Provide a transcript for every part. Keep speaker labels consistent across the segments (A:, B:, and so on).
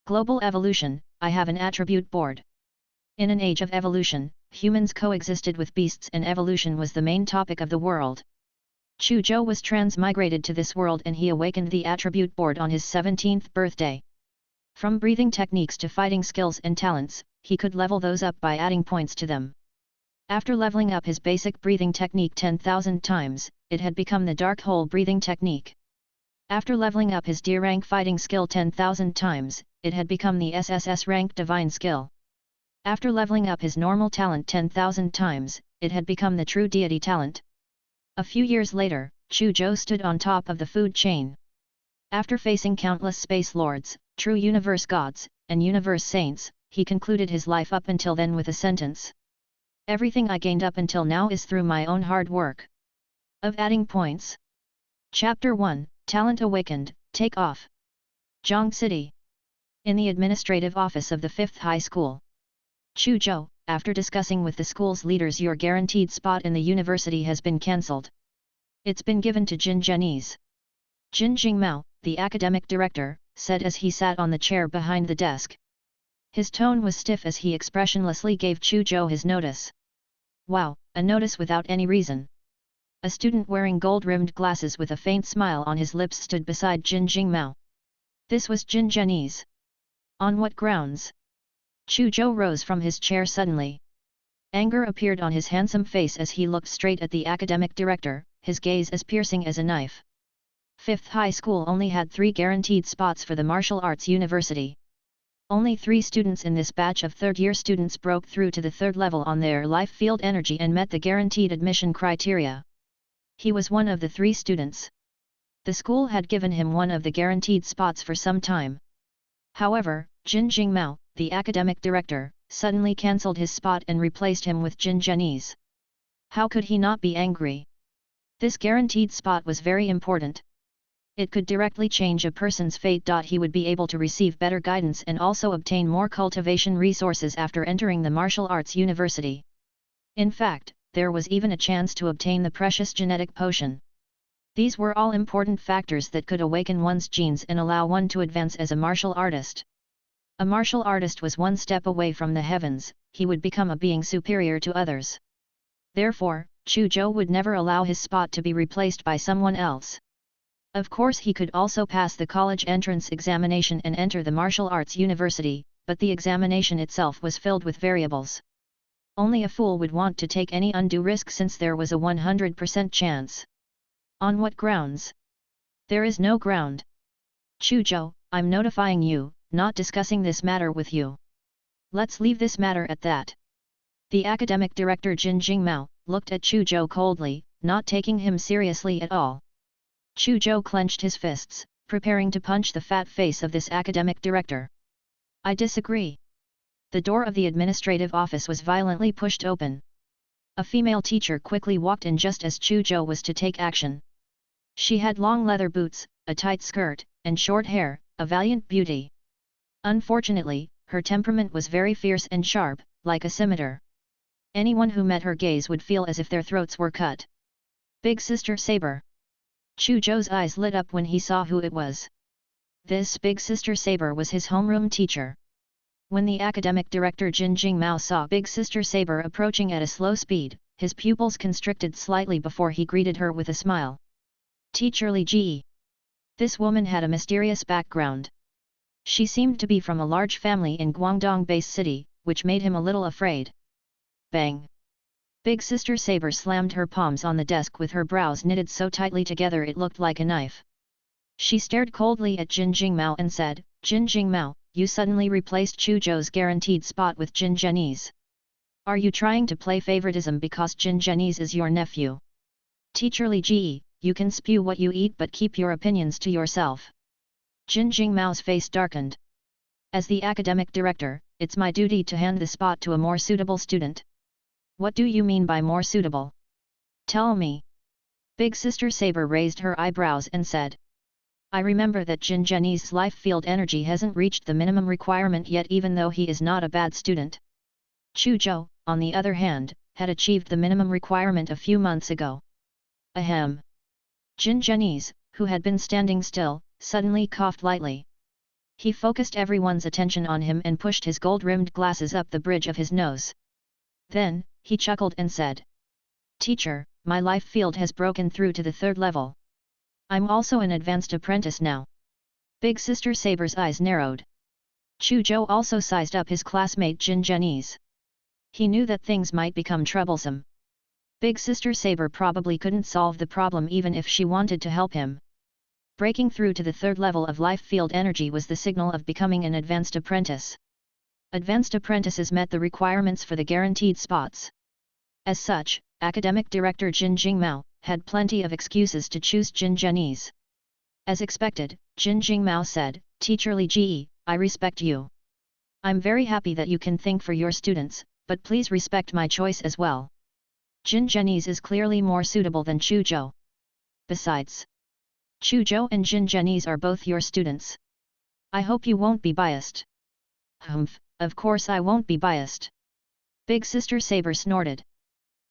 A: Global evolution, I have an attribute board. In an age of evolution, humans coexisted with beasts and evolution was the main topic of the world. Chu Zhou was transmigrated to this world and he awakened the attribute board on his 17th birthday. From breathing techniques to fighting skills and talents, he could level those up by adding points to them. After leveling up his basic breathing technique 10,000 times, it had become the dark hole breathing technique. After leveling up his D-rank fighting skill 10,000 times, it had become the SSS-rank Divine Skill. After leveling up his normal talent 10,000 times, it had become the True Deity Talent. A few years later, Chu Zhou stood on top of the food chain. After facing countless space lords, true universe gods, and universe saints, he concluded his life up until then with a sentence. Everything I gained up until now is through my own hard work. Of adding points. Chapter 1, Talent Awakened, Take Off. Zhang City. In the administrative office of the 5th High School. Chu Zhou, after discussing with the school's leaders, your guaranteed spot in the university has been cancelled. It's been given to Jin Zhenyi's. Jin Jingmao, the academic director, said as he sat on the chair behind the desk. His tone was stiff as he expressionlessly gave Chu Zhou his notice. Wow, a notice without any reason. A student wearing gold-rimmed glasses with a faint smile on his lips stood beside Jin Jingmao. This was Jin Zhenyi's. On what grounds? Chu Zhou rose from his chair suddenly. Anger appeared on his handsome face as he looked straight at the academic director, his gaze as piercing as a knife. 5th High School only had 3 guaranteed spots for the martial arts university. Only 3 students in this batch of third-year students broke through to the 3rd level on their life field energy and met the guaranteed admission criteria. He was one of the 3 students. The school had given him one of the guaranteed spots for some time. However, Jin Jingmao, the academic director, suddenly cancelled his spot and replaced him with Jin Zhenyi's. How could he not be angry? This guaranteed spot was very important. It could directly change a person's fate. He would be able to receive better guidance and also obtain more cultivation resources after entering the martial arts university. In fact, there was even a chance to obtain the precious genetic potion. These were all important factors that could awaken one's genes and allow one to advance as a martial artist. A martial artist was one step away from the heavens, he would become a being superior to others. Therefore, Chu Zhou would never allow his spot to be replaced by someone else. Of course he could also pass the college entrance examination and enter the martial arts university, but the examination itself was filled with variables. Only a fool would want to take any undue risk since there was a 100% chance. On what grounds? There is no ground. Chu Zhou, I'm notifying you, not discussing this matter with you. Let's leave this matter at that. The academic director Jin Jingmao looked at Chu Zhou coldly, not taking him seriously at all. Chu Zhou clenched his fists, preparing to punch the fat face of this academic director. I disagree. The door of the administrative office was violently pushed open. A female teacher quickly walked in just as Chu Zhou was to take action. She had long leather boots, a tight skirt, and short hair, a valiant beauty. Unfortunately, her temperament was very fierce and sharp, like a scimitar. Anyone who met her gaze would feel as if their throats were cut. Big Sister Saber. Chu Zhou's eyes lit up when he saw who it was. This Big Sister Saber was his homeroom teacher. When the academic director Jin Jingmao saw Big Sister Saber approaching at a slow speed, his pupils constricted slightly before he greeted her with a smile. Teacher Li Ji. This woman had a mysterious background. She seemed to be from a large family in Guangdong base city, which made him a little afraid. Bang! Big Sister Saber slammed her palms on the desk with her brows knitted so tightly together it looked like a knife. She stared coldly at Jin Jingmao and said, Jin Jingmao, you suddenly replaced Chu Zhou's guaranteed spot with Jin Zhenyi's. Are you trying to play favoritism because Jin Zhenyi's is your nephew? Teacher Li Ji, you can spew what you eat but keep your opinions to yourself. Jin Jingmao's face darkened. As the academic director, it's my duty to hand the spot to a more suitable student. What do you mean by more suitable? Tell me. Big Sister Saber raised her eyebrows and said. I remember that Jin Zhenyi's life field energy hasn't reached the minimum requirement yet even though he is not a bad student. Chu Zhou, on the other hand, had achieved the minimum requirement a few months ago. Ahem. Jin Zhenyi's, who had been standing still, suddenly coughed lightly. He focused everyone's attention on him and pushed his gold-rimmed glasses up the bridge of his nose. Then, he chuckled and said, "Teacher, my life field has broken through to the 3rd level. I'm also an advanced apprentice now." Big Sister Saber's eyes narrowed. Chu Zhou also sized up his classmate Jin Zhenyi's. He knew that things might become troublesome. Big Sister Saber probably couldn't solve the problem even if she wanted to help him. Breaking through to the 3rd level of life field energy was the signal of becoming an advanced apprentice. Advanced apprentices met the requirements for the guaranteed spots. As such, Academic Director Jin Jingmao had plenty of excuses to choose Jin Zhenyi's. As expected, Jin Jingmao said, "Teacher Li Ji, I respect you. I'm very happy that you can think for your students, but please respect my choice as well. Jin Zhenyi's is clearly more suitable than Chu Zhou. Besides, Chu Zhou and Jin Zhenyi's are both your students. I hope you won't be biased." "Humph, of course I won't be biased." Big Sister Saber snorted.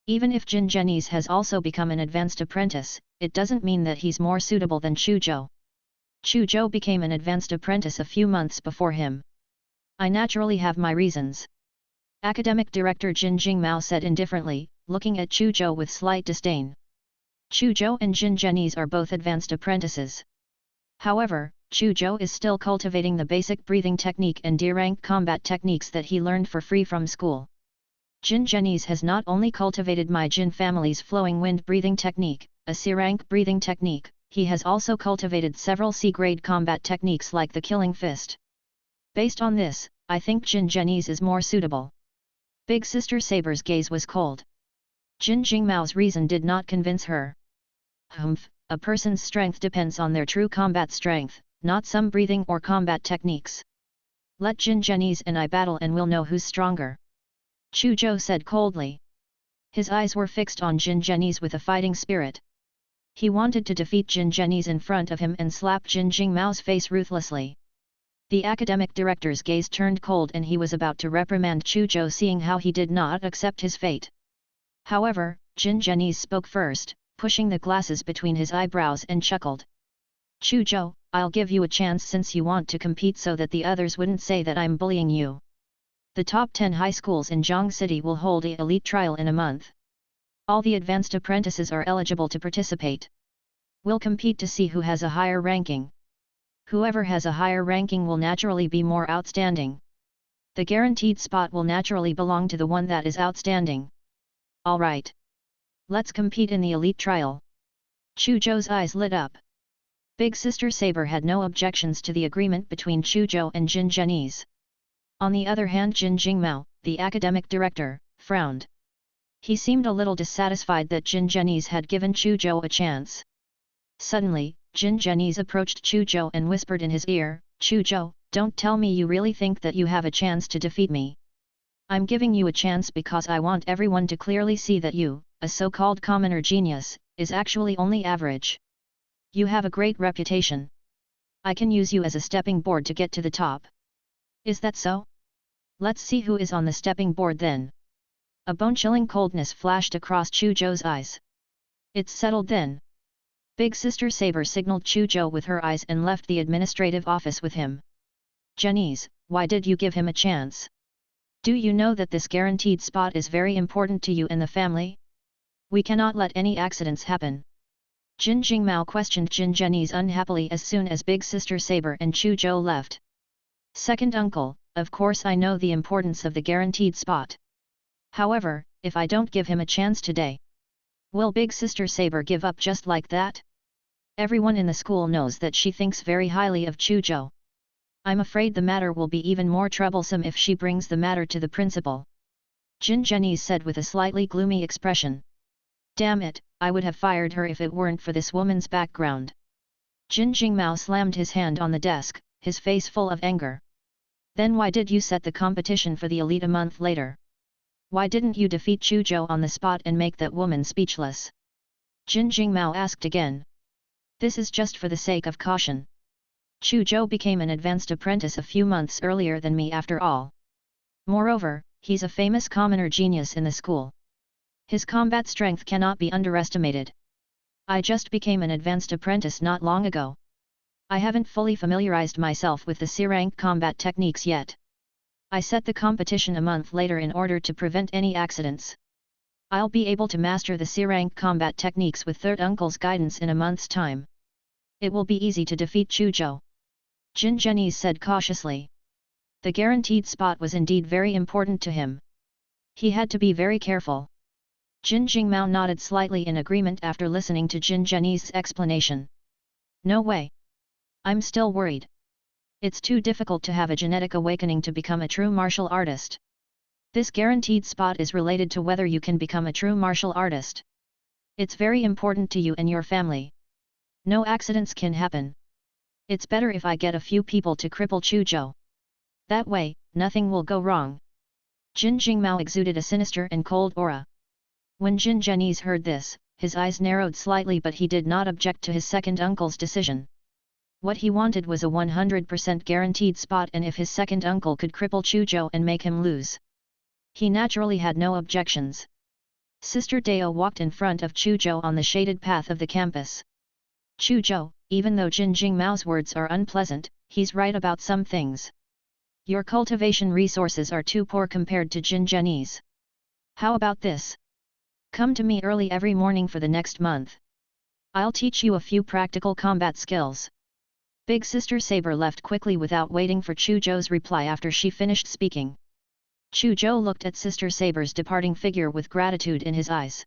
A: Even if Jin Zhenyi's has also become an advanced apprentice, it doesn't mean that he's more suitable than Chu Zhou. Chu Zhou became an advanced apprentice a few months before him. "I naturally have my reasons." Academic Director Jin Jingmao said indifferently, looking at Chu Zhou with slight disdain. Chu Zhou and Jin Zhenyi's are both advanced apprentices. However, Chu Zhou is still cultivating the basic breathing technique and D-rank combat techniques that he learned for free from school. Jin Zhenyi's has not only cultivated my Jin family's flowing wind breathing technique, a C-rank breathing technique, he has also cultivated several C-grade combat techniques like the killing fist. Based on this, I think Jin Zhenyi's is more suitable. Big Sister Saber's gaze was cold. Jin Jingmao's reason did not convince her. "Humph, a person's strength depends on their true combat strength, not some breathing or combat techniques. Let Jin Zhenyi's and I battle and we'll know who's stronger." Chu Zhou said coldly. His eyes were fixed on Jin Zhenyi's with a fighting spirit. He wanted to defeat Jin Zhenyi's in front of him and slap Jin Jingmao's face ruthlessly. The academic director's gaze turned cold and he was about to reprimand Chu Zhou seeing how he did not accept his fate. However, Jin Zhenyi's spoke first, pushing the glasses between his eyebrows and chuckled. "Chu Zhou, I'll give you a chance since you want to compete so that the others wouldn't say that I'm bullying you. The top 10 high schools in Zhang City will hold an elite trial in a month. All the advanced apprentices are eligible to participate. We'll compete to see who has a higher ranking. Whoever has a higher ranking will naturally be more outstanding. The guaranteed spot will naturally belong to the one that is outstanding. All right. Let's compete in the elite trial." Chu Zhou's eyes lit up. Big Sister Saber had no objections to the agreement between Chu Zhou and Jin Zhenyi's. On the other hand, Jin Jingmao, the academic director, frowned. He seemed a little dissatisfied that Jin Zhenyi's had given Chu Zhou a chance. Suddenly, Jin Zhenyi's approached Chu Zhou and whispered in his ear, "Chu Zhou, don't tell me you really think that you have a chance to defeat me. I'm giving you a chance because I want everyone to clearly see that you, a so-called commoner genius, is actually only average. You have a great reputation. I can use you as a stepping board to get to the top. Is that so? Let's see who is on the stepping board then." A bone-chilling coldness flashed across Chu Zhou's eyes. "It's settled then." Big Sister Saber signaled Chu Zhou with her eyes and left the administrative office with him. "Zhenyi's, why did you give him a chance? Do you know that this guaranteed spot is very important to you and the family? We cannot let any accidents happen." Jin Jingmao questioned Jin Zhenyi's unhappily as soon as Big Sister Saber and Chu Zhou left. "Second uncle, of course I know the importance of the guaranteed spot. However, if I don't give him a chance today, will Big Sister Saber give up just like that? Everyone in the school knows that she thinks very highly of Chu Zhou. I'm afraid the matter will be even more troublesome if she brings the matter to the principal." Jin Zhenyi said with a slightly gloomy expression. "Damn it, I would have fired her if it weren't for this woman's background." Jin Jingmao slammed his hand on the desk, his face full of anger. "Then why did you set the competition for the elite a month later? Why didn't you defeat Chu Zhou on the spot and make that woman speechless?" Jin Jingmao asked again. "This is just for the sake of caution. Chu Zhou became an advanced apprentice a few months earlier than me after all. Moreover, he's a famous commoner genius in the school. His combat strength cannot be underestimated. I just became an advanced apprentice not long ago. I haven't fully familiarized myself with the S-rank combat techniques yet. I set the competition a month later in order to prevent any accidents. I'll be able to master the S-rank combat techniques with third uncle's guidance in a month's time. It will be easy to defeat Chu Zhou. Jin Zhenyi said cautiously. The guaranteed spot was indeed very important to him. He had to be very careful. Jin Jingmao nodded slightly in agreement after listening to Jin Zhenyi's explanation. No way. I'm still worried. It's too difficult to have a genetic awakening to become a true martial artist. This guaranteed spot is related to whether you can become a true martial artist. It's very important to you and your family. No accidents can happen. It's better if I get a few people to cripple Chu Zhou. That way, nothing will go wrong. Jin Jingmao exuded a sinister and cold aura. When Jin Zhenyi heard this, his eyes narrowed slightly, but he did not object to his second uncle's decision. What he wanted was a 100% guaranteed spot, and if his second uncle could cripple Chu Zhou and make him lose, he naturally had no objections. Sister Dao walked in front of Chu Zhou on the shaded path of the campus. Chu Zhou, even though Jin Jingmao's words are unpleasant, he's right about some things. Your cultivation resources are too poor compared to Jin Zhenyi's. How about this? Come to me early every morning for the next month. I'll teach you a few practical combat skills. Big Sister Saber left quickly without waiting for Chu Zhou's reply after she finished speaking. Chu Zhou looked at Sister Saber's departing figure with gratitude in his eyes.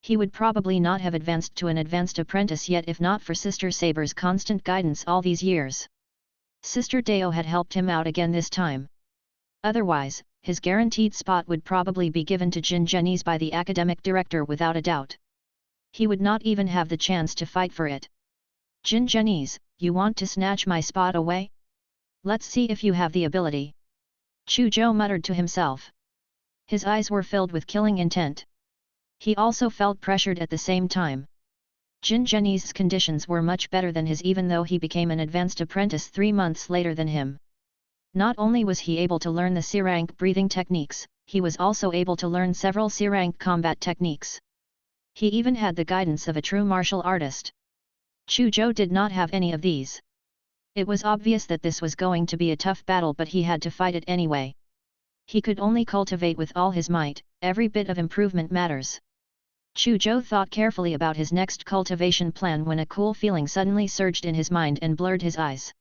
A: He would probably not have advanced to an advanced apprentice yet if not for Sister Saber's constant guidance all these years. Sister Dao had helped him out again this time. Otherwise, his guaranteed spot would probably be given to Jin Zhenyi by the academic director without a doubt. He would not even have the chance to fight for it. Jin Zhenyi, you want to snatch my spot away? Let's see if you have the ability. Chu Zhou muttered to himself. His eyes were filled with killing intent. He also felt pressured at the same time. Jin Zhenyi's conditions were much better than his, even though he became an advanced apprentice 3 months later than him. Not only was he able to learn the S-rank breathing techniques, he was also able to learn several S-rank combat techniques. He even had the guidance of a true martial artist. Chu Zhou did not have any of these. It was obvious that this was going to be a tough battle, but he had to fight it anyway. He could only cultivate with all his might, every bit of improvement matters. Chu Zhou thought carefully about his next cultivation plan when a cool feeling suddenly surged in his mind and blurred his eyes.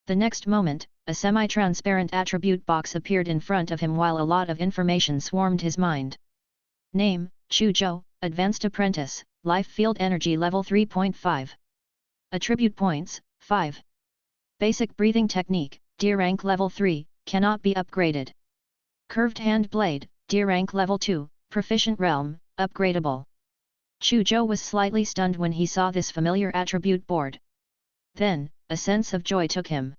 A: The next moment, a semi-transparent attribute box appeared in front of him while a lot of information swarmed his mind. Name, Chu Zhou, Advanced Apprentice, Life Field Energy Level 3.5. Attribute Points, 5. Basic Breathing Technique, Deer Rank Level 3, cannot be upgraded. Curved Hand Blade, Deer Rank Level 2, Proficient Realm, upgradable. Chu Zhou was slightly stunned when he saw this familiar attribute board. Then, a sense of joy took him.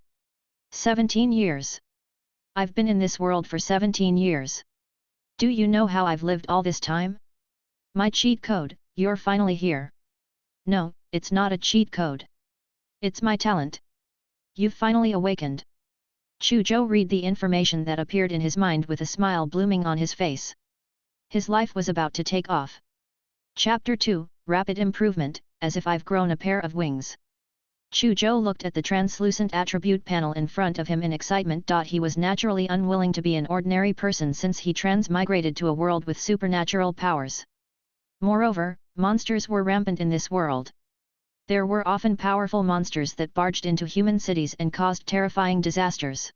A: 17 years. I've been in this world for 17 years. Do you know how I've lived all this time? My cheat code, you're finally here. No, it's not a cheat code. It's my talent. You've finally awakened. Chu Zhou read the information that appeared in his mind with a smile blooming on his face. His life was about to take off. Chapter 2, Rapid Improvement, as if I've grown a pair of wings. Chu Zhou looked at the translucent attribute panel in front of him in excitement. He was naturally unwilling to be an ordinary person since he transmigrated to a world with supernatural powers. Moreover, monsters were rampant in this world. There were often powerful monsters that barged into human cities and caused terrifying disasters.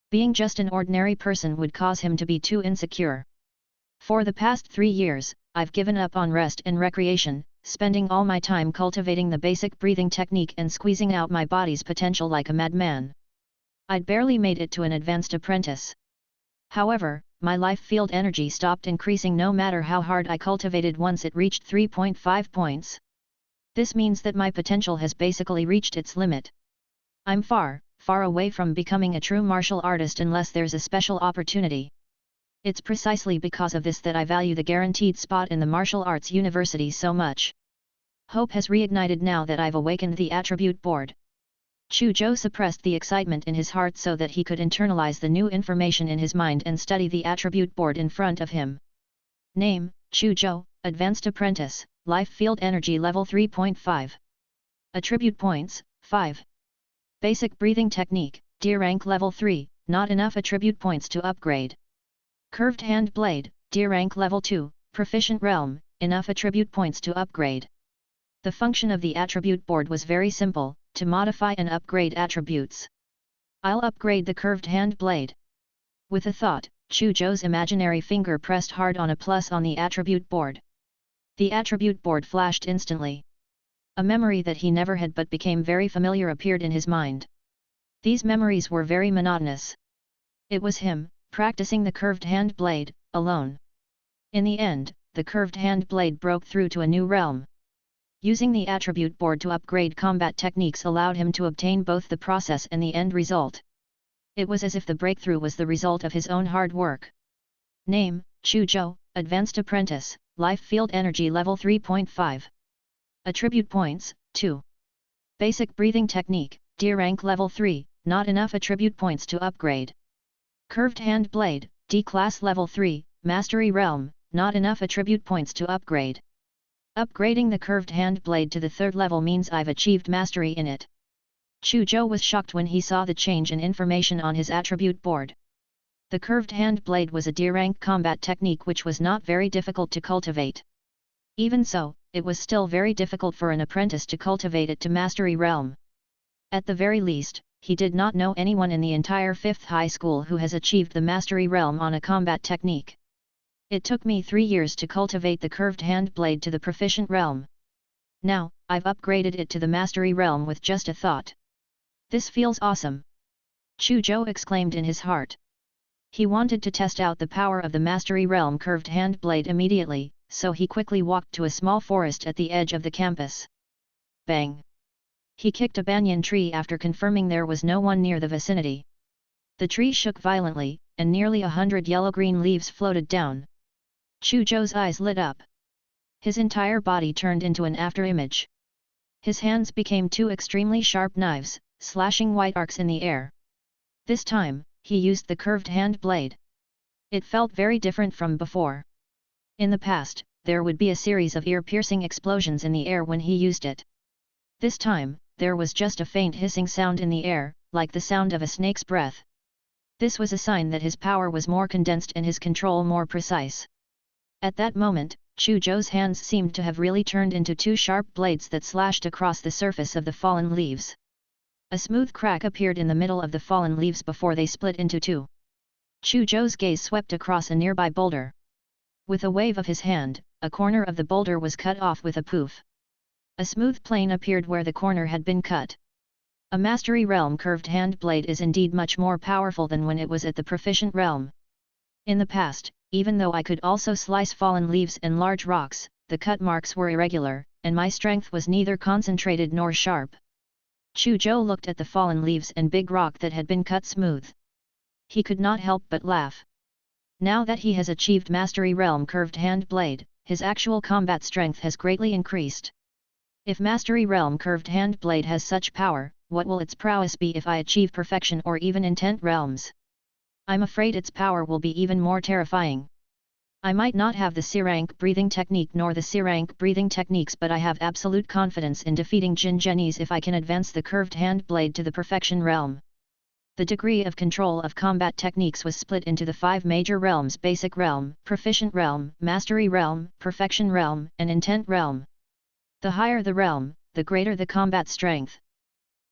A: Being just an ordinary person would cause him to be too insecure. For the past 3 years, I've given up on rest and recreation, spending all my time cultivating the basic breathing technique and squeezing out my body's potential like a madman. I'd barely made it to an advanced apprentice. However, my life field energy stopped increasing no matter how hard I cultivated once it reached 3.5 points. This means that my potential has basically reached its limit. I'm far, far away from becoming a true martial artist unless there's a special opportunity. It's precisely because of this that I value the guaranteed spot in the martial arts university so much. Hope has reignited now that I've awakened the attribute board. Chu Zhou suppressed the excitement in his heart so that he could internalize the new information in his mind and study the attribute board in front of him. Name, Chu Zhou, Advanced Apprentice, Life Field Energy Level 3.5. Attribute Points, 5. Basic breathing technique, D rank level 3, not enough attribute points to upgrade. Curved hand blade, D rank level 2, proficient realm, enough attribute points to upgrade. The function of the attribute board was very simple, to modify and upgrade attributes. I'll upgrade the curved hand blade. With a thought, Chu Zhou's imaginary finger pressed hard on a plus on the attribute board. The attribute board flashed instantly. A memory that he never had but became very familiar appeared in his mind. These memories were very monotonous. It was him, practicing the curved hand blade, alone. In the end, the curved hand blade broke through to a new realm. Using the attribute board to upgrade combat techniques allowed him to obtain both the process and the end result. It was as if the breakthrough was the result of his own hard work. Name, Chu Zhou, Advanced Apprentice, Life Field Energy Level 3.5. Attribute Points, 2. Basic Breathing Technique, D Rank Level 3, not enough attribute points to upgrade. Curved Hand Blade, D Class Level 3, Mastery Realm, not enough attribute points to upgrade. Upgrading the curved hand blade to the 3rd level means I've achieved mastery in it. Chu Zhou was shocked when he saw the change in information on his attribute board. The curved hand blade was a D-rank combat technique which was not very difficult to cultivate. Even so, it was still very difficult for an apprentice to cultivate it to mastery realm. At the very least, he did not know anyone in the entire 5th high school who has achieved the mastery realm on a combat technique. It took me 3 years to cultivate the curved hand blade to the proficient realm. Now, I've upgraded it to the mastery realm with just a thought. This feels awesome! Chu Zhou exclaimed in his heart. He wanted to test out the power of the mastery realm curved hand blade immediately, so he quickly walked to a small forest at the edge of the campus. Bang! He kicked a banyan tree after confirming there was no one near the vicinity. The tree shook violently, and nearly 100 yellow-green leaves floated down. Chu Zhou's eyes lit up. His entire body turned into an afterimage. His hands became 2 extremely sharp knives, slashing white arcs in the air. This time, he used the curved hand blade. It felt very different from before. In the past, there would be a series of ear-piercing explosions in the air when he used it. This time, there was just a faint hissing sound in the air, like the sound of a snake's breath. This was a sign that his power was more condensed and his control more precise. At that moment, Chu Zhou's hands seemed to have really turned into 2 sharp blades that slashed across the surface of the fallen leaves. A smooth crack appeared in the middle of the fallen leaves before they split into 2. Chu Zhou's gaze swept across a nearby boulder. With a wave of his hand, a corner of the boulder was cut off with a poof. A smooth plane appeared where the corner had been cut. A mastery realm curved hand blade is indeed much more powerful than when it was at the proficient realm. In the past, even though I could also slice fallen leaves and large rocks, the cut marks were irregular, and my strength was neither concentrated nor sharp. Chu Zhou looked at the fallen leaves and big rock that had been cut smooth. He could not help but laugh. Now that he has achieved mastery realm curved hand blade, his actual combat strength has greatly increased. If mastery realm curved hand blade has such power, what will its prowess be if I achieve perfection or even intent realms? I'm afraid its power will be even more terrifying. I might not have the C-rank breathing technique nor the C-rank breathing techniques, but I have absolute confidence in defeating Jin Genies if I can advance the curved hand blade to the perfection realm. The degree of control of combat techniques was split into the 5 major realms: basic realm, proficient realm, mastery realm, perfection realm, and intent realm. The higher the realm, the greater the combat strength.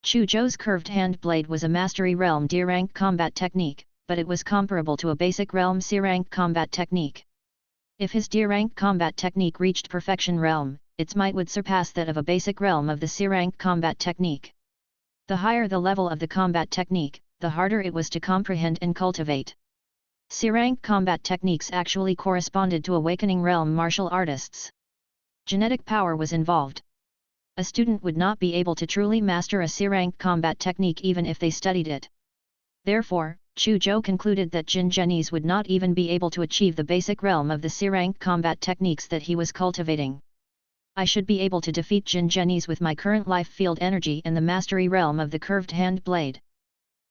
A: Chu Zhou's curved hand blade was a mastery realm D-rank combat technique, but it was comparable to a basic realm C-rank combat technique. If his D-rank combat technique reached perfection realm, its might would surpass that of a basic realm of the C-rank combat technique. The higher the level of the combat technique, the harder it was to comprehend and cultivate. C-rank combat techniques actually corresponded to awakening realm martial artists. Genetic power was involved. A student would not be able to truly master a C-rank combat technique even if they studied it. Therefore, Chu Zhou concluded that Jin Genies would not even be able to achieve the basic realm of the C-rank combat techniques that he was cultivating. I should be able to defeat Jin Genies with my current life field energy and the mastery realm of the curved hand blade.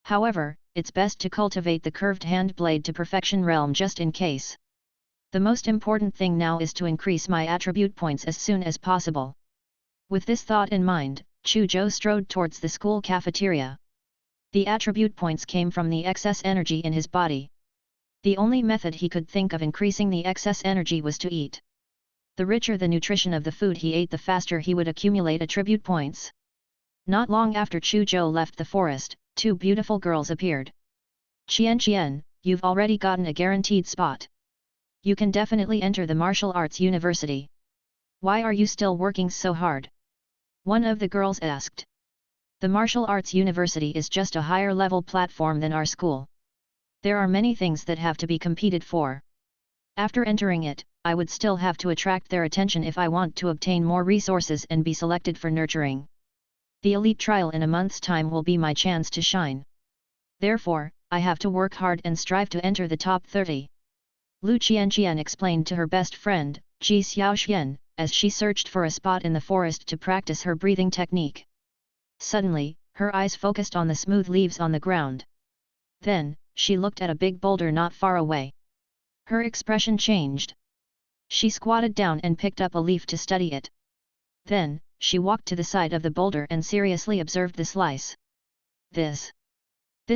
A: However, it's best to cultivate the curved hand blade to perfection realm just in case. The most important thing now is to increase my attribute points as soon as possible. With this thought in mind, Chu Zhou strode towards the school cafeteria. The attribute points came from the excess energy in his body. The only method he could think of increasing the excess energy was to eat. The richer the nutrition of the food he ate, the faster he would accumulate attribute points. Not long after Chu Zhou left the forest, two beautiful girls appeared. Qian, you've already gotten a guaranteed spot. You can definitely enter the martial arts university. Why are you still working so hard? One of the girls asked. The martial arts university is just a higher level platform than our school. There are many things that have to be competed for. After entering it, I would still have to attract their attention if I want to obtain more resources and be selected for nurturing. The elite trial in a month's time will be my chance to shine. Therefore, I have to work hard and strive to enter the top 30. Lu Qian explained to her best friend, Ji Xiaoxian, as she searched for a spot in the forest to practice her breathing technique. Suddenly, her eyes focused on the smooth leaves on the ground. Then, she looked at a big boulder not far away. Her expression changed. She squatted down and picked up a leaf to study it. Then, she walked to the side of the boulder and seriously observed the slice. This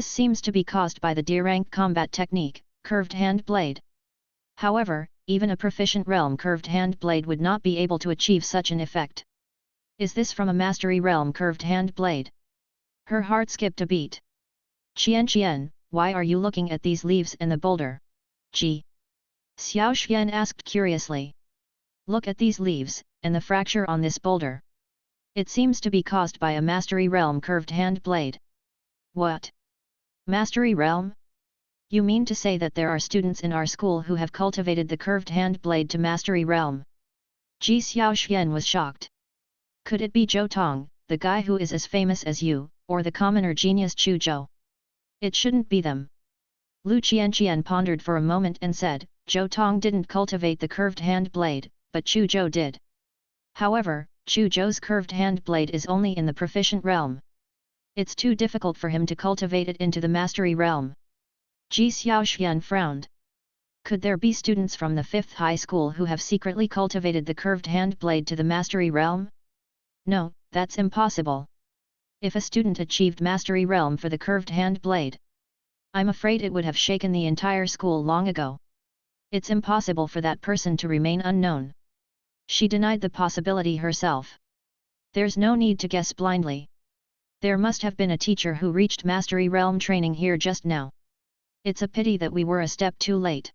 A: seems to be caused by the D-rank combat technique, curved hand blade. However, even a proficient realm curved hand blade would not be able to achieve such an effect. Is this from a mastery realm curved hand blade? Her heart skipped a beat. Qian, why are you looking at these leaves and the boulder? Ji Xiaoxian asked curiously. Look at these leaves, and the fracture on this boulder. It seems to be caused by a mastery realm curved hand blade. What? Mastery realm? You mean to say that there are students in our school who have cultivated the curved hand blade to mastery realm? Ji Xiaoxian was shocked. Could it be Zhou Tong, the guy who is as famous as you, or the commoner genius Chu Zhou? It shouldn't be them. Lu Qian pondered for a moment and said, Zhou Tong didn't cultivate the curved hand blade, but Chu Zhou did. However, Chu Zhou's curved hand blade is only in the proficient realm. It's too difficult for him to cultivate it into the mastery realm. Ji Xiaoxian frowned. Could there be students from the 5th high school who have secretly cultivated the curved hand blade to the mastery realm? No, that's impossible. If a student achieved mastery realm for the curved hand blade, I'm afraid it would have shaken the entire school long ago. It's impossible for that person to remain unknown. She denied the possibility herself. There's no need to guess blindly. There must have been a teacher who reached mastery realm training here just now. It's a pity that we were a step too late.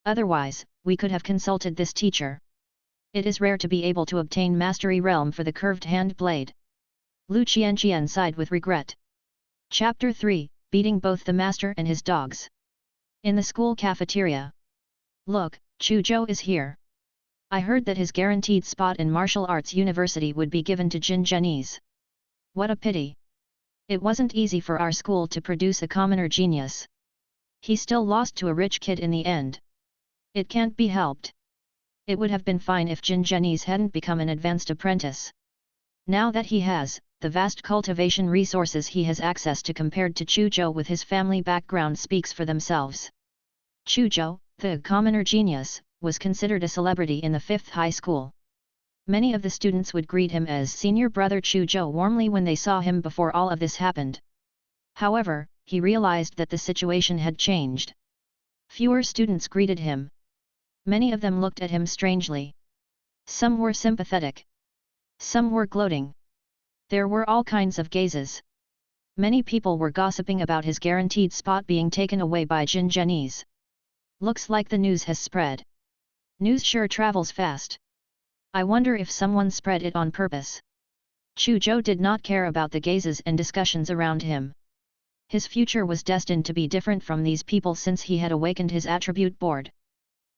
A: Otherwise, we could have consulted this teacher. It is rare to be able to obtain mastery realm for the curved hand blade. Lu Qian sighed with regret. Chapter 3, Beating both the master and his dogs. In the school cafeteria. Look, Chu Zhou is here. I heard that his guaranteed spot in martial arts university would be given to Jin Zhenyi's. What a pity. It wasn't easy for our school to produce a commoner genius. He still lost to a rich kid in the end. It can't be helped. It would have been fine if Jin Zhenyi's hadn't become an advanced apprentice. Now that he has, the vast cultivation resources he has access to compared to Chu Zhou with his family background speaks for themselves. Chu Zhou, the commoner genius, was considered a celebrity in the 5th high school. Many of the students would greet him as senior brother Chu Zhou warmly when they saw him before all of this happened. However, he realized that the situation had changed. Fewer students greeted him. Many of them looked at him strangely. Some were sympathetic. Some were gloating. There were all kinds of gazes. Many people were gossiping about his guaranteed spot being taken away by Jin Zhenyi's. Looks like the news has spread. News sure travels fast. I wonder if someone spread it on purpose. Chu Zhou did not care about the gazes and discussions around him. His future was destined to be different from these people since he had awakened his attribute board.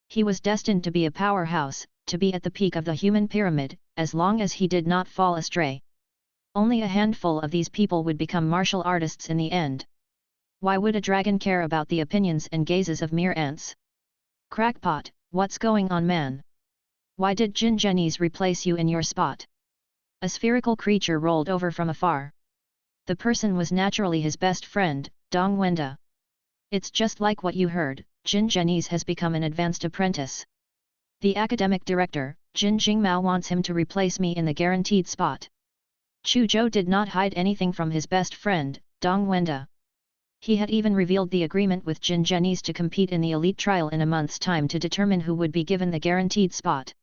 A: He was destined to be a powerhouse, to be at the peak of the human pyramid, as long as he did not fall astray. Only a handful of these people would become martial artists in the end. Why would a dragon care about the opinions and gazes of mere ants? Crackpot, what's going on, man? Why did Jin Zhenyi's replace you in your spot? A spherical creature rolled over from afar. The person was naturally his best friend, Dong Wenda. It's just like what you heard, Jin Zhenyi's has become an advanced apprentice. The academic director, Jin Jingmao, wants him to replace me in the guaranteed spot. Chu Zhou did not hide anything from his best friend, Dong Wenda. He had even revealed the agreement with Jin Zhenyi's to compete in the elite trial in a month's time to determine who would be given the guaranteed spot.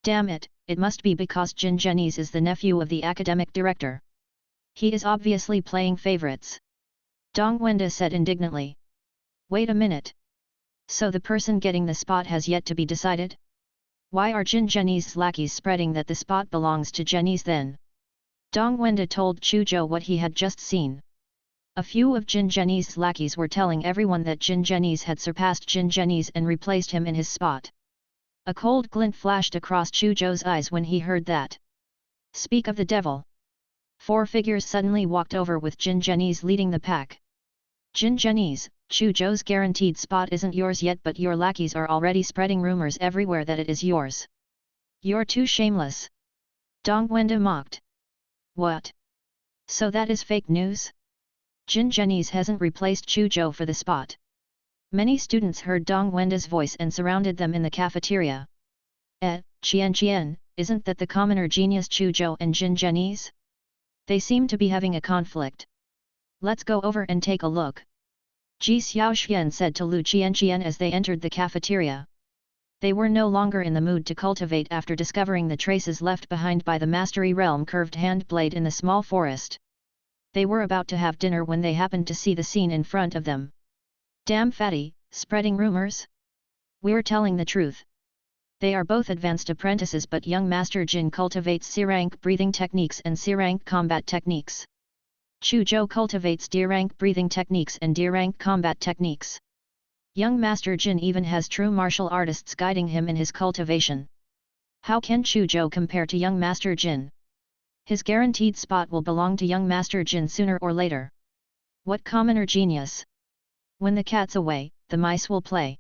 A: Damn it, it must be because Jin Zhenyi's is the nephew of the academic director. He is obviously playing favorites. Dong Wenda said indignantly. Wait a minute. So the person getting the spot has yet to be decided? Why are Jin Zhenyi's lackeys spreading that the spot belongs to Zhenyi's then? Dong Wenda told Chu Zhou what he had just seen. A few of Jin Zhenyi's lackeys were telling everyone that Jin Zhenyi's had surpassed Jin Zhenyi's and replaced him in his spot. A cold glint flashed across Chu Zhou's eyes when he heard that. Speak of the devil. 4 figures suddenly walked over with Jin Zhenyi's leading the pack. Jin Zhenyi's, Chu Zhou's guaranteed spot isn't yours yet, but your lackeys are already spreading rumors everywhere that it is yours. You're too shameless. Dong Wenda mocked. What? So that is fake news? Jin Zhenyi's hasn't replaced Chu Zhou for the spot. Many students heard Dong Wenda's voice and surrounded them in the cafeteria. Qian, isn't that the commoner genius Chu Zhou and Jin Zhenyi's? They seem to be having a conflict. Let's go over and take a look. Ji Xiaoxian said to Lu Qian as they entered the cafeteria. They were no longer in the mood to cultivate after discovering the traces left behind by the Mastery Realm curved hand blade in the small forest. They were about to have dinner when they happened to see the scene in front of them. Damn fatty, spreading rumors? We're telling the truth. They are both advanced apprentices, but young Master Jin cultivates C-rank breathing techniques and C-rank combat techniques. Chu Zhou cultivates D-rank breathing techniques and D-rank combat techniques. Young Master Jin even has true martial artists guiding him in his cultivation. How can Chu Zhou compare to young Master Jin? His guaranteed spot will belong to young Master Jin sooner or later. What commoner genius! When the cat's away, the mice will play.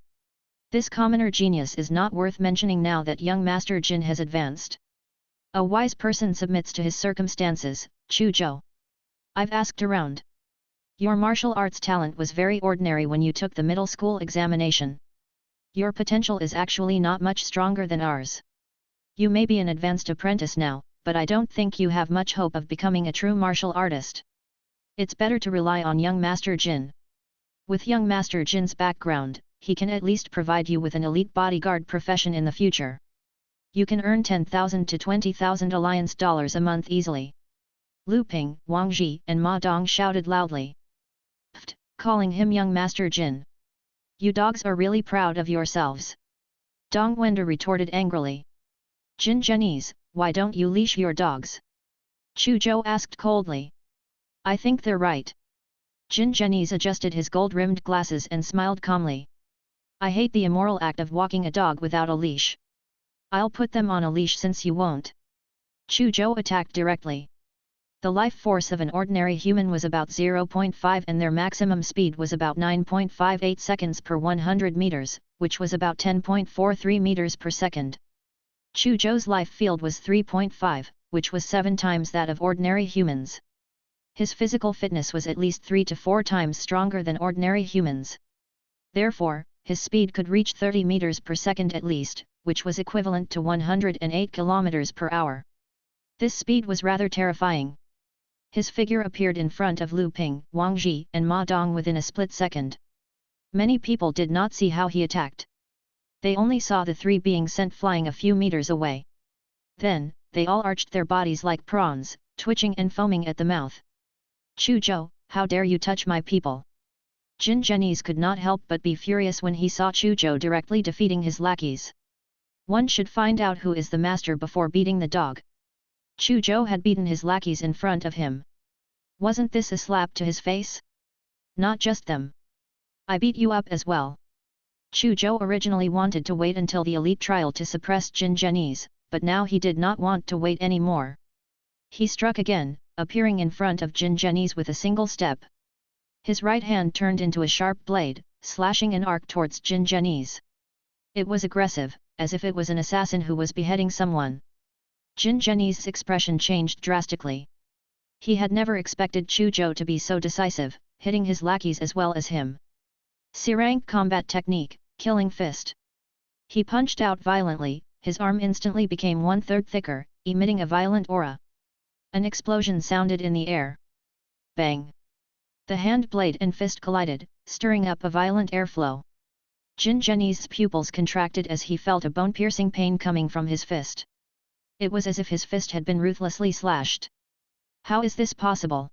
A: This commoner genius is not worth mentioning now that young Master Jin has advanced. A wise person submits to his circumstances, Chu Zhou. I've asked around. Your martial arts talent was very ordinary when you took the middle school examination. Your potential is actually not much stronger than ours. You may be an advanced apprentice now, but I don't think you have much hope of becoming a true martial artist. It's better to rely on young Master Jin. With young Master Jin's background, he can at least provide you with an elite bodyguard profession in the future. You can earn 10,000 to 20,000 alliance dollars a month easily. Lu Ping, Wang Ji and Ma Dong shouted loudly. Pfft, calling him young Master Jin. You dogs are really proud of yourselves. Dong Wenda retorted angrily. Jin Zhenyi's, why don't you leash your dogs? Chu Zhou asked coldly. I think they're right. Jin Zhenyi's adjusted his gold-rimmed glasses and smiled calmly. I hate the immoral act of walking a dog without a leash. I'll put them on a leash since you won't. Chu Zhou attacked directly. The life force of an ordinary human was about 0.5 and their maximum speed was about 9.58 seconds per 100 meters, which was about 10.43 meters per second. Chu Zhou's life field was 3.5, which was 7 times that of ordinary humans. His physical fitness was at least 3 to 4 times stronger than ordinary humans. Therefore, his speed could reach 30 meters per second at least, which was equivalent to 108 kilometers per hour. This speed was rather terrifying. His figure appeared in front of Lu Ping, Wang Ji and Ma Dong within a split second. Many people did not see how he attacked. They only saw the 3 being sent flying a few meters away. Then, they all arched their bodies like prawns, twitching and foaming at the mouth. Chu Zhou, how dare you touch my people? Jin Zhenyi's could not help but be furious when he saw Chu Zhou directly defeating his lackeys. One should find out who is the master before beating the dog. Chu Zhou had beaten his lackeys in front of him. Wasn't this a slap to his face? Not just them. I beat you up as well. Chu Zhou originally wanted to wait until the elite trial to suppress Jin Zhenyi's, but now he did not want to wait anymore. He struck again, appearing in front of Jin Zhenyi's with a single step. His right hand turned into a sharp blade, slashing an arc towards Jin Zhenyi's. It was aggressive, as if it was an assassin who was beheading someone. Jin Zhenyi's expression changed drastically. He had never expected Chu Zhou to be so decisive, hitting his lackeys as well as him. C-rank combat technique, killing fist. He punched out violently, his arm instantly became 1/3 thicker, emitting a violent aura. An explosion sounded in the air. Bang! The hand blade and fist collided, stirring up a violent airflow. Jin Zhenyi's pupils contracted as he felt a bone-piercing pain coming from his fist. It was as if his fist had been ruthlessly slashed. How is this possible?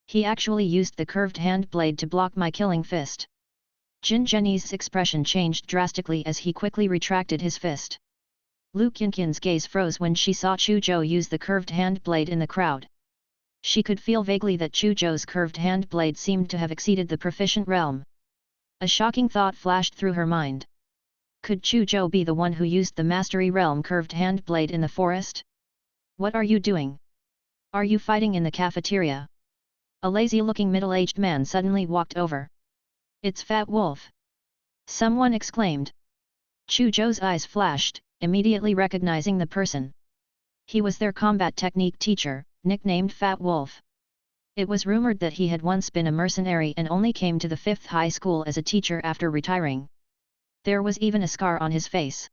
A: He actually used the curved hand blade to block my killing fist. Jin Zhenyi's expression changed drastically as he quickly retracted his fist. Lu Qianqian's gaze froze when she saw Chu Zhou use the curved hand blade in the crowd. She could feel vaguely that Chu Zhou's curved hand blade seemed to have exceeded the proficient realm. A shocking thought flashed through her mind. Could Chu Zhou be the one who used the mastery realm curved hand blade in the forest? What are you doing? Are you fighting in the cafeteria? A lazy-looking middle-aged man suddenly walked over. It's Fat Wolf! Someone exclaimed. Chu Zhou's eyes flashed, immediately recognizing the person. He was their combat technique teacher, nicknamed Fat Wolf. It was rumored that he had once been a mercenary and only came to the 5th high school as a teacher after retiring. There was even a scar on his face.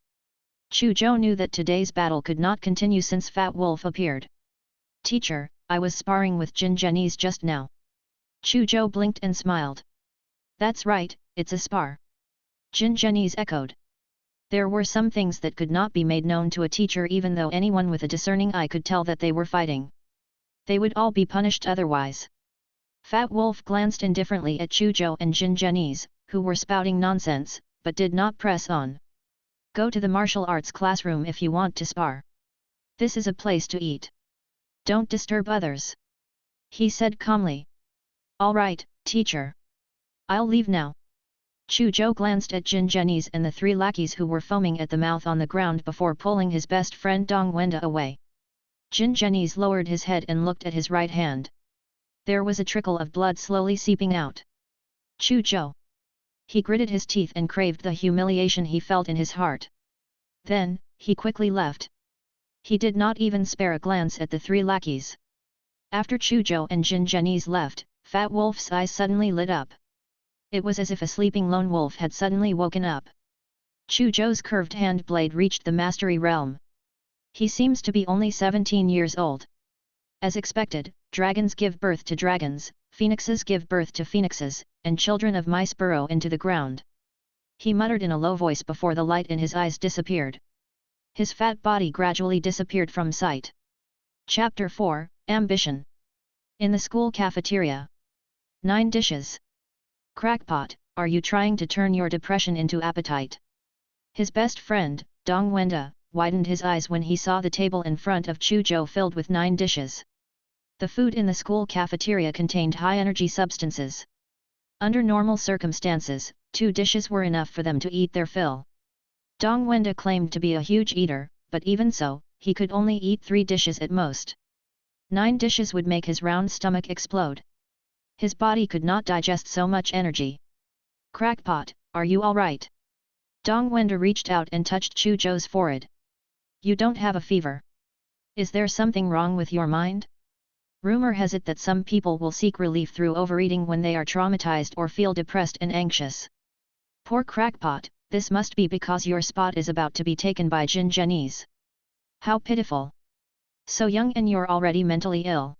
A: Chu Zhou knew that today's battle could not continue since Fat Wolf appeared. Teacher, I was sparring with Jin Zhenyi just now. Chu Zhou blinked and smiled. That's right, it's a spar. Jin Zhenyi echoed. There were some things that could not be made known to a teacher even though anyone with a discerning eye could tell that they were fighting. They would all be punished otherwise. Fat Wolf glanced indifferently at Chu Zhou and Jin Zhenyi, who were spouting nonsense, but did not press on. Go to the martial arts classroom if you want to spar. This is a place to eat. Don't disturb others. He said calmly. All right, teacher. I'll leave now. Chu Zhou glanced at Jin Zhenyi and the 3 lackeys who were foaming at the mouth on the ground before pulling his best friend Dong Wenda away. Jin Zhenyi lowered his head and looked at his right hand. There was a trickle of blood slowly seeping out. Chu Zhou. He gritted his teeth and craved the humiliation he felt in his heart. Then, he quickly left. He did not even spare a glance at the 3 lackeys. After Chu Zhou and Jin Zhenyi left, Fat Wolf's eyes suddenly lit up. It was as if a sleeping lone wolf had suddenly woken up. Chu Zhou's curved hand blade reached the mastery realm. He seems to be only 17 years old. As expected, dragons give birth to dragons, phoenixes give birth to phoenixes, and children of mice burrow into the ground. He muttered in a low voice before the light in his eyes disappeared. His fat body gradually disappeared from sight. Chapter 4, Ambition. In the school cafeteria. 9 dishes. Crackpot, are you trying to turn your depression into appetite? His best friend, Dong Wenda, widened his eyes when he saw the table in front of Chu Zhou filled with 9 dishes. The food in the school cafeteria contained high-energy substances. Under normal circumstances, 2 dishes were enough for them to eat their fill. Dong Wenda claimed to be a huge eater, but even so, he could only eat 3 dishes at most. 9 dishes would make his round stomach explode. His body could not digest so much energy. Crackpot, are you alright? Dong Wenda reached out and touched Chu Zhou's forehead. You don't have a fever. Is there something wrong with your mind? Rumor has it that some people will seek relief through overeating when they are traumatized or feel depressed and anxious. Poor crackpot, this must be because your spot is about to be taken by Jin Zhenyi. How pitiful. So young and you're already mentally ill.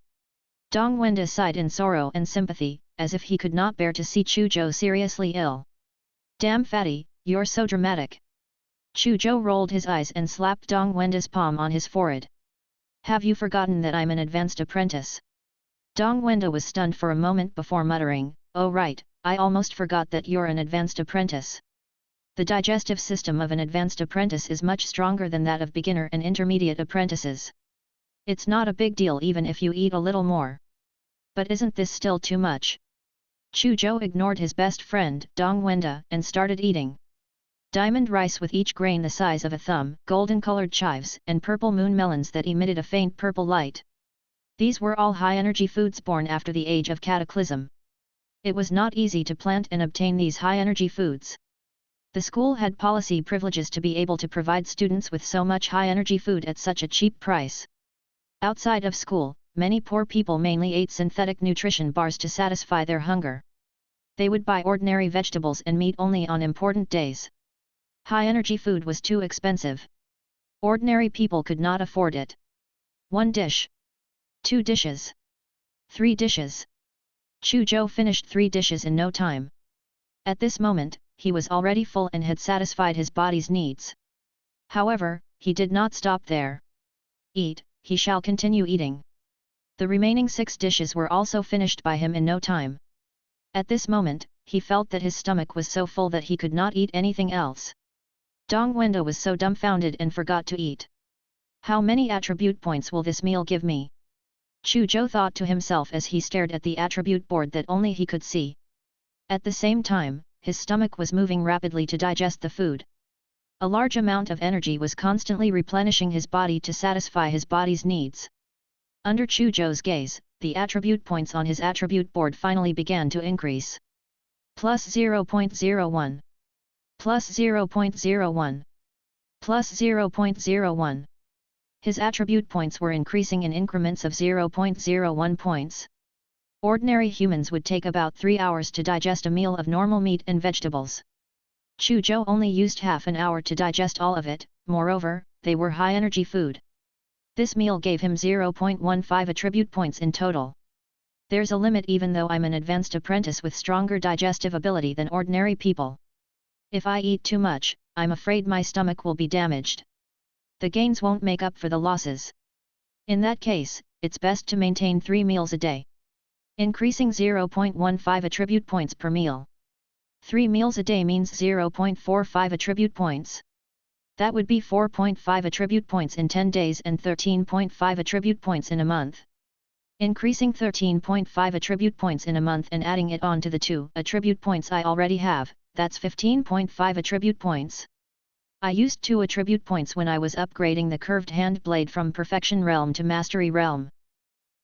A: Dong Wenda sighed in sorrow and sympathy, as if he could not bear to see Chu Zhou seriously ill. Damn fatty, you're so dramatic. Chu Zhou rolled his eyes and slapped Dong Wenda's palm on his forehead. Have you forgotten that I'm an advanced apprentice? Dong Wenda was stunned for a moment before muttering, oh right, I almost forgot that you're an advanced apprentice. The digestive system of an advanced apprentice is much stronger than that of beginner and intermediate apprentices. It's not a big deal even if you eat a little more. But isn't this still too much? Chu Zhou ignored his best friend, Dong Wenda, and started eating. Diamond rice with each grain the size of a thumb, golden-colored chives, and purple moon melons that emitted a faint purple light. These were all high-energy foods born after the age of cataclysm. It was not easy to plant and obtain these high-energy foods. The school had policy privileges to be able to provide students with so much high-energy food at such a cheap price. Outside of school, many poor people mainly ate synthetic nutrition bars to satisfy their hunger. They would buy ordinary vegetables and meat only on important days. High-energy food was too expensive. Ordinary people could not afford it. 1 dish. 2 dishes. 3 dishes. Chu Zhou finished 3 dishes in no time. At this moment, he was already full and had satisfied his body's needs. However, he did not stop there. Eat, he shall continue eating. The remaining 6 dishes were also finished by him in no time. At this moment, he felt that his stomach was so full that he could not eat anything else. Dong Wenda was so dumbfounded and forgot to eat. How many attribute points will this meal give me? Chu Zhou thought to himself as he stared at the attribute board that only he could see. At the same time, his stomach was moving rapidly to digest the food. A large amount of energy was constantly replenishing his body to satisfy his body's needs. Under Chu Zhou's gaze, the attribute points on his attribute board finally began to increase. Plus 0.01. Plus 0.01. Plus 0.01. His attribute points were increasing in increments of 0.01 points. Ordinary humans would take about 3 hours to digest a meal of normal meat and vegetables. Chu Zhou only used half an hour to digest all of it, moreover, they were high-energy food. This meal gave him 0.15 attribute points in total. There's a limit even though I'm an advanced apprentice with stronger digestive ability than ordinary people. If I eat too much, I'm afraid my stomach will be damaged. The gains won't make up for the losses. In that case, it's best to maintain 3 meals a day. Increasing 0.15 attribute points per meal. 3 meals a day means 0.45 attribute points. That would be 4.5 attribute points in 10 days and 13.5 attribute points in a month. Increasing 13.5 attribute points in a month and adding it on to the 2 attribute points I already have, that's 15.5 attribute points. I used 2 attribute points when I was upgrading the curved hand blade from Perfection Realm to Mastery Realm.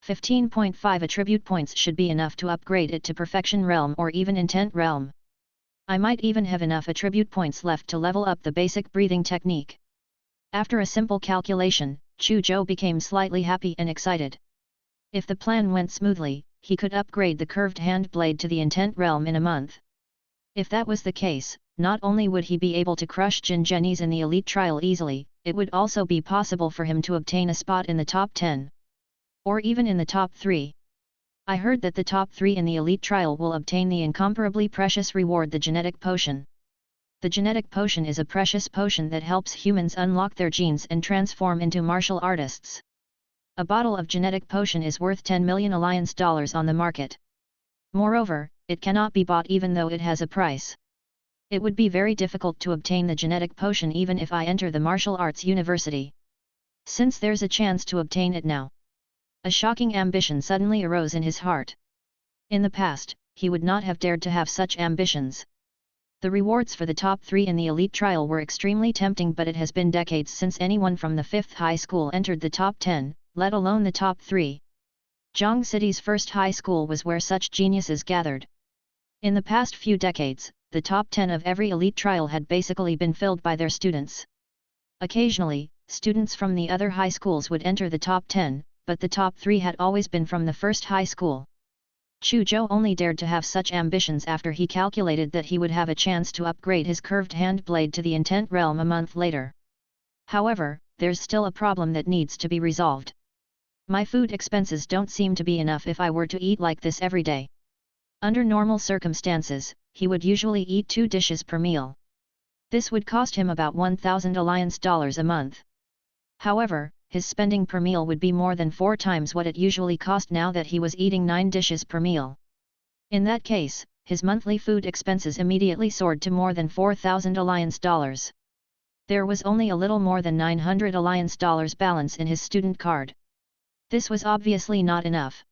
A: 15.5 attribute points should be enough to upgrade it to Perfection Realm or even Intent Realm. I might even have enough attribute points left to level up the basic breathing technique. After a simple calculation, Chu Zhou became slightly happy and excited. If the plan went smoothly, he could upgrade the curved hand blade to the Intent Realm in a month. If that was the case, not only would he be able to crush Jin Zhennies in the elite trial easily, it would also be possible for him to obtain a spot in the top 10. Or even in the top 3. I heard that the top 3 in the elite trial will obtain the incomparably precious reward, the genetic potion. The genetic potion is a precious potion that helps humans unlock their genes and transform into martial artists. A bottle of genetic potion is worth 10 million alliance dollars on the market. Moreover, it cannot be bought even though it has a price. It would be very difficult to obtain the genetic potion even if I enter the martial arts university. Since there's a chance to obtain it now. A shocking ambition suddenly arose in his heart. In the past, he would not have dared to have such ambitions. The rewards for the top 3 in the elite trial were extremely tempting, but it has been decades since anyone from the 5th high school entered the top 10, let alone the top 3. Zhang City's first high school was where such geniuses gathered. In the past few decades, the top 10 of every elite trial had basically been filled by their students. Occasionally, students from the other high schools would enter the top 10, but the top 3 had always been from the first high school. Chu Zhou only dared to have such ambitions after he calculated that he would have a chance to upgrade his curved hand blade to the Intent Realm a month later. However, there's still a problem that needs to be resolved. My food expenses don't seem to be enough if I were to eat like this every day. Under normal circumstances, he would usually eat 2 dishes per meal. This would cost him about 1,000 alliance dollars a month. However, his spending per meal would be more than 4 times what it usually cost now that he was eating 9 dishes per meal. In that case, his monthly food expenses immediately soared to more than 4,000 alliance dollars. There was only a little more than 900 alliance dollars balance in his student card. This was obviously not enough.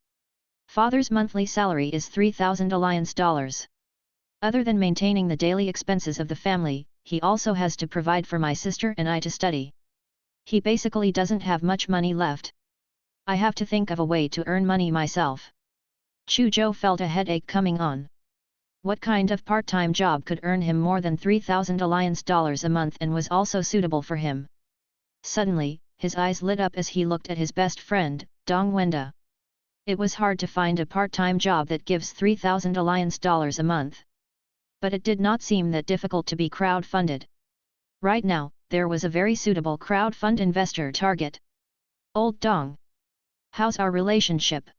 A: Father's monthly salary is 3,000 alliance dollars. Other than maintaining the daily expenses of the family, he also has to provide for my sister and I to study. He basically doesn't have much money left. I have to think of a way to earn money myself. Chu Zhou felt a headache coming on. What kind of part-time job could earn him more than 3,000 alliance dollars a month and was also suitable for him? Suddenly, his eyes lit up as he looked at his best friend, Dong Wenda. It was hard to find a part-time job that gives 3,000 alliance dollars a month. But it did not seem that difficult to be crowd-funded. Right now, there was a very suitable crowd-fund investor target. Old Dong. How's our relationship?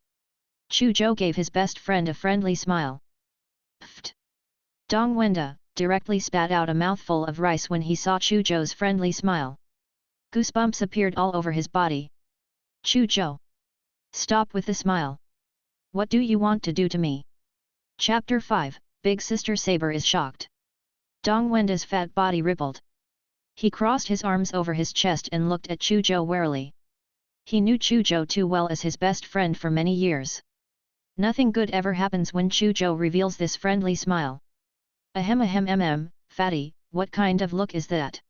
A: Chu Zhou gave his best friend a friendly smile. Pfft! Dong Wenda directly spat out a mouthful of rice when he saw Chu Zhou's friendly smile. Goosebumps appeared all over his body. Chu Zhou! Stop with the smile. What do you want to do to me? Chapter 5, Big Sister Saber is shocked. Dong Wenda's fat body rippled. He crossed his arms over his chest and looked at Chu Zhou warily. He knew Chu Zhou too well as his best friend for many years. Nothing good ever happens when Chu Zhou reveals this friendly smile. Ahem, fatty, what kind of look is that?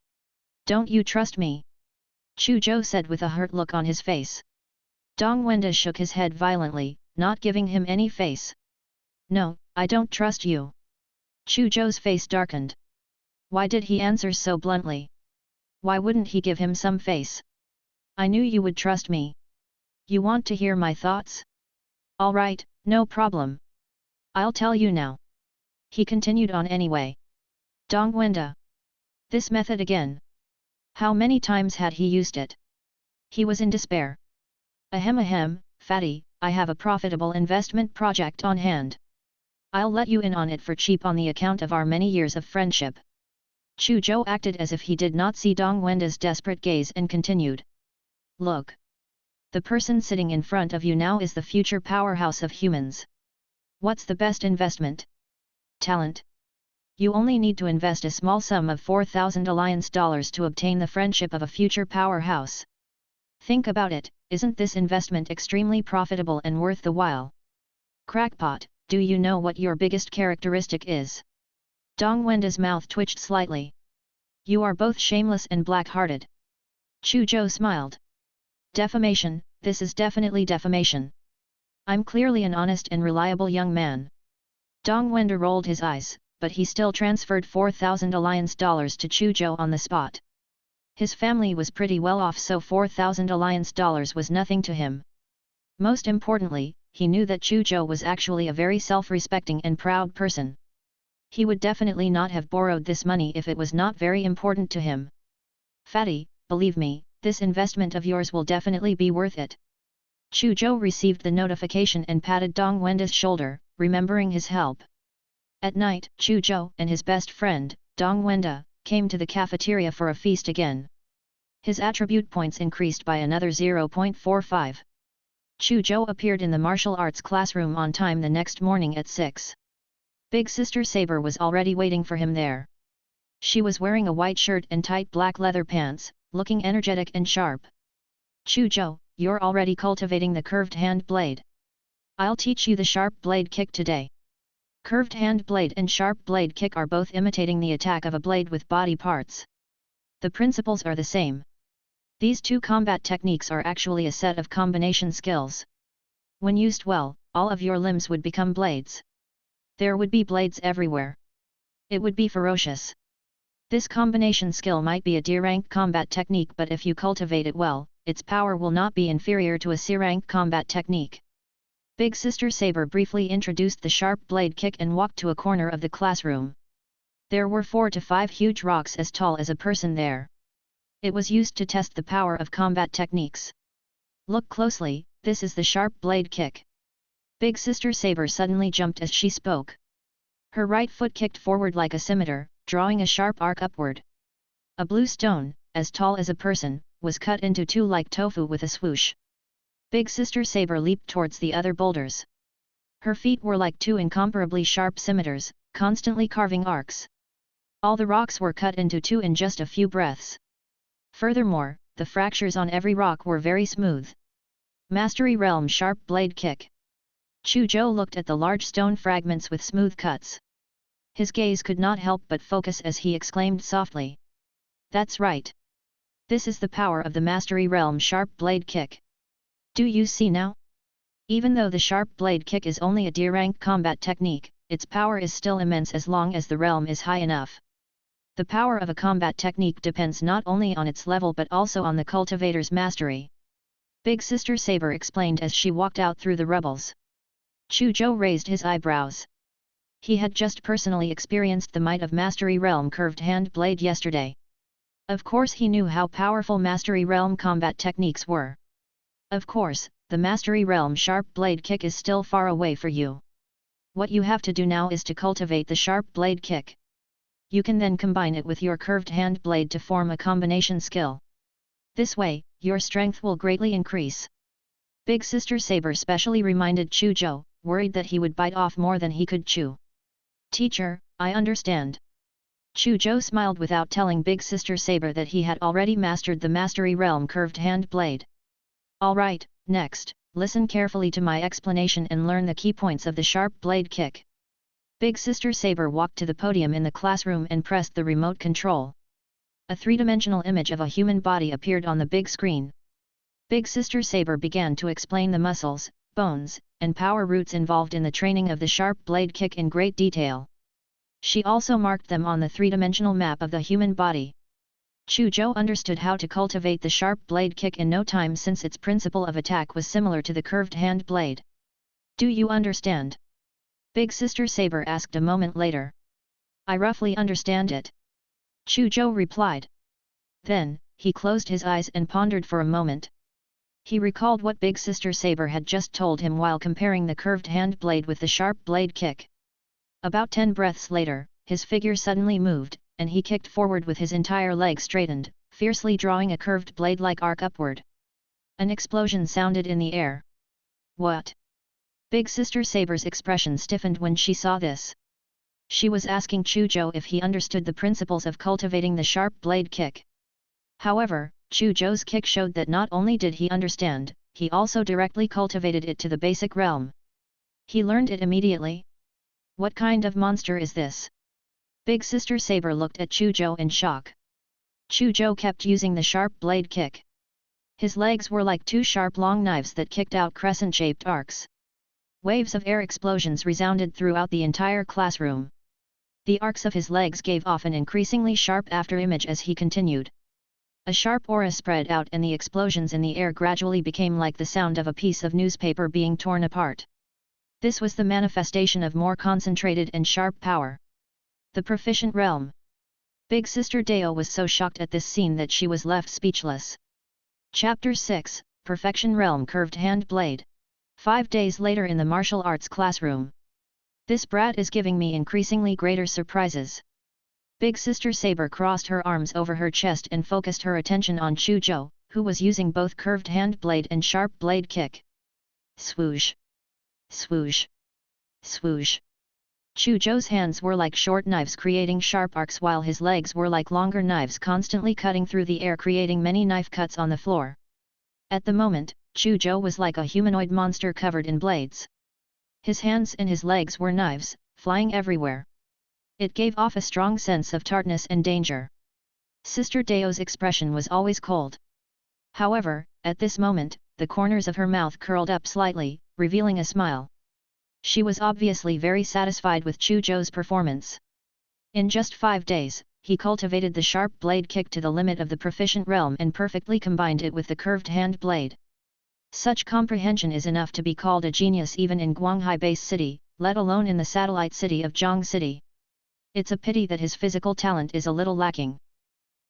A: Don't you trust me? Chu Zhou said with a hurt look on his face. Dong Wenda shook his head violently, not giving him any face. No, I don't trust you. Chu Zhou's face darkened. Why did he answer so bluntly? Why wouldn't he give him some face? I knew you would trust me. You want to hear my thoughts? All right, no problem. I'll tell you now. He continued on anyway. Dong Wenda. This method again. How many times had he used it? He was in despair. Ahem, fatty, I have a profitable investment project on hand. I'll let you in on it for cheap on the account of our many years of friendship. Chu Zhou acted as if he did not see Dong Wenda's desperate gaze and continued. Look. The person sitting in front of you now is the future powerhouse of humans. What's the best investment? Talent. You only need to invest a small sum of 4,000 alliance dollars to obtain the friendship of a future powerhouse. Think about it, isn't this investment extremely profitable and worth the while? Crackpot, do you know what your biggest characteristic is? Dong Wenda's mouth twitched slightly. You are both shameless and black-hearted. Chu Zhou smiled. Defamation, this is definitely defamation. I'm clearly an honest and reliable young man. Dong Wenda rolled his eyes, but he still transferred 4,000 alliance dollars to Chu Zhou on the spot. His family was pretty well off, so 4,000 alliance dollars was nothing to him. Most importantly, he knew that Chu Zhou was actually a very self-respecting and proud person. He would definitely not have borrowed this money if it was not very important to him. Fatty, believe me, this investment of yours will definitely be worth it. Chu Zhou received the notification and patted Dong Wenda's shoulder, remembering his help. At night, Chu Zhou and his best friend, Dong Wenda, came to the cafeteria for a feast again. His attribute points increased by another 0.45. Chu Zhou appeared in the martial arts classroom on time the next morning at 6. Big Sister Saber was already waiting for him there. She was wearing a white shirt and tight black leather pants, looking energetic and sharp. Chu Zhou, you're already cultivating the curved hand blade. I'll teach you the sharp blade kick today. Curved hand blade and sharp blade kick are both imitating the attack of a blade with body parts. The principles are the same. These two combat techniques are actually a set of combination skills. When used well, all of your limbs would become blades. There would be blades everywhere. It would be ferocious. This combination skill might be a D-rank combat technique, but if you cultivate it well, its power will not be inferior to a C-rank combat technique. Big Sister Saber briefly introduced the sharp blade kick and walked to a corner of the classroom. There were 4 to 5 huge rocks as tall as a person there. It was used to test the power of combat techniques. Look closely, this is the sharp blade kick. Big Sister Saber suddenly jumped as she spoke. Her right foot kicked forward like a scimitar, drawing a sharp arc upward. A blue stone, as tall as a person, was cut into two like tofu with a swoosh. Big Sister Saber leaped towards the other boulders. Her feet were like two incomparably sharp scimitars, constantly carving arcs. All the rocks were cut into two in just a few breaths. Furthermore, the fractures on every rock were very smooth. Mastery Realm Sharp Blade Kick. Chu Zhou looked at the large stone fragments with smooth cuts. His gaze could not help but focus as he exclaimed softly. That's right. This is the power of the Mastery Realm Sharp Blade Kick. Do you see now? Even though the Sharp Blade Kick is only a D-rank combat technique, its power is still immense as long as the realm is high enough. The power of a combat technique depends not only on its level but also on the cultivator's mastery. Big Sister Saber explained as she walked out through the rubbles. Chu Zhou raised his eyebrows. He had just personally experienced the might of Mastery Realm Curved Hand Blade yesterday. Of course he knew how powerful Mastery Realm combat techniques were. Of course, the Mastery Realm Sharp Blade Kick is still far away for you. What you have to do now is to cultivate the Sharp Blade Kick. You can then combine it with your curved hand blade to form a combination skill. This way, your strength will greatly increase. Big Sister Saber specially reminded Chu Zhou, worried that he would bite off more than he could chew. Teacher, I understand. Chu Zhou smiled without telling Big Sister Saber that he had already mastered the Mastery Realm Curved Hand Blade. Alright, next, listen carefully to my explanation and learn the key points of the Sharp Blade Kick. Big Sister Saber walked to the podium in the classroom and pressed the remote control. A three-dimensional image of a human body appeared on the big screen. Big Sister Saber began to explain the muscles, bones, and power roots involved in the training of the Sharp Blade Kick in great detail. She also marked them on the three-dimensional map of the human body. Chu Zhou understood how to cultivate the Sharp Blade Kick in no time since its principle of attack was similar to the curved hand blade. Do you understand? Big Sister Saber asked a moment later. I roughly understand it. Chu Zhou replied. Then, he closed his eyes and pondered for a moment. He recalled what Big Sister Saber had just told him while comparing the curved hand blade with the Sharp Blade Kick. About 10 breaths later, his figure suddenly moved, and he kicked forward with his entire leg straightened, fiercely drawing a curved blade-like arc upward. An explosion sounded in the air. What? Big Sister Saber's expression stiffened when she saw this. She was asking Chu Zhou if he understood the principles of cultivating the Sharp Blade Kick. However, Chu Zhou's kick showed that not only did he understand, he also directly cultivated it to the basic realm. He learned it immediately. What kind of monster is this? Big Sister Saber looked at Chu Zhou in shock. Chu Zhou kept using the Sharp Blade Kick. His legs were like two sharp long knives that kicked out crescent-shaped arcs. Waves of air explosions resounded throughout the entire classroom. The arcs of his legs gave off an increasingly sharp after-image as he continued. A sharp aura spread out and the explosions in the air gradually became like the sound of a piece of newspaper being torn apart. This was the manifestation of more concentrated and sharp power. The Proficient Realm. Big Sister Dao was so shocked at this scene that she was left speechless. Chapter 6, Perfection Realm Curved Hand Blade. 5 days later in the martial arts classroom. This brat is giving me increasingly greater surprises. Big Sister Saber crossed her arms over her chest and focused her attention on Chu Zhou, who was using both curved hand blade and Sharp Blade Kick. Swoosh! Swoosh! Swoosh! Chu Zhou's hands were like short knives creating sharp arcs while his legs were like longer knives constantly cutting through the air creating many knife cuts on the floor. At the moment, Chu Zhou was like a humanoid monster covered in blades. His hands and his legs were knives, flying everywhere. It gave off a strong sense of tartness and danger. Sister Dao's expression was always cold. However, at this moment, the corners of her mouth curled up slightly, revealing a smile. She was obviously very satisfied with Chu Zhou's performance. In just 5 days, he cultivated the Sharp Blade Kick to the limit of the Proficient Realm and perfectly combined it with the curved hand blade. Such comprehension is enough to be called a genius even in Guanghai Base City, let alone in the satellite city of Zhang City. It's a pity that his physical talent is a little lacking.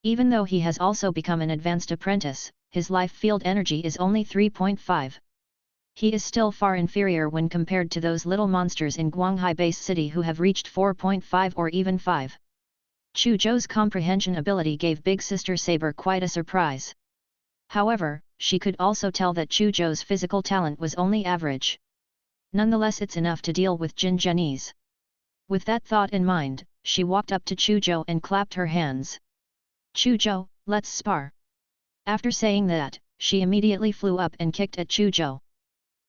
A: Even though he has also become an advanced apprentice, his life field energy is only 3.5. He is still far inferior when compared to those little monsters in Guanghai Base City who have reached 4.5 or even 5. Chu Zhou's comprehension ability gave Big Sister Saber quite a surprise. However, she could also tell that Chu Zhou's physical talent was only average. Nonetheless, it's enough to deal with Jin Zhenyi's. With that thought in mind, she walked up to Chu Zhou and clapped her hands. Chu Zhou, let's spar. After saying that, she immediately flew up and kicked at Chu Zhou.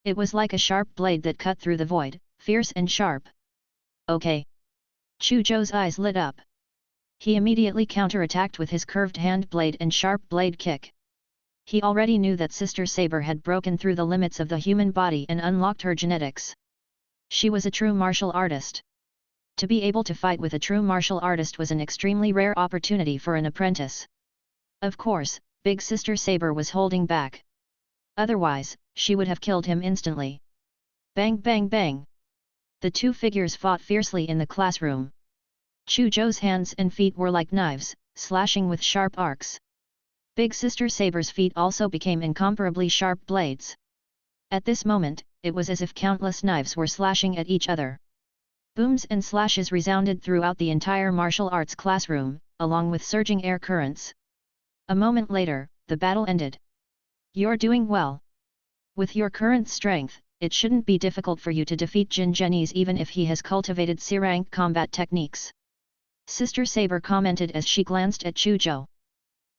A: It was like a sharp blade that cut through the void, fierce and sharp. Okay. Chu Zhou's eyes lit up. He immediately counterattacked with his curved hand blade and Sharp Blade Kick. He already knew that Sister Saber had broken through the limits of the human body and unlocked her genetics. She was a true martial artist. To be able to fight with a true martial artist was an extremely rare opportunity for an apprentice. Of course, Big Sister Saber was holding back. Otherwise, she would have killed him instantly. Bang bang bang! The two figures fought fiercely in the classroom. Chu Zhou's hands and feet were like knives, slashing with sharp arcs. Big Sister Saber's feet also became incomparably sharp blades. At this moment, it was as if countless knives were slashing at each other. Booms and slashes resounded throughout the entire martial arts classroom, along with surging air currents. A moment later, the battle ended. You're doing well. With your current strength, it shouldn't be difficult for you to defeat Jin Zhenyi's even if he has cultivated S-rank combat techniques. Sister Saber commented as she glanced at Chu Zhou.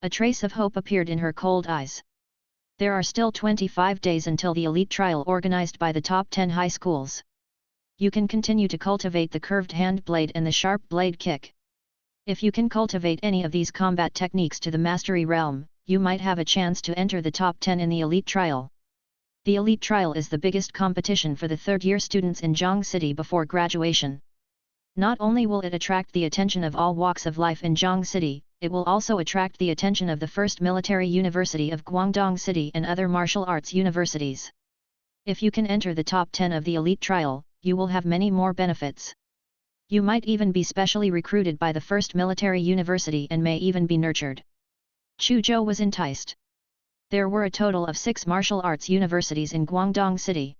A: A trace of hope appeared in her cold eyes. There are still 25 days until the elite trial organized by the top 10 high schools. You can continue to cultivate the curved hand blade and the sharp blade kick. If you can cultivate any of these combat techniques to the mastery realm, you might have a chance to enter the top 10 in the elite trial. The elite trial is the biggest competition for the third-year students in Zhang City before graduation. Not only will it attract the attention of all walks of life in Zhang City, it will also attract the attention of the First Military University of Guangdong City and other martial arts universities. If you can enter the top 10 of the elite trial, you will have many more benefits. You might even be specially recruited by the First Military University and may even be nurtured. Chu Zhou was enticed. There were a total of 6 martial arts universities in Guangdong City.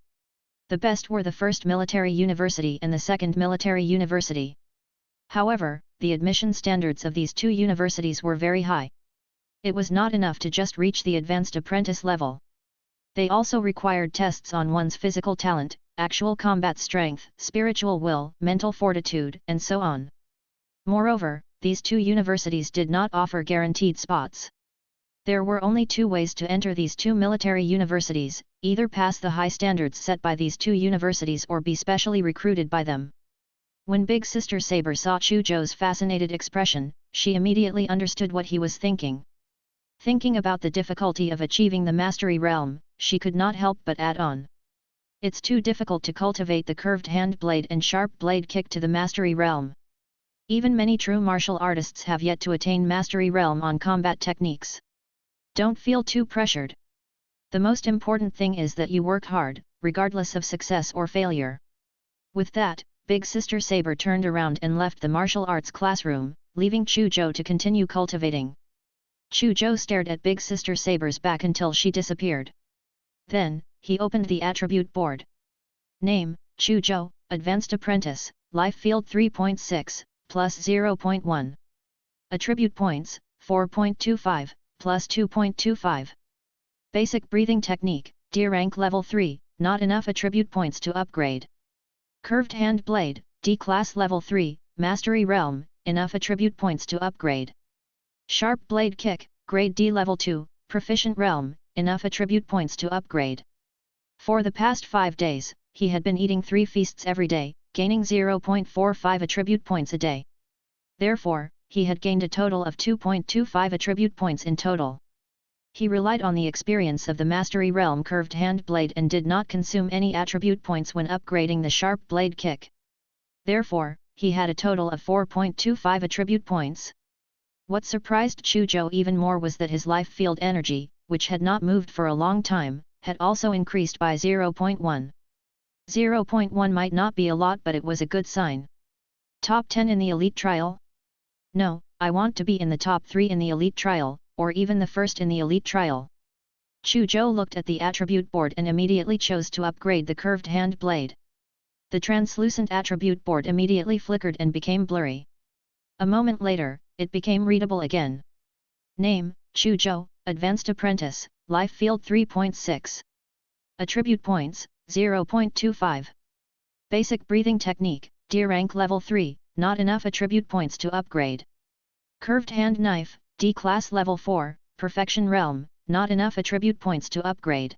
A: The best were the First Military University and the Second Military University. However, the admission standards of these 2 universities were very high. It was not enough to just reach the advanced apprentice level. They also required tests on one's physical talent, actual combat strength, spiritual will, mental fortitude, and so on. Moreover, these 2 universities did not offer guaranteed spots. There were only 2 ways to enter these 2 military universities, either pass the high standards set by these 2 universities or be specially recruited by them. When Big Sister Saber saw Chu Zhou's fascinated expression, she immediately understood what he was thinking. Thinking about the difficulty of achieving the mastery realm, she could not help but add on. It's too difficult to cultivate the curved hand blade and sharp blade kick to the mastery realm. Even many true martial artists have yet to attain mastery realm on combat techniques. Don't feel too pressured. The most important thing is that you work hard, regardless of success or failure. With that, Big Sister Saber turned around and left the martial arts classroom, leaving Chu Zhou to continue cultivating. Chu Zhou stared at Big Sister Saber's back until she disappeared. Then, he opened the attribute board. Name, Chu Zhou, Advanced Apprentice, Life Field 3.6, plus 0.1. Attribute points, 4.25, plus 2.25. Basic breathing technique, D rank level 3, not enough attribute points to upgrade. Curved hand blade, D class level 3, mastery realm, enough attribute points to upgrade. Sharp blade kick, grade D level 2, proficient realm, enough attribute points to upgrade. For the past 5 days, he had been eating 3 feasts every day, gaining 0.45 attribute points a day. Therefore, he had gained a total of 2.25 attribute points in total. He relied on the experience of the Mastery Realm curved hand blade and did not consume any attribute points when upgrading the sharp blade kick. Therefore, he had a total of 4.25 attribute points. What surprised Chu Zhou even more was that his life field energy, which had not moved for a long time, had also increased by 0.1. 0.1 might not be a lot, but it was a good sign. Top 10 in the elite trial? No, I want to be in the top 3 in the elite trial, or even the first in the elite trial. Chu Zhou looked at the attribute board and immediately chose to upgrade the curved hand blade. The translucent attribute board immediately flickered and became blurry. A moment later, it became readable again. Name, Chu Zhou, Advanced Apprentice, Life Field 3.6. Attribute points, 0.25. Basic breathing technique, D rank level 3, not enough attribute points to upgrade. Curved hand knife, D class level 4, perfection realm, not enough attribute points to upgrade.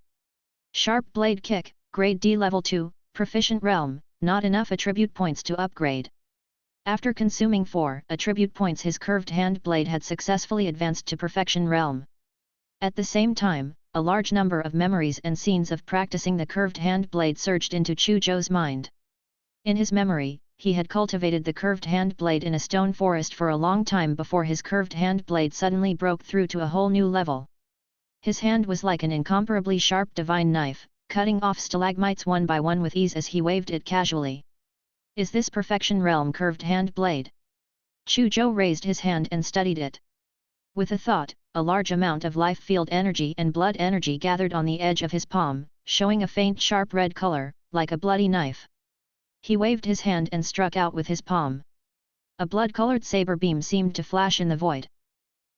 A: Sharp blade kick, grade D level 2, proficient realm, not enough attribute points to upgrade. After consuming 4 attribute points, his curved hand blade had successfully advanced to perfection realm. At the same time, a large number of memories and scenes of practicing the curved hand blade surged into Chu Zhou's mind. In his memory, he had cultivated the curved hand blade in a stone forest for a long time before his curved hand blade suddenly broke through to a whole new level. His hand was like an incomparably sharp divine knife, cutting off stalagmites one by one with ease as he waved it casually. Is this perfection realm curved hand blade? Chu Zhou raised his hand and studied it. With a thought, a large amount of life field energy and blood energy gathered on the edge of his palm, showing a faint sharp red color, like a bloody knife. He waved his hand and struck out with his palm. A blood-colored saber beam seemed to flash in the void.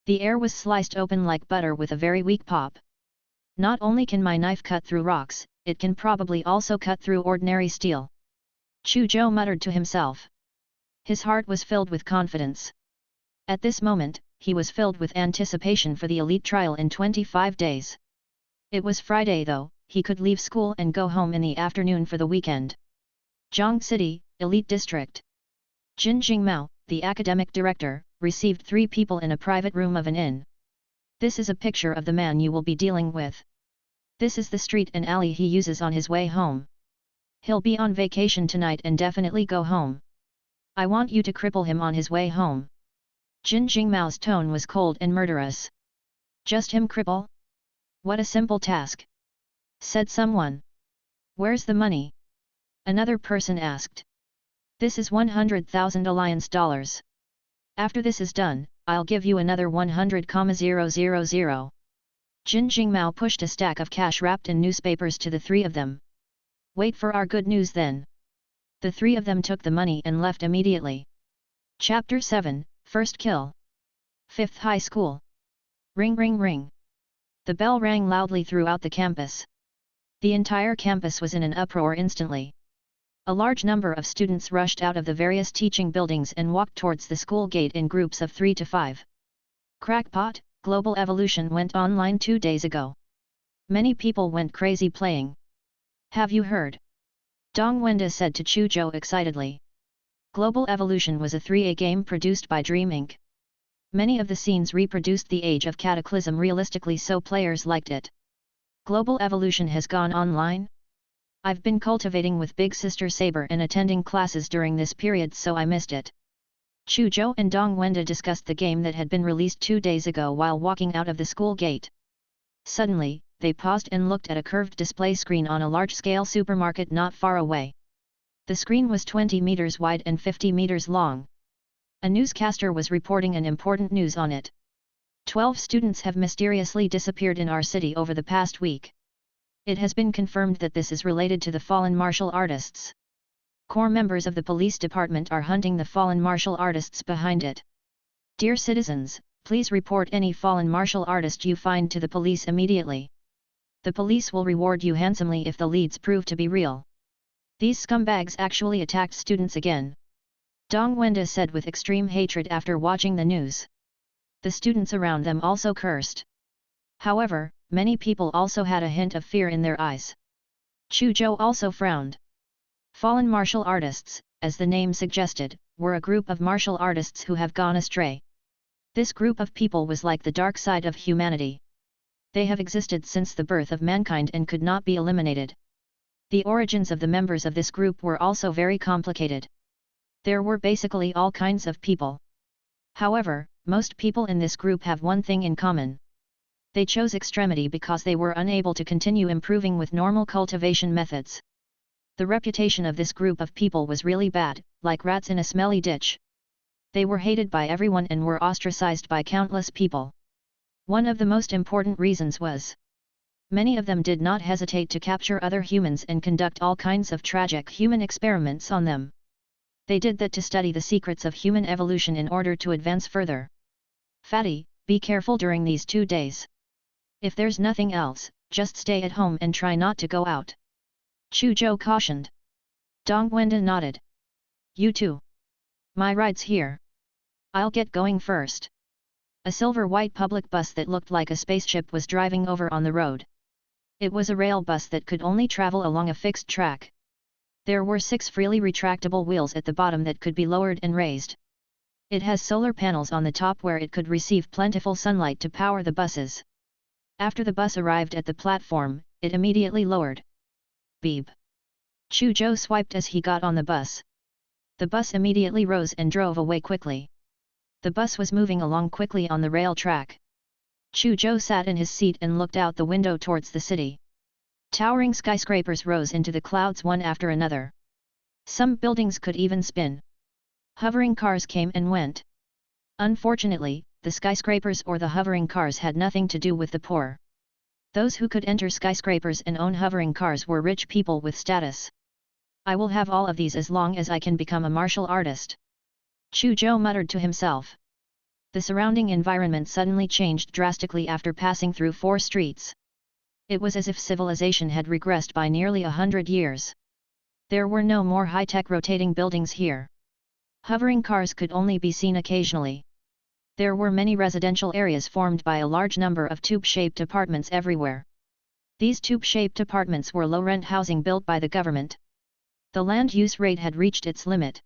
A: The air was sliced open like butter with a very weak pop. Not only can my knife cut through rocks, it can probably also cut through ordinary steel. Chu Zhou muttered to himself. His heart was filled with confidence. At this moment, he was filled with anticipation for the elite trial in 25 days. It was Friday though, he could leave school and go home in the afternoon for the weekend. Zhang City, Elite District. Jin Jingmao, the academic director, received 3 people in a private room of an inn. This is a picture of the man you will be dealing with. This is the street and alley he uses on his way home. He'll be on vacation tonight and definitely go home. I want you to cripple him on his way home. Jin Jingmao's tone was cold and murderous. Just him cripple? What a simple task, said someone. Where's the money? Another person asked. This is 100,000 alliance dollars. After this is done, I'll give you another 100,000. Jin Jingmao pushed a stack of cash wrapped in newspapers to the 3 of them. Wait for our good news then. The 3 of them took the money and left immediately. Chapter 7, First Kill. 5th High School. Ring ring ring. The bell rang loudly throughout the campus. The entire campus was in an uproar instantly. A large number of students rushed out of the various teaching buildings and walked towards the school gate in groups of 3 to 5. Crackpot, Global Evolution went online 2 days ago. Many people went crazy playing. Have you heard? Dong Wenda said to Chu Zhou excitedly. Global Evolution was a 3A game produced by Dream Inc. Many of the scenes reproduced the Age of Cataclysm realistically, so players liked it. Global Evolution has gone online? I've been cultivating with Big Sister Saber and attending classes during this period, so I missed it. Chu Zhou and Dong Wenda discussed the game that had been released 2 days ago while walking out of the school gate. Suddenly, they paused and looked at a curved display screen on a large-scale supermarket not far away. The screen was 20 meters wide and 50 meters long. A newscaster was reporting an important news on it. 12 students have mysteriously disappeared in our city over the past week. It has been confirmed that this is related to the fallen martial artists. Core members of the police department are hunting the fallen martial artists behind it. Dear citizens, please report any fallen martial artist you find to the police immediately. The police will reward you handsomely if the leads prove to be real. These scumbags actually attacked students again. Dong Wenda said with extreme hatred after watching the news. The students around them also cursed. However, many people also had a hint of fear in their eyes. Chu Zhou also frowned. Fallen martial artists, as the name suggested, were a group of martial artists who have gone astray. This group of people was like the dark side of humanity. They have existed since the birth of mankind and could not be eliminated. The origins of the members of this group were also very complicated. There were basically all kinds of people. However, most people in this group have one thing in common. They chose extremity because they were unable to continue improving with normal cultivation methods. The reputation of this group of people was really bad, like rats in a smelly ditch. They were hated by everyone and were ostracized by countless people. One of the most important reasons was, many of them did not hesitate to capture other humans and conduct all kinds of tragic human experiments on them. They did that to study the secrets of human evolution in order to advance further. Fatty, be careful during these 2 days. If there's nothing else, just stay at home and try not to go out. Chu Zhou cautioned. Dong Wenda nodded. You too. My ride's here. I'll get going first. A silver-white public bus that looked like a spaceship was driving over on the road. It was a rail bus that could only travel along a fixed track. There were 6 freely retractable wheels at the bottom that could be lowered and raised. It has solar panels on the top where it could receive plentiful sunlight to power the buses. After the bus arrived at the platform, it immediately lowered. Beep. Chu Zhou swiped as he got on the bus. The bus immediately rose and drove away quickly. The bus was moving along quickly on the rail track. Chu Zhou sat in his seat and looked out the window towards the city. Towering skyscrapers rose into the clouds one after another. Some buildings could even spin. Hovering cars came and went. Unfortunately, the skyscrapers or the hovering cars had nothing to do with the poor. Those who could enter skyscrapers and own hovering cars were rich people with status. I will have all of these as long as I can become a martial artist. Chu Zhou muttered to himself. The surrounding environment suddenly changed drastically after passing through 4 streets. It was as if civilization had regressed by nearly 100 years. There were no more high-tech rotating buildings here. Hovering cars could only be seen occasionally. There were many residential areas formed by a large number of tube-shaped apartments everywhere. These tube-shaped apartments were low-rent housing built by the government. The land use rate had reached its limit.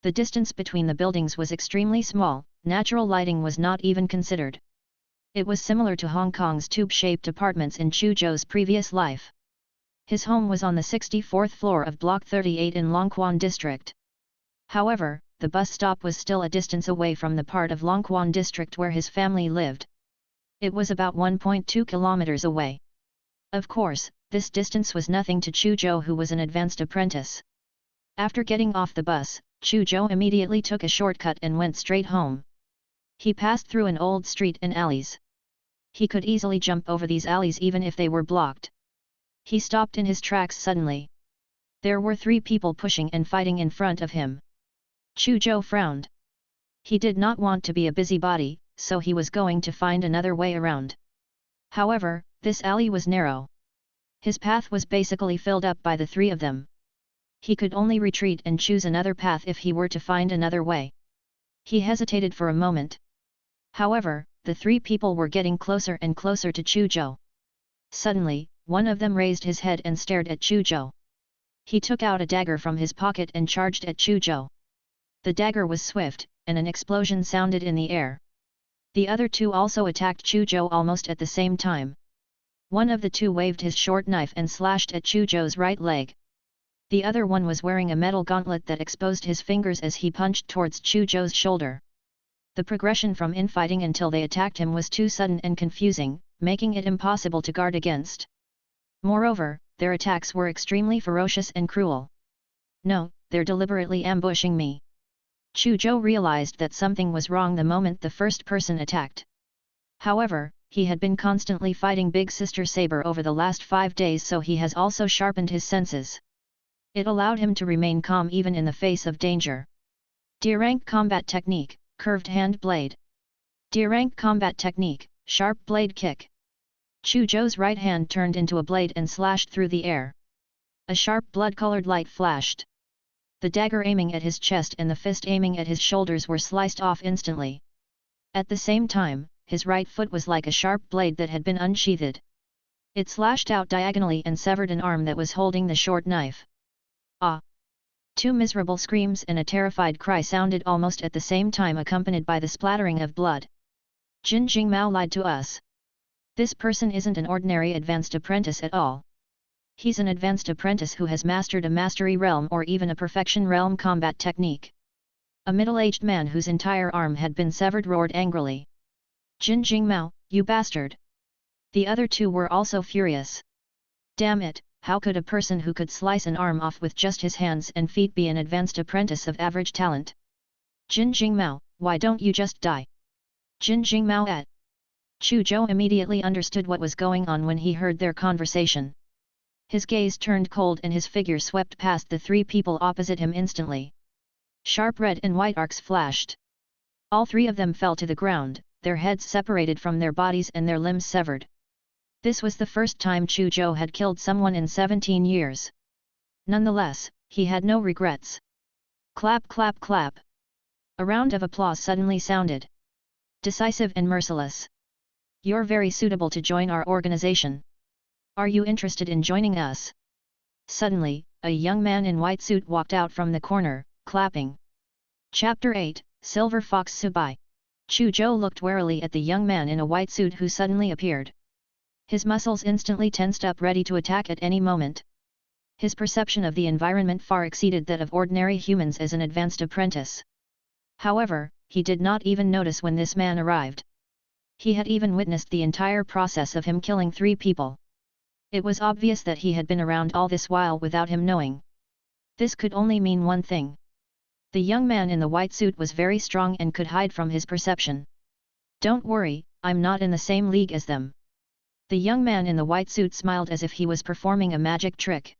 A: The distance between the buildings was extremely small, natural lighting was not even considered. It was similar to Hong Kong's tube-shaped apartments in Chu Zhou's previous life. His home was on the 64th floor of Block 38 in Longquan District. However, the bus stop was still a distance away from the part of Longquan District where his family lived. It was about 1.2 kilometers away. Of course, this distance was nothing to Chu Zhou, who was an advanced apprentice. After getting off the bus, Chu Zhou immediately took a shortcut and went straight home. He passed through an old street and alleys. He could easily jump over these alleys even if they were blocked. He stopped in his tracks suddenly. There were 3 people pushing and fighting in front of him. Chu Zhou frowned. He did not want to be a busybody, so he was going to find another way around. However, this alley was narrow. His path was basically filled up by the 3 of them. He could only retreat and choose another path if he were to find another way. He hesitated for a moment. However, the 3 people were getting closer and closer to Chu Zhou. Suddenly, one of them raised his head and stared at Chu Zhou. He took out a dagger from his pocket and charged at Chu Zhou. The dagger was swift, and an explosion sounded in the air. The other 2 also attacked Chu Zhou almost at the same time. One of the 2 waved his short knife and slashed at Chu Zhou's right leg. The other one was wearing a metal gauntlet that exposed his fingers as he punched towards Chu Zhou's shoulder. The progression from infighting until they attacked him was too sudden and confusing, making it impossible to guard against. Moreover, their attacks were extremely ferocious and cruel. No, they're deliberately ambushing me. Chu Zhou realized that something was wrong the moment the first person attacked. However, he had been constantly fighting Big Sister Saber over the last 5 days, so he has also sharpened his senses. It allowed him to remain calm even in the face of danger. D-rank combat technique, curved hand blade. D-rank combat technique, sharp blade kick. Chu Zhou's right hand turned into a blade and slashed through the air. A sharp blood-colored light flashed. The dagger aiming at his chest and the fist aiming at his shoulders were sliced off instantly. At the same time, his right foot was like a sharp blade that had been unsheathed. It slashed out diagonally and severed an arm that was holding the short knife. Ah! 2 miserable screams and a terrified cry sounded almost at the same time, accompanied by the splattering of blood. Jin Jingmao lied to us. This person isn't an ordinary advanced apprentice at all. He's an advanced apprentice who has mastered a mastery realm or even a perfection realm combat technique. A middle-aged man whose entire arm had been severed roared angrily. Jin Jingmao, you bastard! The other 2 were also furious. Damn it! How could a person who could slice an arm off with just his hands and feet be an advanced apprentice of average talent? Jin Jingmao, why don't you just die? Jin Jingmao at. Chu Zhou immediately understood what was going on when he heard their conversation. His gaze turned cold and his figure swept past the 3 people opposite him instantly. Sharp red and white arcs flashed. All 3 of them fell to the ground, their heads separated from their bodies and their limbs severed. This was the first time Chu Zhou had killed someone in 17 years. Nonetheless, he had no regrets. Clap clap clap. A round of applause suddenly sounded. Decisive and merciless. You're very suitable to join our organization. Are you interested in joining us? Suddenly, a young man in white suit walked out from the corner, clapping. Chapter 8, Silver Fox Subai. Chu Zhou looked warily at the young man in a white suit who suddenly appeared. His muscles instantly tensed up, ready to attack at any moment. His perception of the environment far exceeded that of ordinary humans as an advanced apprentice. However, he did not even notice when this man arrived. He had even witnessed the entire process of him killing 3 people. It was obvious that he had been around all this while without him knowing. This could only mean one thing. The young man in the white suit was very strong and could hide from his perception. Don't worry, I'm not in the same league as them. The young man in the white suit smiled as if he was performing a magic trick.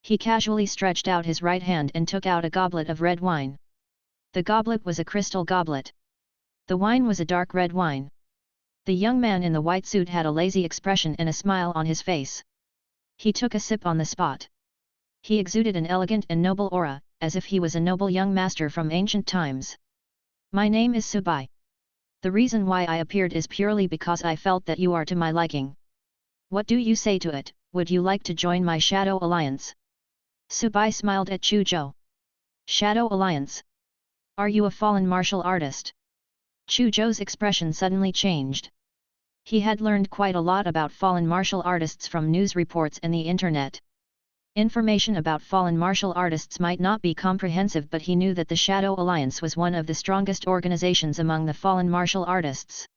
A: He casually stretched out his right hand and took out a goblet of red wine. The goblet was a crystal goblet. The wine was a dark red wine. The young man in the white suit had a lazy expression and a smile on his face. He took a sip on the spot. He exuded an elegant and noble aura, as if he was a noble young master from ancient times. My name is Subai. The reason why I appeared is purely because I felt that you are to my liking. What do you say to it? Would you like to join my Shadow Alliance? Subai smiled at Chu Zhou. Shadow Alliance? Are you a fallen martial artist? Chu Zhou's expression suddenly changed. He had learned quite a lot about fallen martial artists from news reports and the internet. Information about fallen martial artists might not be comprehensive, but he knew that the Shadow Alliance was one of the strongest organizations among the fallen martial artists.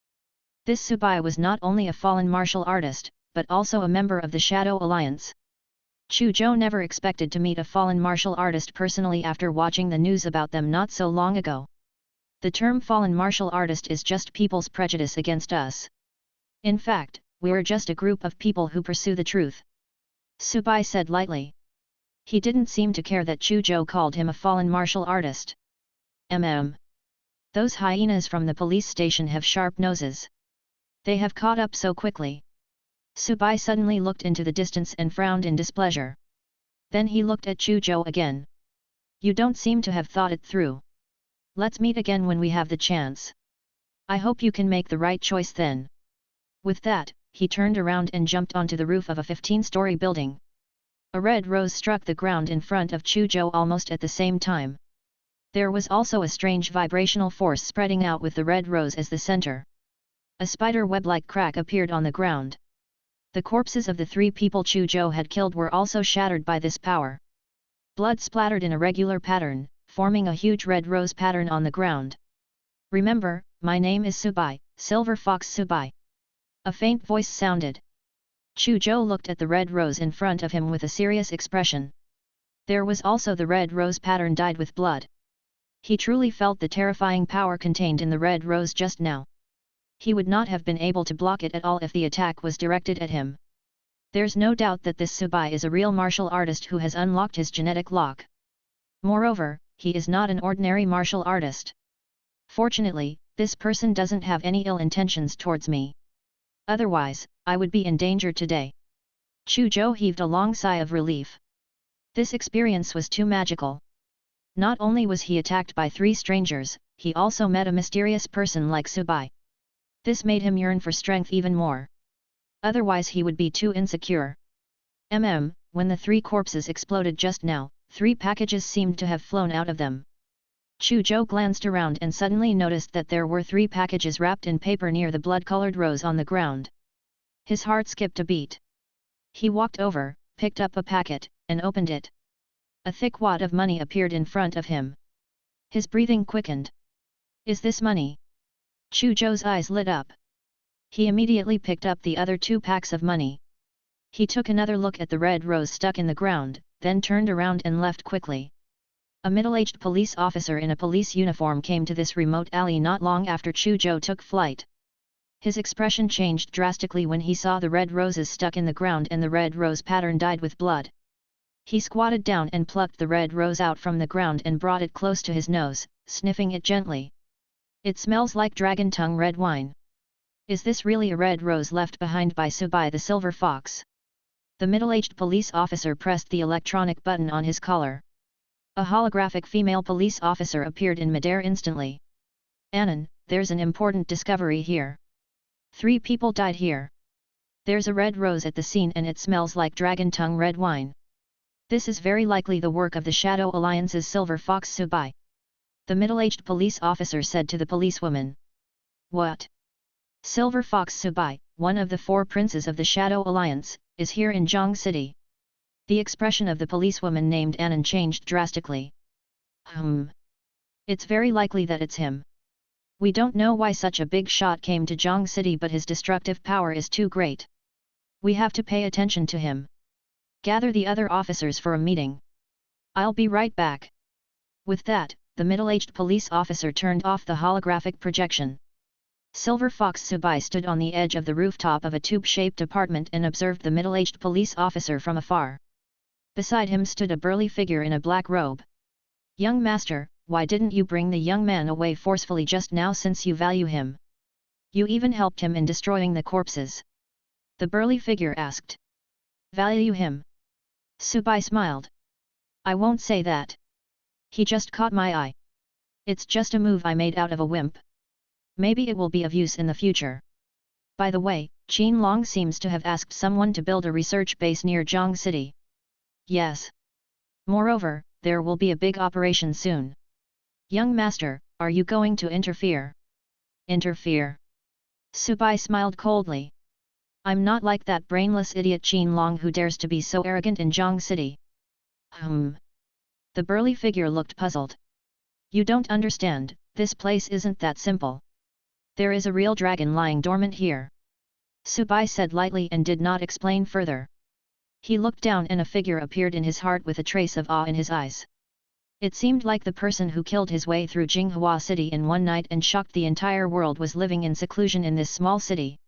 A: This Subai was not only a fallen martial artist, but also a member of the Shadow Alliance. Chu Zhou never expected to meet a fallen martial artist personally after watching the news about them not so long ago. The term fallen martial artist is just people's prejudice against us. In fact, we're just a group of people who pursue the truth. Subai said lightly. He didn't seem to care that Chu Zhou called him a fallen martial artist. Those hyenas from the police station have sharp noses. They have caught up so quickly. Subai suddenly looked into the distance and frowned in displeasure. Then he looked at Chu Zhou again. You don't seem to have thought it through. Let's meet again when we have the chance. I hope you can make the right choice then. With that, he turned around and jumped onto the roof of a 15-story building. A red rose struck the ground in front of Chu Zhou almost at the same time. There was also a strange vibrational force spreading out with the red rose as the center. A spider web-like crack appeared on the ground. The corpses of the 3 people Chu Zhou had killed were also shattered by this power. Blood splattered in a regular pattern, forming a huge red rose pattern on the ground. Remember, my name is Subai, Silver Fox Subai. A faint voice sounded. Chu Zhou looked at the red rose in front of him with a serious expression. There was also the red rose pattern dyed with blood. He truly felt the terrifying power contained in the red rose just now. He would not have been able to block it at all if the attack was directed at him. There's no doubt that this Subai is a real martial artist who has unlocked his genetic lock. Moreover, he is not an ordinary martial artist. Fortunately, this person doesn't have any ill intentions towards me. Otherwise, I would be in danger today. Chu Zhou heaved a long sigh of relief. This experience was too magical. Not only was he attacked by 3 strangers, he also met a mysterious person like Subai. This made him yearn for strength even more. Otherwise he would be too insecure. When the 3 corpses exploded just now, 3 packages seemed to have flown out of them. Chu Zhou glanced around and suddenly noticed that there were 3 packages wrapped in paper near the blood-colored rose on the ground. His heart skipped a beat. He walked over, picked up a packet, and opened it. A thick wad of money appeared in front of him. His breathing quickened. Is this money? Chu Zhou's eyes lit up. He immediately picked up the other 2 packs of money. He took another look at the red rose stuck in the ground, then turned around and left quickly. A middle-aged police officer in a police uniform came to this remote alley not long after Chu Zhou took flight. His expression changed drastically when he saw the red roses stuck in the ground and the red rose pattern dyed with blood. He squatted down and plucked the red rose out from the ground and brought it close to his nose, sniffing it gently. It smells like dragon tongue red wine. Is this really a red rose left behind by Subai the Silver Fox? The middle-aged police officer pressed the electronic button on his collar. A holographic female police officer appeared in midair instantly. Anan, there's an important discovery here. 3 people died here. There's a red rose at the scene and it smells like dragon tongue red wine. This is very likely the work of the Shadow Alliance's Silver Fox Subai. The middle-aged police officer said to the policewoman. What? Silver Fox Subai, one of the 4 princes of the Shadow Alliance, is here in Zhang City. The expression of the policewoman named Anan changed drastically. It's very likely that it's him. We don't know why such a big shot came to Zhang City, but his destructive power is too great. We have to pay attention to him. Gather the other officers for a meeting. I'll be right back. With that, the middle-aged police officer turned off the holographic projection. Silver Fox Subai stood on the edge of the rooftop of a tube-shaped apartment and observed the middle-aged police officer from afar. Beside him stood a burly figure in a black robe. "Young master, why didn't you bring the young man away forcefully just now since you value him? You even helped him in destroying the corpses." The burly figure asked. "Value him?" Subai smiled. "I won't say that. He just caught my eye. It's just a move I made out of a wimp. Maybe it will be of use in the future. By the way, Qin Long seems to have asked someone to build a research base near Zhang City." "Yes. Moreover, there will be a big operation soon." "Young master, are you going to interfere?" "Interfere?" Subai smiled coldly. "I'm not like that brainless idiot Qin Long who dares to be so arrogant in Zhang City." The burly figure looked puzzled. "You don't understand, this place isn't that simple. There is a real dragon lying dormant here." Subai said lightly and did not explain further. He looked down and a figure appeared in his heart with a trace of awe in his eyes. It seemed like the person who killed his way through Jinghua City in one night and shocked the entire world was living in seclusion in this small city.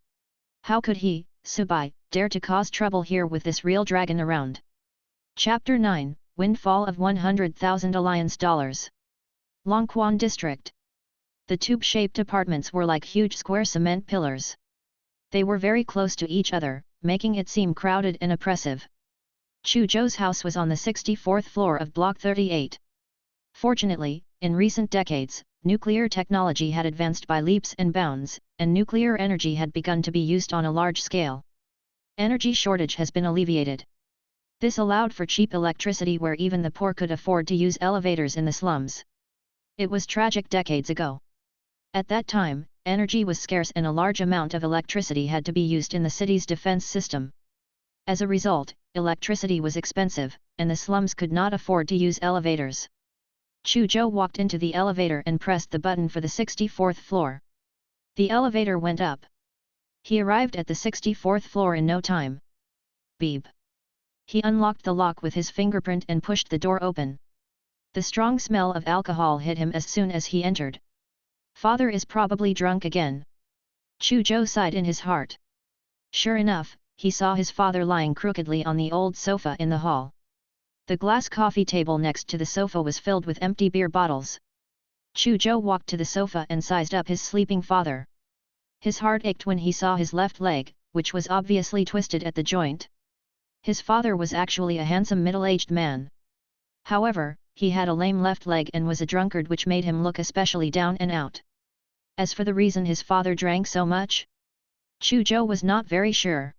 A: How could he, Subai, dare to cause trouble here with this real dragon around? Chapter 9, Windfall of 100,000 Alliance Dollars. Longquan District. The tube-shaped apartments were like huge square cement pillars. They were very close to each other, making it seem crowded and oppressive. Chu Zhou's house was on the 64th floor of Block 38. Fortunately, in recent decades, nuclear technology had advanced by leaps and bounds, and nuclear energy had begun to be used on a large scale. Energy shortage has been alleviated. This allowed for cheap electricity where even the poor could afford to use elevators in the slums. It was tragic decades ago. At that time, energy was scarce and a large amount of electricity had to be used in the city's defense system. As a result, electricity was expensive, and the slums could not afford to use elevators. Chu Zhou walked into the elevator and pressed the button for the 64th floor. The elevator went up. He arrived at the 64th floor in no time. Beep. He unlocked the lock with his fingerprint and pushed the door open. The strong smell of alcohol hit him as soon as he entered. Father is probably drunk again. Chu Zhou sighed in his heart. Sure enough, he saw his father lying crookedly on the old sofa in the hall. The glass coffee table next to the sofa was filled with empty beer bottles. Chu Zhou walked to the sofa and sized up his sleeping father. His heart ached when he saw his left leg, which was obviously twisted at the joint. His father was actually a handsome middle-aged man. However, he had a lame left leg and was a drunkard, which made him look especially down and out. As for the reason his father drank so much, Chu Zhou was not very sure.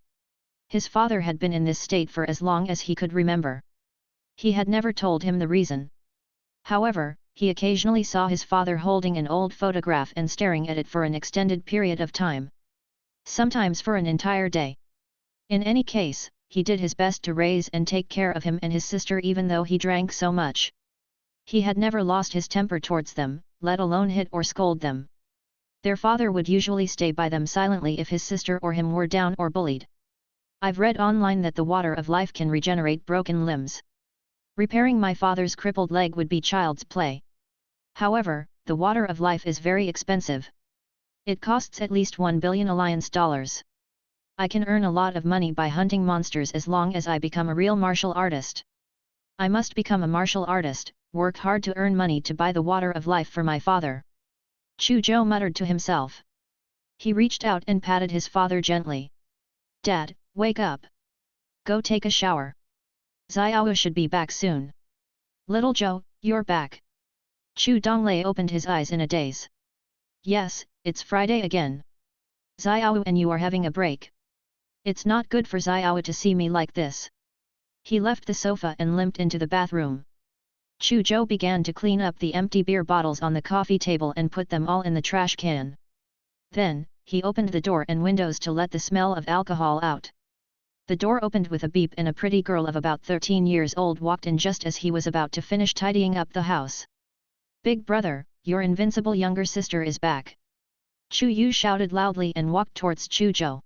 A: His father had been in this state for as long as he could remember. He had never told him the reason. However, he occasionally saw his father holding an old photograph and staring at it for an extended period of time. Sometimes for an entire day. In any case, he did his best to raise and take care of him and his sister even though he drank so much. He had never lost his temper towards them, let alone hit or scold them. Their father would usually stay by them silently if his sister or him were down or bullied. I've read online that the water of life can regenerate broken limbs. Repairing my father's crippled leg would be child's play. However, the water of life is very expensive. It costs at least 1 billion Alliance dollars. I can earn a lot of money by hunting monsters as long as I become a real martial artist. I must become a martial artist, work hard to earn money to buy the water of life for my father. Chu Zhou muttered to himself. He reached out and patted his father gently. Dad, wake up. Go take a shower. Xiao should be back soon. Little Zhou, you're back. Chu Donglei opened his eyes in a daze. Yes, it's Friday again. Xiao and you are having a break. It's not good for Xiao to see me like this. He left the sofa and limped into the bathroom. Chu Zhou began to clean up the empty beer bottles on the coffee table and put them all in the trash can. Then, he opened the door and windows to let the smell of alcohol out. The door opened with a beep and a pretty girl of about 13 years old walked in just as he was about to finish tidying up the house. Big brother, your invincible younger sister is back. Chu Yu shouted loudly and walked towards Chu Zhou.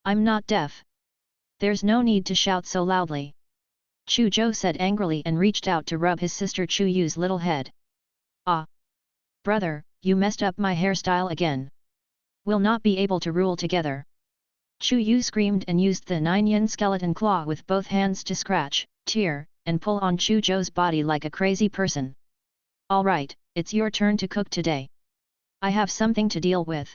A: I'm not deaf. There's no need to shout so loudly. Chu Zhou said angrily and reached out to rub his sister Chu Yu's little head. Ah! Brother, you messed up my hairstyle again. will not be able to rule together. Chu Yu screamed and used the 9-yin skeleton claw with both hands to scratch, tear, and pull on Chu Zhou's body like a crazy person. Alright, it's your turn to cook today. I have something to deal with.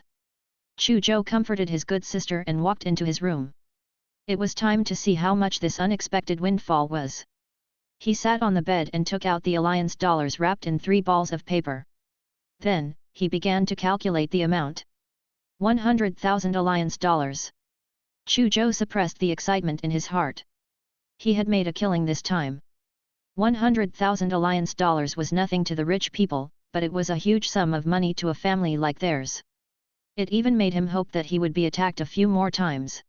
A: Chu Zhou comforted his good sister and walked into his room. It was time to see how much this unexpected windfall was. He sat on the bed and took out the alliance dollars wrapped in 3 balls of paper. Then, he began to calculate the amount. 100,000 alliance dollars. Chu Zhou suppressed the excitement in his heart. He had made a killing this time. 100,000 alliance dollars was nothing to the rich people, but it was a huge sum of money to a family like theirs. It even made him hope that he would be attacked a few more times.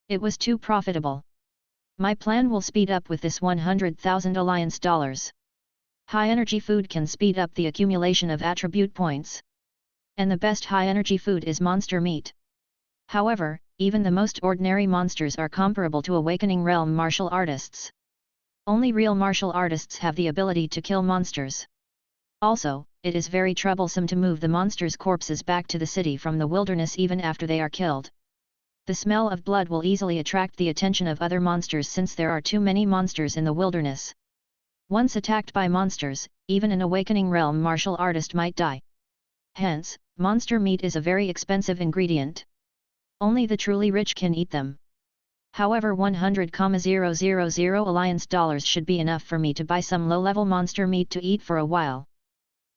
A: It was too profitable. My plan will speed up with this 100,000 alliance dollars. High-energy food can speed up the accumulation of attribute points. And the best high-energy food is monster meat. However, even the most ordinary monsters are comparable to awakening realm martial artists. Only real martial artists have the ability to kill monsters. Also, it is very troublesome to move the monsters' corpses back to the city from the wilderness even after they are killed. The smell of blood will easily attract the attention of other monsters since there are too many monsters in the wilderness. Once attacked by monsters, even an awakening realm martial artist might die. Hence, monster meat is a very expensive ingredient. Only the truly rich can eat them. However, 100,000 alliance dollars should be enough for me to buy some low-level monster meat to eat for a while.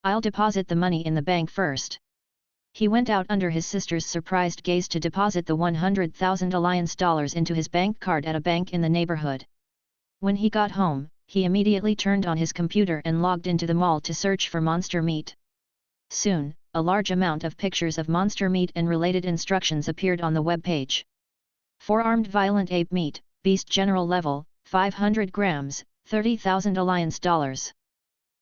A: I'll deposit the money in the bank first. He went out under his sister's surprised gaze to deposit the 100,000 alliance dollars into his bank card at a bank in the neighborhood. When he got home, he immediately turned on his computer and logged into the mall to search for monster meat. Soon, a large amount of pictures of monster meat and related instructions appeared on the web page. 4-armed violent ape meat, beast general level, 500 grams, 30,000 alliance dollars.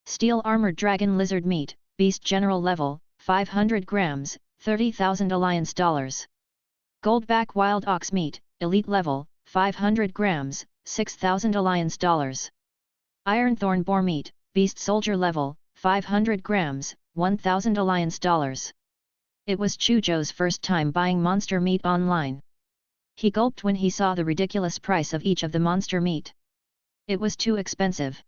A: Steel armored dragon lizard meat, beast general level, 500 grams, 30,000 alliance dollars. Goldback wild ox meat, elite level, 500 grams, 6,000 alliance dollars. Ironthorn boar meat, beast soldier level, 500 grams, 1,000 alliance dollars. It was Chu Zhou's first time buying monster meat online. He gulped when he saw the ridiculous price of each of the monster meat. It was too expensive.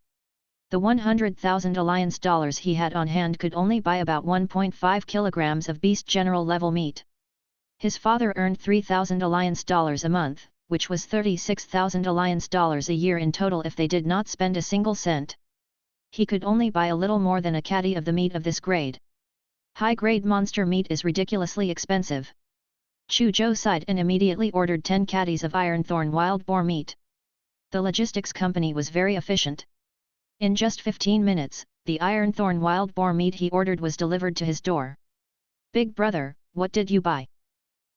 A: The 100,000 alliance dollars he had on hand could only buy about 1.5 kilograms of beast general level meat. His father earned 3,000 alliance dollars a month, which was 36,000 alliance dollars a year in total if they did not spend a single cent. He could only buy a little more than a caddy of the meat of this grade. High-grade monster meat is ridiculously expensive. Chu Zhou sighed and immediately ordered 10 caddies of ironthorn wild boar meat. The logistics company was very efficient. In just 15 minutes, the ironthorn wild boar meat he ordered was delivered to his door. Big brother, what did you buy?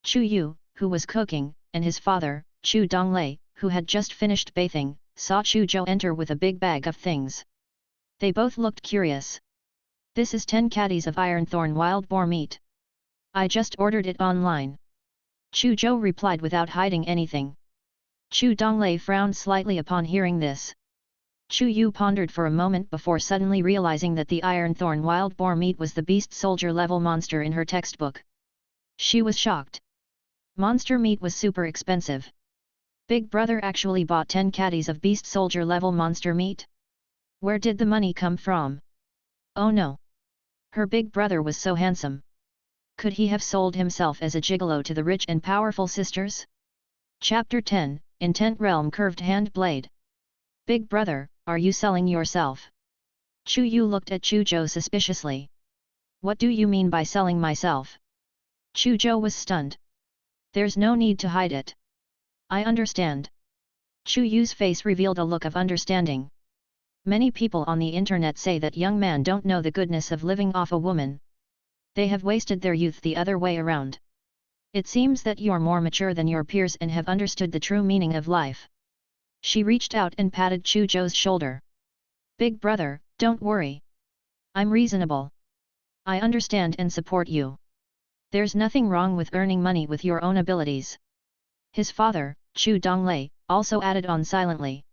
A: Chu Yu, who was cooking, and his father, Chu Donglei, who had just finished bathing, saw Chu Zhou enter with a big bag of things. They both looked curious. This is 10 caddies of ironthorn wild boar meat. I just ordered it online. Chu Zhou replied without hiding anything. Chu Donglei frowned slightly upon hearing this. Chu Yu pondered for a moment before suddenly realizing that the ironthorn wild boar meat was the beast soldier level monster in her textbook. She was shocked. Monster meat was super expensive. Big brother actually bought 10 caddies of beast soldier level monster meat? Where did the money come from? Oh no! Her big brother was so handsome. Could he have sold himself as a gigolo to the rich and powerful sisters? Chapter 10, Intent Realm Curved Hand Blade. Big brother, are you selling yourself? Chu Yu looked at Chu Zhou suspiciously. What do you mean by selling myself? Chu Zhou was stunned. There's no need to hide it. I understand. Chu Yu's face revealed a look of understanding. Many people on the internet say that young men don't know the goodness of living off a woman. They have wasted their youth the other way around. It seems that you're more mature than your peers and have understood the true meaning of life. She reached out and patted Chu Zhou's shoulder. Big brother, don't worry. I'm reasonable. I understand and support you. There's nothing wrong with earning money with your own abilities. His father, Chu Donglei, also added on silently.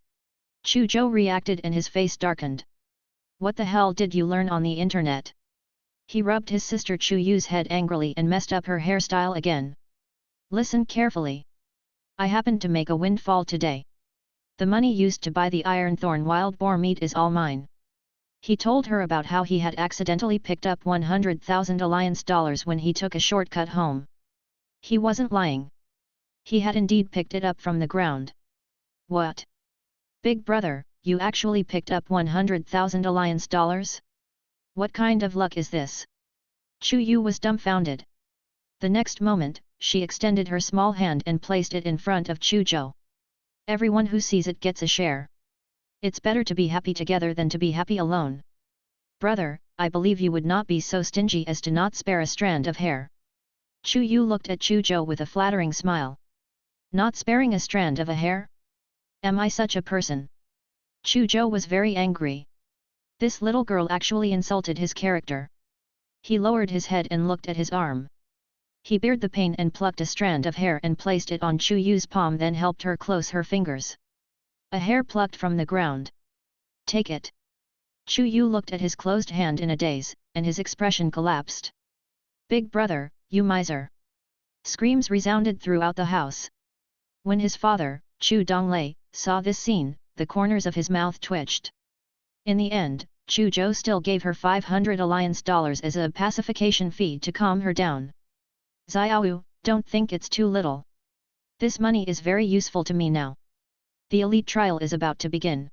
A: Chu Zhou reacted and his face darkened. What the hell did you learn on the internet? He rubbed his sister Chu Yu's head angrily and messed up her hairstyle again. Listen carefully. I happened to make a windfall today. The money used to buy the iron thorn wild boar meat is all mine. He told her about how he had accidentally picked up 100,000 alliance dollars when he took a shortcut home. He wasn't lying. He had indeed picked it up from the ground. What? Big brother, you actually picked up 100,000 alliance dollars? What kind of luck is this? Chu Yu was dumbfounded. The next moment, she extended her small hand and placed it in front of Chu Zhou. Everyone who sees it gets a share. It's better to be happy together than to be happy alone. Brother, I believe you would not be so stingy as to not spare a strand of hair. Chu Yu looked at Chu Zhou with a flattering smile. Not sparing a strand of a hair? Am I such a person? Chu Zhou was very angry. This little girl actually insulted his character. He lowered his head and looked at his arm. He bared the pain and plucked a strand of hair and placed it on Chu Yu's palm, then helped her close her fingers. A hair plucked from the ground. Take it. Chu Yu looked at his closed hand in a daze, and his expression collapsed. Big brother, you miser! Screams resounded throughout the house. When his father, Chu Donglei, saw this scene, the corners of his mouth twitched. In the end, Chu Zhou still gave her 500 alliance dollars as a pacification fee to calm her down. Xiaowu, don't think it's too little. This money is very useful to me now. The elite trial is about to begin.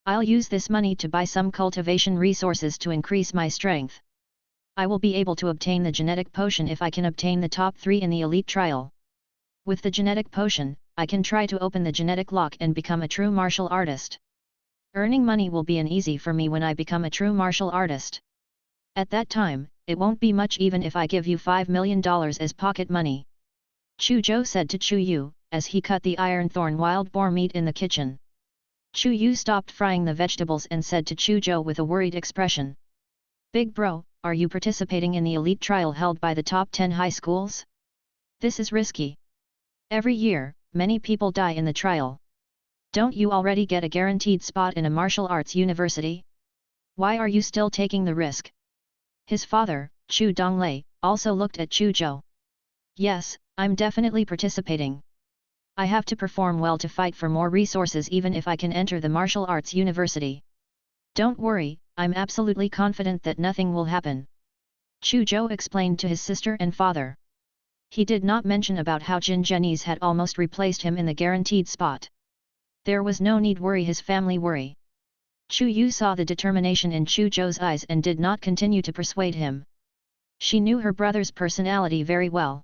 A: I'll use this money to buy some cultivation resources to increase my strength. I will be able to obtain the genetic potion if I can obtain the top 3 in the elite trial. With the genetic potion, I can try to open the genetic lock and become a true martial artist. Earning money will be easy for me when I become a true martial artist. At that time, it won't be much even if I give you $5 million as pocket money. Chu Zhou said to Chu Yu, as he cut the iron thorn wild boar meat in the kitchen. Chu Yu stopped frying the vegetables and said to Chu Zhou with a worried expression. Big bro, are you participating in the elite trial held by the top 10 high schools? This is risky. Every year, many people die in the trial. Don't you already get a guaranteed spot in a martial arts university? Why are you still taking the risk? His father, Chu Donglei, also looked at Chu Zhou. Yes, I'm definitely participating. I have to perform well to fight for more resources even if I can enter the martial arts university. Don't worry, I'm absolutely confident that nothing will happen. Chu Zhou explained to his sister and father. He did not mention about how Jin Zhenyi's had almost replaced him in the guaranteed spot. There was no need worry his family worry. Chu Yu saw the determination in Chu Zhou's eyes and did not continue to persuade him. She knew her brother's personality very well.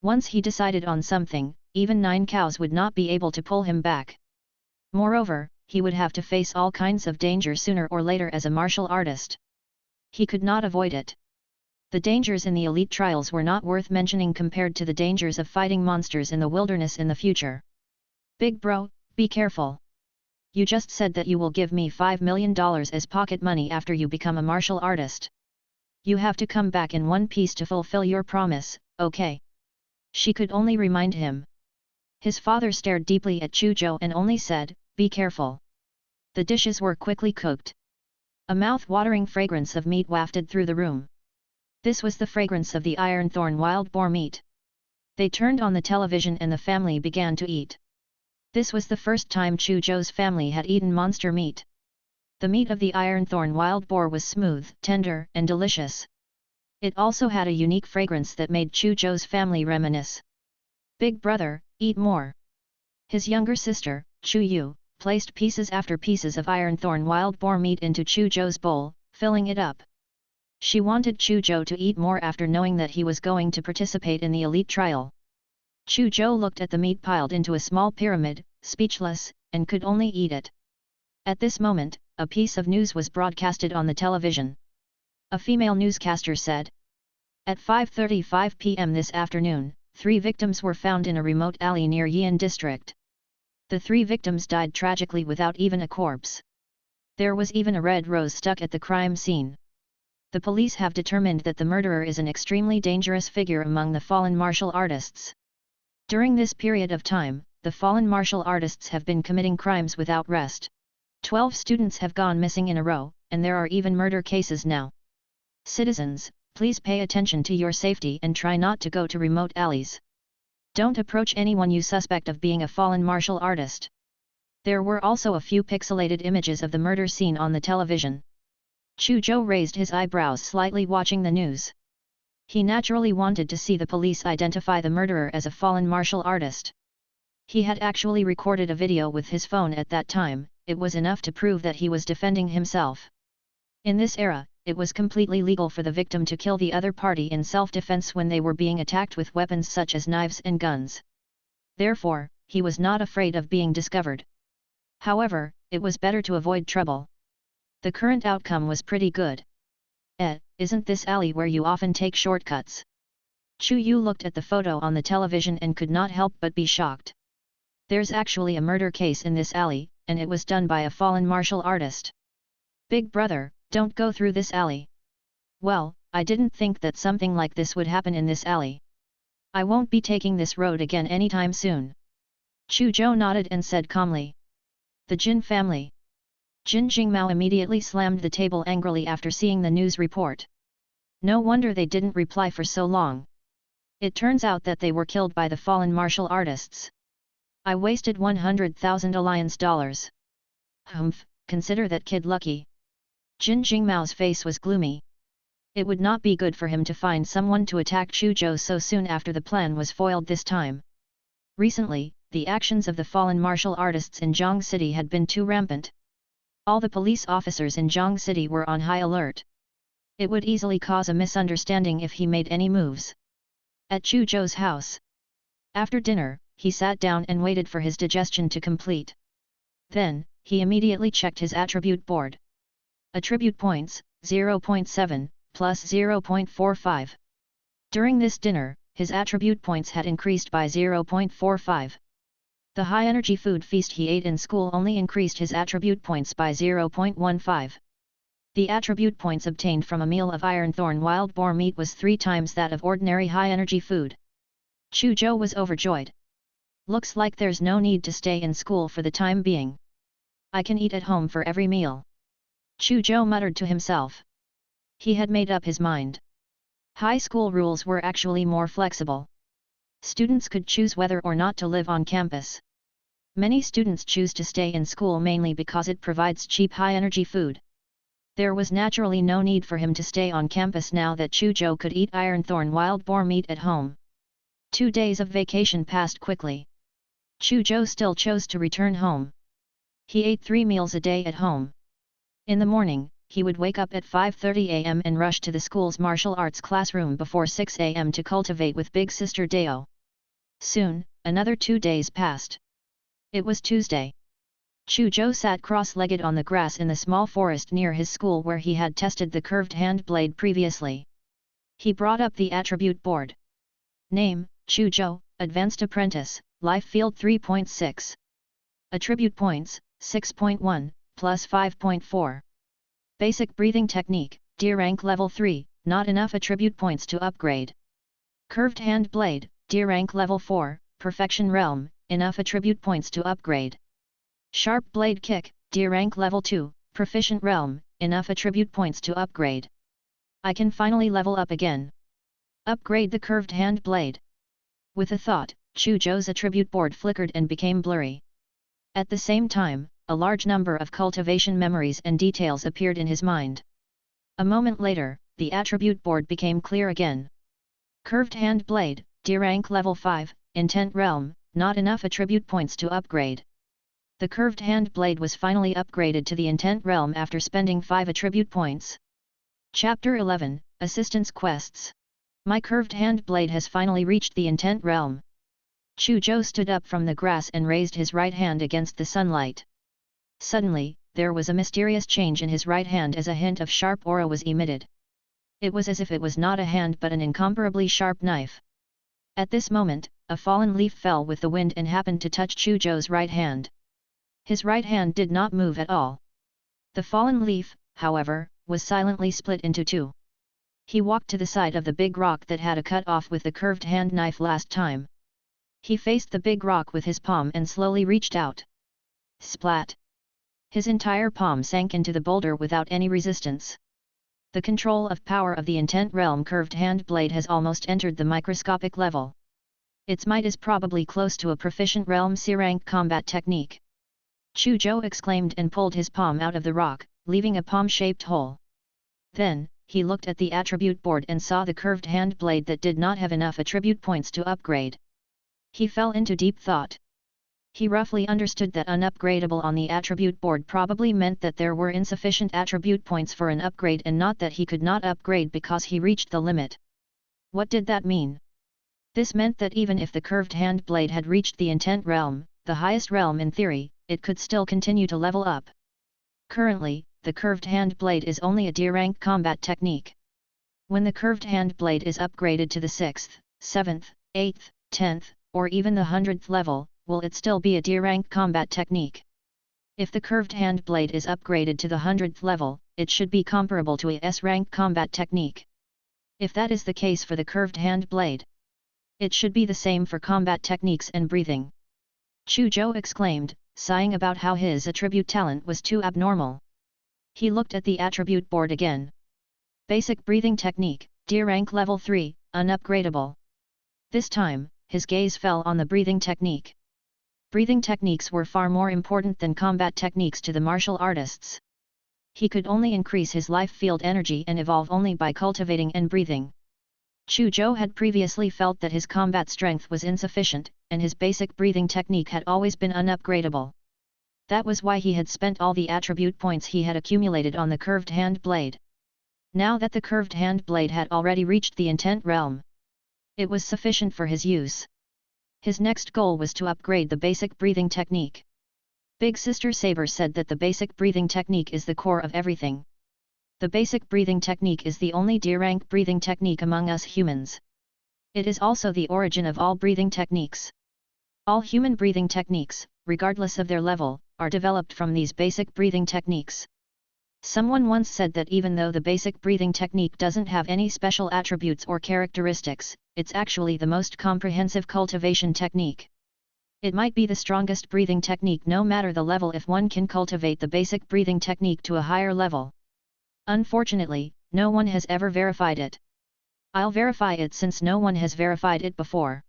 A: Once he decided on something, even 9 cows would not be able to pull him back. Moreover, he would have to face all kinds of danger sooner or later as a martial artist. He could not avoid it. The dangers in the elite trials were not worth mentioning compared to the dangers of fighting monsters in the wilderness in the future. Big bro, be careful. You just said that you will give me $5 million as pocket money after you become a martial artist. You have to come back in one piece to fulfill your promise, okay? She could only remind him. His father stared deeply at Chu Zhou and only said, be careful. The dishes were quickly cooked. A mouth-watering fragrance of meat wafted through the room. This was the fragrance of the iron thorn wild boar meat. They turned on the television and the family began to eat. This was the first time Chu Zhou's family had eaten monster meat. The meat of the iron thorn wild boar was smooth, tender, and delicious. It also had a unique fragrance that made Chu Zhou's family reminisce. Big brother, eat more. His younger sister, Chu Yu, placed pieces after pieces of iron thorn wild boar meat into Chu Zhou's bowl, filling it up. She wanted Chu Zhou to eat more after knowing that he was going to participate in the elite trial. Chu Zhou looked at the meat piled into a small pyramid, speechless, and could only eat it. At this moment, a piece of news was broadcasted on the television. A female newscaster said. At 5:35 p.m. this afternoon, 3 victims were found in a remote alley near Yian district. The 3 victims died tragically without even a corpse. There was even a red rose stuck at the crime scene. The police have determined that the murderer is an extremely dangerous figure among the fallen martial artists. During this period of time, the fallen martial artists have been committing crimes without rest. 12 students have gone missing in a row, and there are even murder cases now. Citizens, please pay attention to your safety and try not to go to remote alleys. Don't approach anyone you suspect of being a fallen martial artist. There were also a few pixelated images of the murder scene on the television. Chu Zhou raised his eyebrows slightly watching the news. He naturally wanted to see the police identify the murderer as a fallen martial artist. He had actually recorded a video with his phone at that time. It was enough to prove that he was defending himself. In this era, it was completely legal for the victim to kill the other party in self-defense when they were being attacked with weapons such as knives and guns. Therefore, he was not afraid of being discovered. However, it was better to avoid trouble. The current outcome was pretty good. Isn't this alley where you often take shortcuts? Chu Yu looked at the photo on the television and could not help but be shocked. There's actually a murder case in this alley, and it was done by a fallen martial artist. Big brother, don't go through this alley. Well, I didn't think that something like this would happen in this alley. I won't be taking this road again anytime soon. Chu Zhou nodded and said calmly. The Jin family. Jin Jingmao immediately slammed the table angrily after seeing the news report. No wonder they didn't reply for so long. It turns out that they were killed by the fallen martial artists. I wasted 100,000 alliance dollars. Humph, consider that kid lucky. Jin Jingmao's face was gloomy. It would not be good for him to find someone to attack Chu Zhou so soon after the plan was foiled this time. Recently, the actions of the fallen martial artists in Zhang City had been too rampant. All the police officers in Zhang City were on high alert. It would easily cause a misunderstanding if he made any moves. At Chu Zhou's house. After dinner, he sat down and waited for his digestion to complete. Then, he immediately checked his attribute board. Attribute points, 0.7, plus 0.45. During this dinner, his attribute points had increased by 0.45. The high-energy food feast he ate in school only increased his attribute points by 0.15. The attribute points obtained from a meal of ironthorn wild boar meat was 3 times that of ordinary high-energy food. Chu Zhou was overjoyed. Looks like there's no need to stay in school for the time being. I can eat at home for every meal. Chu Zhou muttered to himself. He had made up his mind. High school rules were actually more flexible. Students could choose whether or not to live on campus. Many students choose to stay in school mainly because it provides cheap high-energy food. There was naturally no need for him to stay on campus now that Chu Zhou could eat ironthorn wild boar meat at home. 2 days of vacation passed quickly. Chu Zhou still chose to return home. He ate 3 meals a day at home. In the morning, he would wake up at 5:30 am and rush to the school's martial arts classroom before 6 am to cultivate with big sister Dao. Soon, another 2 days passed. It was Tuesday. Chu Zhou sat cross-legged on the grass in the small forest near his school where he had tested the curved hand blade previously. He brought up the attribute board. Name, Chu Zhou, Advanced Apprentice, Life Field 3.6. Attribute points, 6.1, plus 5.4. Basic breathing technique, D rank level 3, not enough attribute points to upgrade. Curved hand blade, D rank level 4, Perfection Realm, enough attribute points to upgrade. Sharp blade kick, D rank level 2, Proficient Realm, enough attribute points to upgrade. I can finally level up again. Upgrade the curved hand blade. With a thought, Chu Zhou's attribute board flickered and became blurry. At the same time, a large number of cultivation memories and details appeared in his mind. A moment later, the attribute board became clear again. Curved hand blade, D rank level 5, Intent Realm, not enough attribute points to upgrade. The curved hand blade was finally upgraded to the Intent Realm after spending 5 attribute points. Chapter 11, Assistance Quests. My curved hand blade has finally reached the Intent Realm. Chu Zhou stood up from the grass and raised his right hand against the sunlight. Suddenly, there was a mysterious change in his right hand as a hint of sharp aura was emitted. It was as if it was not a hand but an incomparably sharp knife. At this moment, a fallen leaf fell with the wind and happened to touch Chu Zhou's right hand. His right hand did not move at all. The fallen leaf, however, was silently split into 2. He walked to the side of the big rock that had a cut off with the curved hand knife last time. He faced the big rock with his palm and slowly reached out. Splat! His entire palm sank into the boulder without any resistance. The control of power of the intent realm curved hand blade has almost entered the microscopic level. Its might is probably close to a proficient realm C-rank combat technique. Chu Zhou exclaimed and pulled his palm out of the rock, leaving a palm-shaped hole. Then, he looked at the attribute board and saw the curved hand blade that did not have enough attribute points to upgrade. He fell into deep thought. He roughly understood that unupgradable on the attribute board probably meant that there were insufficient attribute points for an upgrade and not that he could not upgrade because he reached the limit. What did that mean? This meant that even if the curved hand blade had reached the intent realm, the highest realm in theory, it could still continue to level up. Currently, the curved hand blade is only a D-rank combat technique. When the curved hand blade is upgraded to the 6th, 7th, 8th, 10th, or even the 100th level, will it still be a D-rank combat technique? If the curved hand blade is upgraded to the 100th level, it should be comparable to a S-rank combat technique. If that is the case for the curved hand blade, it should be the same for combat techniques and breathing. Chu Zhou exclaimed, sighing about how his attribute talent was too abnormal. He looked at the attribute board again. Basic breathing technique, D-rank level 3, unupgradable. This time, his gaze fell on the breathing technique. Breathing techniques were far more important than combat techniques to the martial artists. He could only increase his life field energy and evolve only by cultivating and breathing. Chu Zhou had previously felt that his combat strength was insufficient, and his basic breathing technique had always been unupgradable. That was why he had spent all the attribute points he had accumulated on the curved hand blade. Now that the curved hand blade had already reached the intent realm, it was sufficient for his use. His next goal was to upgrade the basic breathing technique. Big Sister Saber said that the basic breathing technique is the core of everything. The basic breathing technique is the only D-rank breathing technique among us humans. It is also the origin of all breathing techniques. All human breathing techniques, regardless of their level, are developed from these basic breathing techniques. Someone once said that even though the basic breathing technique doesn't have any special attributes or characteristics, it's actually the most comprehensive cultivation technique. It might be the strongest breathing technique no matter the level if one can cultivate the basic breathing technique to a higher level. Unfortunately, no one has ever verified it. I'll verify it since no one has verified it before.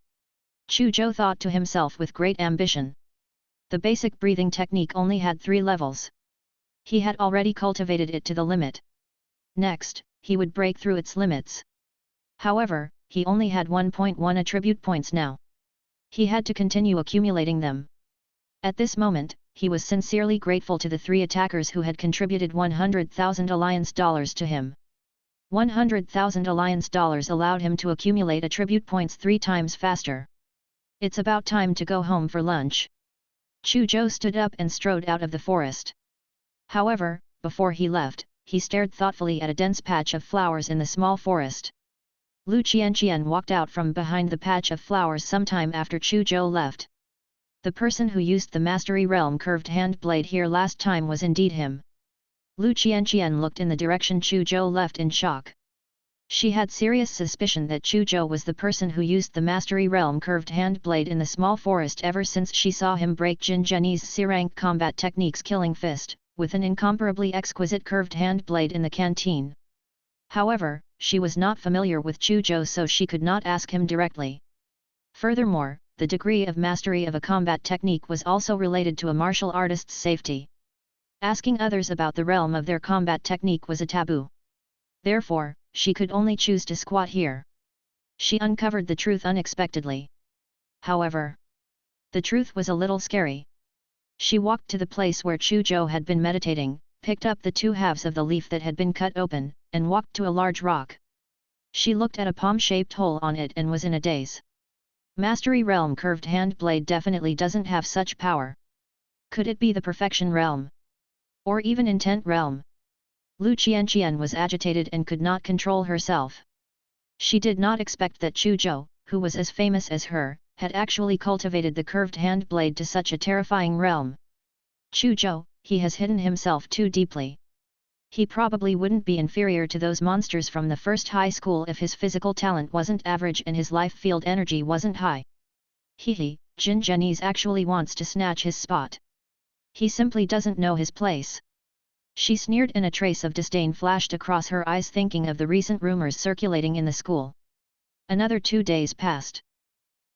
A: Chu Zhou thought to himself with great ambition. The basic breathing technique only had 3 levels. He had already cultivated it to the limit. Next, he would break through its limits. However, he only had 1.1 attribute points now. He had to continue accumulating them. At this moment, he was sincerely grateful to the 3 attackers who had contributed 100,000 alliance dollars to him. 100,000 alliance dollars allowed him to accumulate attribute points 3 times faster. It's about time to go home for lunch. Chu Zhou stood up and strode out of the forest. However, before he left, he stared thoughtfully at a dense patch of flowers in the small forest. Lu Qianqian walked out from behind the patch of flowers sometime after Chu Zhou left. The person who used the Mastery Realm curved hand blade here last time was indeed him. Lu Qianqian looked in the direction Chu Zhou left in shock. She had serious suspicion that Chu Zhou was the person who used the Mastery Realm curved hand blade in the small forest ever since she saw him break Jin Zhenyi's C-rank combat technique's killing fist, with an incomparably exquisite curved hand blade in the canteen. However, she was not familiar with Chu Zhou so she could not ask him directly. Furthermore, the degree of mastery of a combat technique was also related to a martial artist's safety. Asking others about the realm of their combat technique was a taboo. Therefore, she could only choose to squat here. She uncovered the truth unexpectedly. However, the truth was a little scary. She walked to the place where Chu Zhou had been meditating, picked up the 2 halves of the leaf that had been cut open, and walked to a large rock. She looked at a palm-shaped hole on it and was in a daze. Mastery Realm curved hand blade definitely doesn't have such power. Could it be the Perfection Realm? Or even Intent Realm? Lu Qianqian was agitated and could not control herself. She did not expect that Chu Zhou, who was as famous as her, had actually cultivated the curved hand blade to such a terrifying realm. Chu Zhou, he has hidden himself too deeply. He probably wouldn't be inferior to those monsters from the first high school if his physical talent wasn't average and his life field energy wasn't high. Jin Zhenyi actually wants to snatch his spot. He simply doesn't know his place. She sneered and a trace of disdain flashed across her eyes thinking of the recent rumors circulating in the school. Another 2 days passed.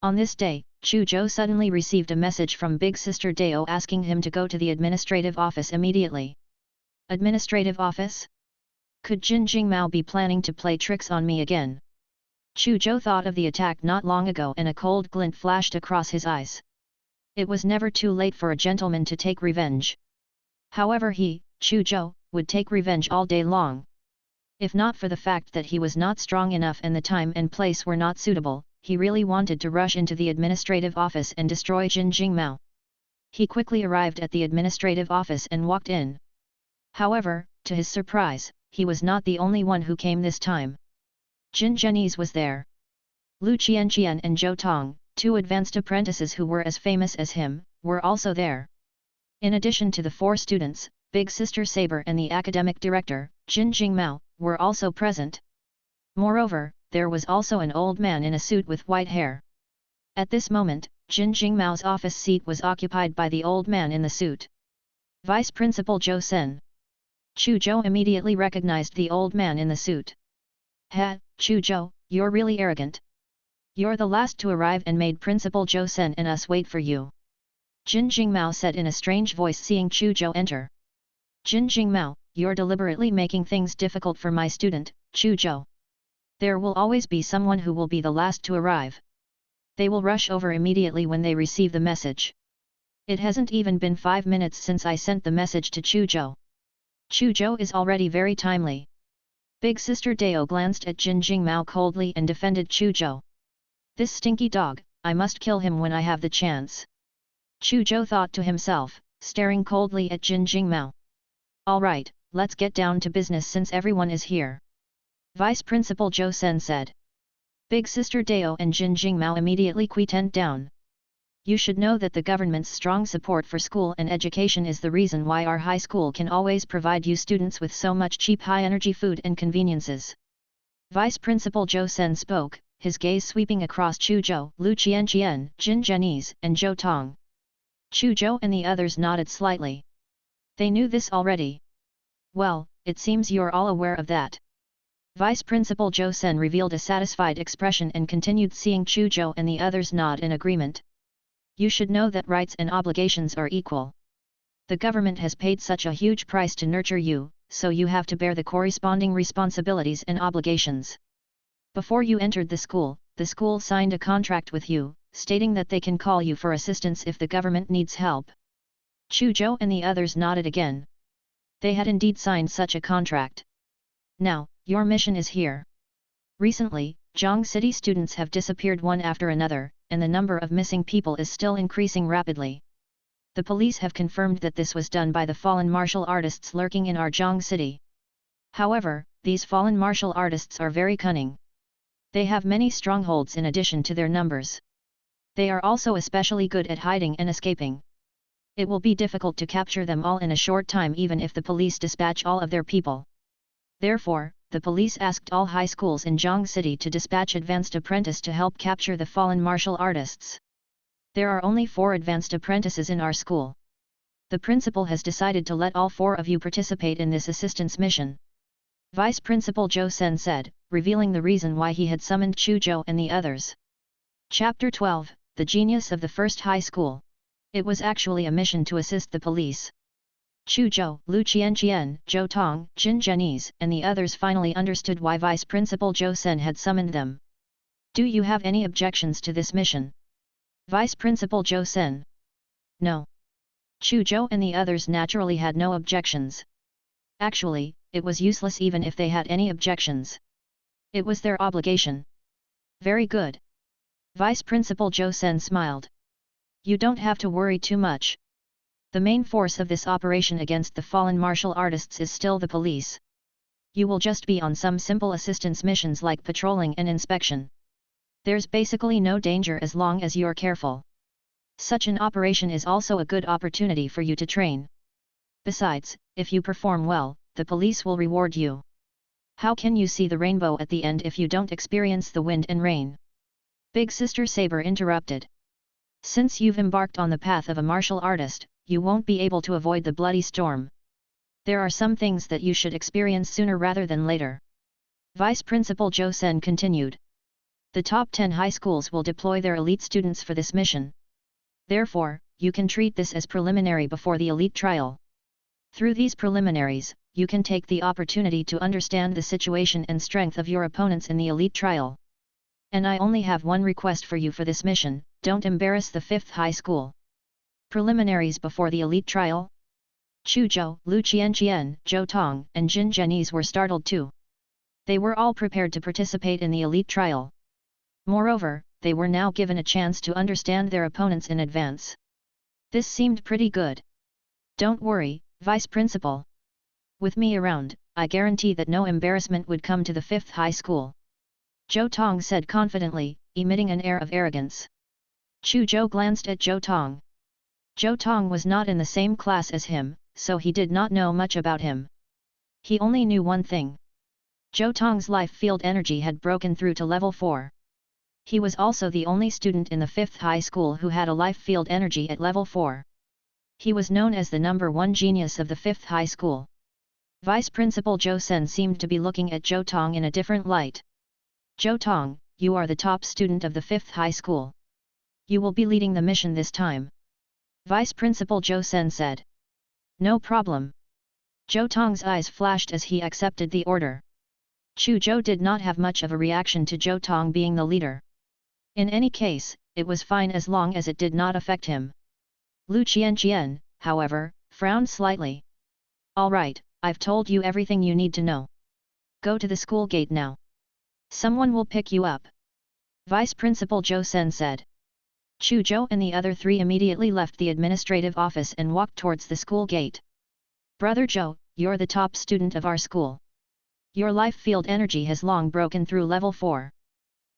A: On this day, Chu Zhou suddenly received a message from Big Sister Dao asking him to go to the administrative office immediately. Administrative office? Could Jin Jingmao be planning to play tricks on me again? Chu Zhou thought of the attack not long ago and a cold glint flashed across his eyes. It was never too late for a gentleman to take revenge. However he, Chu Zhou, would take revenge all day long. If not for the fact that he was not strong enough and the time and place were not suitable, he really wanted to rush into the administrative office and destroy Jin Jingmao. He quickly arrived at the administrative office and walked in. However, to his surprise, he was not the only one who came this time. Jin Zhenyi's was there. Lu Qianqian and Zhou Tong, 2 advanced apprentices who were as famous as him, were also there. In addition to the 4 students, Big Sister Saber and the academic director, Jin Jingmao, were also present. Moreover, there was also an old man in a suit with white hair. At this moment, Jin Jingmao's office seat was occupied by the old man in the suit. Vice Principal Zhou Sen. Chu Zhou immediately recognized the old man in the suit. Ha, Chu Zhou, you're really arrogant. You're the last to arrive and made Principal Zhou Sen and us wait for you. Jin Jingmao said in a strange voice seeing Chu Zhou enter. Jin Jingmao, you're deliberately making things difficult for my student, Chu Zhou. There will always be someone who will be the last to arrive. They will rush over immediately when they receive the message. It hasn't even been 5 minutes since I sent the message to Chu Zhou. Chu Zhou is already very timely. Big Sister Dao glanced at Jin Jingmao coldly and defended Chu Zhou. This stinky dog, I must kill him when I have the chance. Chu Zhou thought to himself, staring coldly at Jin Jingmao. Alright, let's get down to business since everyone is here. Vice Principal Zhou Sen said. Big Sister Dao and Jin Jingmao immediately quietened down. You should know that the government's strong support for school and education is the reason why our high school can always provide you students with so much cheap high-energy food and conveniences. Vice Principal Zhou Sen spoke, his gaze sweeping across Chu Zhou, Lu Qianqian, Jin Zhenyi's, and Zhou Tong. Chu Zhou and the others nodded slightly. They knew this already. Well, it seems you're all aware of that. Vice Principal Zhou Sen revealed a satisfied expression and continued seeing Chu Zhou and the others nod in agreement. You should know that rights and obligations are equal. The government has paid such a huge price to nurture you, so you have to bear the corresponding responsibilities and obligations. Before you entered the school signed a contract with you, stating that they can call you for assistance if the government needs help. Chu Zhou and the others nodded again. They had indeed signed such a contract. Now, your mission is here. Recently, Zhang City students have disappeared one after another, and the number of missing people is still increasing rapidly. The police have confirmed that this was done by the fallen martial artists lurking in our Zhang City. However, these fallen martial artists are very cunning. They have many strongholds in addition to their numbers. They are also especially good at hiding and escaping. It will be difficult to capture them all in a short time even if the police dispatch all of their people. Therefore, the police asked all high schools in Zhang City to dispatch advanced apprentices to help capture the fallen martial artists. There are only 4 advanced apprentices in our school. The principal has decided to let all 4 of you participate in this assistance mission. Vice Principal Zhou Sen said, revealing the reason why he had summoned Chu Zhou and the others. Chapter 12, The Genius of the First High School. It was actually a mission to assist the police. Chu Zhou, Lu Qianqian, Zhou Tong, Jin Zhenyi's, and the others finally understood why Vice Principal Zhou Sen had summoned them. Do you have any objections to this mission? Vice Principal Zhou Sen. No. Chu Zhou and the others naturally had no objections. Actually, it was useless even if they had any objections. It was their obligation. Very good. Vice Principal Zhou Sen smiled. You don't have to worry too much. The main force of this operation against the fallen martial artists is still the police. You will just be on some simple assistance missions like patrolling and inspection. There's basically no danger as long as you're careful. Such an operation is also a good opportunity for you to train. Besides, if you perform well, the police will reward you. How can you see the rainbow at the end if you don't experience the wind and rain? Big Sister Saber interrupted. Since you've embarked on the path of a martial artist, you won't be able to avoid the bloody storm. There are some things that you should experience sooner rather than later. Vice Principal Zhou Sen continued. The top 10 high schools will deploy their elite students for this mission. Therefore, you can treat this as preliminary before the elite trial. Through these preliminaries, you can take the opportunity to understand the situation and strength of your opponents in the elite trial. And I only have one request for you for this mission: don't embarrass the 5th high school. Preliminaries before the elite trial? Chu Zhou, Lu Qianqian, Zhou Tong, and Jin Zhenyi's were startled too. They were all prepared to participate in the elite trial. Moreover, they were now given a chance to understand their opponents in advance. This seemed pretty good. Don't worry, Vice Principal. With me around, I guarantee that no embarrassment would come to the 5th high school. Zhou Tong said confidently, emitting an air of arrogance. Chu Zhou glanced at Zhou Tong. Zhou Tong was not in the same class as him, so he did not know much about him. He only knew one thing. Zhou Tong's life field energy had broken through to level 4. He was also the only student in the 5th high school who had a life field energy at level 4. He was known as the number 1 genius of the 5th high school. Vice Principal Zhou Sen seemed to be looking at Zhou Tong in a different light. Zhou Tong, you are the top student of the 5th high school. You will be leading the mission this time. Vice Principal Zhou Sen said. No problem. Zhou Tong's eyes flashed as he accepted the order. Chu Zhou did not have much of a reaction to Zhou Tong being the leader. In any case, it was fine as long as it did not affect him. Lu Qianqian, however, frowned slightly. All right, I've told you everything you need to know. Go to the school gate now. Someone will pick you up. Vice Principal Zhou Sen said. Chu Zhou and the other 3 immediately left the administrative office and walked towards the school gate. Brother Zhou, you're the top student of our school. Your life field energy has long broken through level 4.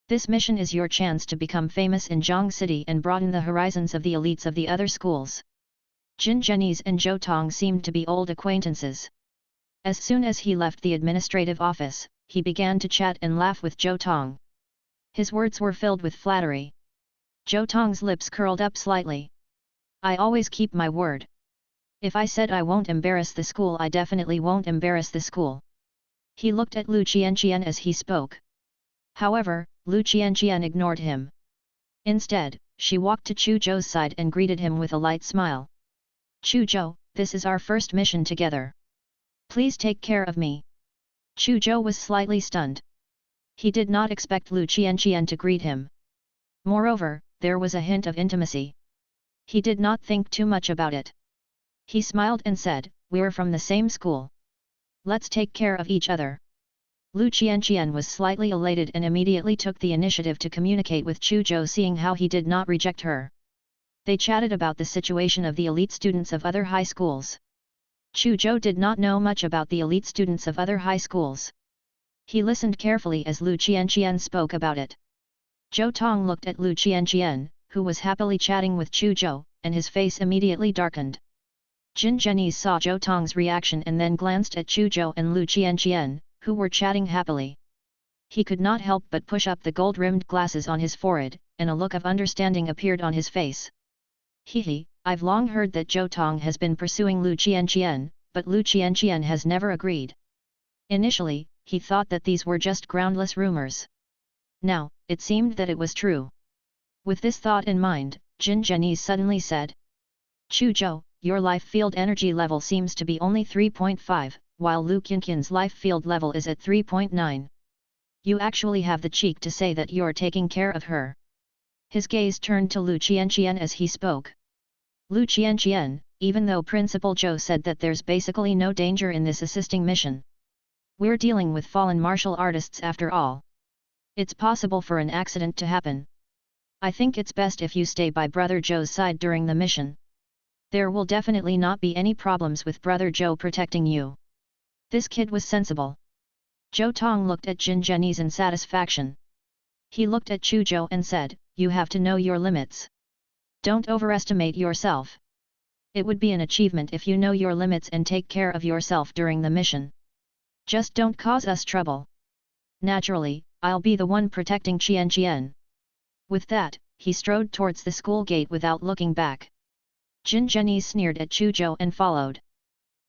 A: This mission is your chance to become famous in Zhang City and broaden the horizons of the elites of the other schools. Jin Zhenyi's and Zhou Tong seemed to be old acquaintances. As soon as he left the administrative office, he began to chat and laugh with Zhou Tong. His words were filled with flattery. Zhou Tong's lips curled up slightly. I always keep my word. If I said I won't embarrass the school, I definitely won't embarrass the school. He looked at Lu Qianqian as he spoke. However, Lu Qianqian ignored him. Instead, she walked to Chu Zhou's side and greeted him with a light smile. Chu Zhou, this is our first mission together. Please take care of me. Chu Zhou was slightly stunned. He did not expect Lu Qianqian to greet him. Moreover, there was a hint of intimacy. He did not think too much about it. He smiled and said, we're from the same school. Let's take care of each other. Lu Qianqian was slightly elated and immediately took the initiative to communicate with Chu Zhou, seeing how he did not reject her. They chatted about the situation of the elite students of other high schools. Chu Zhou did not know much about the elite students of other high schools. He listened carefully as Lu Qianqian spoke about it. Zhou Tong looked at Lu Qianqian, who was happily chatting with Chu Zhou, and his face immediately darkened. Jin Zhenyi saw Zhou Tong's reaction and then glanced at Chu Zhou and Lu Qianqian, who were chatting happily. He could not help but push up the gold-rimmed glasses on his forehead, and a look of understanding appeared on his face. Hehe, I've long heard that Zhou Tong has been pursuing Lu Qianqian, but Lu Qianqian has never agreed. Initially, he thought that these were just groundless rumors. Now, it seemed that it was true. With this thought in mind, Jin Zhenyi suddenly said, Chu Zhou, your life field energy level seems to be only 3.5, while Lu Qianqian's life field level is at 3.9. You actually have the cheek to say that you're taking care of her. His gaze turned to Lu Qianqian as he spoke. Lu Qianqian, even though Principal Zhou said that there's basically no danger in this assisting mission. We're dealing with fallen martial artists after all. It's possible for an accident to happen. I think it's best if you stay by Brother Zhou's side during the mission. There will definitely not be any problems with Brother Zhou protecting you. This kid was sensible. Zhou Tong looked at Jin Zhenyi in satisfaction. He looked at Chu Zhou and said, you have to know your limits. Don't overestimate yourself. It would be an achievement if you know your limits and take care of yourself during the mission. Just don't cause us trouble. Naturally, I'll be the one protecting Qianqian. With that, he strode towards the school gate without looking back. Jin Zhenyi sneered at Chu Zhou and followed.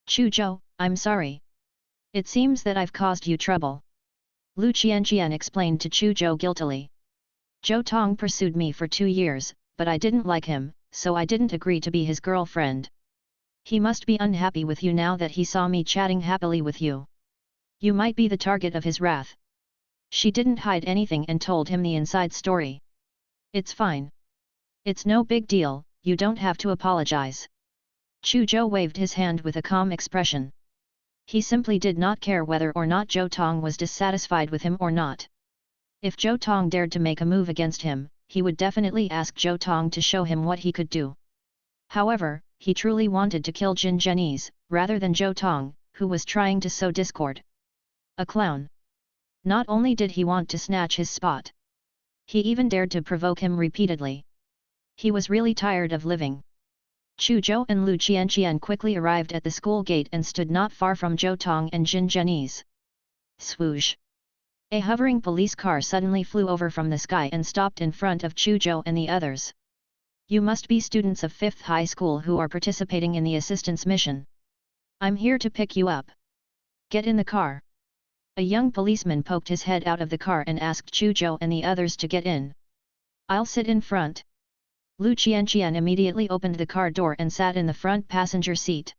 A: Chu Zhou, I'm sorry. It seems that I've caused you trouble. Lu Qianqian explained to Chu Zhou guiltily. Zhou Tong pursued me for 2 years, but I didn't like him, so I didn't agree to be his girlfriend. He must be unhappy with you now that he saw me chatting happily with you. You might be the target of his wrath. She didn't hide anything and told him the inside story. It's fine. It's no big deal, you don't have to apologize. Chu Zhou waved his hand with a calm expression. He simply did not care whether or not Zhou Tong was dissatisfied with him or not. If Zhou Tong dared to make a move against him, he would definitely ask Zhou Tong to show him what he could do. However, he truly wanted to kill Jin Zhenyi's, rather than Zhou Tong, who was trying to sow discord. A clown. Not only did he want to snatch his spot, he even dared to provoke him repeatedly. He was really tired of living. Chu Zhou and Lu Qianqian quickly arrived at the school gate and stood not far from Zhou Tong and Jin Zhenyi's. Swoosh! A hovering police car suddenly flew over from the sky and stopped in front of Chu Zhou and the others. You must be students of 5th high school who are participating in the assistance mission. I'm here to pick you up. Get in the car. A young policeman poked his head out of the car and asked Chu Zhou and the others to get in. I'll sit in front. Lu Qianqian immediately opened the car door and sat in the front passenger seat.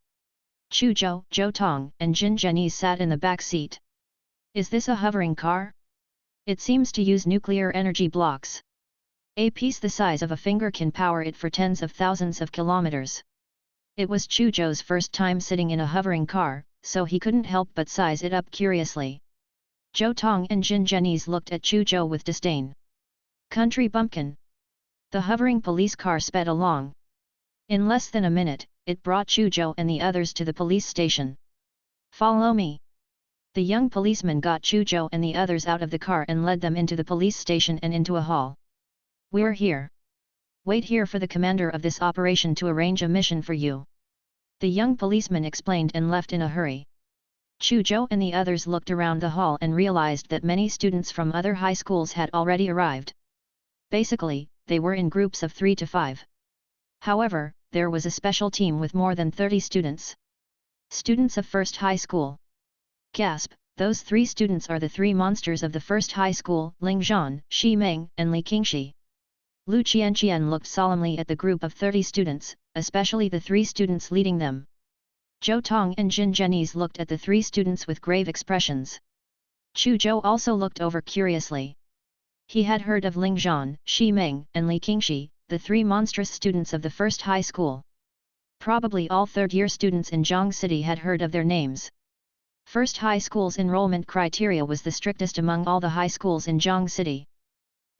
A: Chu Zhou, Zhou Tong, and Jin Zhenyi sat in the back seat. Is this a hovering car? It seems to use nuclear energy blocks. A piece the size of a finger can power it for tens of thousands of kilometers. It was Chu Zhou's first time sitting in a hovering car, so he couldn't help but size it up curiously. Zhou Tong and Jin Zhenyi looked at Chu Zhou with disdain. Country bumpkin. The hovering police car sped along. In less than a minute, it brought Chu Zhou and the others to the police station. Follow me. The young policeman got Chu Zhou and the others out of the car and led them into the police station and into a hall. We're here. Wait here for the commander of this operation to arrange a mission for you. The young policeman explained and left in a hurry. Chu Zhou and the others looked around the hall and realized that many students from other high schools had already arrived. Basically, they were in groups of 3 to 5. However, there was a special team with more than 30 students. Students of first high school. Gasp, those 3 students are the 3 monsters of the first high school, Ling Zhan, Shi Meng, and Li Qingxi. Lu Qianqian looked solemnly at the group of 30 students, especially the 3 students leading them. Zhou Tong and Jin Zhenyi looked at the 3 students with grave expressions. Chu Zhou also looked over curiously. He had heard of Ling Zhan, Shi Meng, and Li Qingxi, the 3 monstrous students of the first high school. Probably all third-year students in Zhang City had heard of their names. First high school's enrollment criteria was the strictest among all the high schools in Zhang City.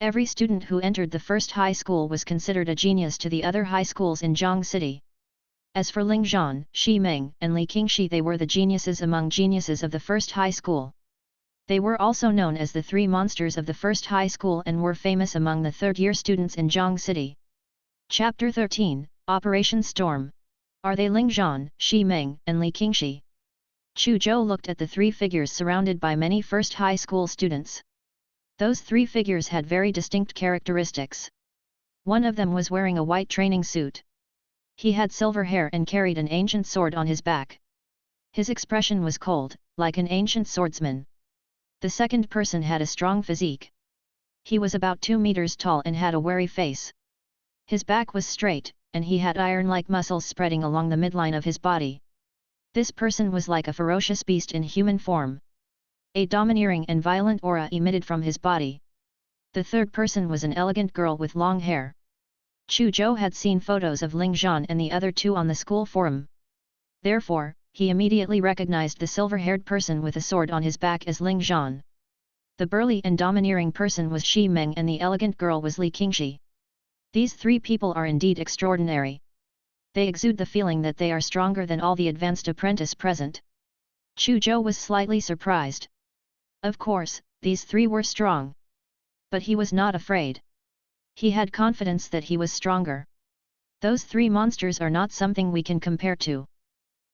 A: Every student who entered the first high school was considered a genius to the other high schools in Zhang City. As for Ling Zhan, Shi Meng, and Li Qingxi, they were the geniuses among geniuses of the first high school. They were also known as the 3 monsters of the first high school and were famous among the third-year students in Zhang City. Chapter 13, Operation Storm. Are they Ling Zhan, Shi Meng, and Li Qingxi? Chu Zhou looked at the 3 figures surrounded by many first high school students. Those 3 figures had very distinct characteristics. One of them was wearing a white training suit. He had silver hair and carried an ancient sword on his back. His expression was cold, like an ancient swordsman. The second person had a strong physique. He was about 2 meters tall and had a wary face. His back was straight, and he had iron-like muscles spreading along the midline of his body. This person was like a ferocious beast in human form. A domineering and violent aura emitted from his body. The third person was an elegant girl with long hair. Chu Zhou had seen photos of Ling Zhan and the other 2 on the school forum. Therefore, he immediately recognized the silver-haired person with a sword on his back as Ling Zhan. The burly and domineering person was Shi Meng and the elegant girl was Li Qingxi. These 3 people are indeed extraordinary. They exude the feeling that they are stronger than all the advanced apprentice present. Chu Zhou was slightly surprised. Of course, these 3 were strong. But he was not afraid. He had confidence that he was stronger. Those 3 monsters are not something we can compare to.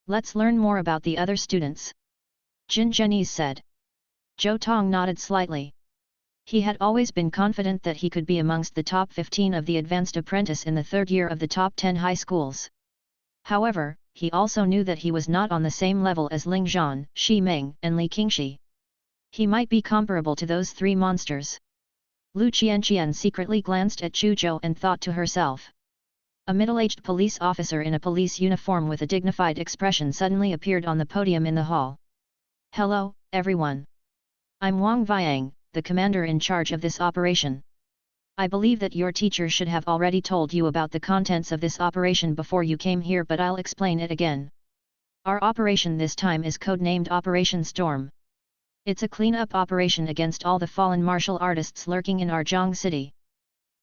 A: Let's learn more about the other students. Jin Zhenyi said. Zhou Tong nodded slightly. He had always been confident that he could be amongst the top 15 of the advanced apprentice in the 3rd year of the top 10 high schools. However, he also knew that he was not on the same level as Ling Zhan, Shi Meng, and Li Qingxi. He might be comparable to those three monsters. Lu Qianqian secretly glanced at Chu Zhou and thought to herself. A middle-aged police officer in a police uniform with a dignified expression suddenly appeared on the podium in the hall. "Hello, everyone. I'm Wang Viang, the commander in charge of this operation. I believe that your teacher should have already told you about the contents of this operation before you came here, but I'll explain it again. Our operation this time is codenamed Operation Storm. It's a clean-up operation against all the fallen martial artists lurking in our Zhang City.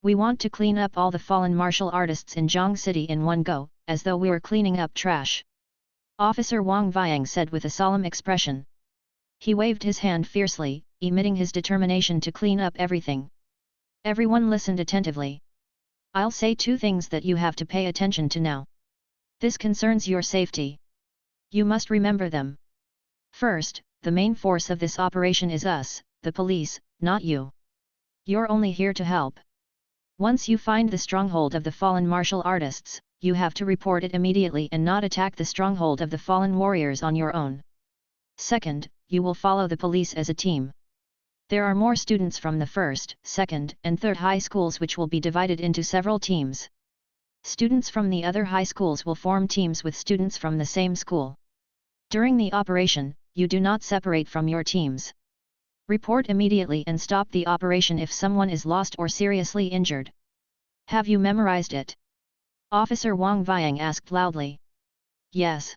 A: We want to clean up all the fallen martial artists in Zhang City in one go, as though we were cleaning up trash," Officer Wang Viang said with a solemn expression. He waved his hand fiercely, emitting his determination to clean up everything. Everyone listened attentively. "I'll say two things that you have to pay attention to now. This concerns your safety. You must remember them. First, the main force of this operation is us, the police, not you. You're only here to help. Once you find the stronghold of the fallen martial artists, you have to report it immediately and not attack the stronghold of the fallen warriors on your own. Second, you will follow the police as a team. There are more students from the first, second, and third high schools which will be divided into several teams. Students from the other high schools will form teams with students from the same school. During the operation, you do not separate from your teams. Report immediately and stop the operation if someone is lost or seriously injured. Have you memorized it?" Officer Wang Viang asked loudly. "Yes."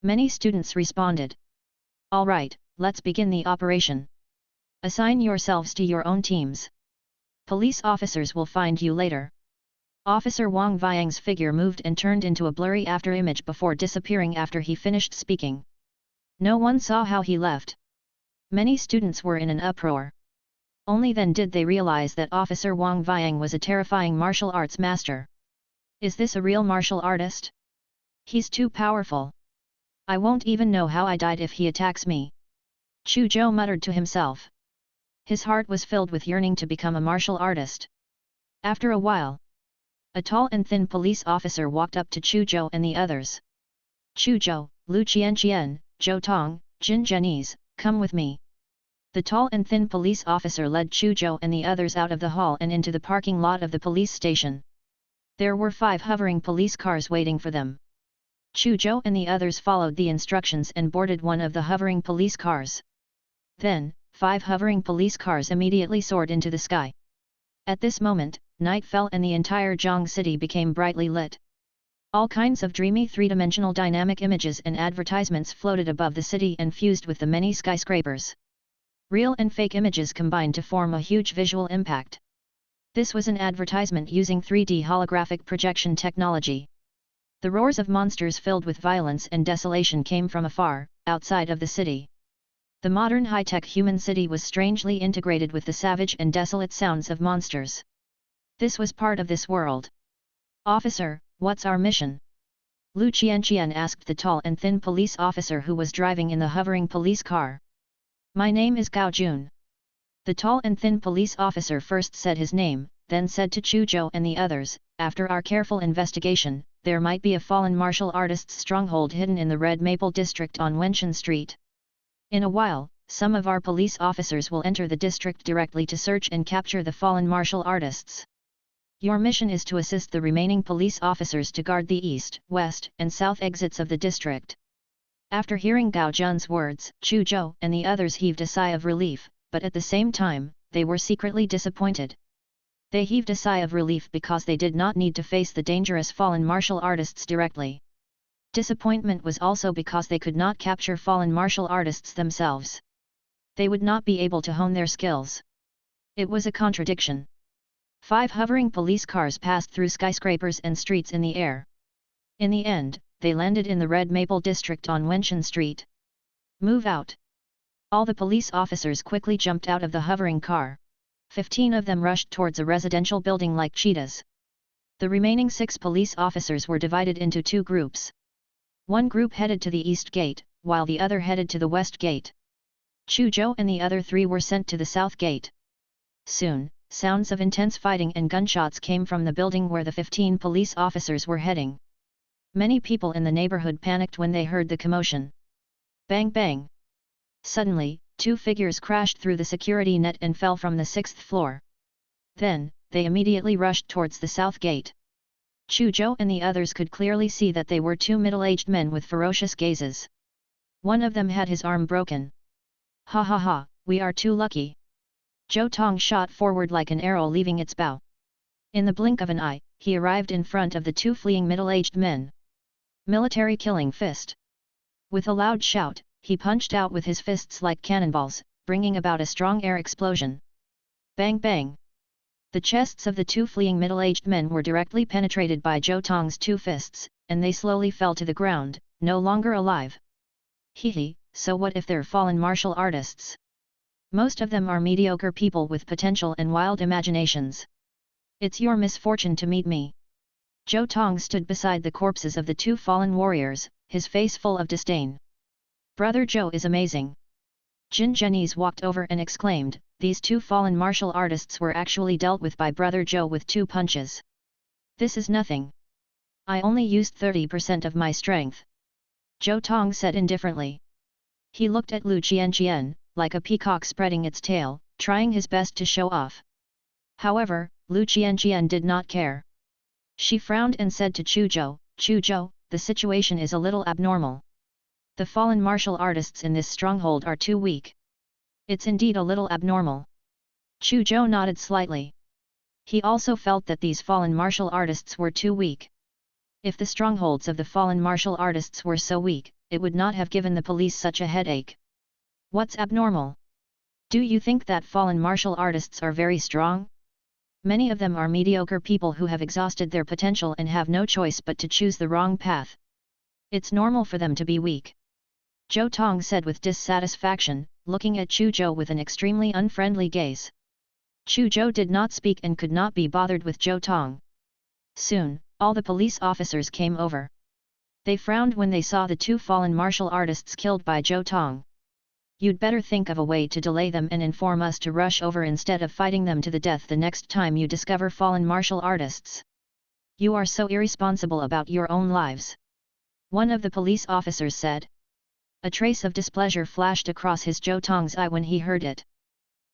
A: Many students responded. "All right, let's begin the operation. Assign yourselves to your own teams. Police officers will find you later." Officer Wang Viang's figure moved and turned into a blurry after-image before disappearing after he finished speaking. No one saw how he left. Many students were in an uproar. Only then did they realize that Officer Wang Viang was a terrifying martial arts master. Is this a real martial artist? He's too powerful. I won't even know how I died if he attacks me. Chu Zhou muttered to himself. His heart was filled with yearning to become a martial artist. After a while, a tall and thin police officer walked up to Chu Zhou and the others. "Chu Zhou, Lu Qianqian, Zhou Tong, Jin Zhenese, come with me." The tall and thin police officer led Chu Zhou and the others out of the hall and into the parking lot of the police station. There were 5 hovering police cars waiting for them. Chu Zhou and the others followed the instructions and boarded one of the hovering police cars. Then, 5 hovering police cars immediately soared into the sky. At this moment, night fell and the entire Zhang City became brightly lit. All kinds of dreamy three-dimensional dynamic images and advertisements floated above the city and fused with the many skyscrapers. Real and fake images combined to form a huge visual impact. This was an advertisement using 3D holographic projection technology. The roars of monsters filled with violence and desolation came from afar, outside of the city. The modern high-tech human city was strangely integrated with the savage and desolate sounds of monsters. This was part of this world. "Officer, what's our mission?" Lu Qianqian asked the tall and thin police officer who was driving in the hovering police car. "My name is Gao Jun." The tall and thin police officer first said his name, then said to Chu Zhou and the others, "After our careful investigation, there might be a fallen martial artist's stronghold hidden in the Red Maple district on Wenshan Street. In a while, some of our police officers will enter the district directly to search and capture the fallen martial artists. Your mission is to assist the remaining police officers to guard the east, west, and south exits of the district." After hearing Gao Jun's words, Chu Zhou and the others heaved a sigh of relief, but at the same time, they were secretly disappointed. They heaved a sigh of relief because they did not need to face the dangerous fallen martial artists directly. Disappointment was also because they could not capture fallen martial artists themselves. They would not be able to hone their skills. It was a contradiction. 5 hovering police cars passed through skyscrapers and streets in the air. In the end, they landed in the Red Maple district on Wenshan Street. "Move out!" All the police officers quickly jumped out of the hovering car. 15 of them rushed towards a residential building like cheetahs. The remaining 6 police officers were divided into 2 groups. One group headed to the east gate, while the other headed to the west gate. Chu Zhou and the other 3 were sent to the south gate. Soon, sounds of intense fighting and gunshots came from the building where the 15 police officers were heading. Many people in the neighborhood panicked when they heard the commotion. Bang bang! Suddenly, two figures crashed through the security net and fell from the 6th floor. Then, they immediately rushed towards the south gate. Chu Zhou and the others could clearly see that they were two middle-aged men with ferocious gazes. One of them had his arm broken. Ha ha ha, we are too lucky. Zhou Tong shot forward like an arrow leaving its bow. In the blink of an eye, he arrived in front of the two fleeing middle-aged men. Military killing fist. With a loud shout, he punched out with his fists like cannonballs, bringing about a strong air explosion. Bang bang! The chests of the two fleeing middle-aged men were directly penetrated by Zhou Tong's two fists, and they slowly fell to the ground, no longer alive. Hee, so what if they're fallen martial artists? Most of them are mediocre people with potential and wild imaginations. It's your misfortune to meet me. Zhou Tong stood beside the corpses of the two fallen warriors, his face full of disdain. Brother Zhou is amazing. Jin Zhenyi's walked over and exclaimed, these two fallen martial artists were actually dealt with by Brother Zhou with 2 punches. This is nothing. I only used 30% of my strength. Zhou Tong said indifferently. He looked at Lu Qianqian, like a peacock spreading its tail, trying his best to show off. However, Lu Qianqian did not care. She frowned and said to Chu Zhou, the situation is a little abnormal. The fallen martial artists in this stronghold are too weak. It's indeed a little abnormal. Chu Zhou nodded slightly. He also felt that these fallen martial artists were too weak. If the strongholds of the fallen martial artists were so weak, it would not have given the police such a headache. What's abnormal? Do you think that fallen martial artists are very strong? Many of them are mediocre people who have exhausted their potential and have no choice but to choose the wrong path. It's normal for them to be weak. Zhou Tong said with dissatisfaction, looking at Chu Zhou with an extremely unfriendly gaze. Chu Zhou did not speak and could not be bothered with Zhou Tong. Soon, all the police officers came over. They frowned when they saw the two fallen martial artists killed by Zhou Tong. You'd better think of a way to delay them and inform us to rush over instead of fighting them to the death the next time you discover fallen martial artists. You are so irresponsible about your own lives. One of the police officers said. A trace of displeasure flashed across his Zhou Tong's eye when he heard it.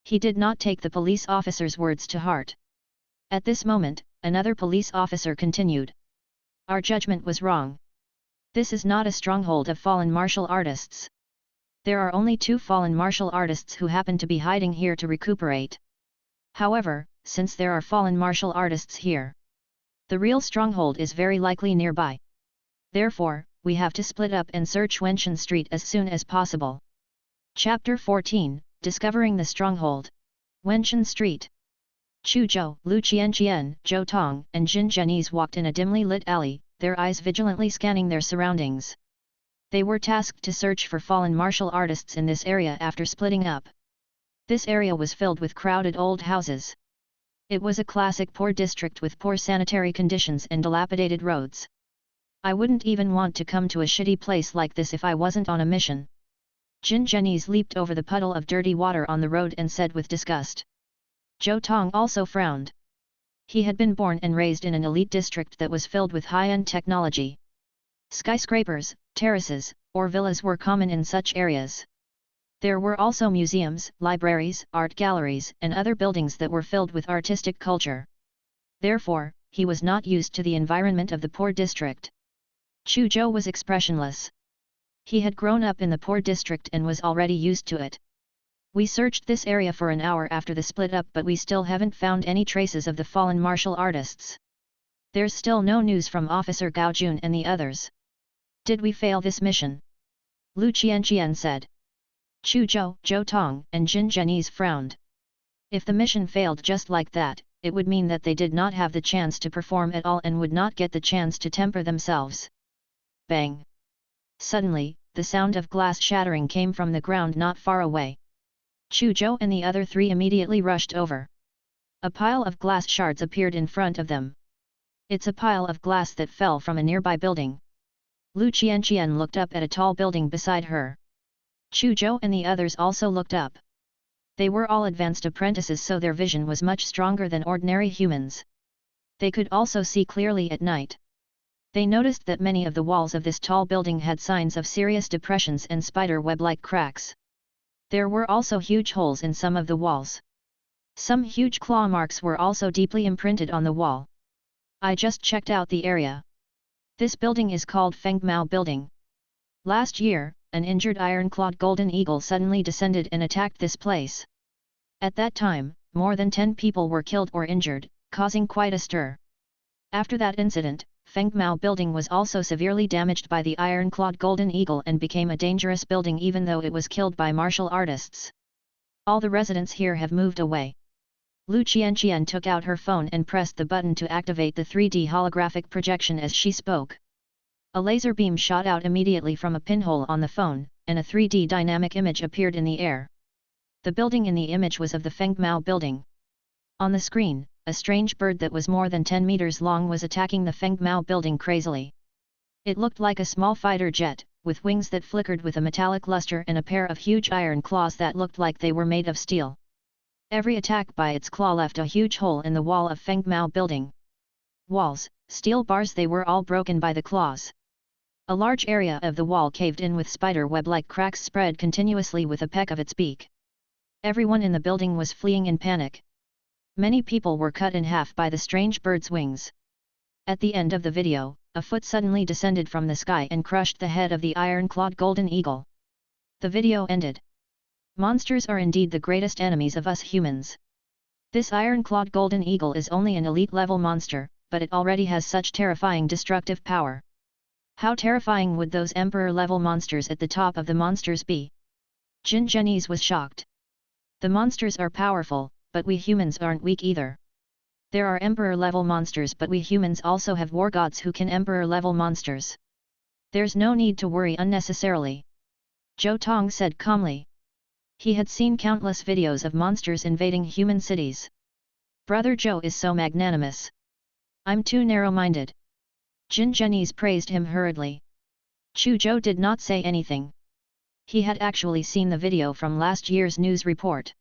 A: He did not take the police officer's words to heart. At this moment, another police officer continued. Our judgment was wrong. This is not a stronghold of fallen martial artists. There are only 2 fallen martial artists who happen to be hiding here to recuperate. However, since there are fallen martial artists here, the real stronghold is very likely nearby. Therefore, we have to split up and search Wenshan Street as soon as possible. Chapter 14, Discovering the Stronghold. Wenshan Street. Chu Zhou, Lu Qianqian, Zhou Tong, and Jin Zhenyi walked in a dimly lit alley, their eyes vigilantly scanning their surroundings. They were tasked to search for fallen martial artists in this area after splitting up. This area was filled with crowded old houses. It was a classic poor district with poor sanitary conditions and dilapidated roads. I wouldn't even want to come to a shitty place like this if I wasn't on a mission. Jin Zhenyi leaped over the puddle of dirty water on the road and said with disgust. Zhou Tong also frowned. He had been born and raised in an elite district that was filled with high-end technology. Skyscrapers, terraces, or villas were common in such areas. There were also museums, libraries, art galleries, and other buildings that were filled with artistic culture. Therefore, he was not used to the environment of the poor district. Chu Zhou was expressionless. He had grown up in the poor district and was already used to it. We searched this area for an hour after the split up, but we still haven't found any traces of the fallen martial artists. There's still no news from Officer Gao Jun and the others. Did we fail this mission? Lu Qianqian said. Chu Zhou, Zhou Tong, and Jin Zhenyi frowned. If the mission failed just like that, it would mean that they did not have the chance to perform at all and would not get the chance to temper themselves. Bang! Suddenly, the sound of glass shattering came from the ground not far away. Chu Zhou and the other 3 immediately rushed over. A pile of glass shards appeared in front of them. It's a pile of glass that fell from a nearby building. Lu Qianqian looked up at a tall building beside her. Chu Zhou and the others also looked up. They were all advanced apprentices, so their vision was much stronger than ordinary humans. They could also see clearly at night. They noticed that many of the walls of this tall building had signs of serious depressions and spider web-like cracks. There were also huge holes in some of the walls. Some huge claw marks were also deeply imprinted on the wall. I just checked out the area. This building is called Fengmao Building. Last year, an injured iron-clawed golden eagle suddenly descended and attacked this place. At that time, more than 10 people were killed or injured, causing quite a stir. After that incident, Fengmao Building was also severely damaged by the iron-clawed golden eagle and became a dangerous building even though it was killed by martial artists. All the residents here have moved away. Lu Qianqian took out her phone and pressed the button to activate the 3D holographic projection as she spoke. A laser beam shot out immediately from a pinhole on the phone, and a 3D dynamic image appeared in the air. The building in the image was of the Fengmao Building. On the screen, a strange bird that was more than 10 meters long was attacking the Fengmao Building crazily. It looked like a small fighter jet, with wings that flickered with a metallic luster and a pair of huge iron claws that looked like they were made of steel. Every attack by its claw left a huge hole in the wall of Fengmao Building. Walls, steel bars, they were all broken by the claws. A large area of the wall caved in with spider web-like cracks spread continuously with a peck of its beak. Everyone in the building was fleeing in panic. Many people were cut in half by the strange bird's wings. At the end of the video, a foot suddenly descended from the sky and crushed the head of the iron-clawed golden eagle. The video ended. Monsters are indeed the greatest enemies of us humans. This iron-clawed golden eagle is only an elite-level monster, but it already has such terrifying destructive power. How terrifying would those emperor-level monsters at the top of the monsters be? Jin Zhenyi's was shocked. The monsters are powerful, but we humans aren't weak either. There are emperor-level monsters, but we humans also have war gods who can emperor-level monsters. There's no need to worry unnecessarily. Zhou Tong said calmly. He had seen countless videos of monsters invading human cities. Brother Zhou is so magnanimous. I'm too narrow-minded. Jin Zhenyi praised him hurriedly. Chu Zhou did not say anything. He had actually seen the video from last year's news report.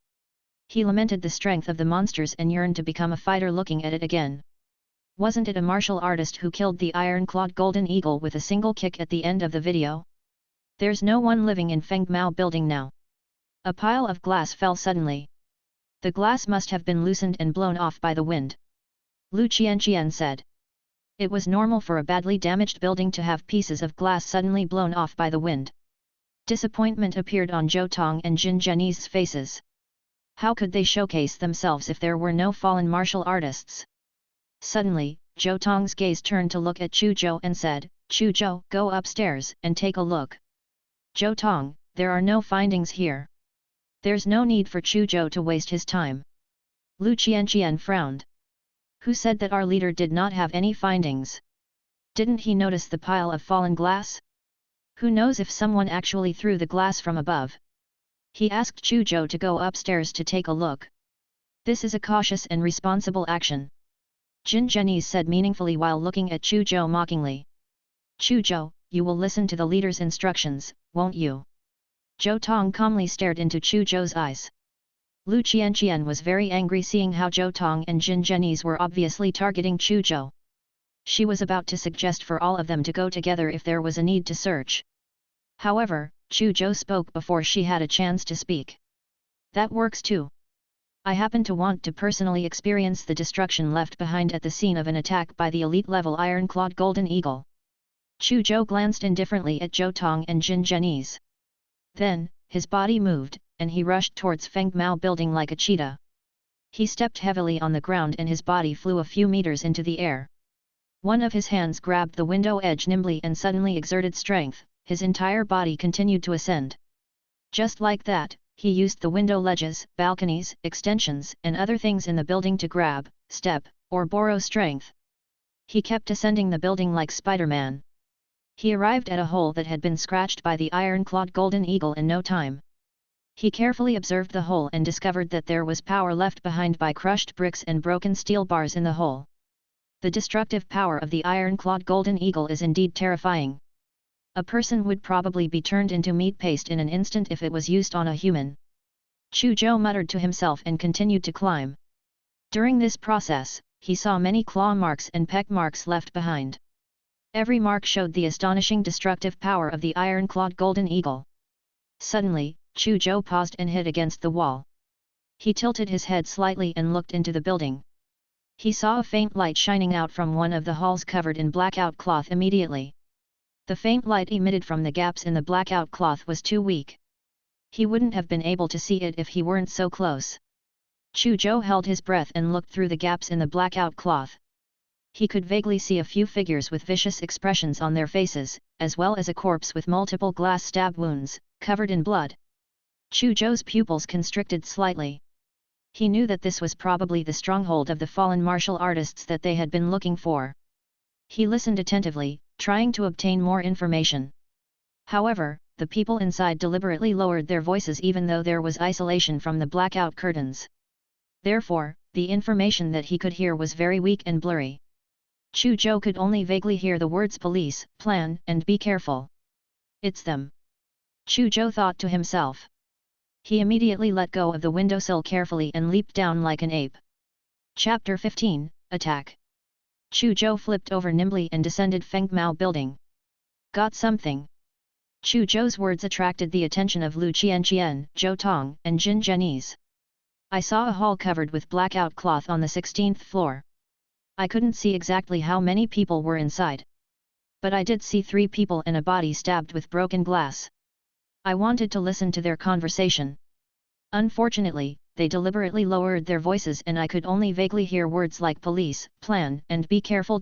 A: He lamented the strength of the monsters and yearned to become a fighter looking at it again. Wasn't it a martial artist who killed the iron-clawed golden eagle with a single kick at the end of the video? There's no one living in Fengmao Building now. A pile of glass fell suddenly. The glass must have been loosened and blown off by the wind. Lu Qianqian said. It was normal for a badly damaged building to have pieces of glass suddenly blown off by the wind. Disappointment appeared on Zhou Tong and Jin Zhenyi's faces. How could they showcase themselves if there were no fallen martial artists? Suddenly, Zhou Tong's gaze turned to look at Chu Zhou and said, Chu Zhou, go upstairs and take a look. Zhou Tong, there are no findings here. There's no need for Chu Zhou to waste his time. Lu Qianqian frowned. Who said that our leader did not have any findings? Didn't he notice the pile of fallen glass? Who knows if someone actually threw the glass from above? He asked Chu Zhou to go upstairs to take a look. This is a cautious and responsible action. Jin Zhenyi said meaningfully while looking at Chu Zhou mockingly. Chu Zhou, you will listen to the leader's instructions, won't you? Zhou Tong calmly stared into Chu Zhou's eyes. Lu Qianqian was very angry seeing how Zhou Tong and Jin Zhenyi were obviously targeting Chu Zhou. She was about to suggest for all of them to go together if there was a need to search. However, Chu Zhou spoke before she had a chance to speak. That works too. I happen to want to personally experience the destruction left behind at the scene of an attack by the elite-level iron-clawed golden eagle. Chu Zhou glanced indifferently at Zhou Tong and Jin Zhenyi. Then, his body moved, and he rushed towards Fengmao Building like a cheetah. He stepped heavily on the ground and his body flew a few meters into the air. One of his hands grabbed the window edge nimbly and suddenly exerted strength, his entire body continued to ascend. Just like that, he used the window ledges, balconies, extensions, and other things in the building to grab, step, or borrow strength. He kept ascending the building like Spider-Man. He arrived at a hole that had been scratched by the iron-clawed golden eagle in no time. He carefully observed the hole and discovered that there was power left behind by crushed bricks and broken steel bars in the hole. The destructive power of the iron-clawed golden eagle is indeed terrifying. A person would probably be turned into meat paste in an instant if it was used on a human. Chu Zhou muttered to himself and continued to climb. During this process, he saw many claw marks and peck marks left behind. Every mark showed the astonishing destructive power of the iron-clawed golden eagle. Suddenly, Chu Zhou paused and hit against the wall. He tilted his head slightly and looked into the building. He saw a faint light shining out from one of the halls covered in blackout cloth immediately. The faint light emitted from the gaps in the blackout cloth was too weak. He wouldn't have been able to see it if he weren't so close. Chu Zhou held his breath and looked through the gaps in the blackout cloth. He could vaguely see a few figures with vicious expressions on their faces, as well as a corpse with multiple glass stab wounds, covered in blood. Chu Zhou's pupils constricted slightly. He knew that this was probably the stronghold of the fallen martial artists that they had been looking for. He listened attentively, trying to obtain more information. However, the people inside deliberately lowered their voices even though there was isolation from the blackout curtains. Therefore, the information that he could hear was very weak and blurry. Chu Zhou could only vaguely hear the words police, plan, and be careful. It's them. Chu Zhou thought to himself. He immediately let go of the windowsill carefully and leaped down like an ape. Chapter 15, Attack. Chu Zhou flipped over nimbly and descended Feng Mao building. Got something. Chu Zhou's words attracted the attention of Lu Qianqian, Zhou Tong, and Jin Zhenyi's. I saw a hall covered with blackout cloth on the 16th floor. I couldn't see exactly how many people were inside. But I did see 3 people and a body stabbed with broken glass. I wanted to listen to their conversation. Unfortunately, they deliberately lowered their voices and I could only vaguely hear words like police, plan, and be careful.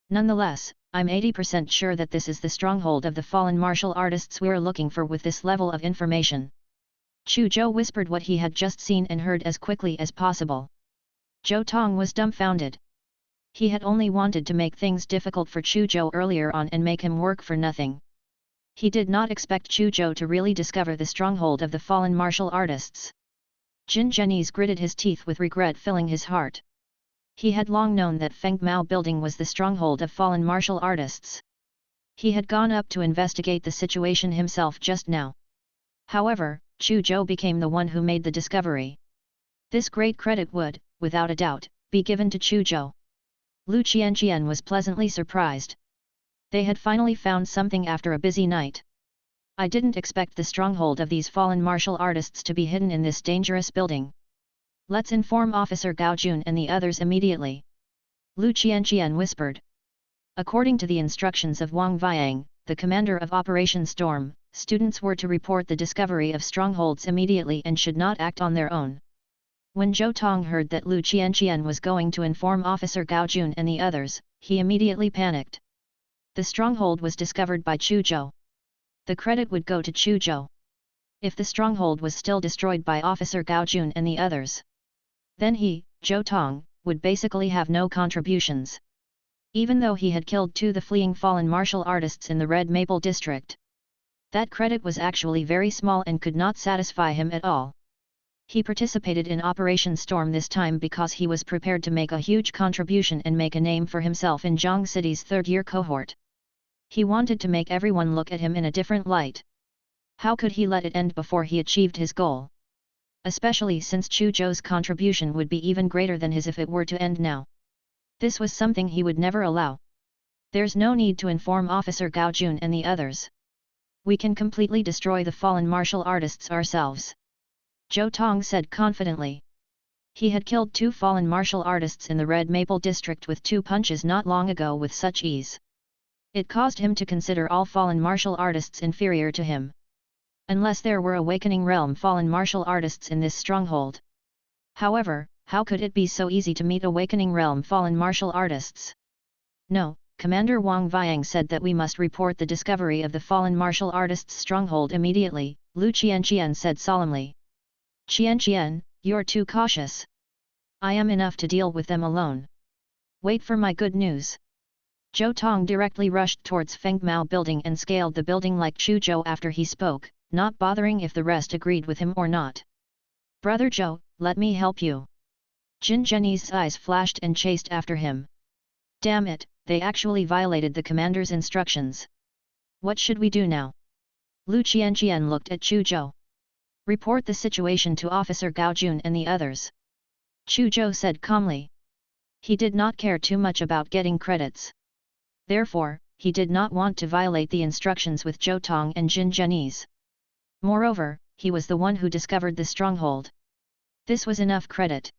A: Nonetheless, I'm 80% sure that this is the stronghold of the fallen martial artists we're looking for with this level of information. Chu Zhou whispered what he had just seen and heard as quickly as possible. Zhou Tong was dumbfounded. He had only wanted to make things difficult for Chu Zhou earlier on and make him work for nothing. He did not expect Chu Zhou to really discover the stronghold of the fallen martial artists. Jin Zhenyi's gritted his teeth with regret filling his heart. He had long known that Feng Mao building was the stronghold of fallen martial artists. He had gone up to investigate the situation himself just now. However, Chu Zhou became the one who made the discovery. This great credit would, without a doubt, be given to Chu Zhou. Lu Qianqian was pleasantly surprised. They had finally found something after a busy night. I didn't expect the stronghold of these fallen martial artists to be hidden in this dangerous building. Let's inform Officer Gao Jun and the others immediately. Lu Qianqian whispered. According to the instructions of Wang Viang, the commander of Operation Storm, students were to report the discovery of strongholds immediately and should not act on their own. When Zhou Tong heard that Lu Qianqian was going to inform Officer Gao Jun and the others, he immediately panicked. The stronghold was discovered by Chu Zhou. The credit would go to Chu Zhou. If the stronghold was still destroyed by Officer Gao Jun and the others, then he, Zhou Tong, would basically have no contributions. Even though he had killed 2 the fleeing fallen martial artists in the Red Maple district, that credit was actually very small and could not satisfy him at all. He participated in Operation Storm this time because he was prepared to make a huge contribution and make a name for himself in Zhang City's 3rd-year cohort. He wanted to make everyone look at him in a different light. How could he let it end before he achieved his goal? Especially since Chu Zhou's contribution would be even greater than his if it were to end now. This was something he would never allow. There's no need to inform Officer Gao Jun and the others. We can completely destroy the fallen martial artists ourselves. Zhou Tong said confidently. He had killed 2 fallen martial artists in the Red Maple district with 2 punches not long ago with such ease. It caused him to consider all fallen martial artists inferior to him. Unless there were Awakening Realm fallen martial artists in this stronghold. However, how could it be so easy to meet Awakening Realm fallen martial artists? No, Commander Wang Viang said that we must report the discovery of the fallen martial artists' stronghold immediately, Lu Qianqian said solemnly. Qianqian, you're too cautious. I am enough to deal with them alone. Wait for my good news. Zhou Tong directly rushed towards Feng Mao building and scaled the building like Chu Zhou after he spoke, not bothering if the rest agreed with him or not. Brother Zhou, let me help you. Jin Zhenyi's eyes flashed and chased after him. Damn it, they actually violated the commander's instructions. What should we do now? Lu Qianqian looked at Chu Zhou. Report the situation to Officer Gao Jun and the others. Chu Zhou said calmly. He did not care too much about getting credits. Therefore, he did not want to violate the instructions with Zhou Tong and Jin Zhenyi's. Moreover, he was the one who discovered the stronghold. This was enough credit.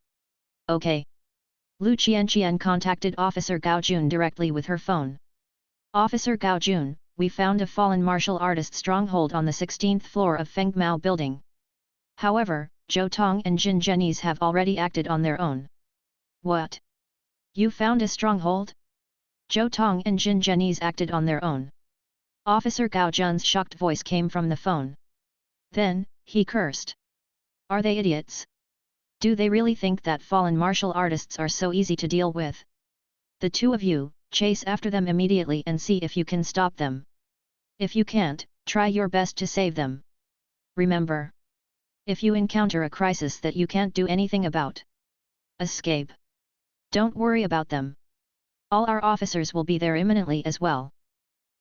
A: Okay. Lu Qianqian contacted Officer Gao Jun directly with her phone. Officer Gao Jun, we found a fallen martial artist stronghold on the 16th floor of Fengmao building. However, Zhou Tong and Jin Zhenyi's have already acted on their own. What? You found a stronghold? Zhou Tong and Jin Zhenyi's acted on their own. Officer Gao Jun's shocked voice came from the phone. Then, he cursed. Are they idiots? Do they really think that fallen martial artists are so easy to deal with? The two of you, chase after them immediately and see if you can stop them. If you can't, try your best to save them. Remember. If you encounter a crisis that you can't do anything about, escape. Don't worry about them. All our officers will be there imminently as well.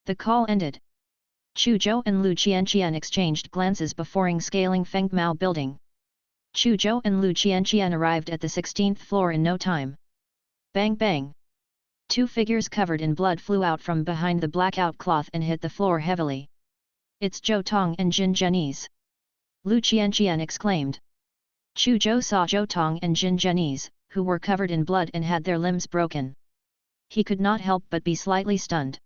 A: The call ended. Chu Zhou and Lu Qianqian exchanged glances before scaling Fengmao building. Chu Zhou and Lu Qianqian arrived at the 16th floor in no time. Bang bang! Two figures covered in blood flew out from behind the blackout cloth and hit the floor heavily. It's Zhou Tong and Jin Zhenyi's. Lu Qianqian exclaimed. Chu Zhou saw Zhou Tong and Jin Zhenyi's, who were covered in blood and had their limbs broken. He could not help but be slightly stunned.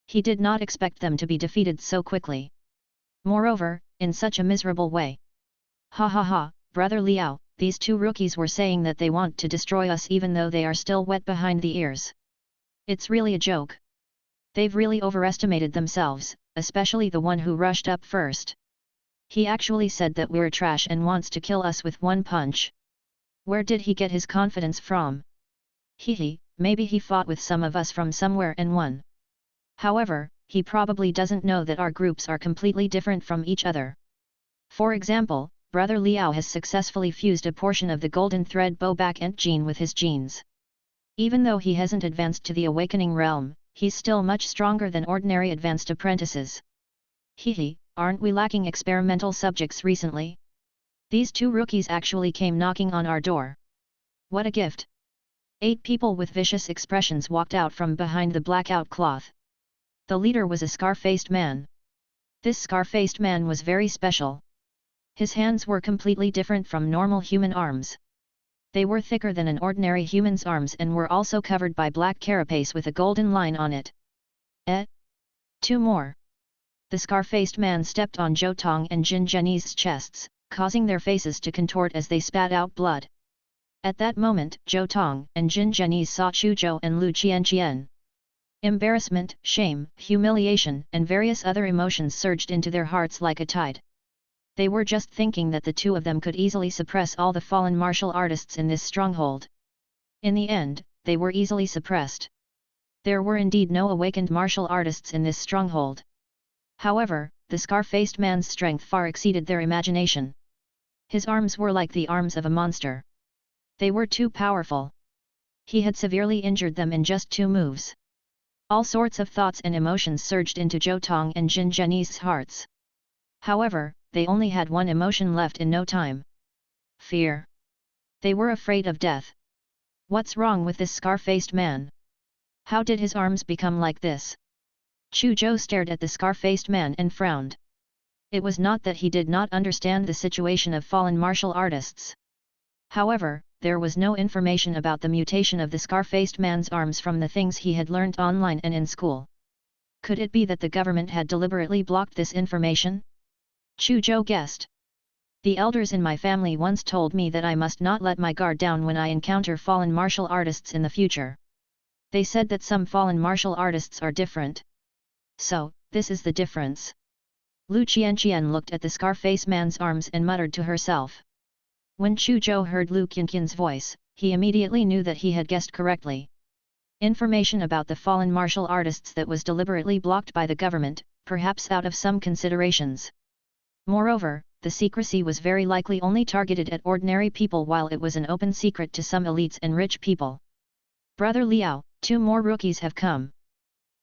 A: He did not expect them to be defeated so quickly. Moreover, in such a miserable way. Ha ha ha, Brother Liao, these two rookies were saying that they want to destroy us even though they are still wet behind the ears. It's really a joke. They've really overestimated themselves, especially the one who rushed up first. He actually said that we're trash and wants to kill us with one punch. Where did he get his confidence from? Hehe, maybe he fought with some of us from somewhere and won. However, he probably doesn't know that our groups are completely different from each other. For example, Brother Liao has successfully fused a portion of the golden thread bow back ent gene with his genes. Even though he hasn't advanced to the awakening realm, he's still much stronger than ordinary advanced apprentices. Hehe, aren't we lacking experimental subjects recently? These two rookies actually came knocking on our door. What a gift! 8 people with vicious expressions walked out from behind the blackout cloth. The leader was a scar-faced man. This scar-faced man was very special. His hands were completely different from normal human arms. They were thicker than an ordinary human's arms and were also covered by black carapace with a golden line on it. 2 more. The scar-faced man stepped on Zhou Tong and Jin Zhenyi's chests, causing their faces to contort as they spat out blood. At that moment, Zhou Tong and Jin Zhenyi saw Chu Zhou and Lu Qianqian. Embarrassment, shame, humiliation, and various other emotions surged into their hearts like a tide. They were just thinking that the two of them could easily suppress all the fallen martial artists in this stronghold. In the end, they were easily suppressed. There were indeed no awakened martial artists in this stronghold. However, the scar-faced man's strength far exceeded their imagination. His arms were like the arms of a monster. They were too powerful. He had severely injured them in just 2 moves. All sorts of thoughts and emotions surged into Zhou Tong and Jin Zhenyi's hearts. However, they only had one emotion left in no time. Fear. They were afraid of death. What's wrong with this scar-faced man? How did his arms become like this? Chu Zhou stared at the scar-faced man and frowned. It was not that he did not understand the situation of fallen martial artists. However, there was no information about the mutation of the scar-faced man's arms from the things he had learned online and in school. Could it be that the government had deliberately blocked this information? Chu Zhou guessed. The elders in my family once told me that I must not let my guard down when I encounter fallen martial artists in the future. They said that some fallen martial artists are different. So, this is the difference. Lu Qianqian looked at the scar-faced man's arms and muttered to herself. When Chu Zhou heard Lu Qianqian's voice, he immediately knew that he had guessed correctly. Information about the fallen martial artists that was deliberately blocked by the government, perhaps out of some considerations. Moreover, the secrecy was very likely only targeted at ordinary people while it was an open secret to some elites and rich people. Brother Liao, 2 more rookies have come.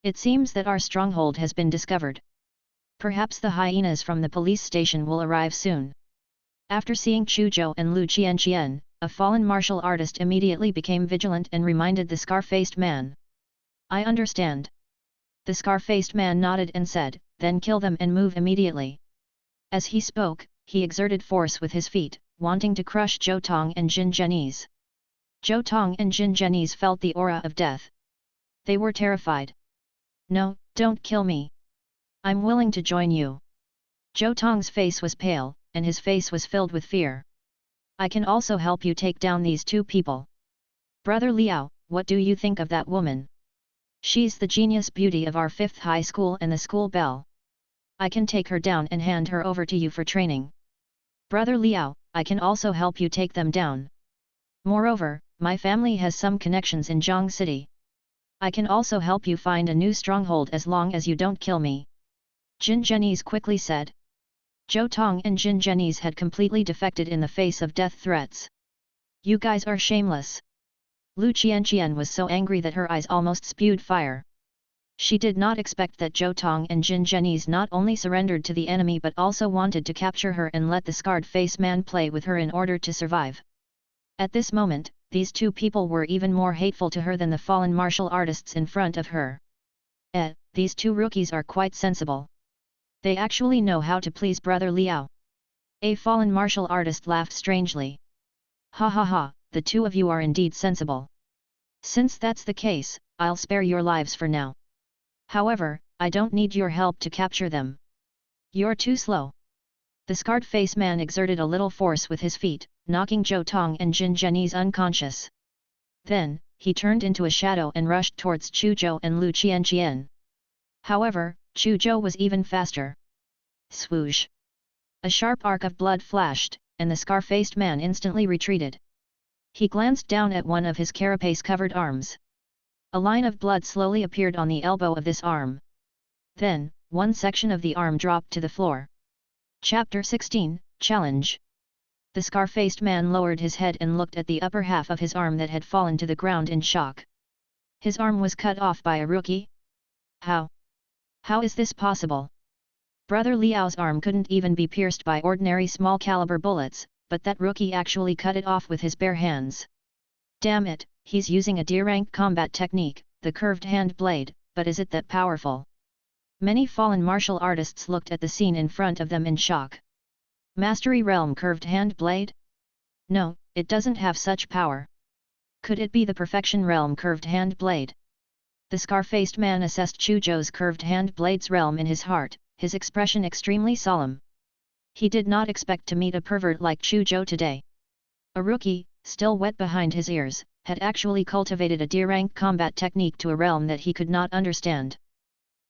A: It seems that our stronghold has been discovered. Perhaps the hyenas from the police station will arrive soon. After seeing Chu Zhou and Lu Qianqian, a fallen martial artist immediately became vigilant and reminded the scar-faced man. I understand. The scar-faced man nodded and said, then kill them and move immediately. As he spoke, he exerted force with his feet, wanting to crush Zhou Tong and Jin Zhenyi's. Zhou Tong and Jin Zhenyi's felt the aura of death. They were terrified. No, don't kill me. I'm willing to join you. Zhou Tong's face was pale, and his face was filled with fear. I can also help you take down these two people. Brother Liao, what do you think of that woman? She's the genius beauty of our 5th high school and the school belle. I can take her down and hand her over to you for training. Brother Liao, I can also help you take them down. Moreover, my family has some connections in Zhang City. I can also help you find a new stronghold as long as you don't kill me. Jin Zhenyi's quickly said. Zhou Tong and Jin Zhenyi's had completely defected in the face of death threats. You guys are shameless. Lu Qianqian was so angry that her eyes almost spewed fire. She did not expect that Zhou Tong and Jin Zhenyi's not only surrendered to the enemy but also wanted to capture her and let the scarred-faced man play with her in order to survive. At this moment, these two people were even more hateful to her than the fallen martial artists in front of her. These two rookies are quite sensible. They actually know how to please Brother Liao. A fallen martial artist laughed strangely. Ha ha ha, the two of you are indeed sensible. Since that's the case, I'll spare your lives for now. However, I don't need your help to capture them. You're too slow. The scarred-faced man exerted a little force with his feet, knocking Zhou Tong and Jin Zhenyi's unconscious. Then, he turned into a shadow and rushed towards Chu Zhou and Lu Qianqian. However, Chu Zhou was even faster. Swoosh! A sharp arc of blood flashed, and the scar-faced man instantly retreated. He glanced down at one of his carapace-covered arms. A line of blood slowly appeared on the elbow of this arm. Then, one section of the arm dropped to the floor. Chapter 16, Challenge. The scar-faced man lowered his head and looked at the upper half of his arm that had fallen to the ground in shock. His arm was cut off by a rookie? How? How is this possible? Brother Liao's arm couldn't even be pierced by ordinary small-caliber bullets, but that rookie actually cut it off with his bare hands. Damn it, he's using a D-rank combat technique, the curved hand blade, but is it that powerful? Many fallen martial artists looked at the scene in front of them in shock. Mastery Realm curved hand blade? No, it doesn't have such power. Could it be the Perfection Realm curved hand blade? The scar-faced man assessed Chu Zhou's curved hand blade's realm in his heart, his expression extremely solemn. He did not expect to meet a pervert like Chu Zhou today. A rookie, still wet behind his ears, had actually cultivated a D-rank combat technique to a realm that he could not understand.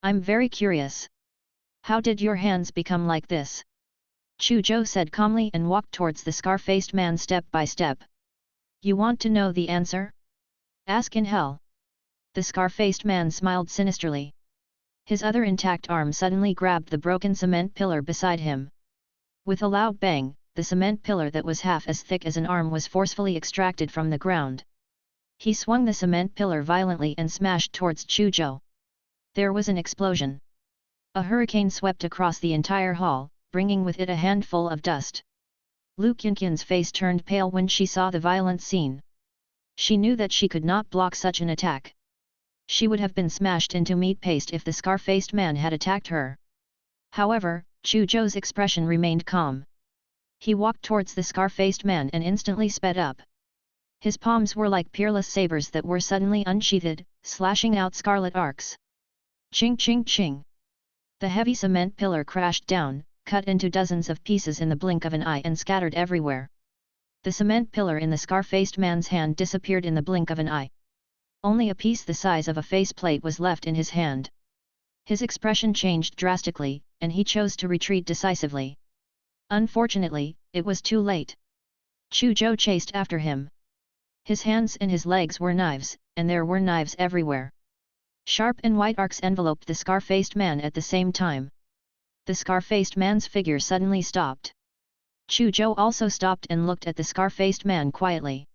A: I'm very curious. How did your hands become like this? Chu Zhou said calmly and walked towards the scar-faced man step by step. You want to know the answer? Ask in hell. The scar-faced man smiled sinisterly. His other intact arm suddenly grabbed the broken cement pillar beside him. With a loud bang, the cement pillar that was half as thick as an arm was forcefully extracted from the ground. He swung the cement pillar violently and smashed towards Chu Zhou. There was an explosion. A hurricane swept across the entire hall, bringing with it a handful of dust. Lu Qianqian's face turned pale when she saw the violent scene. She knew that she could not block such an attack. She would have been smashed into meat paste if the scar-faced man had attacked her. However, Chu Zhou's expression remained calm. He walked towards the scar-faced man and instantly sped up. His palms were like peerless sabers that were suddenly unsheathed, slashing out scarlet arcs. Ching ching ching! The heavy cement pillar crashed down, cut into dozens of pieces in the blink of an eye and scattered everywhere. The cement pillar in the scar-faced man's hand disappeared in the blink of an eye. Only a piece the size of a faceplate was left in his hand. His expression changed drastically, and he chose to retreat decisively. Unfortunately, it was too late. Chu Zhou chased after him. His hands and his legs were knives, and there were knives everywhere. Sharp and white arcs enveloped the scar-faced man at the same time. The scar-faced man's figure suddenly stopped. Chu Zhou also stopped and looked at the scar-faced man quietly.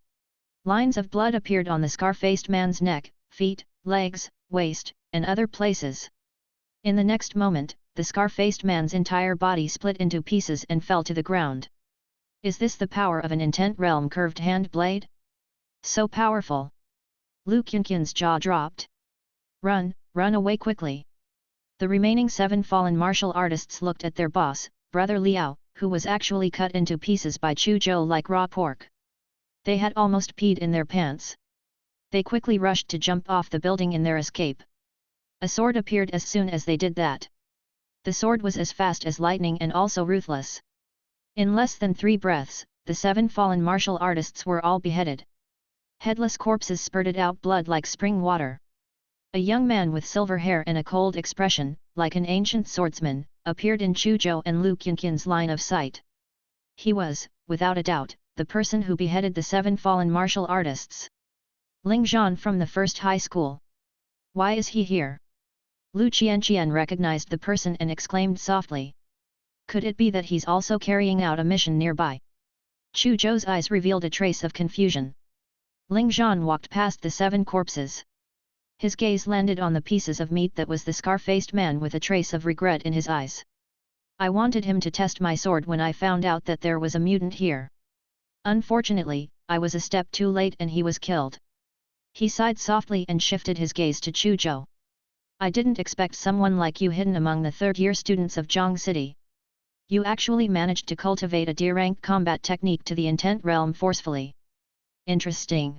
A: Lines of blood appeared on the scar-faced man's neck, feet, legs, waist, and other places. In the next moment, the scar-faced man's entire body split into pieces and fell to the ground. Is this the power of an intent realm curved hand blade? So powerful! Lu Qianqian's jaw dropped. Run, run away quickly! The remaining 7 fallen martial artists looked at their boss, Brother Liao, who was actually cut into pieces by Chu Zhou like raw pork. They had almost peed in their pants. They quickly rushed to jump off the building in their escape. A sword appeared as soon as they did that. The sword was as fast as lightning and also ruthless. In less than 3 breaths, the 7 fallen martial artists were all beheaded. Headless corpses spurted out blood like spring water. A young man with silver hair and a cold expression, like an ancient swordsman, appeared in Chu Zhou and Lu Qianqian's line of sight. He was, without a doubt, the person who beheaded the 7 fallen martial artists. Ling Zhan from the first high school. Why is he here? Lu Qianqian recognized the person and exclaimed softly. Could it be that he's also carrying out a mission nearby? Chu Zhou's eyes revealed a trace of confusion. Ling Zhan walked past the 7 corpses. His gaze landed on the pieces of meat that was the scar-faced man with a trace of regret in his eyes. I wanted him to test my sword when I found out that there was a mutant here. Unfortunately, I was a step too late and he was killed. He sighed softly and shifted his gaze to Chu Zhou. I didn't expect someone like you hidden among the third-year students of Zhang City. You actually managed to cultivate a D-rank combat technique to the intent realm forcefully. Interesting.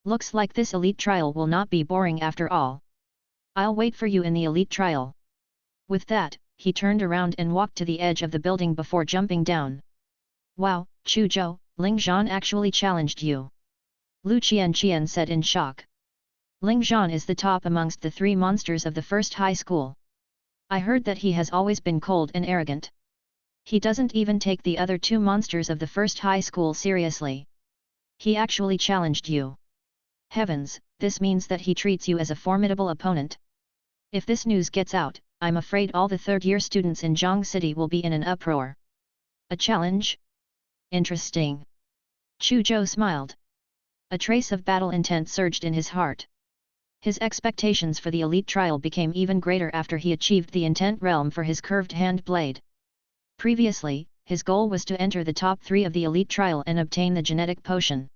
A: Looks like this elite trial will not be boring after all. I'll wait for you in the elite trial. With that, he turned around and walked to the edge of the building before jumping down. Wow, Chu Zhou, Ling Zhan actually challenged you. Lu Qianqian said in shock. Ling Zhan is the top amongst the 3 monsters of the first high school. I heard that he has always been cold and arrogant. He doesn't even take the other 2 monsters of the first high school seriously. He actually challenged you. Heavens, this means that he treats you as a formidable opponent. If this news gets out, I'm afraid all the third-year students in Zhang City will be in an uproar. A challenge? Interesting. Chu Zhou smiled. A trace of battle intent surged in his heart. His expectations for the elite trial became even greater after he achieved the intent realm for his curved hand blade. Previously, his goal was to enter the top 3 of the elite trial and obtain the genetic potion.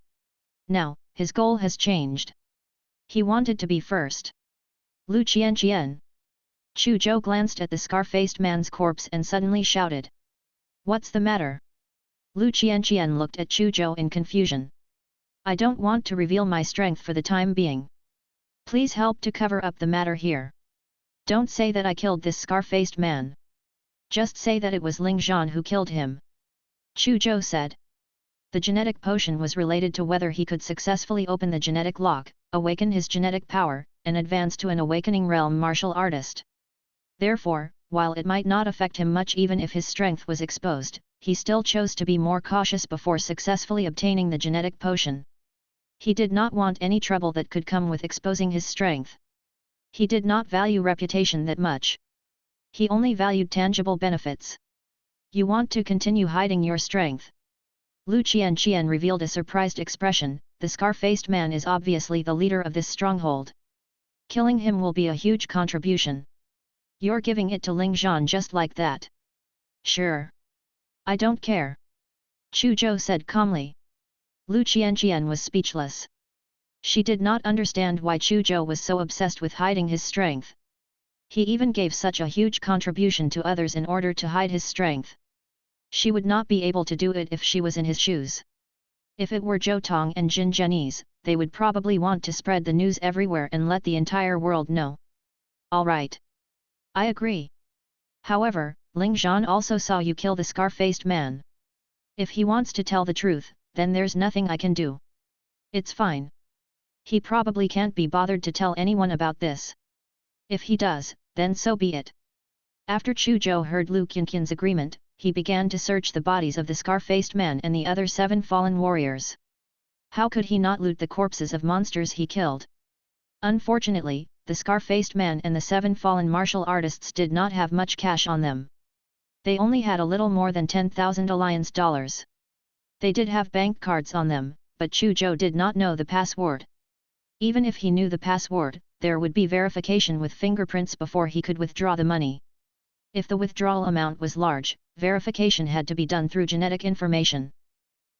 A: Now, his goal has changed. He wanted to be first. Lu Qianqian. Chu Zhou glanced at the scar-faced man's corpse and suddenly shouted. What's the matter? Lu Qianqian looked at Chu Zhou in confusion. I don't want to reveal my strength for the time being. Please help to cover up the matter here. Don't say that I killed this scar-faced man. Just say that it was Ling Zhan who killed him. Chu Zhou said. The genetic potion was related to whether he could successfully open the genetic lock, awaken his genetic power, and advance to an awakening realm martial artist. Therefore, while it might not affect him much even if his strength was exposed, he still chose to be more cautious before successfully obtaining the genetic potion. He did not want any trouble that could come with exposing his strength. He did not value reputation that much. He only valued tangible benefits. You want to continue hiding your strength? Lu Qianqian revealed a surprised expression. The scar-faced man is obviously the leader of this stronghold. Killing him will be a huge contribution. You're giving it to Ling Zhan just like that. Sure. I don't care. Chu Zhou said calmly. Lu Qianqian was speechless. She did not understand why Chu Zhou was so obsessed with hiding his strength. He even gave such a huge contribution to others in order to hide his strength. She would not be able to do it if she was in his shoes. If it were Zhou Tong and Jin Zhenyi's, they would probably want to spread the news everywhere and let the entire world know. Alright. I agree. However, Ling Zhan also saw you kill the scar-faced man. If he wants to tell the truth, then there's nothing I can do. It's fine. He probably can't be bothered to tell anyone about this. If he does, then so be it. After Chu Zhou heard Lu Qianqian's agreement, he began to search the bodies of the scar-faced man and the other 7 fallen warriors. How could he not loot the corpses of monsters he killed? Unfortunately, the scar-faced man and the 7 fallen martial artists did not have much cash on them. They only had a little more than 10,000 alliance dollars. They did have bank cards on them, but Chu Zhou did not know the password. Even if he knew the password, there would be verification with fingerprints before he could withdraw the money. If the withdrawal amount was large, verification had to be done through genetic information.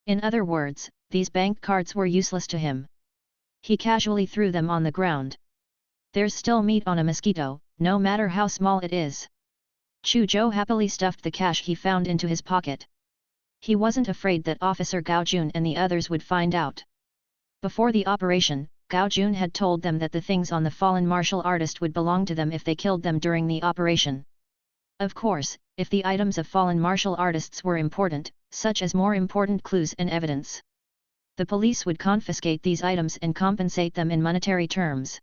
A: In other words, these bank cards were useless to him. He casually threw them on the ground. There's still meat on a mosquito, no matter how small it is. Chu Zhou happily stuffed the cash he found into his pocket. He wasn't afraid that Officer Gao Jun and the others would find out. Before the operation, Gao Jun had told them that the things on the fallen martial artist would belong to them if they killed them during the operation. Of course, if the items of fallen martial artists were important, such as more important clues and evidence, the police would confiscate these items and compensate them in monetary terms.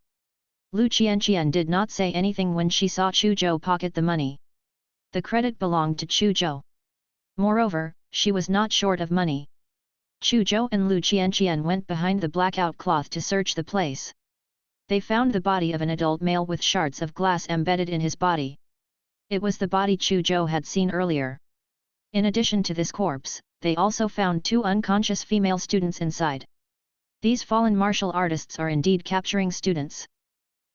A: Lu Qianqian did not say anything when she saw Chu Zhou pocket the money. The credit belonged to Chu Zhou. Moreover, she was not short of money. Chu Zhou and Lu Qianqian went behind the blackout cloth to search the place. They found the body of an adult male with shards of glass embedded in his body. It was the body Chu Zhou had seen earlier. In addition to this corpse, they also found 2 unconscious female students inside. These fallen martial artists are indeed capturing students.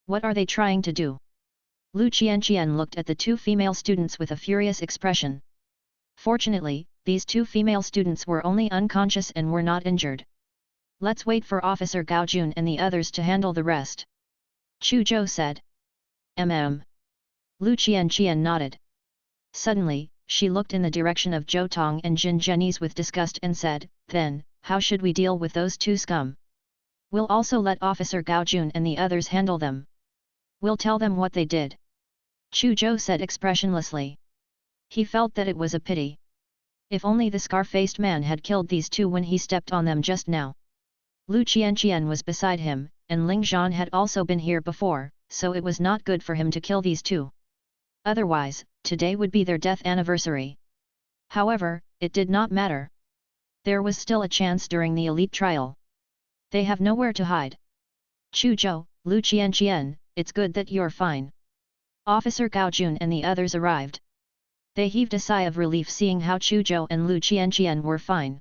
A: What are they trying to do? Lu Qianqian looked at the 2 female students with a furious expression. Fortunately, these 2 female students were only unconscious and were not injured. Let's wait for Officer Gao Jun and the others to handle the rest. Chu Zhou said. Lu Qianqian nodded. Suddenly, she looked in the direction of Zhou Tong and Jin Zhenyi's with disgust and said, then, how should we deal with those 2 scum? We'll also let Officer Gao Jun and the others handle them. We'll tell them what they did. Chu Zhou said expressionlessly. He felt that it was a pity. If only the scar-faced man had killed these 2 when he stepped on them just now. Lu Qianqian was beside him, and Ling Zhan had also been here before, so it was not good for him to kill these 2. Otherwise, today would be their death anniversary. However, it did not matter. There was still a chance during the elite trial. They have nowhere to hide. Chu Zhou, Lu Qianqian, it's good that you're fine. Officer Gao Jun and the others arrived. They heaved a sigh of relief seeing how Chu Zhou and Lu Qianqian were fine.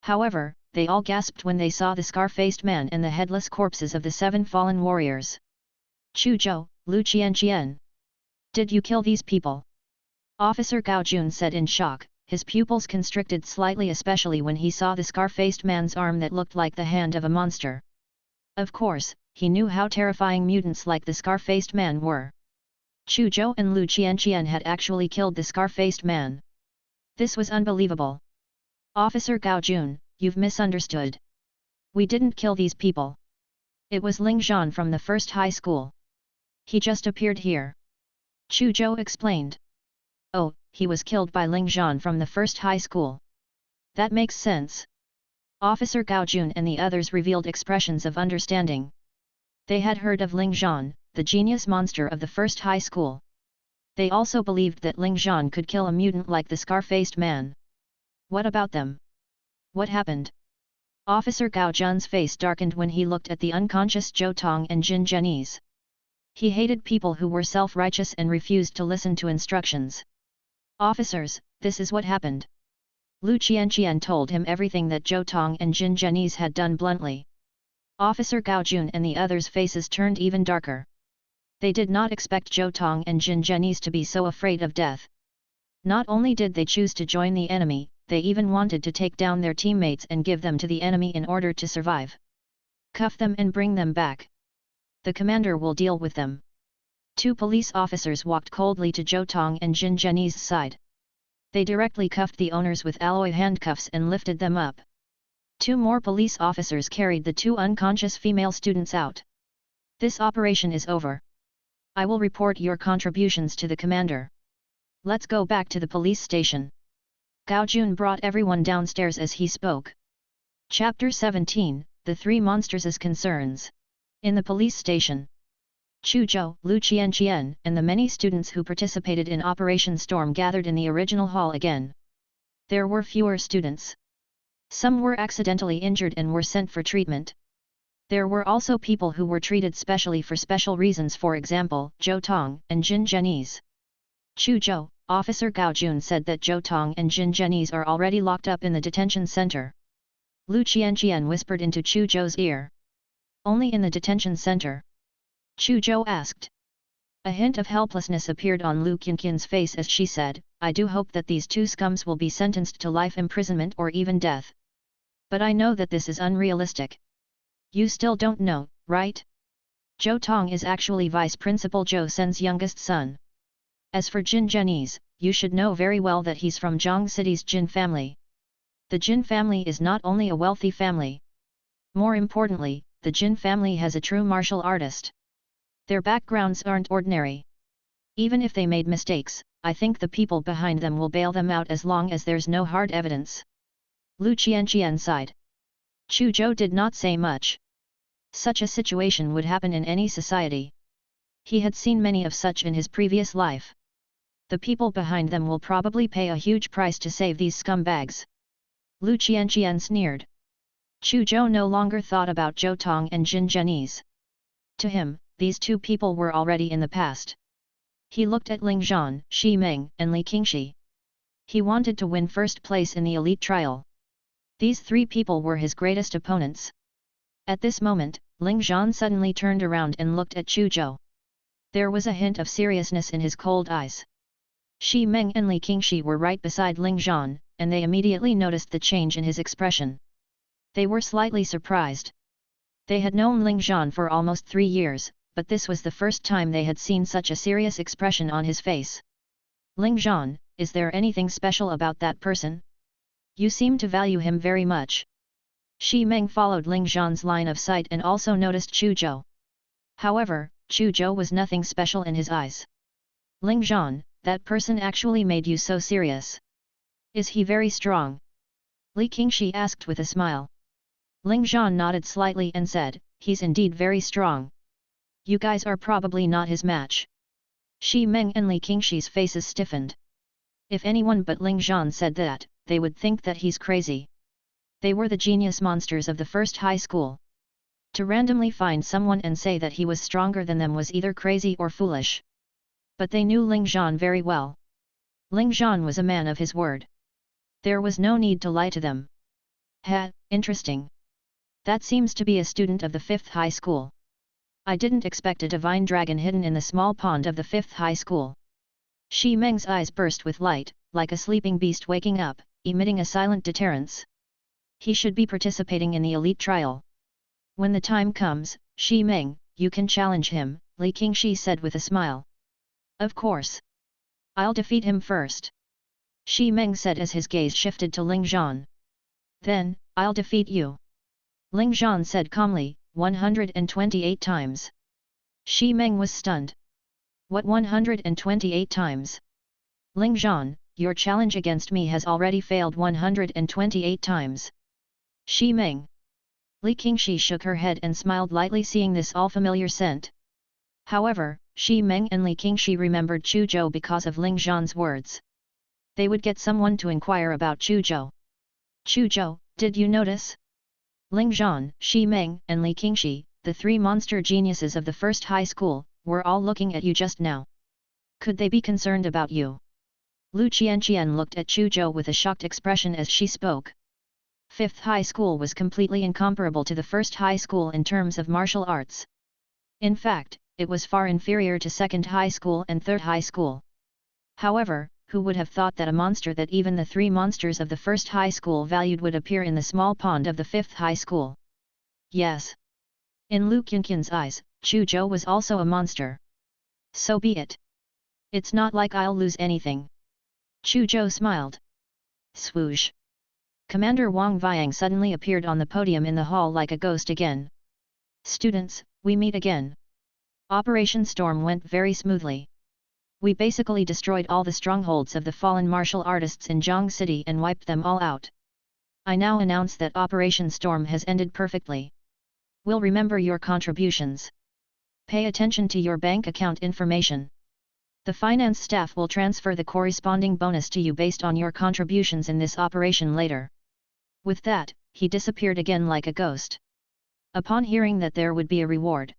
A: However, they all gasped when they saw the scar-faced man and the headless corpses of the 7 fallen warriors. Chu Zhou, Lu Qianqian. Did you kill these people? Officer Gao Jun said in shock, his pupils constricted slightly especially when he saw the scar-faced man's arm that looked like the hand of a monster. Of course, he knew how terrifying mutants like the scar-faced man were. Chu Zhou and Lu Qianqian had actually killed the scar-faced man. This was unbelievable. Officer Gao Jun, you've misunderstood. We didn't kill these people. It was Ling Zhan from the first high school. He just appeared here. Chu Zhou explained. Oh, he was killed by Ling Zhan from the first high school. That makes sense. Officer Gao Jun and the others revealed expressions of understanding. They had heard of Ling Zhan, the genius monster of the first high school. They also believed that Ling Zhan could kill a mutant like the scar-faced man. What about them? What happened? Officer Gao Jun's face darkened when he looked at the unconscious Zhou Tong and Jin Zhenyi's. He hated people who were self-righteous and refused to listen to instructions. Officers, this is what happened. Lu Qianqian told him everything that Zhou Tong and Jin Zhenyi's had done bluntly. Officer Gao Jun and the others' faces turned even darker. They did not expect Zhou Tong and Jin Zhenyi's to be so afraid of death. Not only did they choose to join the enemy, they even wanted to take down their teammates and give them to the enemy in order to survive. Cuff them and bring them back. The commander will deal with them. 2 police officers walked coldly to Zhou Tong and Jin Zhenyi's side. They directly cuffed the owners with alloy handcuffs and lifted them up. 2 more police officers carried the 2 unconscious female students out. This operation is over. I will report your contributions to the commander. Let's go back to the police station. Gao Jun brought everyone downstairs as he spoke. Chapter 17, The 3 Monsters' Concerns. In the police station, Chu Zhou, Lu Qianqian, and the many students who participated in Operation Storm gathered in the original hall again. There were fewer students. Some were accidentally injured and were sent for treatment. There were also people who were treated specially for special reasons, for example, Zhou Tong and Jin Zhenyi's. Chu Zhou, Officer Gao Jun said that Zhou Tong and Jin Zhenyi's are already locked up in the detention center. Lu Qianqian whispered into Chu Zhou's ear. Only in the detention center? Chu Zhou asked. A hint of helplessness appeared on Lu Qianqian's face as she said, I do hope that these 2 scums will be sentenced to life imprisonment or even death. But I know that this is unrealistic. You still don't know, right? Zhou Tong is actually Vice Principal Zhou Sen's youngest son. As for Jin Zhenyi's, you should know very well that he's from Zhang City's Jin family. The Jin family is not only a wealthy family. More importantly, the Jin family has a true martial artist. Their backgrounds aren't ordinary. Even if they made mistakes, I think the people behind them will bail them out as long as there's no hard evidence. Lu Qianqian sighed. Chu Zhou did not say much. Such a situation would happen in any society. He had seen many of such in his previous life. The people behind them will probably pay a huge price to save these scumbags. Lu Qianqian sneered. Chu Zhou no longer thought about Zhou Tong and Jin Zhenyi's. To him, these two people were already in the past. He looked at Ling Zhan, Shi Meng, and Li Qingxi. He wanted to win first place in the elite trial. These three people were his greatest opponents. At this moment, Ling Zhan suddenly turned around and looked at Chu Zhou. There was a hint of seriousness in his cold eyes. Shi Meng and Li Qingxi were right beside Ling Zhan, and they immediately noticed the change in his expression. They were slightly surprised. They had known Ling Zhan for almost 3 years, but this was the first time they had seen such a serious expression on his face. Ling Zhan, is there anything special about that person? You seem to value him very much. Shi Meng followed Ling Zhan's line of sight and also noticed Chu Zhou. However, Chu Zhou was nothing special in his eyes. Ling Zhan, that person actually made you so serious. Is he very strong? Li Qingxi asked with a smile. Ling Zhan nodded slightly and said, he's indeed very strong. You guys are probably not his match. Shi Meng and Li Qingxi's faces stiffened. If anyone but Ling Zhan said that, they would think that he's crazy. They were the genius monsters of the first high school. To randomly find someone and say that he was stronger than them was either crazy or foolish. But they knew Ling Zhan very well. Ling Zhan was a man of his word. There was no need to lie to them. Ha, interesting. That seems to be a student of the 5th high school. I didn't expect a divine dragon hidden in the small pond of the 5th high school. Shi Meng's eyes burst with light, like a sleeping beast waking up, emitting a silent deterrence. He should be participating in the elite trial. When the time comes, Shi Meng, you can challenge him, Li Qingxi said with a smile. Of course. I'll defeat him first. Shi Meng said as his gaze shifted to Ling Zhan. Then, I'll defeat you. Ling Zhan said calmly, 128 times. Shi Meng was stunned. What 128 times? Ling Zhan, your challenge against me has already failed 128 times. Shi Meng. Li Qingxi shook her head and smiled lightly seeing this all-familiar scent. However, Shi Meng and Li Qingxi remembered Chu Zhou because of Ling Zhan's words. They would get someone to inquire about Chu Zhou. Chu Zhou, did you notice? Ling Zhan, Shi Meng, and Li Qingxi, the 3 monster geniuses of the first high school, were all looking at you just now. Could they be concerned about you? Lu Qianqian looked at Chu Zhou with a shocked expression as she spoke. 5th high school was completely incomparable to the first high school in terms of martial arts. In fact, it was far inferior to 2nd high school and 3rd high school. However, who would have thought that a monster that even the 3 monsters of the first high school valued would appear in the small pond of the 5th high school? Yes. In Lu Qianqian's eyes, Chu Zhou was also a monster. So be it. It's not like I'll lose anything. Chu Zhou smiled. Swoosh. Commander Wang Viang suddenly appeared on the podium in the hall like a ghost again. Students, we meet again. Operation Storm went very smoothly. We basically destroyed all the strongholds of the fallen martial artists in Zhang City and wiped them all out. I now announce that Operation Storm has ended perfectly. We'll remember your contributions. Pay attention to your bank account information. The finance staff will transfer the corresponding bonus to you based on your contributions in this operation later. With that, he disappeared again like a ghost. Upon hearing that there would be a reward,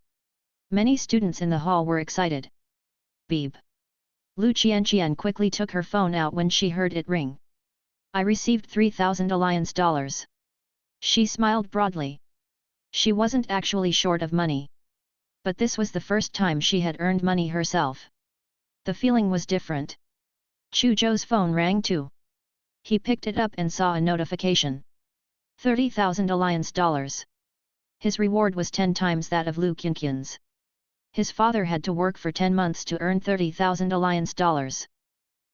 A: many students in the hall were excited. Beep. Lu Qianqian quickly took her phone out when she heard it ring. I received 3,000 alliance dollars. She smiled broadly. She wasn't actually short of money. But this was the first time she had earned money herself. The feeling was different. Chu Zhou's phone rang too. He picked it up and saw a notification. 30,000 alliance dollars. His reward was 10 times that of Lu Qianqian's. His father had to work for 10 months to earn 30,000 alliance dollars.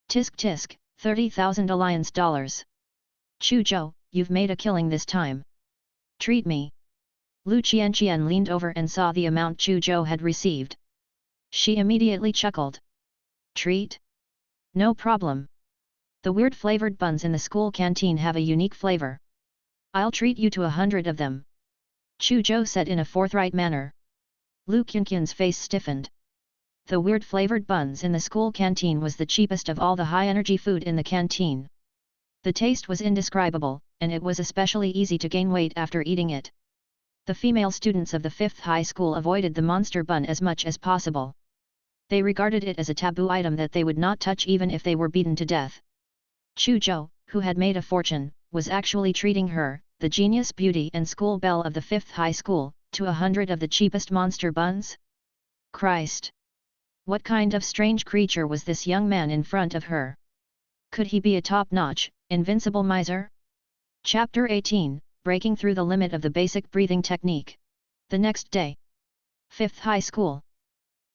A: Tisk tisk, 30,000 alliance dollars. Chu Zhou, you've made a killing this time. Treat me. Lu Qianqian leaned over and saw the amount Chu Zhou had received. She immediately chuckled. Treat? No problem. The weird flavored buns in the school canteen have a unique flavor. I'll treat you to 100 of them. Chu Zhou said in a forthright manner. Lu Qianqian's face stiffened. The weird flavored buns in the school canteen was the cheapest of all the high-energy food in the canteen. The taste was indescribable, and it was especially easy to gain weight after eating it. The female students of the 5th high school avoided the monster bun as much as possible. They regarded it as a taboo item that they would not touch even if they were beaten to death. Chu Zhou, who had made a fortune, was actually treating her, the genius beauty and school belle of the 5th high school, to 100 of the cheapest monster buns? Christ! What kind of strange creature was this young man in front of her? Could he be a top-notch, invincible miser? Chapter 18, Breaking Through the Limit of the Basic Breathing Technique. The next day. 5th High School.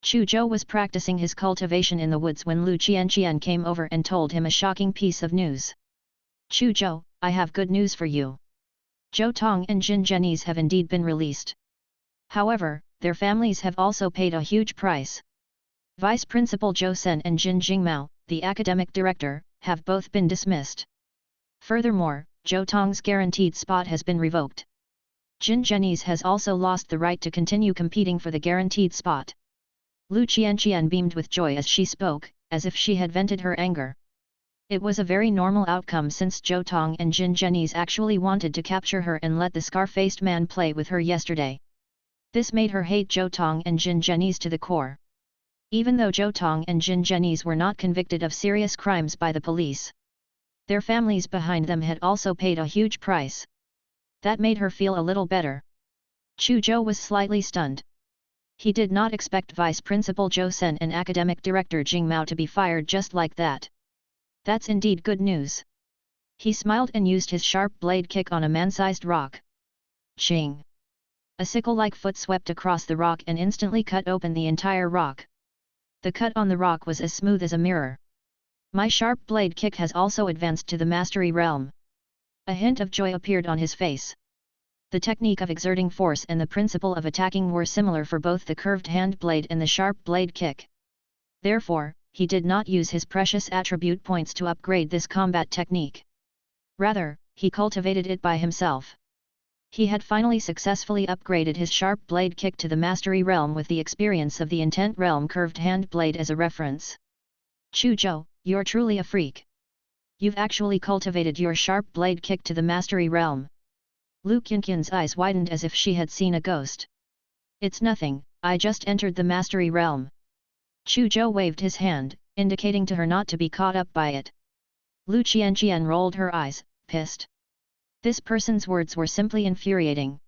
A: Chu Zhou was practicing his cultivation in the woods when Lu Qianqian came over and told him a shocking piece of news. Chu Zhou, I have good news for you. Zhou Tong and Jin Zhenyi's have indeed been released. However, their families have also paid a huge price. Vice Principal Zhou Sen and Jin Jingmao, the academic director, have both been dismissed. Furthermore, Zhou Tong's guaranteed spot has been revoked. Jin Zhenyi's has also lost the right to continue competing for the guaranteed spot. Lu Qianqian beamed with joy as she spoke, as if she had vented her anger. It was a very normal outcome since Zhou Tong and Jin Zhenyi's actually wanted to capture her and let the scar-faced man play with her yesterday. This made her hate Zhou Tong and Jin Zhenyi's to the core. Even though Zhou Tong and Jin Zhenyi's were not convicted of serious crimes by the police, their families behind them had also paid a huge price. That made her feel a little better. Chu Zhou was slightly stunned. He did not expect Vice Principal Zhou Sen and Academic Director Jing Mao to be fired just like that. That's indeed good news. He smiled and used his sharp blade kick on a man-sized rock. Ching! A sickle-like foot swept across the rock and instantly cut open the entire rock. The cut on the rock was as smooth as a mirror. My sharp blade kick has also advanced to the mastery realm. A hint of joy appeared on his face. The technique of exerting force and the principle of attacking were similar for both the curved hand blade and the sharp blade kick. Therefore, he did not use his precious attribute points to upgrade this combat technique. Rather, he cultivated it by himself. He had finally successfully upgraded his sharp blade kick to the mastery realm with the experience of the intent realm curved hand blade as a reference. Chu Zhou, you're truly a freak. You've actually cultivated your sharp blade kick to the mastery realm. Lu Qianqian's eyes widened as if she had seen a ghost. It's nothing, I just entered the mastery realm. Chu Zhou waved his hand, indicating to her not to be caught up by it. Lu Qianqian rolled her eyes, pissed. This person's words were simply infuriating.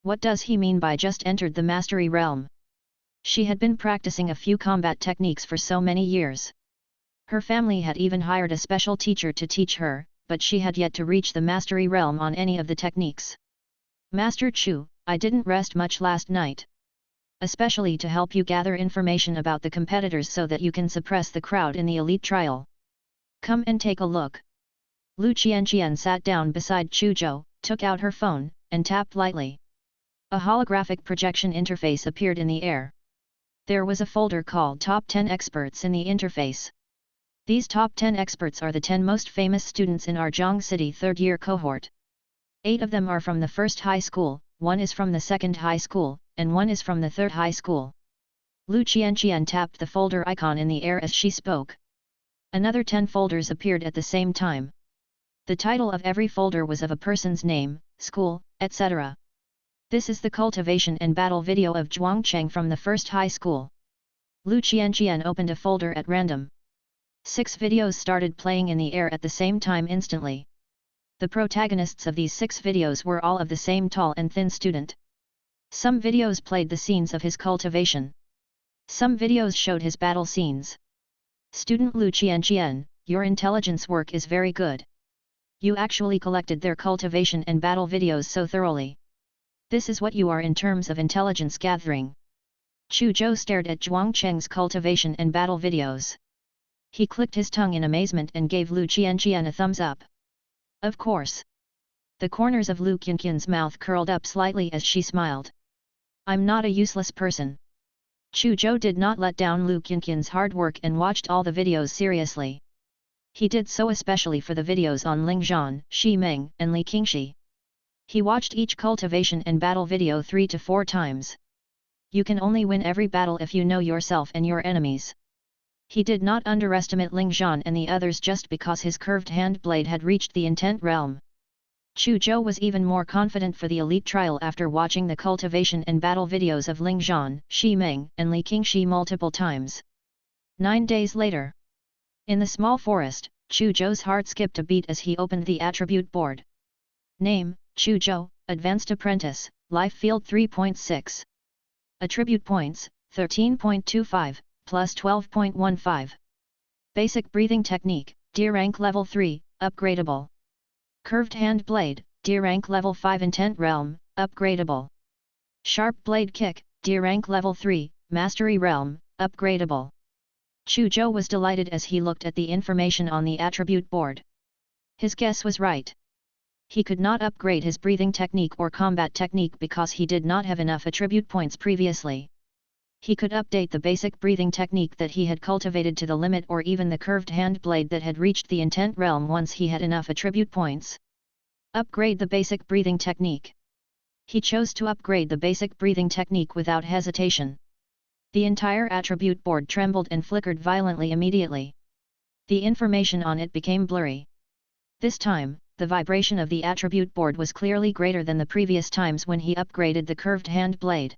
A: What does he mean by just entered the mastery realm? She had been practicing a few combat techniques for so many years. Her family had even hired a special teacher to teach her, but she had yet to reach the mastery realm on any of the techniques. Master Chu, I didn't rest much last night. Especially to help you gather information about the competitors so that you can suppress the crowd in the elite trial. Come and take a look. Lu Qianqian sat down beside Chu Zhou, took out her phone, and tapped lightly. A holographic projection interface appeared in the air. There was a folder called Top 10 Experts in the interface. These top 10 experts are the 10 most famous students in our Zhang City third-year cohort. 8 of them are from the first high school, 1 is from the second high school, and 1 is from the third high school. Lu Qianqian tapped the folder icon in the air as she spoke. Another 10 folders appeared at the same time. The title of every folder was of a person's name, school, etc. This is the cultivation and battle video of Zhuang Cheng from the first high school. Lu Qianqian opened a folder at random. 6 videos started playing in the air at the same time instantly. The protagonists of these 6 videos were all of the same tall and thin student. Some videos played the scenes of his cultivation. Some videos showed his battle scenes. Student Lu Qianqian, your intelligence work is very good. You actually collected their cultivation and battle videos so thoroughly. This is what you are in terms of intelligence gathering. Chu Zhou stared at Zhuang Cheng's cultivation and battle videos. He clicked his tongue in amazement and gave Lu Qianqian a thumbs up. Of course. The corners of Lu Qianqian's mouth curled up slightly as she smiled. I'm not a useless person. Chu Zhou did not let down Lu Qianqian's hard work and watched all the videos seriously. He did so especially for the videos on Ling Zhan, Shi Meng, and Li Qingxi. He watched each cultivation and battle video 3 to 4 times. You can only win every battle if you know yourself and your enemies. He did not underestimate Ling Zhan and the others just because his curved hand blade had reached the intent realm. Chu Zhou was even more confident for the elite trial after watching the cultivation and battle videos of Ling Zhan, Shi Meng, and Li Qingxi multiple times. 9 days later. In the small forest, Chu Zhou's heart skipped a beat as he opened the attribute board. Name, Chu Zhou, Advanced Apprentice, Life Field 3.6. Attribute points, 13.25, plus 12.15. Basic Breathing Technique, D rank level 3, upgradable. Curved Hand Blade, D rank level 5 Intent Realm, upgradable. Sharp Blade Kick, D rank level 3, Mastery Realm, upgradable. Chu Zhou was delighted as he looked at the information on the attribute board. His guess was right. He could not upgrade his breathing technique or combat technique because he did not have enough attribute points previously. He could update the basic breathing technique that he had cultivated to the limit or even the curved hand blade that had reached the intent realm once he had enough attribute points. Upgrade the basic breathing technique. He chose to upgrade the basic breathing technique without hesitation. The entire attribute board trembled and flickered violently immediately. The information on it became blurry. This time, the vibration of the attribute board was clearly greater than the previous times when he upgraded the curved hand blade.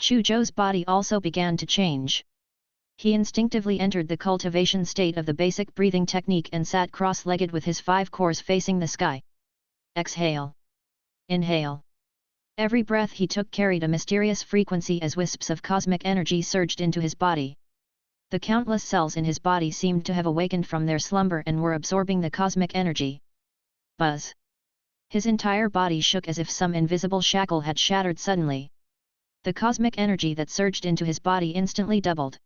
A: Chu Zhou's body also began to change. He instinctively entered the cultivation state of the basic breathing technique and sat cross-legged with his 5 cores facing the sky. Exhale. Inhale. Every breath he took carried a mysterious frequency as wisps of cosmic energy surged into his body. The countless cells in his body seemed to have awakened from their slumber and were absorbing the cosmic energy. Buzz. His entire body shook as if some invisible shackle had shattered suddenly. The cosmic energy that surged into his body instantly doubled.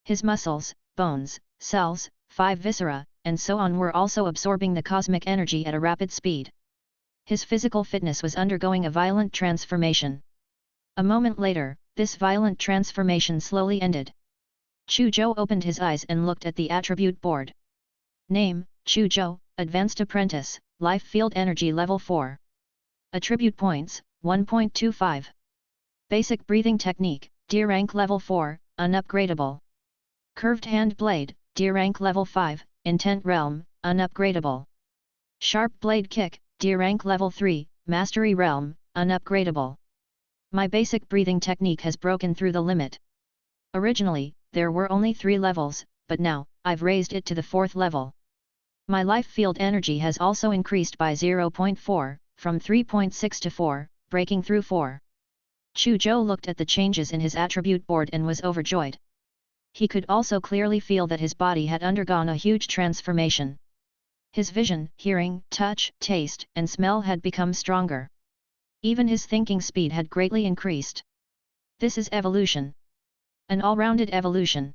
A: His muscles, bones, cells, 5 viscera, and so on were also absorbing the cosmic energy at a rapid speed. His physical fitness was undergoing a violent transformation. A moment later, this violent transformation slowly ended. Chu Zhou opened his eyes and looked at the attribute board. Name, Chu Zhou, Advanced Apprentice, Life Field Energy Level 4. Attribute points, 1.25. Basic Breathing Technique, D rank level 4, unupgradable. Curved Hand Blade, D rank level 5, Intent Realm, unupgradable. Sharp Blade Kick, D rank level 3, Mastery Realm, unupgradable. My basic breathing technique has broken through the limit. Originally, there were only 3 levels, but now, I've raised it to the 4th level. My life field energy has also increased by 0.4, from 3.6 to 4, breaking through 4. Chu Zhou looked at the changes in his attribute board and was overjoyed. He could also clearly feel that his body had undergone a huge transformation. His vision, hearing, touch, taste, and smell had become stronger. Even his thinking speed had greatly increased. This is evolution. An all-rounded evolution.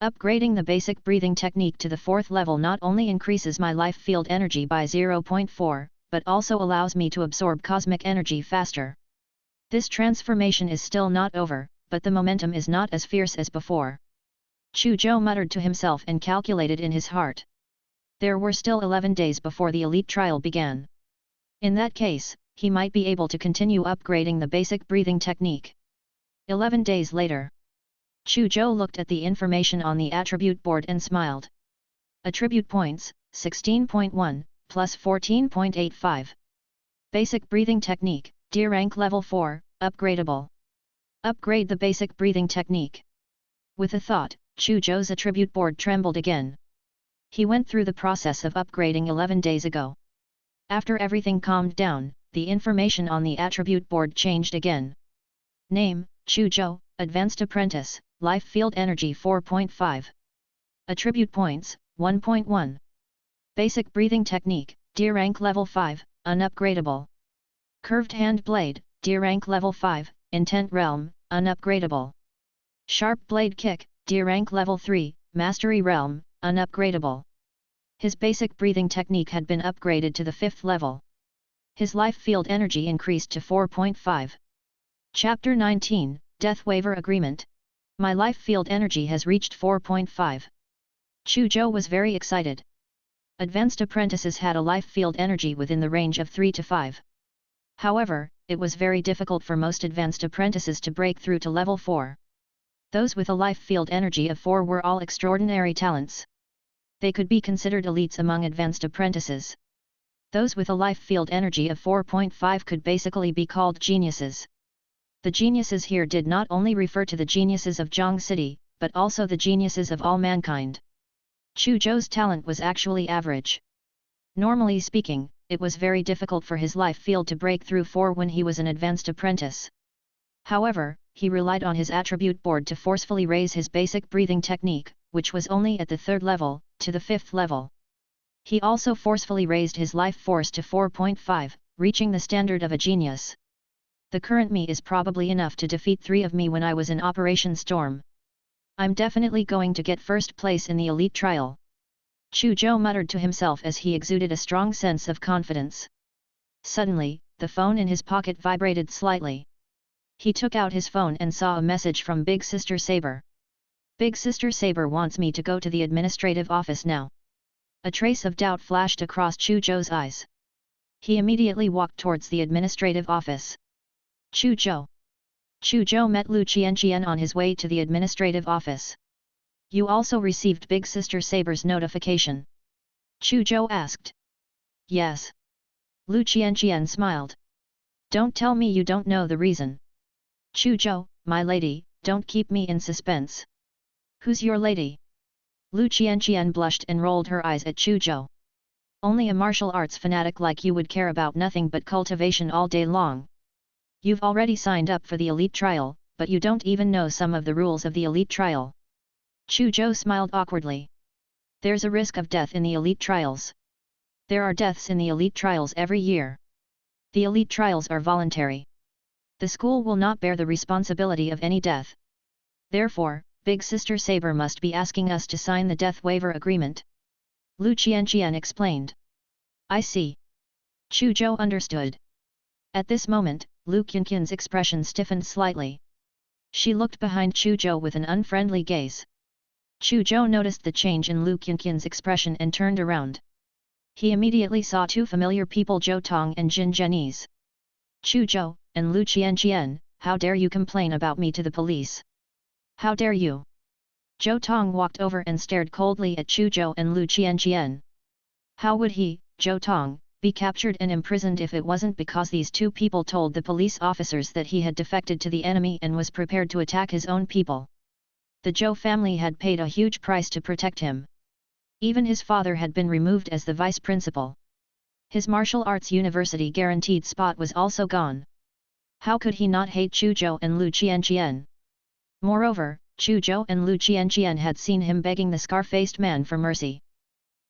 A: Upgrading the basic breathing technique to the 4th level not only increases my life field energy by 0.4, but also allows me to absorb cosmic energy faster. This transformation is still not over, but the momentum is not as fierce as before. Chu Zhou muttered to himself and calculated in his heart. There were still 11 days before the elite trial began. In that case, he might be able to continue upgrading the basic breathing technique. 11 days later. Chu Zhou looked at the information on the attribute board and smiled. Attribute points, 16.1, plus 14.85. Basic breathing technique, D rank level 4, upgradable. Upgrade the basic breathing technique. With a thought, Chu Zhou's attribute board trembled again. He went through the process of upgrading 11 days ago. After everything calmed down, the information on the attribute board changed again. Name, Chu Zhou, Advanced Apprentice, Life Field Energy 4.5. Attribute points, 1.1. Basic Breathing Technique, D rank level 5, unupgradable. Curved Hand Blade, D rank level 5, Intent Realm, unupgradable. Sharp Blade Kick, D rank level 3, Mastery Realm, unupgradable. His basic breathing technique had been upgraded to the 5th level. His life field energy increased to 4.5. Chapter 19, Death Waiver Agreement. My life field energy has reached 4.5. Chu Zhou was very excited. Advanced apprentices had a life field energy within the range of 3 to 5. However, it was very difficult for most advanced apprentices to break through to level 4. Those with a life field energy of 4 were all extraordinary talents. They could be considered elites among advanced apprentices. Those with a life field energy of 4.5 could basically be called geniuses. The geniuses here did not only refer to the geniuses of Zhang City, but also the geniuses of all mankind. Chu Zhou's talent was actually average. Normally speaking, it was very difficult for his life field to break through 4 when he was an advanced apprentice. However, he relied on his attribute board to forcefully raise his basic breathing technique, which was only at the 3rd level, to the 5th level. He also forcefully raised his life force to 4.5, reaching the standard of a genius. The current me is probably enough to defeat 3 of me when I was in Operation Storm. I'm definitely going to get first place in the elite trial. Chu Zhou muttered to himself as he exuded a strong sense of confidence. Suddenly, the phone in his pocket vibrated slightly. He took out his phone and saw a message from Big Sister Saber. Big Sister Saber wants me to go to the administrative office now. A trace of doubt flashed across Chu Zhou's eyes. He immediately walked towards the administrative office. Chu Zhou. Chu Zhou met Lu Qianqian on his way to the administrative office. You also received Big Sister Saber's notification? Chu Zhou asked. Yes. Lu Qianqian smiled. Don't tell me you don't know the reason. Chu Zhou, my lady, don't keep me in suspense. Who's your lady? Lu Qianqian blushed and rolled her eyes at Chu Zhou. Only a martial arts fanatic like you would care about nothing but cultivation all day long. You've already signed up for the elite trial, but you don't even know some of the rules of the elite trial. Chu Zhou smiled awkwardly. There's a risk of death in the elite trials. There are deaths in the elite trials every year. The elite trials are voluntary. The school will not bear the responsibility of any death. Therefore, Big Sister Saber must be asking us to sign the death waiver agreement. Lu Qianqian explained. I see. Chu Zhou understood. At this moment, Lu Qianqian's expression stiffened slightly. She looked behind Chu Zhou with an unfriendly gaze. Chu Zhou noticed the change in Lu Qianqian's expression and turned around. He immediately saw 2 familiar people, Zhou Tong and Jin Zhenyi's. Chu Zhou and Lu Qianqian, how dare you complain about me to the police? How dare you? Zhou Tong walked over and stared coldly at Chu Zhou and Lu Qianqian. How would he, Zhou Tong, be captured and imprisoned if it wasn't because these 2 people told the police officers that he had defected to the enemy and was prepared to attack his own people? The Zhou family had paid a huge price to protect him. Even his father had been removed as the vice principal. His martial arts university guaranteed spot was also gone. How could he not hate Chu Zhou and Lu Qianqian? Moreover, Chu Zhou and Lu Qianqian had seen him begging the scar-faced man for mercy.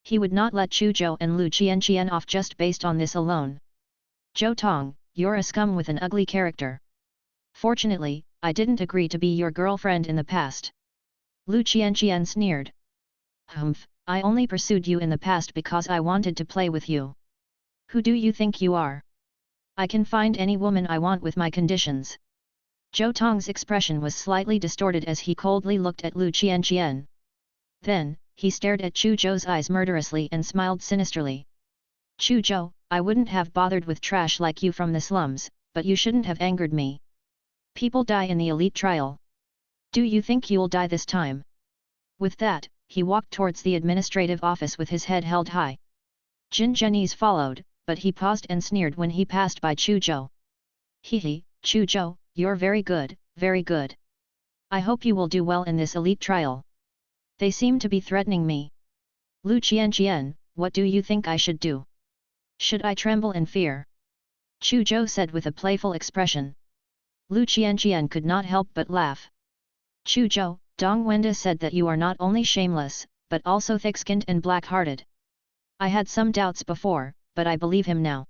A: He would not let Chu Zhou and Lu Qianqian off just based on this alone. Zhou Tong, you're a scum with an ugly character. Fortunately, I didn't agree to be your girlfriend in the past. Lu Qianqian sneered. Humph, I only pursued you in the past because I wanted to play with you. Who do you think you are? I can find any woman I want with my conditions. Zhou Tong's expression was slightly distorted as he coldly looked at Lu Qianqian. Then, he stared at Chu Zhou's eyes murderously and smiled sinisterly. Chu Zhou, I wouldn't have bothered with trash like you from the slums, but you shouldn't have angered me. People die in the elite trial. Do you think you'll die this time? With that, he walked towards the administrative office with his head held high. Jin Zhenyi's followed, but he paused and sneered when he passed by Chu Zhou. Hehe, Chu Zhou, you're very good, very good. I hope you will do well in this elite trial. They seem to be threatening me. Lu Qianqian, what do you think I should do? Should I tremble in fear? Chu Zhou said with a playful expression. Lu Qianqian could not help but laugh. Chu Zhou, Dong Wenda said that you are not only shameless, but also thick-skinned and black-hearted. I had some doubts before, but I believe him now.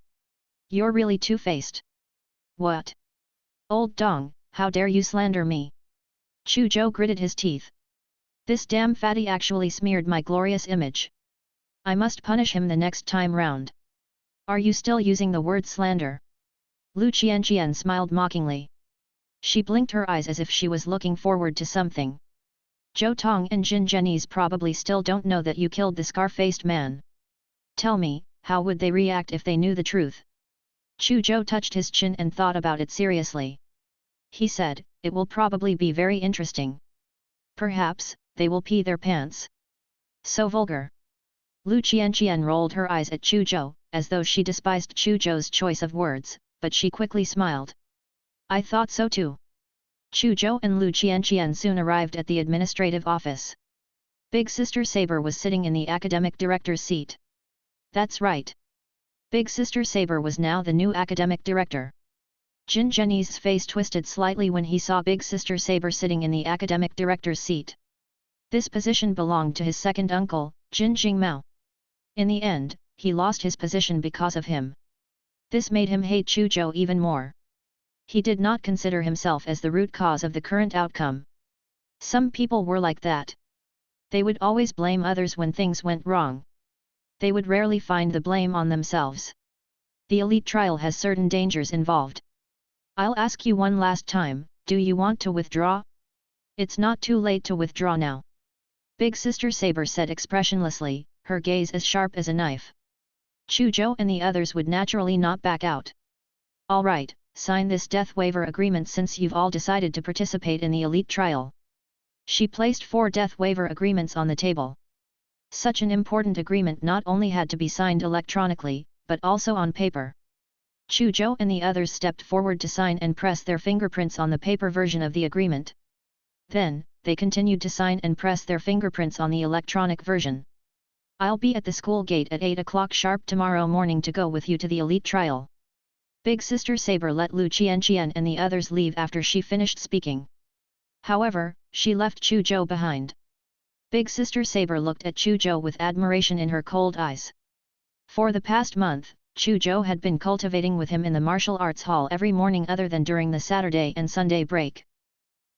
A: You're really two-faced. What? Old Dong, how dare you slander me? Chu Zhou gritted his teeth. This damn fatty actually smeared my glorious image. I must punish him the next time round. Are you still using the word slander? Lu Qianqian smiled mockingly. She blinked her eyes as if she was looking forward to something. Zhou Tong and Jin Zhenyi's probably still don't know that you killed the scar-faced man. Tell me, how would they react if they knew the truth? Chu Zhou touched his chin and thought about it seriously. He said, it will probably be very interesting. Perhaps, they will pee their pants. So vulgar. Lu Qianqian rolled her eyes at Chu Zhou, as though she despised Chu Zhou's choice of words, but she quickly smiled. I thought so too. Chu Zhou and Lu Qianqian soon arrived at the administrative office. Big Sister Saber was sitting in the academic director's seat. That's right. Big Sister Saber was now the new academic director. Jin Zhenyi's face twisted slightly when he saw Big Sister Saber sitting in the academic director's seat. This position belonged to his second uncle, Jin Jingmao. In the end, he lost his position because of him. This made him hate Chu Zhou even more. He did not consider himself as the root cause of the current outcome. Some people were like that. They would always blame others when things went wrong. They would rarely find the blame on themselves. The elite trial has certain dangers involved. I'll ask you one last time, do you want to withdraw? It's not too late to withdraw now. Big Sister Saber said expressionlessly, her gaze as sharp as a knife. Chu Zhou and the others would naturally not back out. All right, sign this death waiver agreement since you've all decided to participate in the elite trial. She placed 4 death waiver agreements on the table. Such an important agreement not only had to be signed electronically, but also on paper. Chu Zhou and the others stepped forward to sign and press their fingerprints on the paper version of the agreement. Then, they continued to sign and press their fingerprints on the electronic version. I'll be at the school gate at 8 o'clock sharp tomorrow morning to go with you to the elite trial. Big Sister Saber let Lu Qianqian and the others leave after she finished speaking. However, she left Chu Zhou behind. Big Sister Saber looked at Chu Zhou with admiration in her cold eyes. For the past month, Chu Zhou had been cultivating with him in the martial arts hall every morning other than during the Saturday and Sunday break.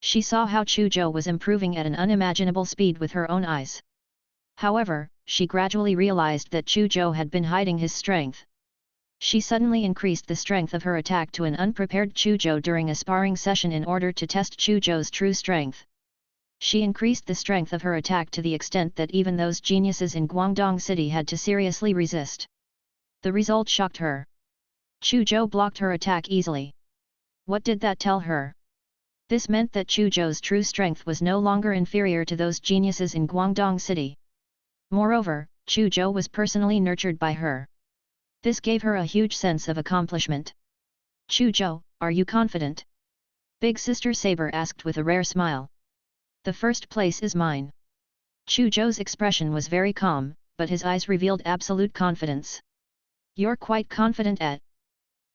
A: She saw how Chu Zhou was improving at an unimaginable speed with her own eyes. However, she gradually realized that Chu Zhou had been hiding his strength. She suddenly increased the strength of her attack to an unprepared Chu Zhou during a sparring session in order to test Chu Zhou's true strength. She increased the strength of her attack to the extent that even those geniuses in Guangdong City had to seriously resist. The result shocked her. Chu Zhou blocked her attack easily. What did that tell her? This meant that Chu Zhou's true strength was no longer inferior to those geniuses in Guangdong City. Moreover, Chu Zhou was personally nurtured by her. This gave her a huge sense of accomplishment. Chu Zhou, are you confident? Big Sister Saber asked with a rare smile. The first place is mine. Chu Zhou's expression was very calm, but his eyes revealed absolute confidence. You're quite confident at.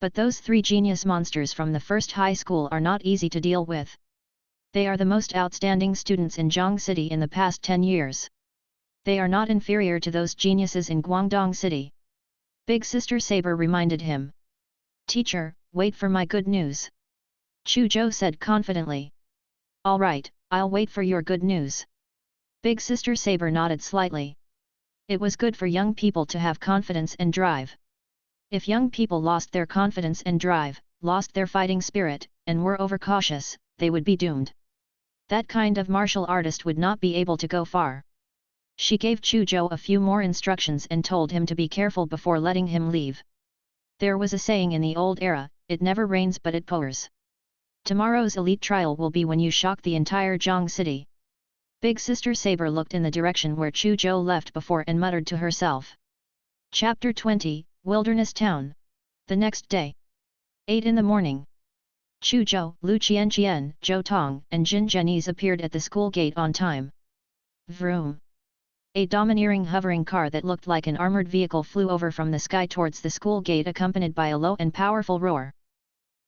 A: But those 3 genius monsters from the first high school are not easy to deal with. They are the most outstanding students in Zhang City in the past 10 years. They are not inferior to those geniuses in Guangdong City. Big Sister Saber reminded him. Teacher, wait for my good news. Chu Zhou said confidently. All right, I'll wait for your good news. Big Sister Saber nodded slightly. It was good for young people to have confidence and drive. If young people lost their confidence and drive, lost their fighting spirit, and were overcautious, they would be doomed. That kind of martial artist would not be able to go far. She gave Chu Zhou a few more instructions and told him to be careful before letting him leave. There was a saying in the old era, it never rains but it pours. Tomorrow's elite trial will be when you shock the entire Zhang City. Big Sister Saber looked in the direction where Chu Zhou left before and muttered to herself. Chapter 20, Wilderness Town. The next day. 8 in the morning. Chu Zhou, Lu Qianqian, Zhou Tong, and Jin Zhenyi appeared at the school gate on time. Vroom. A domineering hovering car that looked like an armored vehicle flew over from the sky towards the school gate accompanied by a low and powerful roar.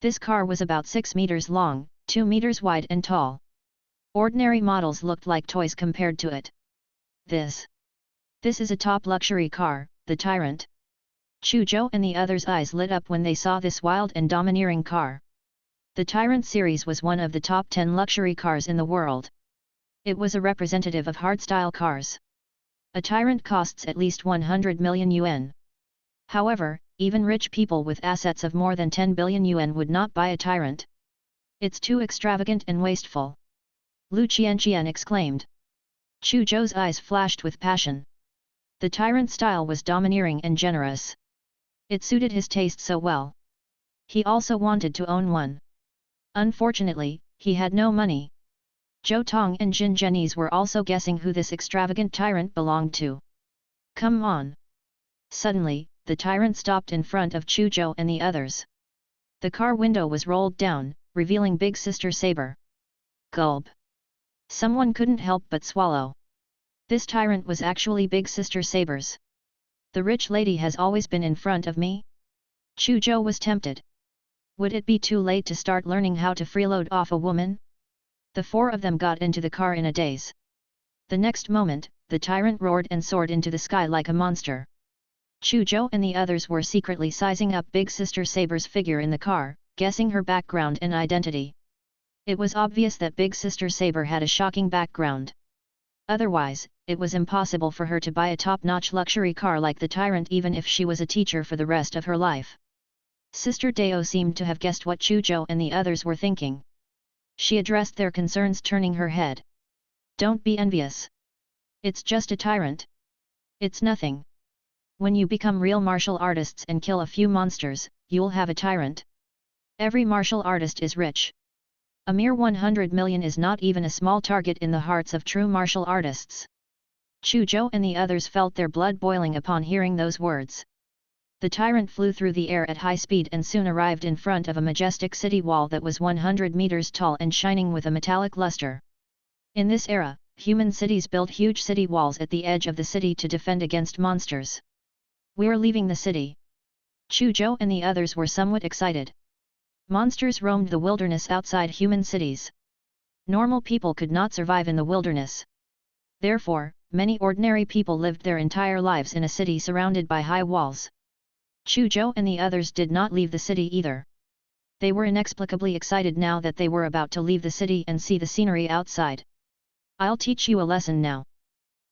A: This car was about 6 meters long, 2 meters wide and tall. Ordinary models looked like toys compared to it. This is a top luxury car, the Tyrant. Chu Zhou and the others' eyes lit up when they saw this wild and domineering car. The Tyrant series was one of the top 10 luxury cars in the world. It was a representative of hardstyle cars. A Tyrant costs at least 100 million yuan. However, even rich people with assets of more than 10 billion yuan would not buy a Tyrant. It's too extravagant and wasteful. Lu Qianqian exclaimed. Chu Zhou's eyes flashed with passion. The Tyrant style was domineering and generous. It suited his taste so well. He also wanted to own one. Unfortunately, he had no money. Zhou Tong and Jin Zhenyi's were also guessing who this extravagant Tyrant belonged to. Come on! Suddenly, the Tyrant stopped in front of Chu Zhou and the others. The car window was rolled down, revealing Big Sister Saber. Gulp! Someone couldn't help but swallow. This Tyrant was actually Big Sister Saber's. The rich lady has always been in front of me? Chu Zhou was tempted. Would it be too late to start learning how to freeload off a woman? The four of them got into the car in a daze. The next moment, the Tyrant roared and soared into the sky like a monster. Chu Zhou and the others were secretly sizing up Big Sister Saber's figure in the car, guessing her background and identity. It was obvious that Big Sister Saber had a shocking background. Otherwise, it was impossible for her to buy a top-notch luxury car like the Tyrant even if she was a teacher for the rest of her life. Sister Dao seemed to have guessed what Chu Zhou and the others were thinking. She addressed their concerns turning her head. Don't be envious. It's just a Tyrant. It's nothing. When you become real martial artists and kill a few monsters, you'll have a Tyrant. Every martial artist is rich. A mere 100 million is not even a small target in the hearts of true martial artists. Chu Zhou and the others felt their blood boiling upon hearing those words. The Tyrant flew through the air at high speed and soon arrived in front of a majestic city wall that was 100 meters tall and shining with a metallic luster. In this era, human cities built huge city walls at the edge of the city to defend against monsters. We're leaving the city. Chu Zhou and the others were somewhat excited. Monsters roamed the wilderness outside human cities. Normal people could not survive in the wilderness. Therefore, many ordinary people lived their entire lives in a city surrounded by high walls. Chu Zhou and the others did not leave the city either. They were inexplicably excited now that they were about to leave the city and see the scenery outside. I'll teach you a lesson now.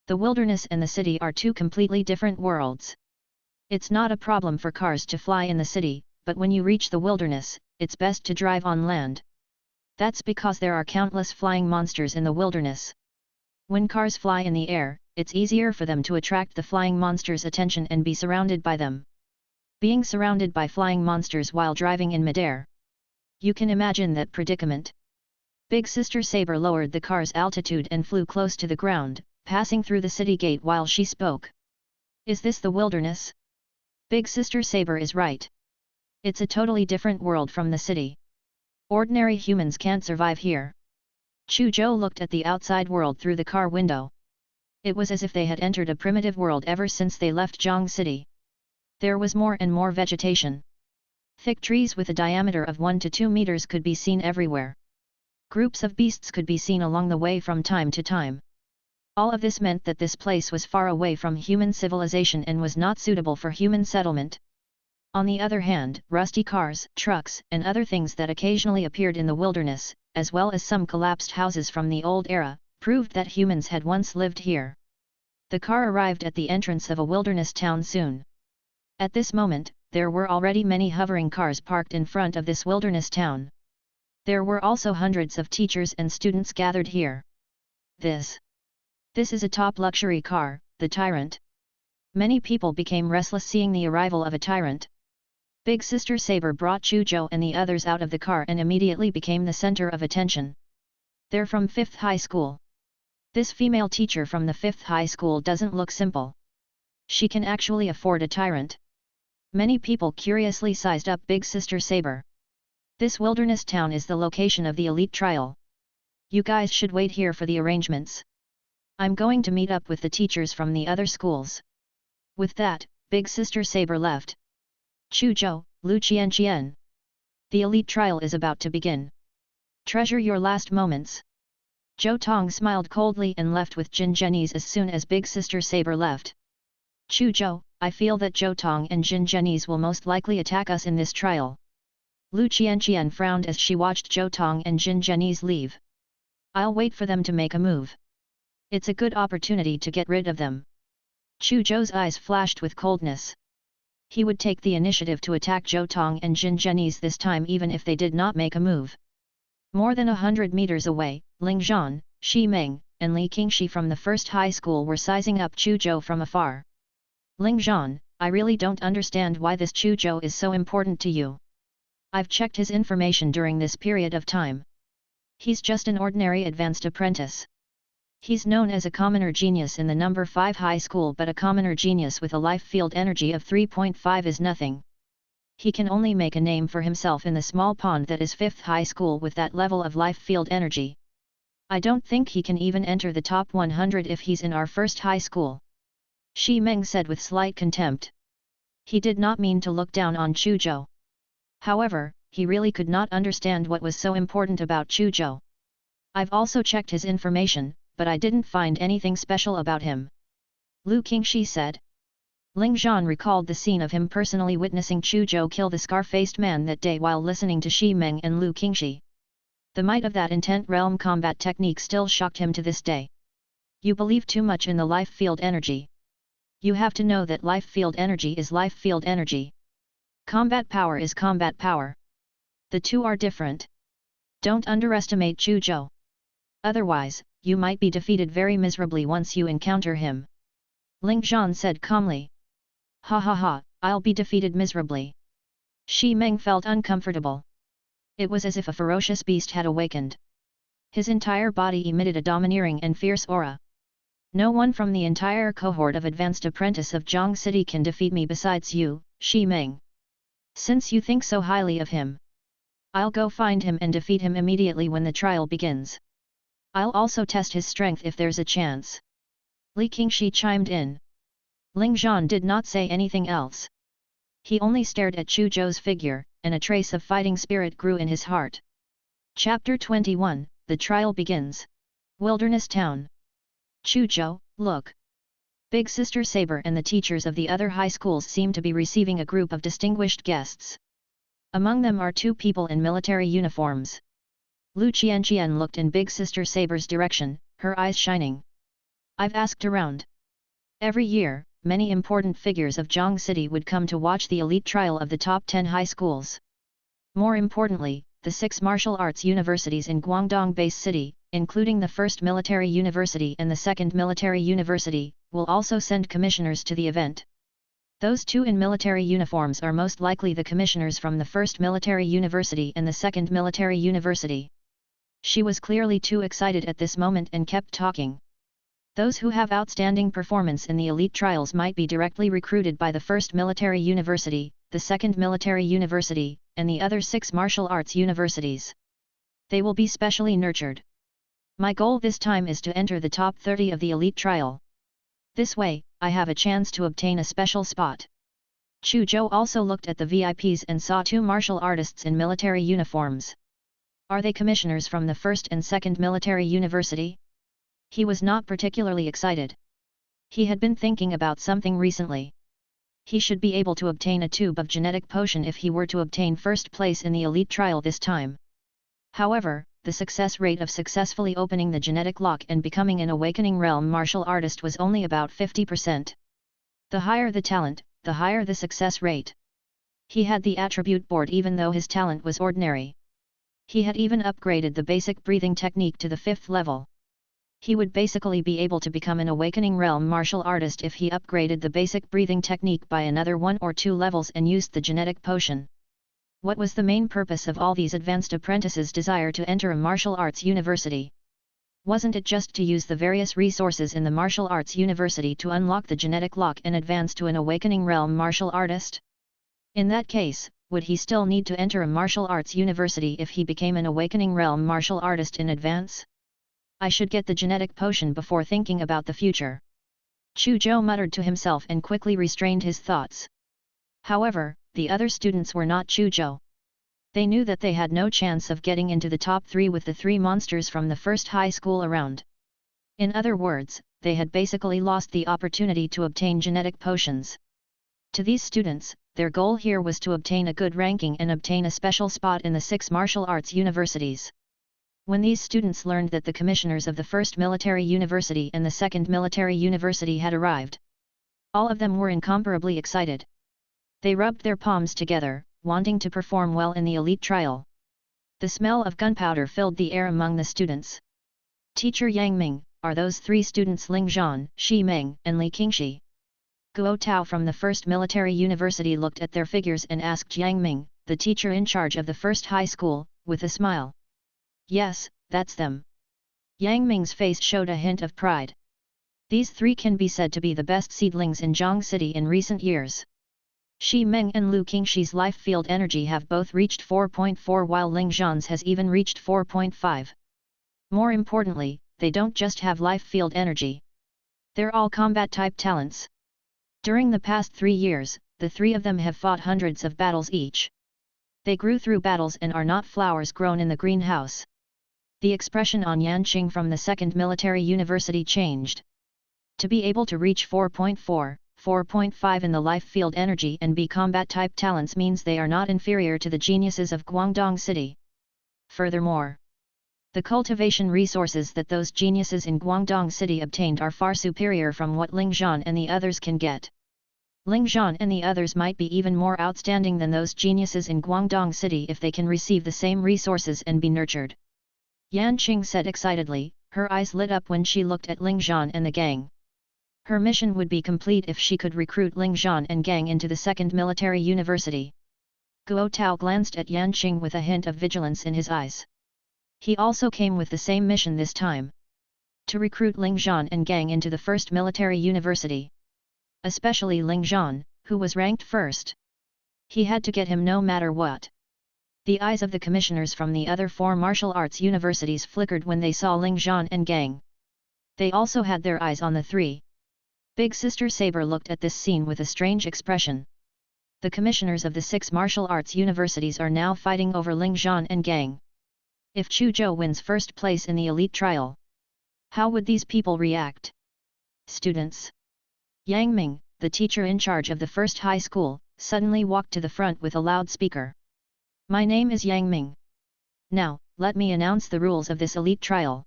A: The wilderness and the city are two completely different worlds. It's not a problem for cars to fly in the city, but when you reach the wilderness, it's best to drive on land. That's because there are countless flying monsters in the wilderness. When cars fly in the air, it's easier for them to attract the flying monsters' attention and be surrounded by them. Being surrounded by flying monsters while driving in midair. You can imagine that predicament. Big Sister Saber lowered the car's altitude and flew close to the ground, passing through the city gate while she spoke. Is this the wilderness? Big Sister Saber is right. It's a totally different world from the city. Ordinary humans can't survive here. Chu Zhou looked at the outside world through the car window. It was as if they had entered a primitive world ever since they left Zhang City. There was more and more vegetation. Thick trees with a diameter of 1 to 2 meters could be seen everywhere. Groups of beasts could be seen along the way from time to time. All of this meant that this place was far away from human civilization and was not suitable for human settlement. On the other hand, rusty cars, trucks, and other things that occasionally appeared in the wilderness, as well as some collapsed houses from the old era, proved that humans had once lived here. The car arrived at the entrance of a wilderness town soon. At this moment, there were already many hovering cars parked in front of this wilderness town. There were also hundreds of teachers and students gathered here. This is a top luxury car, the Tyrant. Many people became restless seeing the arrival of a Tyrant. Big Sister Saber brought Chu Zhou and the others out of the car and immediately became the center of attention. They're from 5th High School. This female teacher from the 5th High School doesn't look simple. She can actually afford a Tyrant. Many people curiously sized up Big Sister Saber. This wilderness town is the location of the elite trial. You guys should wait here for the arrangements. I'm going to meet up with the teachers from the other schools. With that, Big Sister Saber left. Chu Zhou, Lu Qianqian. The elite trial is about to begin. Treasure your last moments. Zhou Tong smiled coldly and left with Jin Zhenyi's as soon as Big Sister Saber left. Chu Zhou, I feel that Zhou Tong and Jin Zhenyi's will most likely attack us in this trial. Lu Qianqian frowned as she watched Zhou Tong and Jin Zhenyi's leave. I'll wait for them to make a move. It's a good opportunity to get rid of them. Chu Zhou's eyes flashed with coldness. He would take the initiative to attack Zhou Tong and Jin Zhenyi's this time even if they did not make a move. More than 100 meters away, Ling Zhan, Xi Meng, and Li Qingxi from the first high school were sizing up Chu Zhou from afar. Ling Zhan, I really don't understand why this Chu Zhou is so important to you. I've checked his information during this period of time. He's just an ordinary advanced apprentice. He's known as a commoner genius in the number 5 high school, but a commoner genius with a life field energy of 3.5 is nothing. He can only make a name for himself in the small pond that is 5th high school with that level of life field energy. I don't think he can even enter the top 100 if he's in our first high school. Xi Meng said with slight contempt. He did not mean to look down on Chu Zhou. However, he really could not understand what was so important about Chu Zhou. I've also checked his information, but I didn't find anything special about him. Lu Qingxi said. Ling Zhan recalled the scene of him personally witnessing Chu Zhou kill the scar-faced man that day while listening to Xi Meng and Lu Qingxi. The might of that intent realm combat technique still shocked him to this day. You believe too much in the life field energy. You have to know that life field energy is life field energy. Combat power is combat power. The two are different. Don't underestimate Chu Zhou. Otherwise, you might be defeated very miserably once you encounter him. Ling Zhan said calmly. Ha ha ha, I'll be defeated miserably. Xi Meng felt uncomfortable. It was as if a ferocious beast had awakened. His entire body emitted a domineering and fierce aura. No one from the entire cohort of advanced apprentice of Zhang City can defeat me besides you, Xi Meng. Since you think so highly of him, I'll go find him and defeat him immediately when the trial begins. I'll also test his strength if there's a chance. Li Qingxi chimed in. Ling Zhan did not say anything else. He only stared at Chu Zhou's figure, and a trace of fighting spirit grew in his heart. Chapter 21, The Trial Begins. Wilderness Town. Chu Zhou, look. Big Sister Saber and the teachers of the other high schools seem to be receiving a group of distinguished guests. Among them are 2 people in military uniforms. Lu Qianqian looked in Big Sister Saber's direction, her eyes shining. I've asked around. Every year, many important figures of Zhang City would come to watch the elite trial of the top 10 high schools. More importantly, the 6 martial arts universities in Guangdong Base City, including the first military university and the second military university, will also send commissioners to the event. Those 2 in military uniforms are most likely the commissioners from the first military university and the second military university. She was clearly too excited at this moment and kept talking. Those who have outstanding performance in the elite trials might be directly recruited by the first military university, the second military university, and the other 6 martial arts universities. They will be specially nurtured. My goal this time is to enter the top 30 of the elite trial. This way, I have a chance to obtain a special spot. Chu Zhou also looked at the VIPs and saw 2 martial artists in military uniforms. Are they commissioners from the first and second military university? He was not particularly excited. He had been thinking about something recently. He should be able to obtain a tube of genetic potion if he were to obtain first place in the elite trial this time. However, the success rate of successfully opening the genetic lock and becoming an awakening realm martial artist was only about 50%. The higher the talent, the higher the success rate. He had the attribute board even though his talent was ordinary. He had even upgraded the basic breathing technique to the 5th level. He would basically be able to become an awakening realm martial artist if he upgraded the basic breathing technique by another 1 or 2 levels and used the genetic potion. What was the main purpose of all these advanced apprentices' desire to enter a martial arts university? Wasn't it just to use the various resources in the martial arts university to unlock the genetic lock and advance to an awakening realm martial artist? In that case, would he still need to enter a martial arts university if he became an awakening realm martial artist in advance? I should get the genetic potion before thinking about the future. Chu Zhou muttered to himself and quickly restrained his thoughts. However, the other students were not Chu Zhou. They knew that they had no chance of getting into the top 3 with the 3 monsters from the first high school around. In other words, they had basically lost the opportunity to obtain genetic potions. To these students, their goal here was to obtain a good ranking and obtain a special spot in the 6 martial arts universities. When these students learned that the commissioners of the first military university and the second military university had arrived, all of them were incomparably excited. They rubbed their palms together, wanting to perform well in the elite trial. The smell of gunpowder filled the air among the students. Teacher Yang Ming, are those 3 students Ling Zhan, Shi Meng, and Li Qingxi? Guo Tao from the first military university looked at their figures and asked Yang Ming, the teacher in charge of the first high school, with a smile. Yes, that's them. Yang Ming's face showed a hint of pride. These 3 can be said to be the best seedlings in Zhang City in recent years. Shi Meng and Lu Qingxi's life field energy have both reached 4.4 while Ling Zhan's has even reached 4.5. More importantly, they don't just have life field energy. They're all combat type talents. During the past 3 years, the 3 of them have fought hundreds of battles each. They grew through battles and are not flowers grown in the greenhouse. The expression on Yanqing from the second military university changed. To be able to reach 4.4, 4.5 in the life field energy and be combat type talents means they are not inferior to the geniuses of Guangdong City. Furthermore, the cultivation resources that those geniuses in Guangdong City obtained are far superior from what Ling Zhan and the others can get. Ling Zhan and the others might be even more outstanding than those geniuses in Guangdong City if they can receive the same resources and be nurtured. Yanqing said excitedly, her eyes lit up when she looked at Ling Zhan and the gang. Her mission would be complete if she could recruit Ling Zhan and gang into the second military university. Guo Tao glanced at Yanqing with a hint of vigilance in his eyes. He also came with the same mission this time. To recruit Ling Zhan and gang into the first military university. Especially Ling Zhan, who was ranked first. He had to get him no matter what. The eyes of the commissioners from the other 4 martial arts universities flickered when they saw Ling Zhan and gang. They also had their eyes on the 3. Big Sister Saber looked at this scene with a strange expression. The commissioners of the 6 martial arts universities are now fighting over Ling Zhan and gang. If Chu Zhou wins first place in the elite trial, how would these people react? Students. Yang Ming, the teacher in charge of the first high school, suddenly walked to the front with a loudspeaker. My name is Yang Ming. Now, let me announce the rules of this elite trial.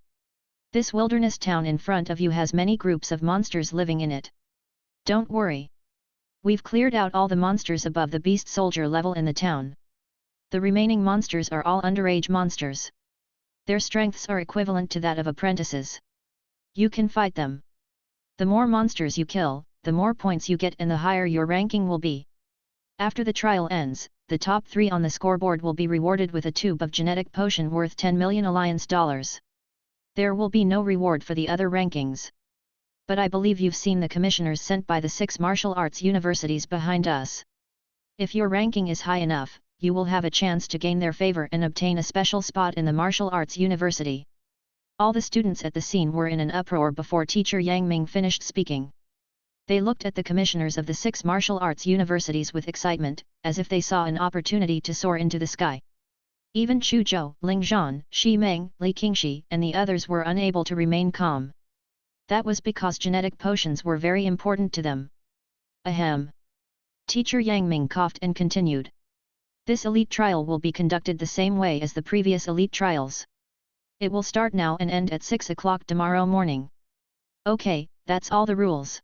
A: This wilderness town in front of you has many groups of monsters living in it. Don't worry. We've cleared out all the monsters above the beast soldier level in the town. The remaining monsters are all underage monsters. Their strengths are equivalent to that of apprentices. You can fight them. The more monsters you kill, the more points you get and the higher your ranking will be. After the trial ends, the top 3 on the scoreboard will be rewarded with a tube of genetic potion worth 10 million alliance dollars. There will be no reward for the other rankings. But I believe you've seen the commissioners sent by the 6 martial arts universities behind us. If your ranking is high enough, you will have a chance to gain their favor and obtain a special spot in the martial arts university. All the students at the scene were in an uproar before teacher Yang Ming finished speaking. They looked at the commissioners of the 6 martial arts universities with excitement, as if they saw an opportunity to soar into the sky. Even Chu Zhou, Ling Zhan, Shi Meng, Li Qingxi and the others were unable to remain calm. That was because genetic potions were very important to them. Ahem. Teacher Yang Ming coughed and continued. This elite trial will be conducted the same way as the previous elite trials. It will start now and end at 6 o'clock tomorrow morning. Okay, that's all the rules.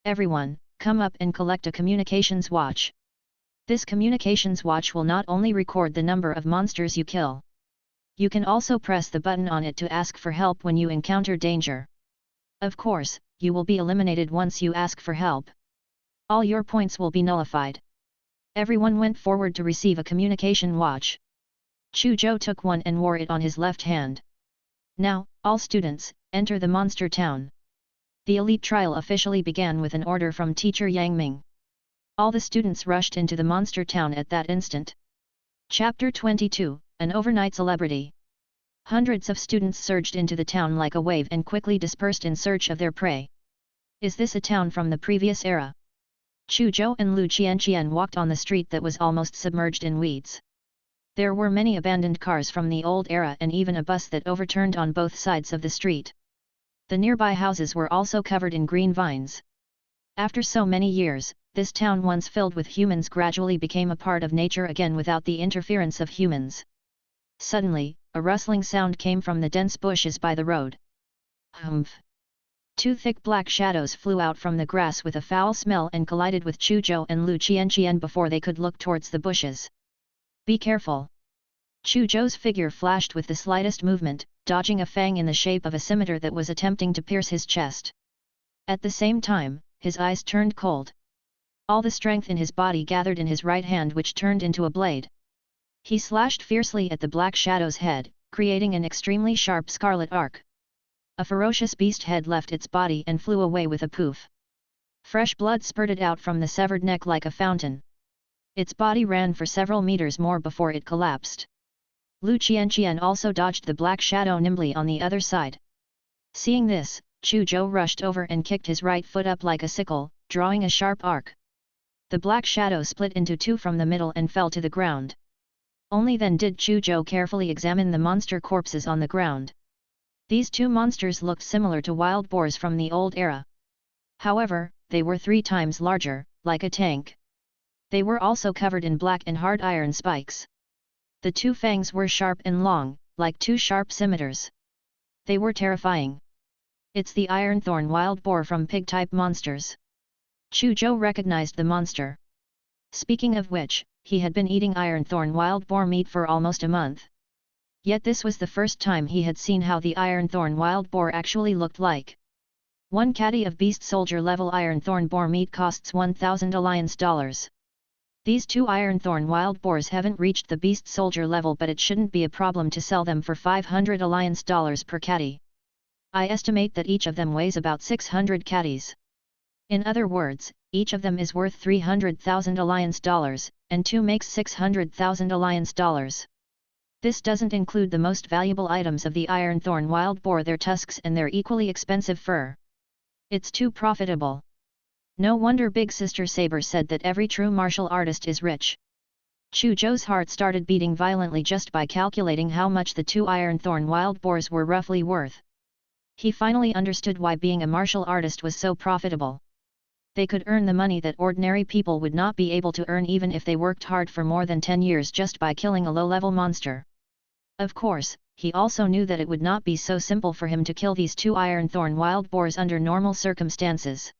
A: Everyone, come up and collect a communications watch. This communications watch will not only record the number of monsters you kill. You can also press the button on it to ask for help when you encounter danger. Of course, you will be eliminated once you ask for help. All your points will be nullified. Everyone went forward to receive a communication watch. Chu Zhou took one and wore it on his left hand. Now, all students, enter the monster town. The elite trial officially began with an order from teacher Yang Ming. All the students rushed into the monster town at that instant. Chapter 22, An Overnight Celebrity. Hundreds of students surged into the town like a wave and quickly dispersed in search of their prey. Is this a town from the previous era? Chu Zhou and Lu Qianqian walked on the street that was almost submerged in weeds. There were many abandoned cars from the old era and even a bus that overturned on both sides of the street. The nearby houses were also covered in green vines. After so many years, this town once filled with humans gradually became a part of nature again without the interference of humans. Suddenly, a rustling sound came from the dense bushes by the road. Humph! Two thick black shadows flew out from the grass with a foul smell and collided with Chu Zhou and Lu Qianqian before they could look towards the bushes. Be careful! Chu Zhou's figure flashed with the slightest movement, dodging a fang in the shape of a scimitar that was attempting to pierce his chest. At the same time, his eyes turned cold. All the strength in his body gathered in his right hand, which turned into a blade. He slashed fiercely at the black shadow's head, creating an extremely sharp scarlet arc. A ferocious beast head left its body and flew away with a poof. Fresh blood spurted out from the severed neck like a fountain. Its body ran for several meters more before it collapsed. Lu Qianqian also dodged the black shadow nimbly on the other side. Seeing this, Chu Zhou rushed over and kicked his right foot up like a sickle, drawing a sharp arc. The black shadow split into two from the middle and fell to the ground. Only then did Chu Zhou carefully examine the monster corpses on the ground. These two monsters looked similar to wild boars from the old era. However, they were 3 times larger, like a tank. They were also covered in black and hard iron spikes. The 2 fangs were sharp and long, like 2 sharp scimitars. They were terrifying. It's the iron-thorn wild boar from pig-type monsters. Chu Zhou recognized the monster. Speaking of which, he had been eating iron-thorn wild boar meat for almost a month. Yet this was the first time he had seen how the iron-thorn wild boar actually looked like. 1 caddy of beast soldier level iron-thorn boar meat costs 1,000 alliance dollars. These 2 iron-thorn wild boars haven't reached the beast soldier level, but it shouldn't be a problem to sell them for 500 alliance dollars per caddy. I estimate that each of them weighs about 600 caddies. In other words, each of them is worth 300,000 alliance dollars, and 2 makes 600,000 alliance dollars. This doesn't include the most valuable items of the iron-thorn wild boar, their tusks and their equally expensive fur. It's too profitable. No wonder Big Sister Saber said that every true martial artist is rich. Chu Zhou's heart started beating violently just by calculating how much the 2 iron-thorn wild boars were roughly worth. He finally understood why being a martial artist was so profitable. They could earn the money that ordinary people would not be able to earn even if they worked hard for more than 10 years just by killing a low-level monster. Of course, he also knew that it would not be so simple for him to kill these 2 iron-thorn wild boars under normal circumstances.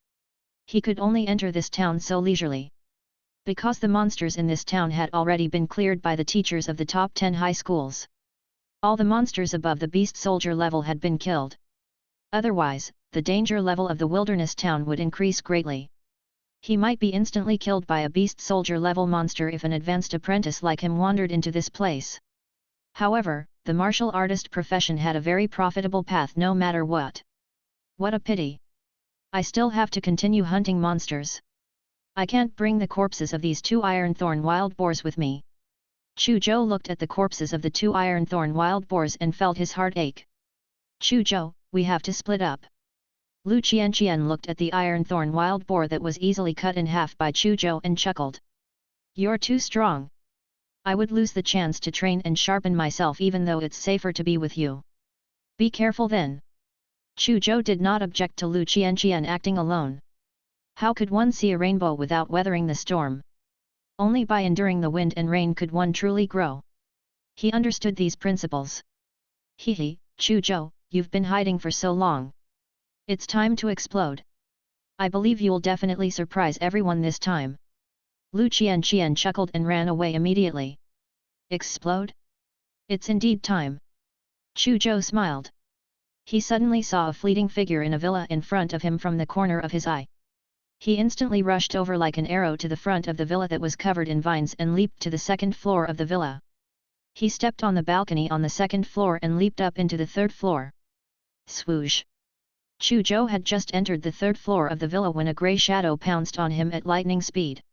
A: He could only enter this town so leisurely. Because the monsters in this town had already been cleared by the teachers of the top 10 high schools. All the monsters above the beast soldier level had been killed. Otherwise, the danger level of the wilderness town would increase greatly. He might be instantly killed by a beast soldier level monster if an advanced apprentice like him wandered into this place. However, the martial artist profession had a very profitable path no matter what. What a pity! I still have to continue hunting monsters. I can't bring the corpses of these 2 iron-thorn wild boars with me. Chu Zhou looked at the corpses of the 2 iron-thorn wild boars and felt his heart ache. Chu Zhou, we have to split up. Lu Qianqian looked at the iron-thorn wild boar that was easily cut in half by Chu Zhou and chuckled. You're too strong. I would lose the chance to train and sharpen myself even though it's safer to be with you. Be careful then. Chu Zhou did not object to Lu Qianqian acting alone. How could one see a rainbow without weathering the storm? Only by enduring the wind and rain could one truly grow. He understood these principles. Hehe, Chu Zhou, you've been hiding for so long. It's time to explode. I believe you'll definitely surprise everyone this time. Lu Qianqian chuckled and ran away immediately. Explode? It's indeed time. Chu Zhou smiled. He suddenly saw a fleeting figure in a villa in front of him from the corner of his eye. He instantly rushed over like an arrow to the front of the villa that was covered in vines and leaped to the 2nd floor of the villa. He stepped on the balcony on the 2nd floor and leaped up into the 3rd floor. Swoosh! Chu Zhou had just entered the 3rd floor of the villa when a grey shadow pounced on him at lightning speed.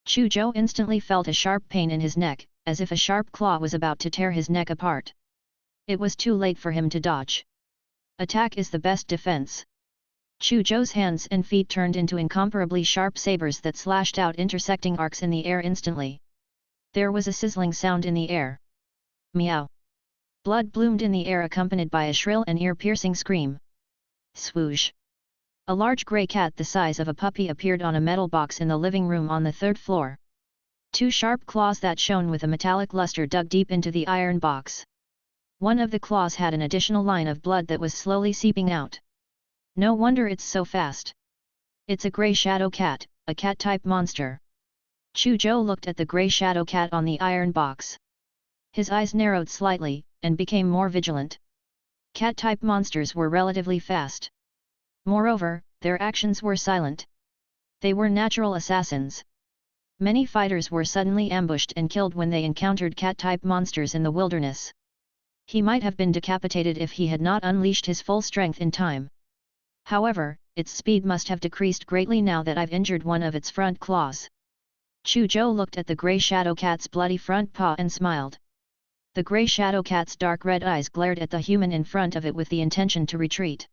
A: Chu Zhou instantly felt a sharp pain in his neck, as if a sharp claw was about to tear his neck apart. It was too late for him to dodge. Attack is the best defense. Chu Zhou's hands and feet turned into incomparably sharp sabers that slashed out intersecting arcs in the air instantly. There was a sizzling sound in the air. Meow! Blood bloomed in the air accompanied by a shrill and ear-piercing scream. Swoosh! A large grey cat the size of a puppy appeared on a metal box in the living room on the third floor. Two sharp claws that shone with a metallic luster dug deep into the iron box. One of the claws had an additional line of blood that was slowly seeping out. No wonder it's so fast. It's a grey shadow cat, a cat-type monster. Chu Zhou looked at the grey shadow cat on the iron box. His eyes narrowed slightly, and became more vigilant. Cat-type monsters were relatively fast. Moreover, their actions were silent. They were natural assassins. Many fighters were suddenly ambushed and killed when they encountered cat-type monsters in the wilderness. He might have been decapitated if he had not unleashed his full strength in time. However, its speed must have decreased greatly now that I've injured one of its front claws. Chu Zhou looked at the grey shadow cat's bloody front paw and smiled. The grey shadow cat's dark red eyes glared at the human in front of it with the intention to retreat.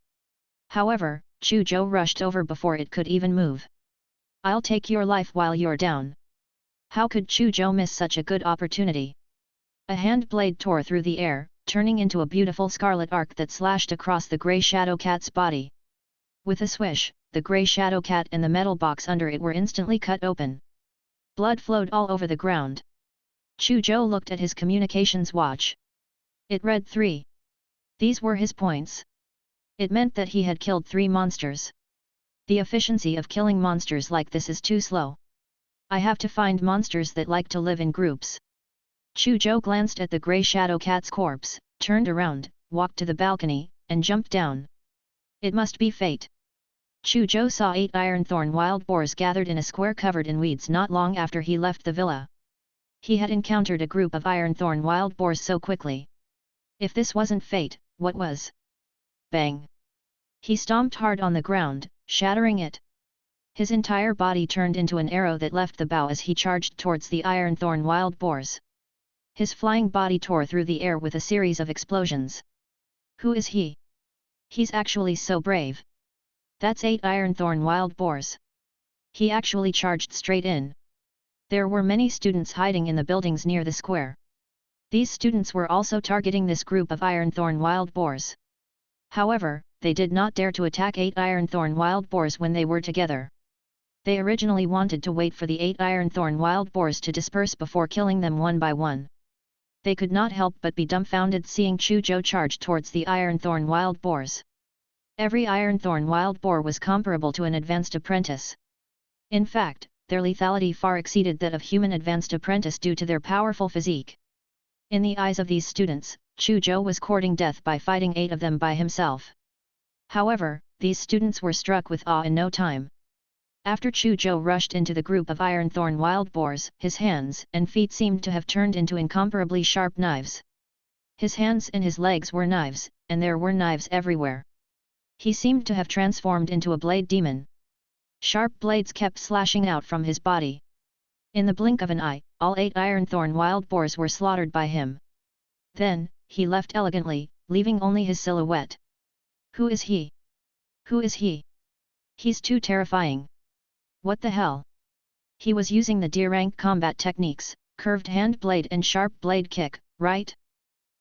A: However, Chu Zhou rushed over before it could even move. I'll take your life while you're down. How could Chu Zhou miss such a good opportunity? A hand blade tore through the air, turning into a beautiful scarlet arc that slashed across the grey shadow cat's body. With a swish, the grey shadow cat and the metal box under it were instantly cut open. Blood flowed all over the ground. Chu Zhou looked at his communications watch. It read 3. These were his points. It meant that he had killed 3 monsters. The efficiency of killing monsters like this is too slow. I have to find monsters that like to live in groups. Chu Zhou glanced at the grey shadow cat's corpse, turned around, walked to the balcony, and jumped down. It must be fate. Chu Zhou saw 8 ironthorn wild boars gathered in a square covered in weeds not long after he left the villa. He had encountered a group of ironthorn wild boars so quickly. If this wasn't fate, what was? Bang! He stomped hard on the ground, shattering it. His entire body turned into an arrow that left the bow as he charged towards the ironthorn wild boars. His flying body tore through the air with a series of explosions. Who is he? He's actually so brave. That's 8 ironthorn wild boars. He actually charged straight in. There were many students hiding in the buildings near the square. These students were also targeting this group of ironthorn wild boars. However, they did not dare to attack 8 ironthorn wild boars when they were together. They originally wanted to wait for the 8 ironthorn wild boars to disperse before killing them one by one. They could not help but be dumbfounded seeing Chu Zhou charge towards the ironthorn wild boars. Every ironthorn wild boar was comparable to an advanced apprentice. In fact, their lethality far exceeded that of human advanced apprentice due to their powerful physique. In the eyes of these students, Chu Zhou was courting death by fighting 8 of them by himself. However, these students were struck with awe in no time. After Chu Zhou rushed into the group of ironthorn wild boars, his hands and feet seemed to have turned into incomparably sharp knives. His hands and his legs were knives, and there were knives everywhere. He seemed to have transformed into a blade demon. Sharp blades kept slashing out from his body. In the blink of an eye, all 8 ironthorn wild boars were slaughtered by him. Then, he left elegantly, leaving only his silhouette. Who is he? Who is he? He's too terrifying. What the hell? He was using the D-rank combat techniques, curved hand blade and sharp blade kick, right?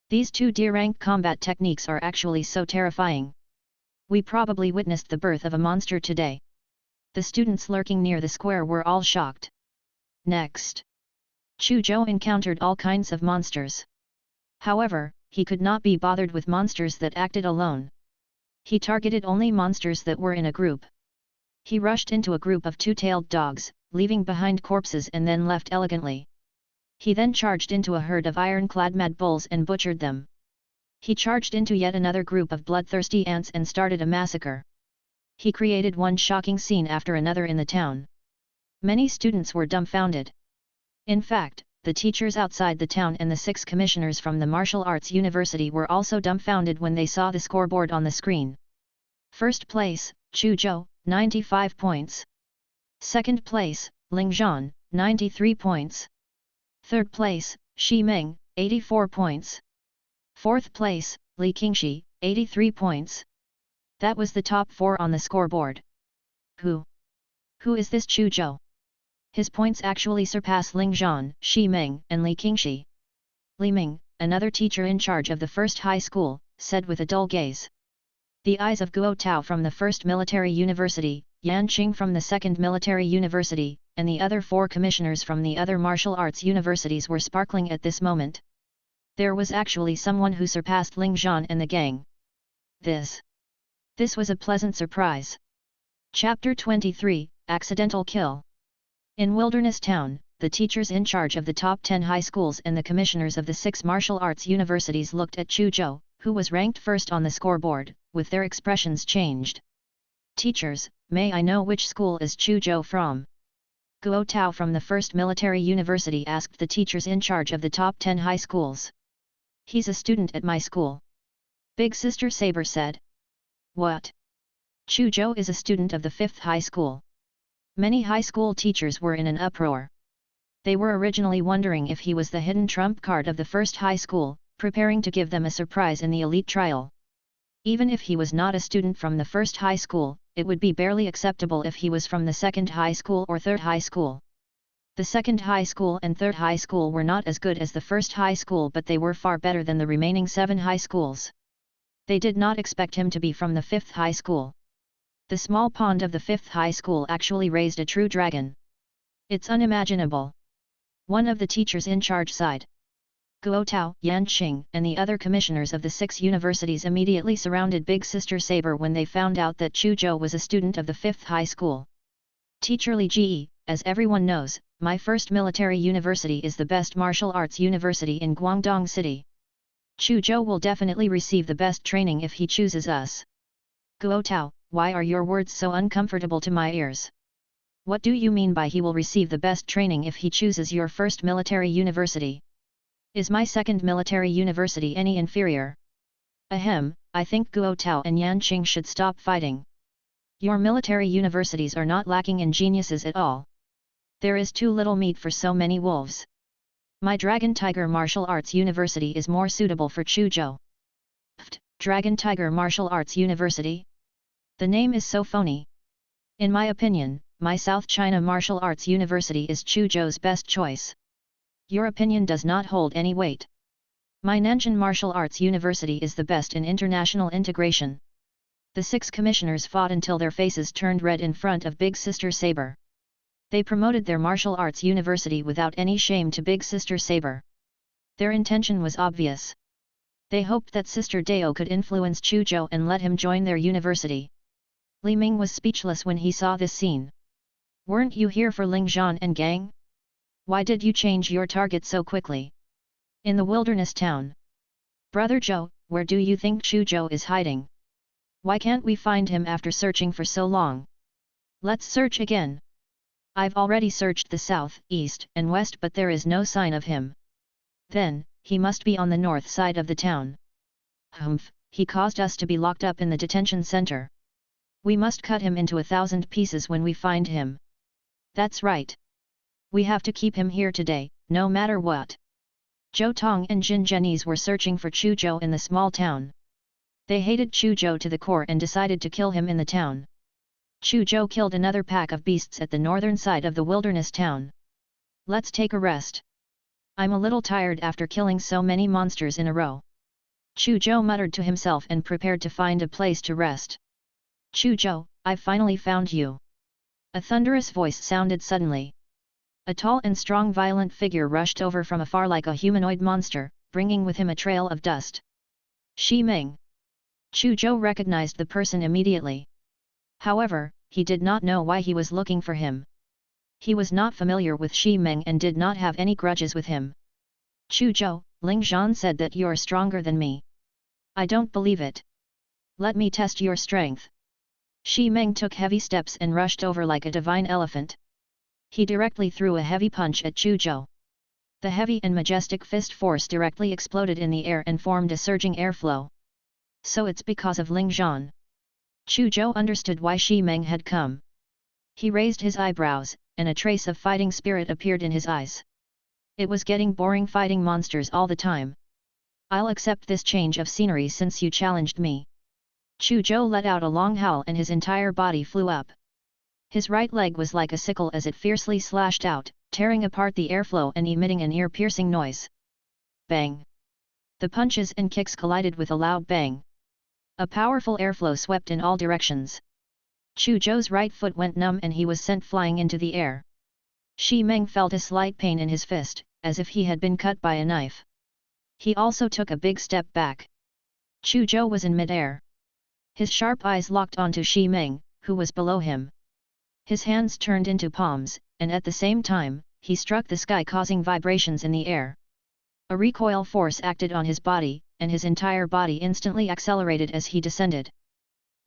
A: These 2 D-rank combat techniques are actually so terrifying. We probably witnessed the birth of a monster today. The students lurking near the square were all shocked. Next, Chu Zhou encountered all kinds of monsters. However, he could not be bothered with monsters that acted alone. He targeted only monsters that were in a group. He rushed into a group of 2-tailed dogs, leaving behind corpses and then left elegantly. He then charged into a herd of iron-clad mad bulls and butchered them. He charged into yet another group of bloodthirsty ants and started a massacre. He created one shocking scene after another in the town. Many students were dumbfounded. In fact, the teachers outside the town and the 6 commissioners from the Martial Arts University were also dumbfounded when they saw the scoreboard on the screen. First place, Chu Zhou, 95 points. Second place, Ling Zhan, 93 points. Third place, Shi Meng, 84 points. Fourth place, Li Qingxi, 83 points. That was the top 4 on the scoreboard. Who is this Chu Zhou? His points actually surpass Ling Zhan, Shi Meng, and Li Qingxi. Li Ming, another teacher in charge of the first high school, said with a dull gaze. The eyes of Guo Tao from the first military university, Yan Qing from the second military university, and the other 4 commissioners from the other martial arts universities were sparkling at this moment. There was actually someone who surpassed Ling Zhan and the gang. This was a pleasant surprise. Chapter 23, Accidental Kill. In Wilderness Town, the teachers in charge of the top 10 high schools and the commissioners of the 6 martial arts universities looked at Chu Zhou, who was ranked first on the scoreboard, with their expressions changed. Teachers, may I know which school is Chu Zhou from? Guo Tao from the first military university asked the teachers in charge of the top 10 high schools. He's a student at my school. Big Sister Saber said. What? Chu Zhou is a student of the 5th high school. Many high school teachers were in an uproar. They were originally wondering if he was the hidden trump card of the first high school, preparing to give them a surprise in the elite trial. Even if he was not a student from the first high school, it would be barely acceptable if he was from the second high school or third high school. The second high school and third high school were not as good as the first high school, but they were far better than the remaining 7 high schools. They did not expect him to be from the 5th high school. The small pond of the 5th high school actually raised a true dragon. It's unimaginable. One of the teachers in charge sighed. Guo Tao, Yan Qing, and the other commissioners of the 6 universities immediately surrounded Big Sister Saber when they found out that Chu Zhou was a student of the 5th high school. Teacher Li Ji, as everyone knows, my first military university is the best martial arts university in Guangdong City. Chu Zhou will definitely receive the best training if he chooses us. Guo Tao, why are your words so uncomfortable to my ears? What do you mean by he will receive the best training if he chooses your first military university? Is my second military university any inferior? Ahem, I think Guo Tao and Yan Qing should stop fighting. Your military universities are not lacking in geniuses at all. There is too little meat for so many wolves. My Dragon Tiger Martial Arts University is more suitable for Chu Zhou. Pfft, Dragon Tiger Martial Arts University? The name is so phony. In my opinion, my South China Martial Arts University is Chu Zhou's best choice. Your opinion does not hold any weight. My Nanjing Martial Arts University is the best in international integration. The 6 commissioners fought until their faces turned red in front of Big Sister Saber. They promoted their martial arts university without any shame to Big Sister Saber. Their intention was obvious. They hoped that Sister Dao could influence Chu Zhou and let him join their university. Li Ming was speechless when he saw this scene. Weren't you here for Ling Zhan and gang? Why did you change your target so quickly? In the wilderness town. Brother Zhou, where do you think Chu Zhou is hiding? Why can't we find him after searching for so long? Let's search again. I've already searched the south, east, and west, but there is no sign of him. Then, he must be on the north side of the town. Humph, he caused us to be locked up in the detention center. We must cut him into 1,000 pieces when we find him. That's right. We have to keep him here today, no matter what. Zhou Tong and Jin Zhenyi's were searching for Chu Zhou in the small town. They hated Chu Zhou to the core and decided to kill him in the town. Chu Zhou killed another pack of beasts at the northern side of the wilderness town. Let's take a rest. I'm a little tired after killing so many monsters in a row. Chu Zhou muttered to himself and prepared to find a place to rest. Chu Zhou, I've finally found you. A thunderous voice sounded suddenly. A tall and strong violent figure rushed over from afar like a humanoid monster, bringing with him a trail of dust. Shi Ming. Chu Zhou recognized the person immediately. However, he did not know why he was looking for him. He was not familiar with Shi Ming and did not have any grudges with him. Chu Zhou, Ling Zhan said that you're stronger than me. I don't believe it. Let me test your strength. Shi Ming took heavy steps and rushed over like a divine elephant. He directly threw a heavy punch at Chu Zhou. The heavy and majestic fist force directly exploded in the air and formed a surging airflow. So it's because of Ling Zhan. Chu Zhou understood why Shi Ming had come. He raised his eyebrows, and a trace of fighting spirit appeared in his eyes. It was getting boring fighting monsters all the time. I'll accept this change of scenery since you challenged me. Chu Zhou let out a long howl and his entire body flew up. His right leg was like a sickle as it fiercely slashed out, tearing apart the airflow and emitting an ear-piercing noise. Bang! The punches and kicks collided with a loud bang. A powerful airflow swept in all directions. Chu Zhou's right foot went numb and he was sent flying into the air. Xi Meng felt a slight pain in his fist, as if he had been cut by a knife. He also took a big step back. Chu Zhou was in mid-air. His sharp eyes locked onto Xi Meng, who was below him. His hands turned into palms, and at the same time, he struck the sky causing vibrations in the air. A recoil force acted on his body, and his entire body instantly accelerated as he descended.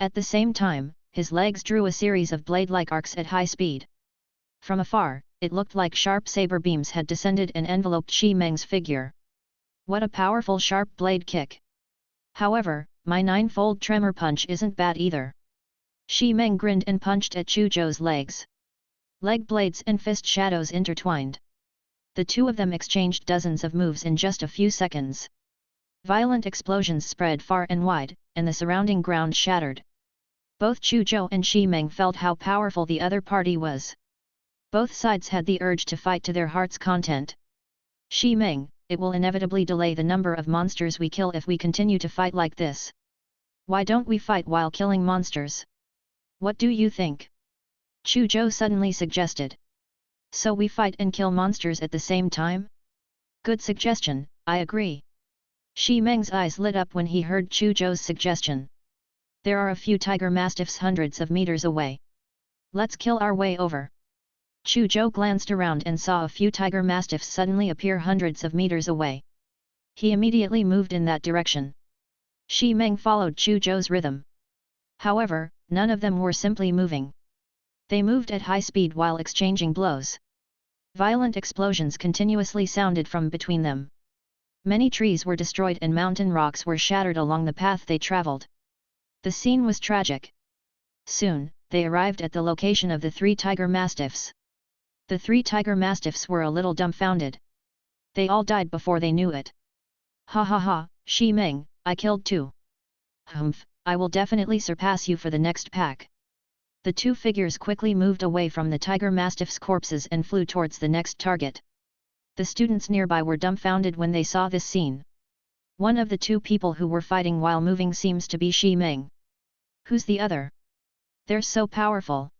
A: At the same time, his legs drew a series of blade-like arcs at high speed. From afar, it looked like sharp saber beams had descended and enveloped Xi Meng's figure. What a powerful sharp blade kick! However, my nine-fold tremor punch isn't bad either. Xi Meng grinned and punched at Chu Zhou's legs. Leg blades and fist shadows intertwined. The two of them exchanged dozens of moves in just a few seconds. Violent explosions spread far and wide, and the surrounding ground shattered. Both Chu Zhou and Xi Meng felt how powerful the other party was. Both sides had the urge to fight to their heart's content. Xi Meng, it will inevitably delay the number of monsters we kill if we continue to fight like this. Why don't we fight while killing monsters? What do you think? Chu Zhou suddenly suggested. So we fight and kill monsters at the same time? Good suggestion, I agree. Xi Meng's eyes lit up when he heard Chu Zhou's suggestion. There are a few tiger mastiffs hundreds of meters away. Let's kill our way over. Chu Zhou glanced around and saw a few tiger mastiffs suddenly appear hundreds of meters away. He immediately moved in that direction. Xi Meng followed Chu Zhou's rhythm. However, none of them were simply moving. They moved at high speed while exchanging blows. Violent explosions continuously sounded from between them. Many trees were destroyed and mountain rocks were shattered along the path they traveled. The scene was tragic. Soon, they arrived at the location of the three tiger mastiffs. The three tiger mastiffs were a little dumbfounded. They all died before they knew it. Ha ha ha, Xi Meng, I killed two. Humph, I will definitely surpass you for the next pack. The two figures quickly moved away from the tiger mastiffs' corpses and flew towards the next target. The students nearby were dumbfounded when they saw this scene. One of the two people who were fighting while moving seems to be Xi Meng. Who's the other? They're so powerful.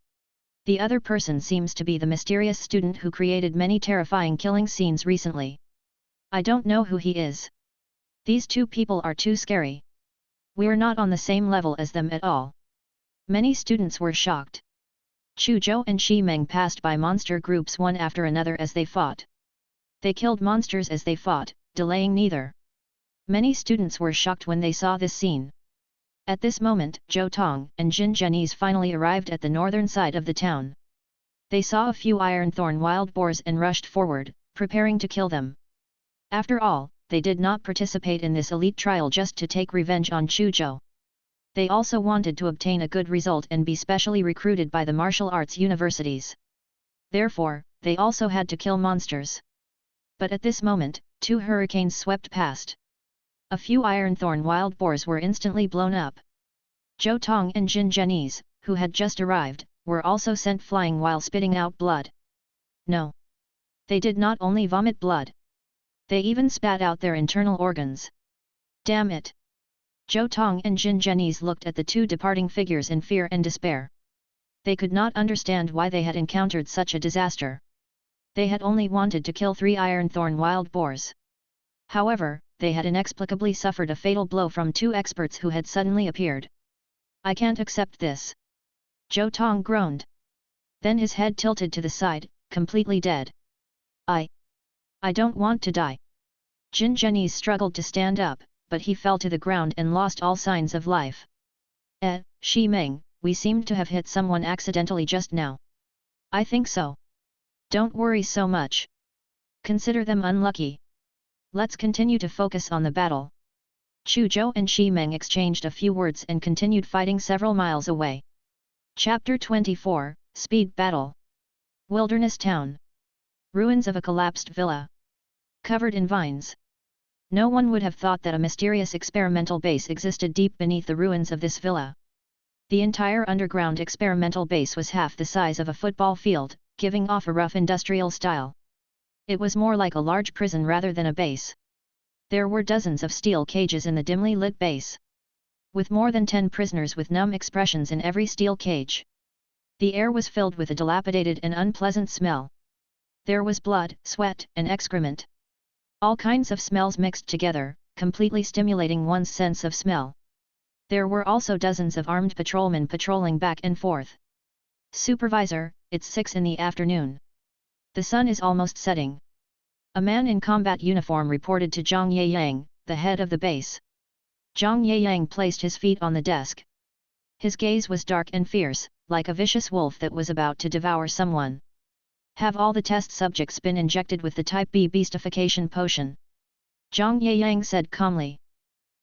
A: The other person seems to be the mysterious student who created many terrifying killing scenes recently. I don't know who he is. These two people are too scary. We're not on the same level as them at all. Many students were shocked. Chu Zhou and Xi Meng passed by monster groups one after another as they fought. They killed monsters as they fought, delaying neither. Many students were shocked when they saw this scene. At this moment, Zhou Tong and Jin Zhenyi's finally arrived at the northern side of the town. They saw a few ironthorn wild boars and rushed forward, preparing to kill them. After all, they did not participate in this elite trial just to take revenge on Chu Zhou. They also wanted to obtain a good result and be specially recruited by the martial arts universities. Therefore, they also had to kill monsters. But at this moment, two hurricanes swept past. A few ironthorn wild boars were instantly blown up. Zhou Tong and Jin Zhenyi, who had just arrived, were also sent flying while spitting out blood. No. They did not only vomit blood. They even spat out their internal organs. Damn it! Zhou Tong and Jin Zhenyi looked at the two departing figures in fear and despair. They could not understand why they had encountered such a disaster. They had only wanted to kill 3 ironthorn wild boars. However, they had inexplicably suffered a fatal blow from 2 experts who had suddenly appeared. I can't accept this. Zhou Tong groaned. Then his head tilted to the side, completely dead. I don't want to die. Jin Zhenyi struggled to stand up, but he fell to the ground and lost all signs of life. Xi Meng, we seem to have hit someone accidentally just now. I think so. Don't worry so much. Consider them unlucky. Let's continue to focus on the battle. Chu Zhou and Xi Meng exchanged a few words and continued fighting several miles away. Chapter 24, Speed Battle. Wilderness Town. Ruins of a collapsed villa. Covered in vines. No one would have thought that a mysterious experimental base existed deep beneath the ruins of this villa. The entire underground experimental base was half the size of a football field, giving off a rough industrial style. It was more like a large prison rather than a base. There were dozens of steel cages in the dimly lit base. with more than 10 prisoners with numb expressions in every steel cage. The air was filled with a dilapidated and unpleasant smell. There was blood, sweat, and excrement. All kinds of smells mixed together, completely stimulating one's sense of smell. There were also dozens of armed patrolmen patrolling back and forth. "Supervisor, it's 6 in the afternoon. The sun is almost setting." A man in combat uniform reported to Zhang Yeyang, the head of the base. Zhang Yeyang placed his feet on the desk. His gaze was dark and fierce, like a vicious wolf that was about to devour someone. "Have all the test subjects been injected with the Type B beastification potion?" Zhang Yeyang said calmly.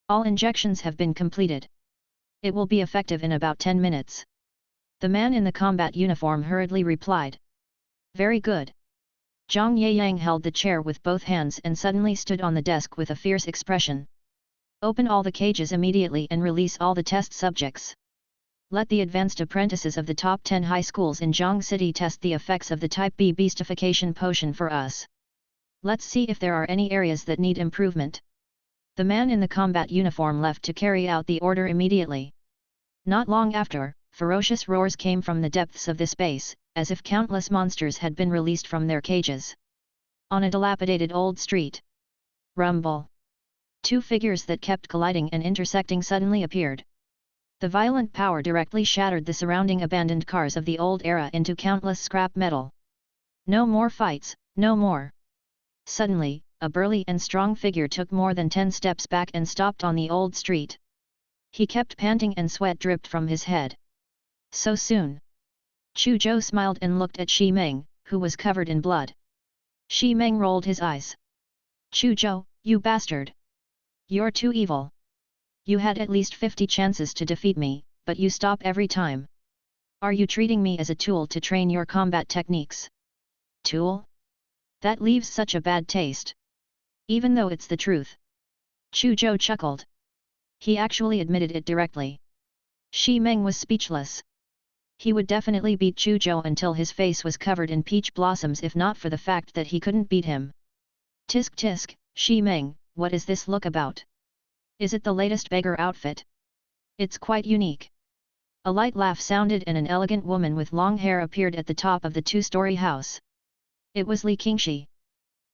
A: "All injections have been completed. It will be effective in about 10 minutes. The man in the combat uniform hurriedly replied. "Very good." Zhang Yeyang held the chair with both hands and suddenly stood on the desk with a fierce expression. "Open all the cages immediately and release all the test subjects. Let the advanced apprentices of the top 10 high schools in Zhang City test the effects of the Type B beastification potion for us. Let's see if there are any areas that need improvement." The man in the combat uniform left to carry out the order immediately. Not long after, ferocious roars came from the depths of this base, as if countless monsters had been released from their cages. On a dilapidated old street. Rumble. Two figures that kept colliding and intersecting suddenly appeared. The violent power directly shattered the surrounding abandoned cars of the old era into countless scrap metal. "No more fights, no more." Suddenly, a burly and strong figure took more than 10 steps back and stopped on the old street. He kept panting and sweat dripped from his head. "So soon?" Chu Zhou smiled and looked at Shi Meng, who was covered in blood. Shi Meng rolled his eyes. "Chu Zhou, you bastard! You're too evil. You had at least 50 chances to defeat me, but you stop every time. Are you treating me as a tool to train your combat techniques?" "Tool? That leaves such a bad taste. Even though it's the truth." Chu Zhou chuckled. He actually admitted it directly. Shi Meng was speechless. He would definitely beat Chu Zhou until his face was covered in peach blossoms if not for the fact that he couldn't beat him. "Tisk tisk, Shi Meng, what is this look about? Is it the latest beggar outfit? It's quite unique." A light laugh sounded and an elegant woman with long hair appeared at the top of the 2-story house. It was Li Qingxi.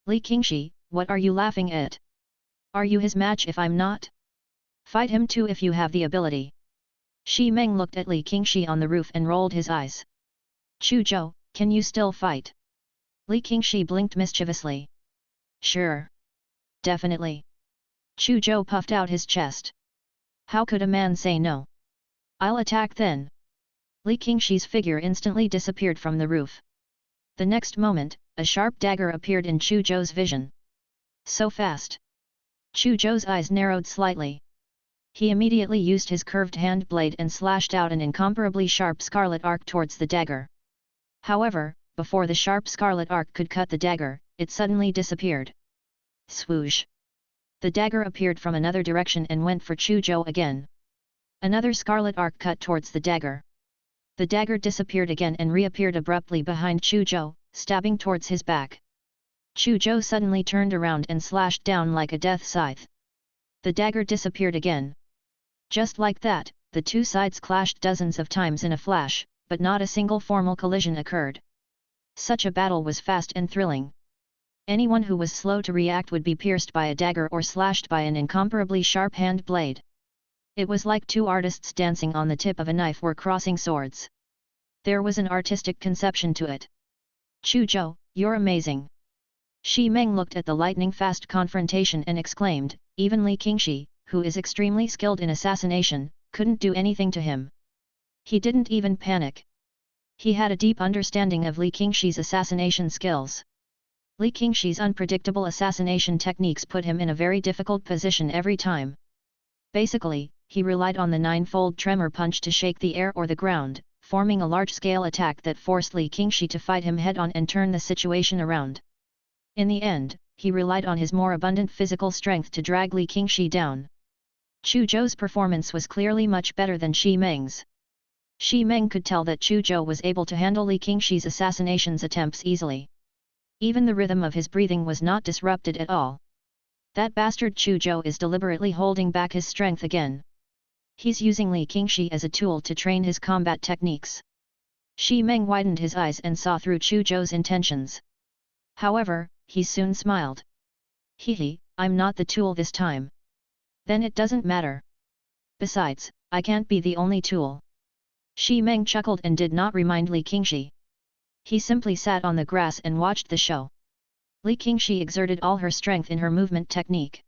A: "Li Qingxi, what are you laughing at? Are you his match if I'm not? Fight him too if you have the ability." Shi Meng looked at Li Qingxi on the roof and rolled his eyes. "Chu Zhou, can you still fight?" Li Qingxi blinked mischievously. "Sure. Definitely." Chu Zhou puffed out his chest. How could a man say no? "I'll attack then." Li Qingxi's figure instantly disappeared from the roof. The next moment, a sharp dagger appeared in Chu Zhou's vision. So fast. Chu Zhou's eyes narrowed slightly. He immediately used his curved hand blade and slashed out an incomparably sharp scarlet arc towards the dagger. However, before the sharp scarlet arc could cut the dagger, it suddenly disappeared. Swoosh! The dagger appeared from another direction and went for Chu Zhou again. Another scarlet arc cut towards the dagger. The dagger disappeared again and reappeared abruptly behind Chu Zhou, stabbing towards his back. Chu Zhou suddenly turned around and slashed down like a death scythe. The dagger disappeared again. Just like that, the two sides clashed dozens of times in a flash, but not a single formal collision occurred. Such a battle was fast and thrilling. Anyone who was slow to react would be pierced by a dagger or slashed by an incomparably sharp hand blade. It was like two artists dancing on the tip of a knife were crossing swords. There was an artistic conception to it. "Chu Zhou, you're amazing." Shi Meng looked at the lightning-fast confrontation and exclaimed, even Li Qingxi, who is extremely skilled in assassination, couldn't do anything to him. He didn't even panic. He had a deep understanding of Li Qingxi's assassination skills. Li Qingxi's unpredictable assassination techniques put him in a very difficult position every time. Basically, he relied on the 9-fold tremor punch to shake the air or the ground, forming a large-scale attack that forced Li Qingxi to fight him head-on and turn the situation around. In the end, he relied on his more abundant physical strength to drag Li Qingxi down. Chu Zhou's performance was clearly much better than Shi Meng's. Shi Meng could tell that Chu Zhou was able to handle Li Qingxi's assassination attempts easily. Even the rhythm of his breathing was not disrupted at all. That bastard Chu Zhou is deliberately holding back his strength again. He's using Li Qingxi as a tool to train his combat techniques. Xi Meng widened his eyes and saw through Chu Zhou's intentions. However, he soon smiled. Hehe, I'm not the tool this time. Then it doesn't matter. Besides, I can't be the only tool. Xi Meng chuckled and did not remind Li Qingxi. He simply sat on the grass and watched the show. Li Qingxi exerted all her strength in her movement technique.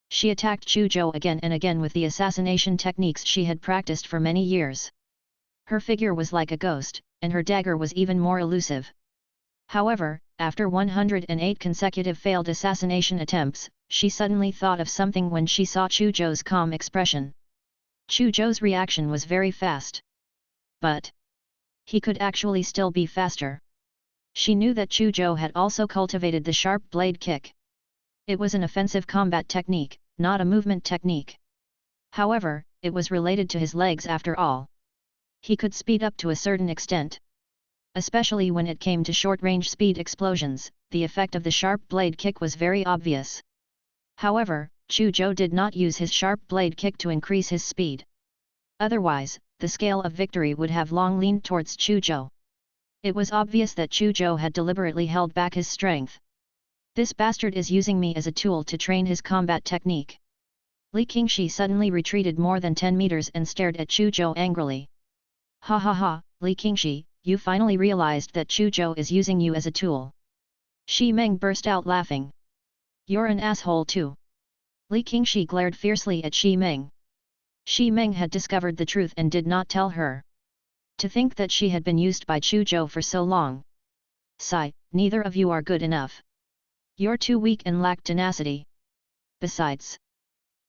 A: She attacked Chu Zhou again and again with the assassination techniques she had practiced for many years. Her figure was like a ghost, and her dagger was even more elusive. However, after 108 consecutive failed assassination attempts, she suddenly thought of something when she saw Chu Zhou's calm expression. Chu Zhou's reaction was very fast. But he could actually still be faster. She knew that Chu Zhou had also cultivated the sharp blade kick. It was an offensive combat technique, not a movement technique. However, it was related to his legs after all. He could speed up to a certain extent. Especially when it came to short-range speed explosions, the effect of the sharp blade kick was very obvious. However, Chu Zhou did not use his sharp blade kick to increase his speed. Otherwise, the scale of victory would have long leaned towards Chu Zhou. It was obvious that Chu Zhou had deliberately held back his strength. This bastard is using me as a tool to train his combat technique. Li Qingxi suddenly retreated more than 10 meters and stared at Chu Zhou angrily. Ha ha ha, Li Qingxi, you finally realized that Chu Zhou is using you as a tool. Xi Meng burst out laughing. You're an asshole too. Li Qingxi glared fiercely at Xi Meng. Xi Meng had discovered the truth and did not tell her. To think that she had been used by Chu Zhou for so long. Sigh, neither of you are good enough. You're too weak and lack tenacity. Besides,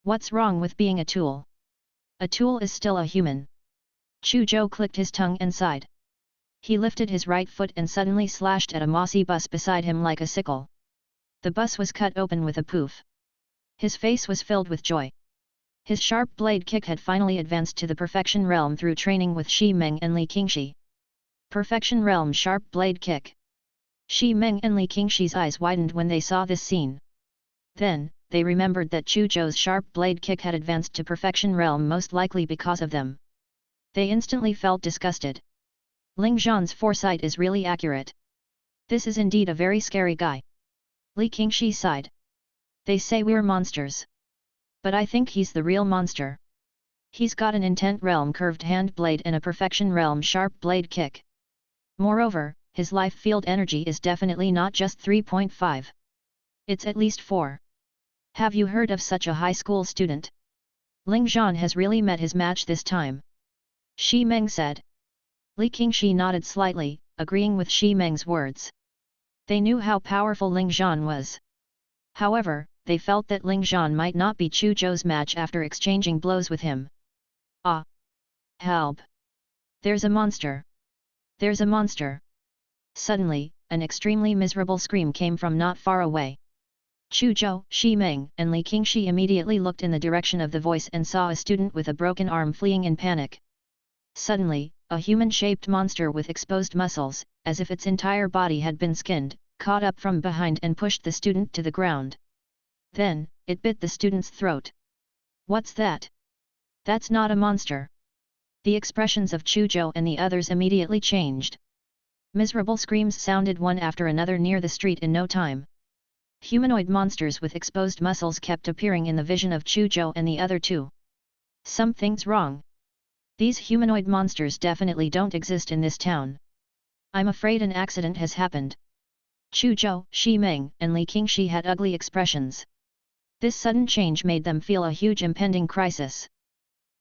A: what's wrong with being a tool? A tool is still a human. Chu Zhou clicked his tongue and sighed. He lifted his right foot and suddenly slashed at a mossy bus beside him like a sickle. The bus was cut open with a poof. His face was filled with joy. His sharp blade kick had finally advanced to the perfection realm through training with Xi Meng and Li Qingxi. Perfection realm sharp blade kick. Xi Meng and Li Qingxi's eyes widened when they saw this scene. Then, they remembered that Chu Zhou's sharp blade kick had advanced to perfection realm most likely because of them. They instantly felt disgusted. Ling Zhan's foresight is really accurate. This is indeed a very scary guy. Li Qingxi sighed. They say we're monsters. But I think he's the real monster. He's got an intent realm curved hand blade and a perfection realm sharp blade kick. Moreover, his life field energy is definitely not just 3.5. It's at least 4. Have you heard of such a high school student? Ling Zhan has really met his match this time. Xi Meng said. Li Qingxi nodded slightly, agreeing with Xi Meng's words. They knew how powerful Ling Zhan was. However, they felt that Ling Zhan might not be Chu Zhou's match after exchanging blows with him. Ah! Help! There's a monster! There's a monster! Suddenly, an extremely miserable scream came from not far away. Chu Zhou, Xi Meng, and Li Qingxi immediately looked in the direction of the voice and saw a student with a broken arm fleeing in panic. Suddenly, a human-shaped monster with exposed muscles, as if its entire body had been skinned, caught up from behind and pushed the student to the ground. Then, it bit the student's throat. What's that? That's not a monster. The expressions of Chu Zhou and the others immediately changed. Miserable screams sounded one after another near the street in no time. Humanoid monsters with exposed muscles kept appearing in the vision of Chu Zhou and the other two. Something's wrong. These humanoid monsters definitely don't exist in this town. I'm afraid an accident has happened. Chu Zhou, Xi Meng, and Li Qingxi had ugly expressions. This sudden change made them feel a huge impending crisis.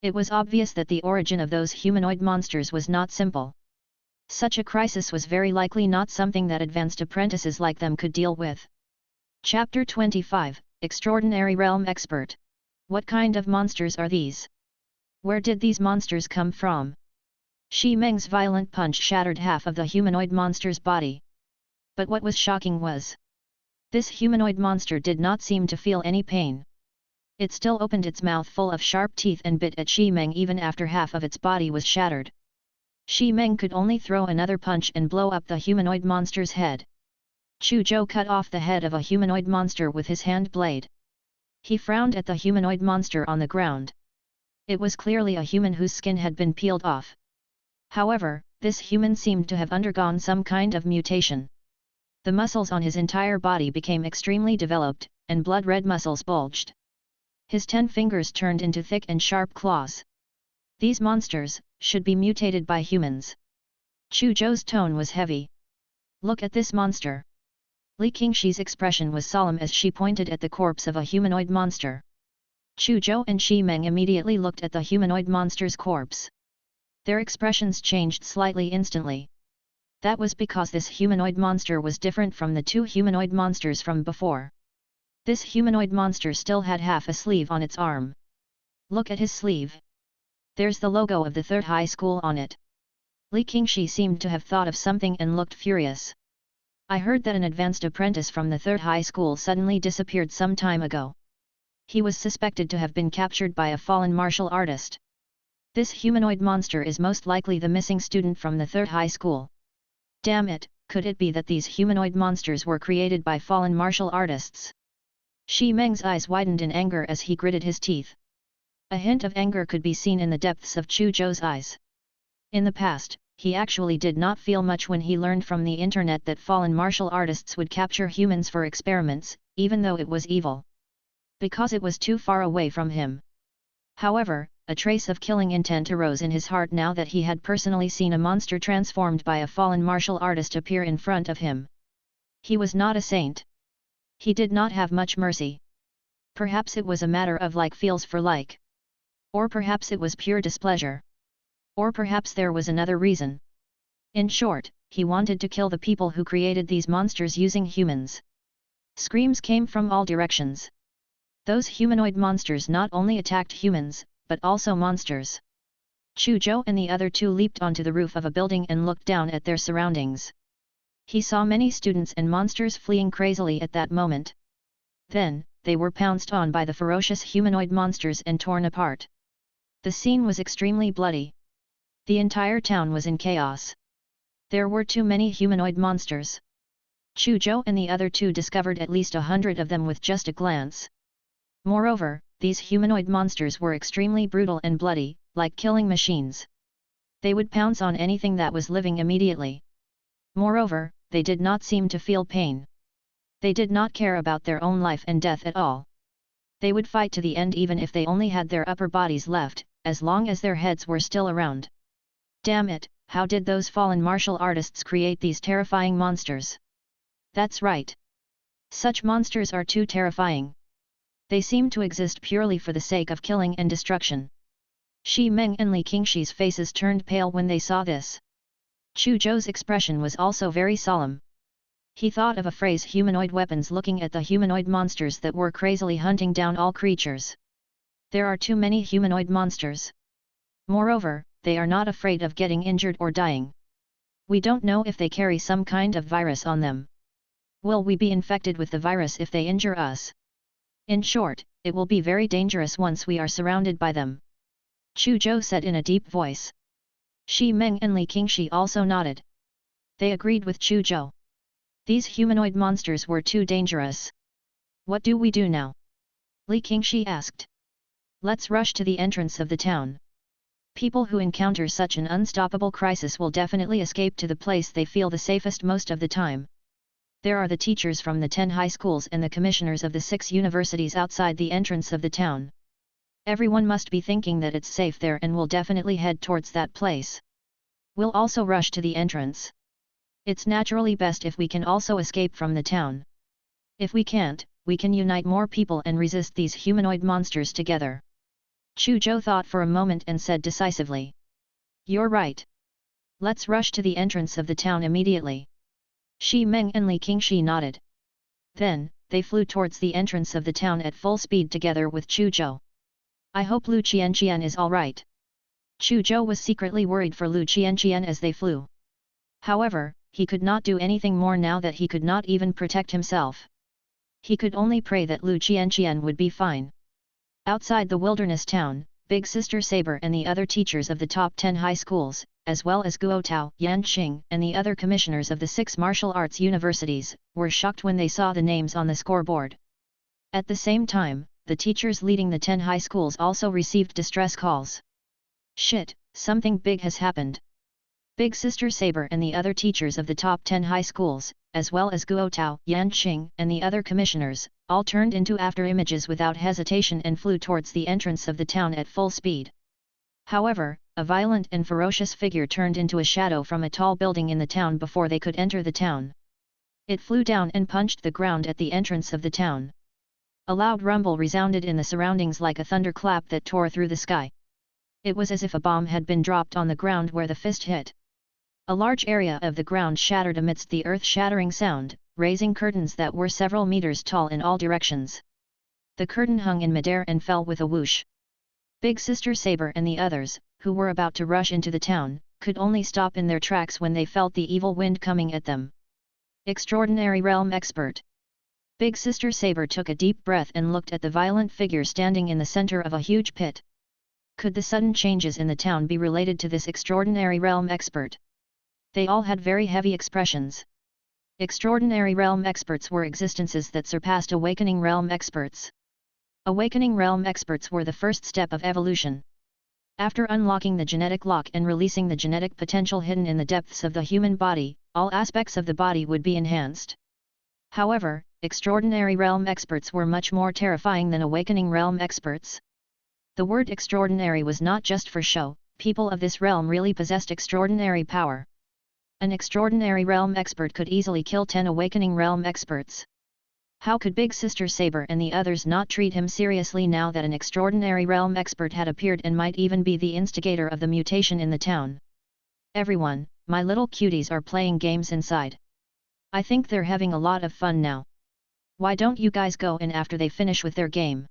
A: It was obvious that the origin of those humanoid monsters was not simple. Such a crisis was very likely not something that advanced apprentices like them could deal with. Chapter 25, Extraordinary Realm Expert. What kind of monsters are these? Where did these monsters come from? Xi Meng's violent punch shattered half of the humanoid monster's body. But what was shocking was, this humanoid monster did not seem to feel any pain. It still opened its mouth full of sharp teeth and bit at Xi Meng even after half of its body was shattered. Xi Meng could only throw another punch and blow up the humanoid monster's head. Chu Zhou cut off the head of a humanoid monster with his hand blade. He frowned at the humanoid monster on the ground. It was clearly a human whose skin had been peeled off. However, this human seemed to have undergone some kind of mutation. The muscles on his entire body became extremely developed, and blood-red muscles bulged. His 10 fingers turned into thick and sharp claws. These monsters should be mutated by humans. Chu Zhou's tone was heavy. Look at this monster. Li Qingshi's expression was solemn as she pointed at the corpse of a humanoid monster. Chu Zhou and Shi Meng immediately looked at the humanoid monster's corpse. Their expressions changed slightly instantly. That was because this humanoid monster was different from the 2 humanoid monsters from before. This humanoid monster still had half a sleeve on its arm. Look at his sleeve. There's the logo of the 3rd high school on it. Li Qingshi seemed to have thought of something and looked furious. I heard that an advanced apprentice from the 3rd high school suddenly disappeared some time ago. He was suspected to have been captured by a fallen martial artist. This humanoid monster is most likely the missing student from the 3rd high school. Damn it, could it be that these humanoid monsters were created by fallen martial artists? Shi Meng's eyes widened in anger as he gritted his teeth. A hint of anger could be seen in the depths of Chu Zhou's eyes. In the past, he actually did not feel much when he learned from the internet that fallen martial artists would capture humans for experiments, even though it was evil. Because it was too far away from him. However, a trace of killing intent arose in his heart now that he had personally seen a monster transformed by a fallen martial artist appear in front of him. He was not a saint. He did not have much mercy. Perhaps it was a matter of like feels for like. Or perhaps it was pure displeasure. Or perhaps there was another reason. In short, he wanted to kill the people who created these monsters using humans. Screams came from all directions. Those humanoid monsters not only attacked humans, but also monsters. Chu Zhou and the other 2 leaped onto the roof of a building and looked down at their surroundings. He saw many students and monsters fleeing crazily at that moment. Then, they were pounced on by the ferocious humanoid monsters and torn apart. The scene was extremely bloody. The entire town was in chaos. There were too many humanoid monsters. Chu Zhou and the other 2 discovered at least 100 of them with just a glance. Moreover, these humanoid monsters were extremely brutal and bloody, like killing machines. They would pounce on anything that was living immediately. Moreover, they did not seem to feel pain. They did not care about their own life and death at all. They would fight to the end even if they only had their upper bodies left, as long as their heads were still around. Damn it, how did those fallen martial artists create these terrifying monsters? That's right. Such monsters are too terrifying. They seem to exist purely for the sake of killing and destruction. Shi Meng and Li Qingshi's faces turned pale when they saw this. Chu Zhou's expression was also very solemn. He thought of a phrase humanoid weapons looking at the humanoid monsters that were crazily hunting down all creatures. There are too many humanoid monsters. Moreover, they are not afraid of getting injured or dying. We don't know if they carry some kind of virus on them. Will we be infected with the virus if they injure us? In short, it will be very dangerous once we are surrounded by them. Chu Zhou said in a deep voice. Shi Meng and Li Qingshi also nodded. They agreed with Chu Zhou. These humanoid monsters were too dangerous. What do we do now? Li Qingshi asked. Let's rush to the entrance of the town. People who encounter such an unstoppable crisis will definitely escape to the place they feel the safest most of the time. There are the teachers from the 10 high schools and the commissioners of the 6 universities outside the entrance of the town. Everyone must be thinking that it's safe there and will definitely head towards that place. We'll also rush to the entrance. It's naturally best if we can also escape from the town. If we can't, we can unite more people and resist these humanoid monsters together. Chu Zhou thought for a moment and said decisively. You're right. Let's rush to the entrance of the town immediately. Shi Meng and Li Qingshi nodded. Then, they flew towards the entrance of the town at full speed together with Chu Zhou. I hope Lu Qianqian is alright. Chu Zhou was secretly worried for Lu Qianqian as they flew. However, he could not do anything more now that he could not even protect himself. He could only pray that Lu Qianqian would be fine. Outside the wilderness town, Big Sister Saber and the other teachers of the top 10 high schools, as well as Guo Tao, Yan Xing, and the other commissioners of the 6 martial arts universities, were shocked when they saw the names on the scoreboard. At the same time, the teachers leading the 10 high schools also received distress calls. Shit, something big has happened. Big Sister Saber and the other teachers of the top 10 high schools, as well as Guo Tao, Yan Qing, and the other commissioners, all turned into after-images without hesitation and flew towards the entrance of the town at full speed. However, a violent and ferocious figure turned into a shadow from a tall building in the town before they could enter the town. It flew down and punched the ground at the entrance of the town. A loud rumble resounded in the surroundings like a thunderclap that tore through the sky. It was as if a bomb had been dropped on the ground where the fist hit. A large area of the ground shattered amidst the earth-shattering sound, raising curtains that were several meters tall in all directions. The curtain hung in midair and fell with a whoosh. Big Sister Saber and the others, who were about to rush into the town, could only stop in their tracks when they felt the evil wind coming at them. Extraordinary Realm Expert. Big Sister Saber took a deep breath and looked at the violent figure standing in the center of a huge pit. Could the sudden changes in the town be related to this extraordinary realm expert? They all had very heavy expressions. Extraordinary realm experts were existences that surpassed awakening realm experts. Awakening realm experts were the first step of evolution. After unlocking the genetic lock and releasing the genetic potential hidden in the depths of the human body, all aspects of the body would be enhanced. However, extraordinary realm experts were much more terrifying than awakening realm experts. The word extraordinary was not just for show, people of this realm really possessed extraordinary power. An extraordinary realm expert could easily kill 10 awakening realm experts. How could Big Sister Saber and the others not treat him seriously now that an extraordinary realm expert had appeared and might even be the instigator of the mutation in the town? Everyone, my little cuties are playing games inside. I think they're having a lot of fun now. Why don't you guys go in after they finish with their game?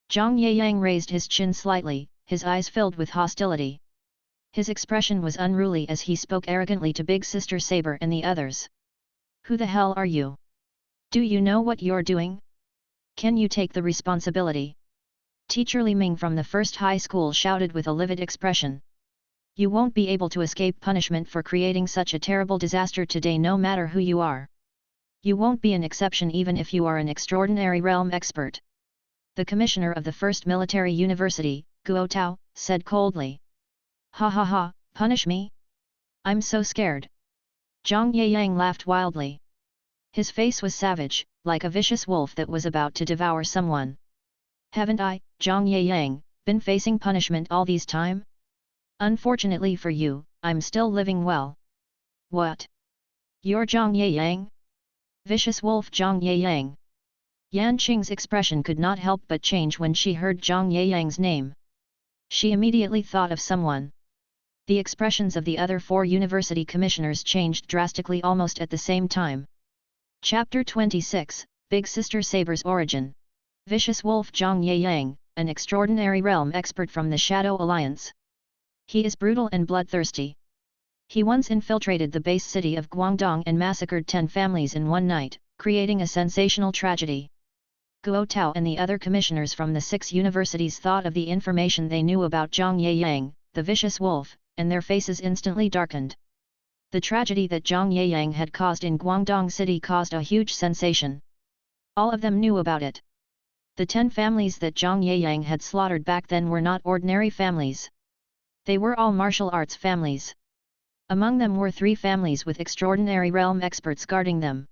A: Zhang Yeyang raised his chin slightly, his eyes filled with hostility. His expression was unruly as he spoke arrogantly to Big Sister Saber and the others. Who the hell are you? Do you know what you're doing? Can you take the responsibility? Teacher Li Ming from the first high school shouted with a livid expression. You won't be able to escape punishment for creating such a terrible disaster today no matter who you are. You won't be an exception even if you are an extraordinary realm expert. The commissioner of the first military university, Guo Tao, said coldly. Ha ha ha, punish me? I'm so scared. Zhang Yeyang laughed wildly. His face was savage, like a vicious wolf that was about to devour someone. Haven't I, Zhang Yeyang, been facing punishment all these time? Unfortunately for you, I'm still living well. What? You're Zhang Yeyang? Vicious wolf Zhang Yeyang. Yan Qing's expression could not help but change when she heard Zhang Yeyang's name. She immediately thought of someone. The expressions of the other 4 university commissioners changed drastically almost at the same time. Chapter 26, Big Sister Saber's Origin. Vicious Wolf Zhang Yeyang, an extraordinary realm expert from the Shadow Alliance. He is brutal and bloodthirsty. He once infiltrated the base city of Guangdong and massacred 10 families in one night, creating a sensational tragedy. Guo Tao and the other commissioners from the 6 universities thought of the information they knew about Zhang Yeyang, the vicious wolf, and their faces instantly darkened. The tragedy that Zhang Yeyang had caused in Guangdong City caused a huge sensation. All of them knew about it. The 10 families that Zhang Yeyang had slaughtered back then were not ordinary families. They were all martial arts families. Among them were 3 families with extraordinary realm experts guarding them.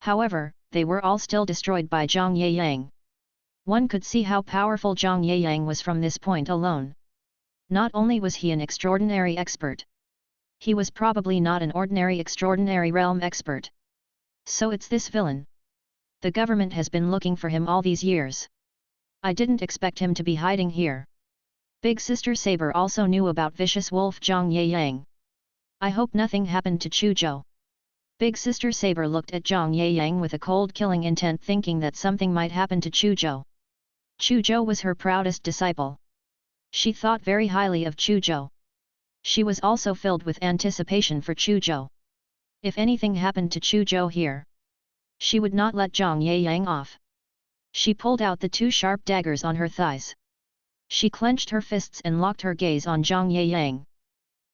A: However, they were all still destroyed by Zhang Yeyang. One could see how powerful Zhang Yeyang was from this point alone. Not only was he an extraordinary expert, he was probably not an ordinary extraordinary realm expert. So it's this villain. The government has been looking for him all these years. I didn't expect him to be hiding here. Big Sister Saber also knew about vicious wolf Zhang Yeyang. I hope nothing happened to Chu Zhou. Big Sister Saber looked at Zhang Yeyang with a cold killing intent, thinking that something might happen to Chu Zhou. Chu Zhou was her proudest disciple. She thought very highly of Chu Zhou. She was also filled with anticipation for Chu Zhou. If anything happened to Chu Zhou here, she would not let Zhang Yeyang off. She pulled out the 2 sharp daggers on her thighs. She clenched her fists and locked her gaze on Zhang Yeyang.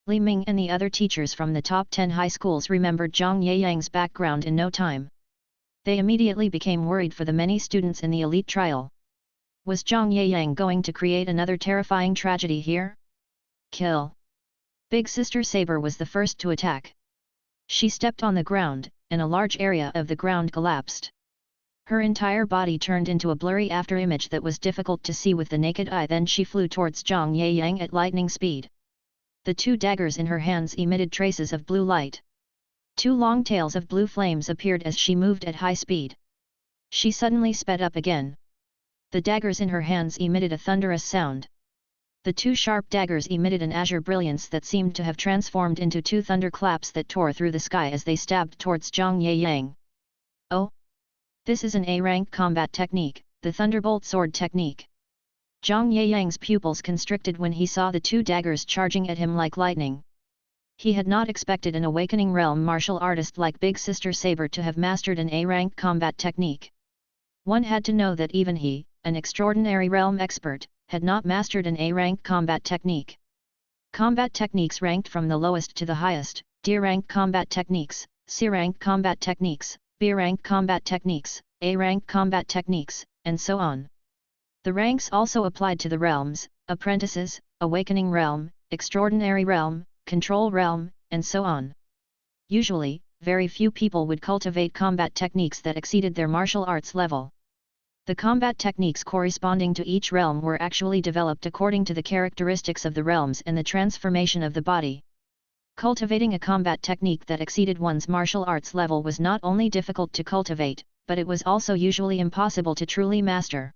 A: Li Ming and the other teachers from the top 10 high schools remembered Zhang Yeyang's background in no time. They immediately became worried for the many students in the elite trial. Was Zhang Yeyang going to create another terrifying tragedy here? Kill! Big Sister Saber was the first to attack. She stepped on the ground, and a large area of the ground collapsed. Her entire body turned into a blurry afterimage that was difficult to see with the naked eye. Then she flew towards Zhang Yeyang at lightning speed. The two daggers in her hands emitted traces of blue light. Two long tails of blue flames appeared as she moved at high speed. She suddenly sped up again. The daggers in her hands emitted a thunderous sound. The two sharp daggers emitted an azure brilliance that seemed to have transformed into two thunderclaps that tore through the sky as they stabbed towards Zhang Yeyang. Oh! This is an A-rank combat technique, the Thunderbolt Sword technique. Zhang Yeyang's pupils constricted when he saw the two daggers charging at him like lightning. He had not expected an Awakening Realm martial artist like Big Sister Saber to have mastered an A-rank combat technique. One had to know that even he, an extraordinary realm expert, had not mastered an A-rank combat technique. Combat techniques ranked from the lowest to the highest: D-rank combat techniques, C-rank combat techniques, B-rank combat techniques, A-rank combat techniques, and so on. The ranks also applied to the realms: apprentices, Awakening Realm, Extraordinary Realm, Control Realm, and so on. Usually, very few people would cultivate combat techniques that exceeded their martial arts level. The combat techniques corresponding to each realm were actually developed according to the characteristics of the realms and the transformation of the body. Cultivating a combat technique that exceeded one's martial arts level was not only difficult to cultivate, but it was also usually impossible to truly master.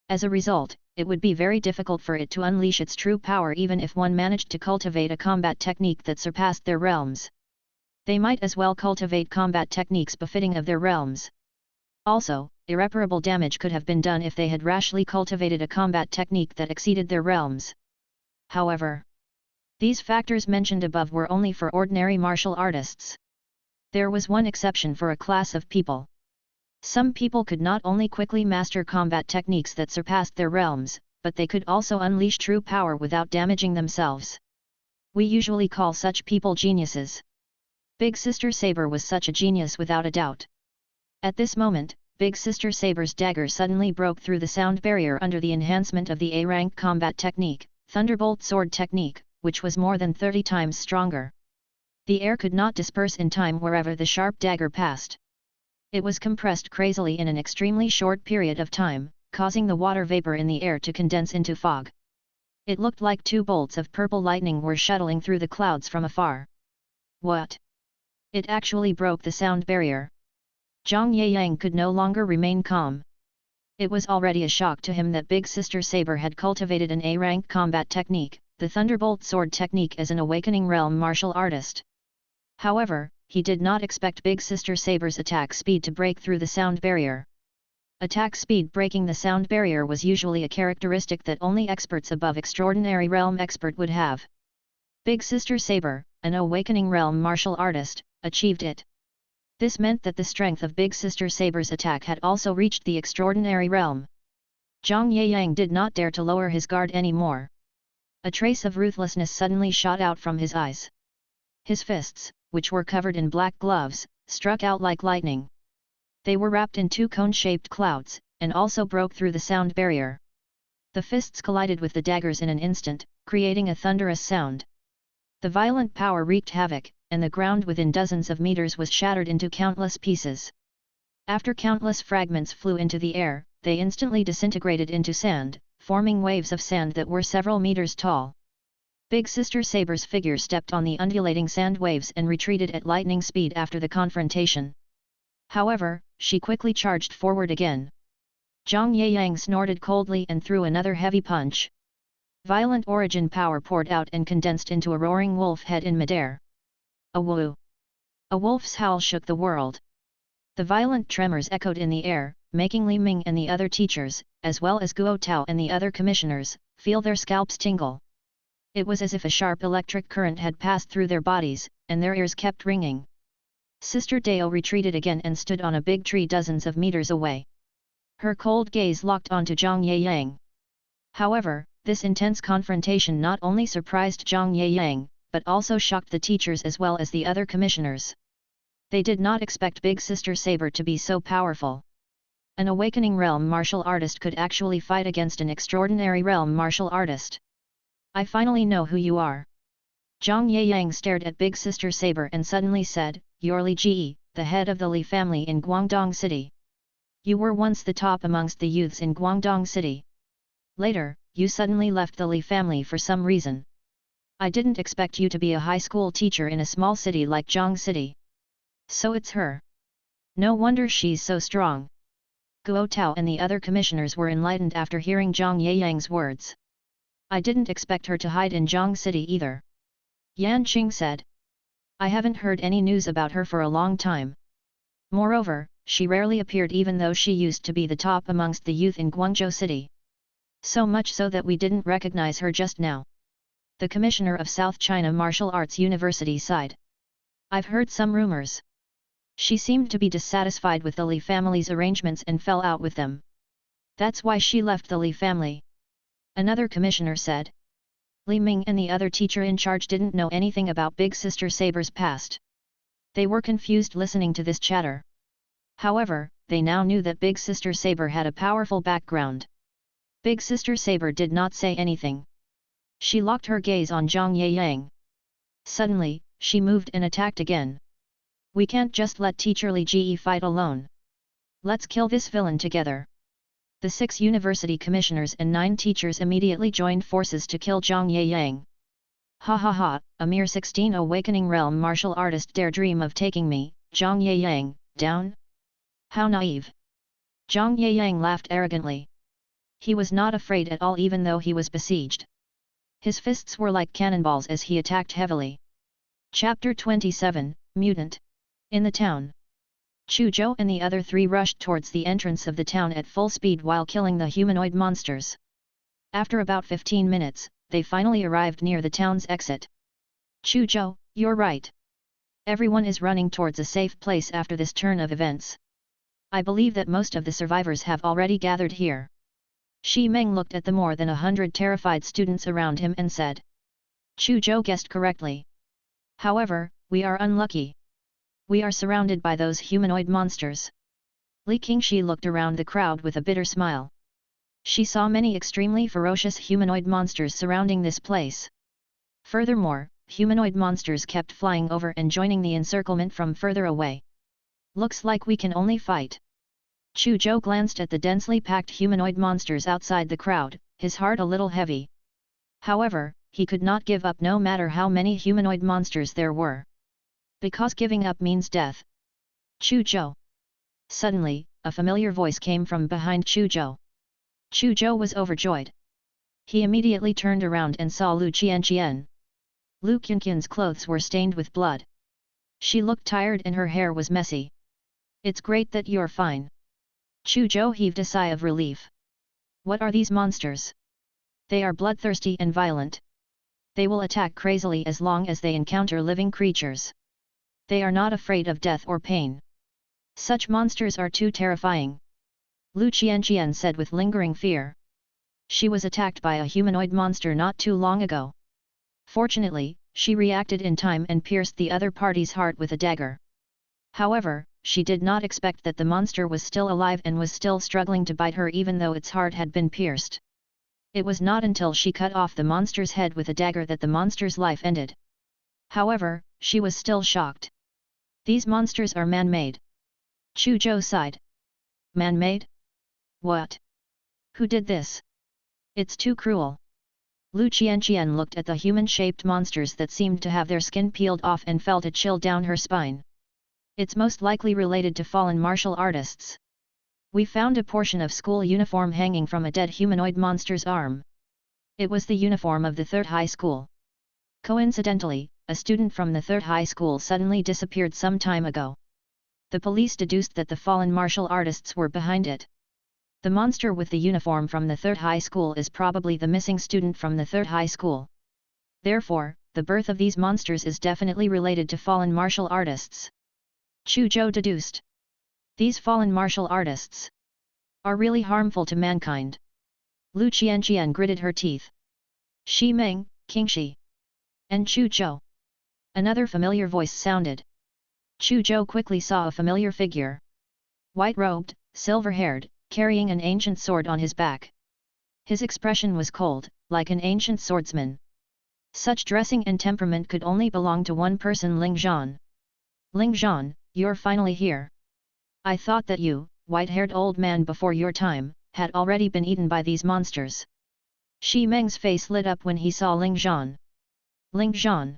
A: As a result, it would be very difficult for it to unleash its true power even if one managed to cultivate a combat technique that surpassed their realms. They might as well cultivate combat techniques befitting of their realms. Also, irreparable damage could have been done if they had rashly cultivated a combat technique that exceeded their realms. However, these factors mentioned above were only for ordinary martial artists. There was one exception for a class of people. Some people could not only quickly master combat techniques that surpassed their realms, but they could also unleash true power without damaging themselves. We usually call such people geniuses. Big Sister Saber was such a genius without a doubt. At this moment, Big Sister Saber's dagger suddenly broke through the sound barrier under the enhancement of the A-rank combat technique, Thunderbolt Sword technique, which was more than 30 times stronger. The air could not disperse in time wherever the sharp dagger passed. It was compressed crazily in an extremely short period of time, causing the water vapor in the air to condense into fog. It looked like two bolts of purple lightning were shuttling through the clouds from afar. What? It actually broke the sound barrier. Zhang Yeyang could no longer remain calm. It was already a shock to him that Big Sister Saber had cultivated an A-rank combat technique, the Thunderbolt Sword technique, as an Awakening Realm martial artist. However, he did not expect Big Sister Saber's attack speed to break through the sound barrier. Attack speed breaking the sound barrier was usually a characteristic that only experts above Extraordinary Realm expert would have. Big Sister Saber, an Awakening Realm martial artist, achieved it. This meant that the strength of Big Sister Saber's attack had also reached the Extraordinary Realm. Zhang Yeyang did not dare to lower his guard anymore. A trace of ruthlessness suddenly shot out from his eyes. His fists, which were covered in black gloves, struck out like lightning. They were wrapped in two cone-shaped clouds, and also broke through the sound barrier. The fists collided with the daggers in an instant, creating a thunderous sound. The violent power wreaked havoc, and the ground within dozens of meters was shattered into countless pieces. After countless fragments flew into the air, they instantly disintegrated into sand, forming waves of sand that were several meters tall. Big Sister Saber's figure stepped on the undulating sand waves and retreated at lightning speed after the confrontation. However, she quickly charged forward again. Zhang Yeyang snorted coldly and threw another heavy punch. Violent origin power poured out and condensed into a roaring wolf head in midair. A woo! A wolf's howl shook the world. The violent tremors echoed in the air, making Li Ming and the other teachers, as well as Guo Tao and the other commissioners, feel their scalps tingle. It was as if a sharp electric current had passed through their bodies, and their ears kept ringing. Sister Dao retreated again and stood on a big tree dozens of meters away. Her cold gaze locked onto Zhang Yeyang. However, this intense confrontation not only surprised Zhang Yeyang, but also shocked the teachers as well as the other commissioners. They did not expect Big Sister Saber to be so powerful. An awakening realm martial artist could actually fight against an extraordinary realm martial artist. I finally know who you are. Zhang Yeyang stared at Big Sister Saber and suddenly said, "You're Li Ji, the head of the Li family in Guangdong City. You were once the top amongst the youths in Guangdong City. Later, you suddenly left the Li family for some reason. I didn't expect you to be a high school teacher in a small city like Zhang City. So it's her. No wonder she's so strong." Guo Tao and the other commissioners were enlightened after hearing Zhang Yeyang's words. "I didn't expect her to hide in Zhang City either," Yan Qing said. "I haven't heard any news about her for a long time. Moreover, she rarely appeared even though she used to be the top amongst the youth in Guangzhou City. So much so that we didn't recognize her just now." The commissioner of South China Martial Arts University sighed. "I've heard some rumors. She seemed to be dissatisfied with the Li family's arrangements and fell out with them. That's why she left the Li family," another commissioner said. Li Ming and the other teacher in charge didn't know anything about Big Sister Saber's past. They were confused listening to this chatter. However, they now knew that Big Sister Saber had a powerful background. Big Sister Saber did not say anything. She locked her gaze on Zhang Yeyang. Suddenly, she moved and attacked again. "We can't just let Teacher Li Ji fight alone. Let's kill this villain together." The 6 university commissioners and 9 teachers immediately joined forces to kill Zhang Yeyang. "Ha ha ha, a mere 16 awakening realm martial artist dare dream of taking me, Zhang Yeyang, down? How naive!" Zhang Yeyang laughed arrogantly. He was not afraid at all even though he was besieged. His fists were like cannonballs as he attacked heavily. Chapter 27, Mutant. In the town. Chu Zhou and the other 3 rushed towards the entrance of the town at full speed while killing the humanoid monsters. After about 15 minutes, they finally arrived near the town's exit. "Chu Zhou, you're right. Everyone is running towards a safe place after this turn of events. I believe that most of the survivors have already gathered here." Xi Meng looked at the more than 100 terrified students around him and said. Chu Zhou guessed correctly. "However, we are unlucky. We are surrounded by those humanoid monsters." Li Qingxi looked around the crowd with a bitter smile. She saw many extremely ferocious humanoid monsters surrounding this place. Furthermore, humanoid monsters kept flying over and joining the encirclement from further away. "Looks like we can only fight." Chu Zhou glanced at the densely packed humanoid monsters outside the crowd, his heart a little heavy. However, he could not give up no matter how many humanoid monsters there were. Because giving up means death. "Chu Zhou." Suddenly, a familiar voice came from behind Chu Zhou. Chu Zhou was overjoyed. He immediately turned around and saw Lu Qianqian. Lu Qianqian's clothes were stained with blood. She looked tired and her hair was messy. "It's great that you're fine." Chu Zhou heaved a sigh of relief. "What are these monsters? They are bloodthirsty and violent. They will attack crazily as long as they encounter living creatures. They are not afraid of death or pain. Such monsters are too terrifying," Lu Qianqian said with lingering fear. She was attacked by a humanoid monster not too long ago. Fortunately, she reacted in time and pierced the other party's heart with a dagger. However, she did not expect that the monster was still alive and was still struggling to bite her even though its heart had been pierced. It was not until she cut off the monster's head with a dagger that the monster's life ended. However, she was still shocked. "These monsters are man-made." Chu Zhou sighed. "Man-made? What? Who did this? It's too cruel." Lu Qianqian looked at the human-shaped monsters that seemed to have their skin peeled off and felt a chill down her spine. "It's most likely related to fallen martial artists. We found a portion of school uniform hanging from a dead humanoid monster's arm. It was the uniform of the 3rd high school. Coincidentally, a student from the 3rd high school suddenly disappeared some time ago. The police deduced that the fallen martial artists were behind it. The monster with the uniform from the 3rd high school is probably the missing student from the 3rd high school. Therefore, the birth of these monsters is definitely related to fallen martial artists." Chu Zhou deduced. "These fallen martial artists are really harmful to mankind." Lu Qianqian gritted her teeth. "Xi Meng, Qingxi, and Chu Zhou." Another familiar voice sounded. Chu Zhou quickly saw a familiar figure. White-robed, silver-haired, carrying an ancient sword on his back. His expression was cold, like an ancient swordsman. Such dressing and temperament could only belong to one person, Ling Zhan. Ling Zhan, you're finally here. I thought that you, white-haired old man before your time, had already been eaten by these monsters. Shi Meng's face lit up when he saw Ling Zhan. Ling Zhan.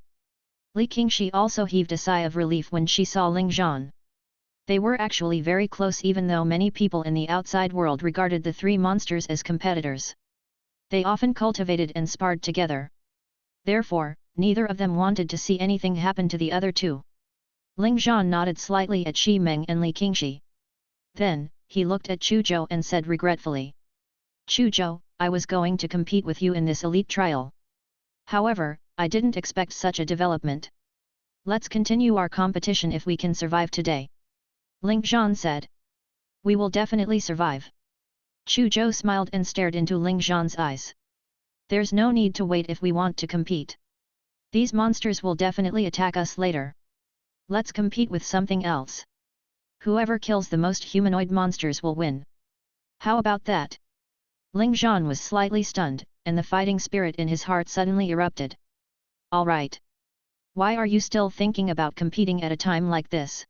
A: Li Qingxi also heaved a sigh of relief when she saw Ling Zhan. They were actually very close, even though many people in the outside world regarded the three monsters as competitors. They often cultivated and sparred together. Therefore, neither of them wanted to see anything happen to the other two. Ling Zhan nodded slightly at Shi Meng and Li Qingxi. Then, he looked at Chu Zhou and said regretfully, Chu Zhou, I was going to compete with you in this elite trial. However, I didn't expect such a development. Let's continue our competition if we can survive today. Ling Zhan said. We will definitely survive. Chu Zhou smiled and stared into Ling Zhan's eyes. There's no need to wait if we want to compete. These monsters will definitely attack us later. Let's compete with something else. Whoever kills the most humanoid monsters will win. How about that? Ling Zhan was slightly stunned, and the fighting spirit in his heart suddenly erupted. Alright. Why are you still thinking about competing at a time like this?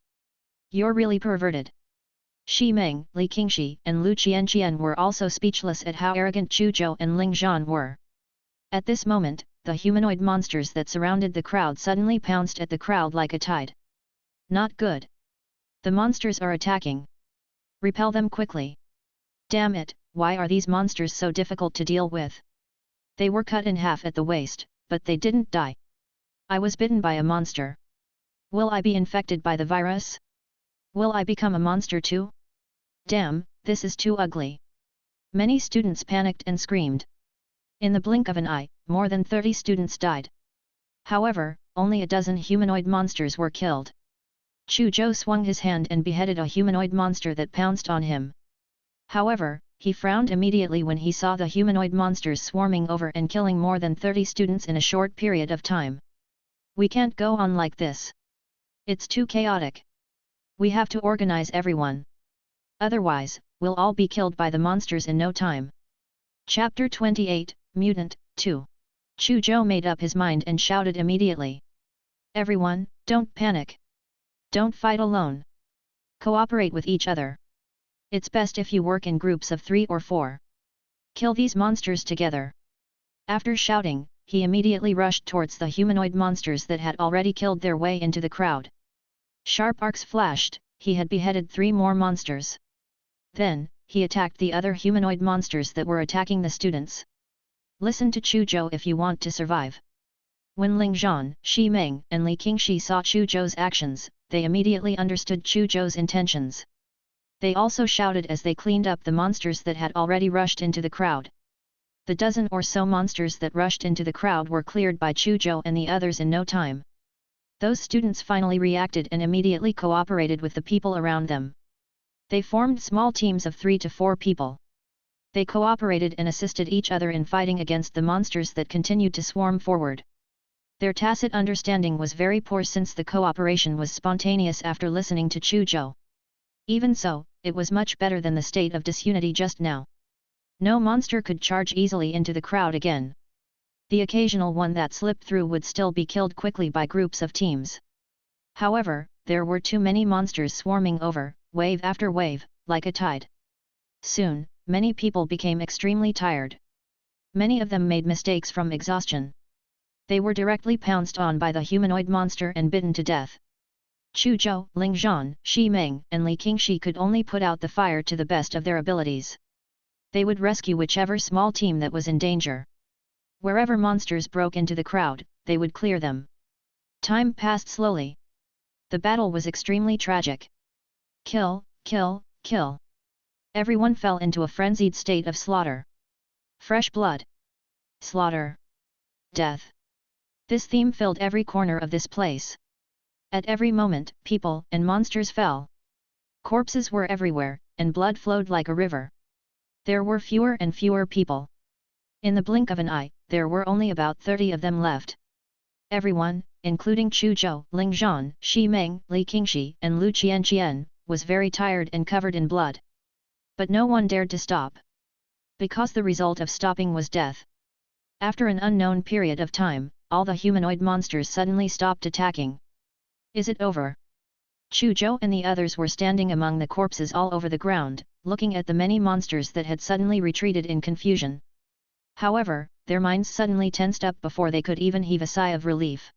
A: You're really perverted. Shi Meng, Li Qingxi and Lu Qianqian were also speechless at how arrogant Chu Zhou and Ling Zhan were. At this moment, the humanoid monsters that surrounded the crowd suddenly pounced at the crowd like a tide. Not good. The monsters are attacking. Repel them quickly. Damn it, why are these monsters so difficult to deal with? They were cut in half at the waist, but they didn't die. I was bitten by a monster. Will I be infected by the virus? Will I become a monster too? Damn, this is too ugly. Many students panicked and screamed. In the blink of an eye, more than 30 students died. However, only a dozen humanoid monsters were killed. Chu Zhou swung his hand and beheaded a humanoid monster that pounced on him. However, he frowned immediately when he saw the humanoid monsters swarming over and killing more than 30 students in a short period of time. We can't go on like this. It's too chaotic. We have to organize everyone. Otherwise, we'll all be killed by the monsters in no time. Chapter 28, Mutant, 2. Chu Zhou made up his mind and shouted immediately. Everyone, don't panic. Don't fight alone. Cooperate with each other. It's best if you work in groups of 3 or 4. Kill these monsters together. After shouting, he immediately rushed towards the humanoid monsters that had already killed their way into the crowd. Sharp arcs flashed, he had beheaded 3 more monsters. Then, he attacked the other humanoid monsters that were attacking the students. Listen to Chu Zhou if you want to survive. When Ling Zhan, Shi Meng and Li Qingxi saw Chu Zhou's actions, they immediately understood Chu Zhou's intentions. They also shouted as they cleaned up the monsters that had already rushed into the crowd. The dozen or so monsters that rushed into the crowd were cleared by Chu Zhou and the others in no time. Those students finally reacted and immediately cooperated with the people around them. They formed small teams of 3 to 4 people. They cooperated and assisted each other in fighting against the monsters that continued to swarm forward. Their tacit understanding was very poor since the cooperation was spontaneous after listening to Chu Zhou. Even so, it was much better than the state of disunity just now. No monster could charge easily into the crowd again. The occasional one that slipped through would still be killed quickly by groups of teams. However, there were too many monsters swarming over, wave after wave, like a tide. Soon, many people became extremely tired. Many of them made mistakes from exhaustion. They were directly pounced on by the humanoid monster and bitten to death. Chu Zhou, Ling Zhan, Shi Meng and Li Qingxi could only put out the fire to the best of their abilities. They would rescue whichever small team that was in danger. Wherever monsters broke into the crowd, they would clear them. Time passed slowly. The battle was extremely tragic. Kill, kill, kill. Everyone fell into a frenzied state of slaughter. Fresh blood. Slaughter. Death. This theme filled every corner of this place. At every moment, people and monsters fell. Corpses were everywhere, and blood flowed like a river. There were fewer and fewer people. In the blink of an eye, there were only about 30 of them left. Everyone, including Chu Zhou, Ling Zhan, Shi Meng, Li Qingxi and Lu Qianqian, was very tired and covered in blood. But no one dared to stop. Because the result of stopping was death. After an unknown period of time, all the humanoid monsters suddenly stopped attacking. Is it over? Chu Zhou and the others were standing among the corpses all over the ground, looking at the many monsters that had suddenly retreated in confusion. However, their minds suddenly tensed up before they could even heave a sigh of relief.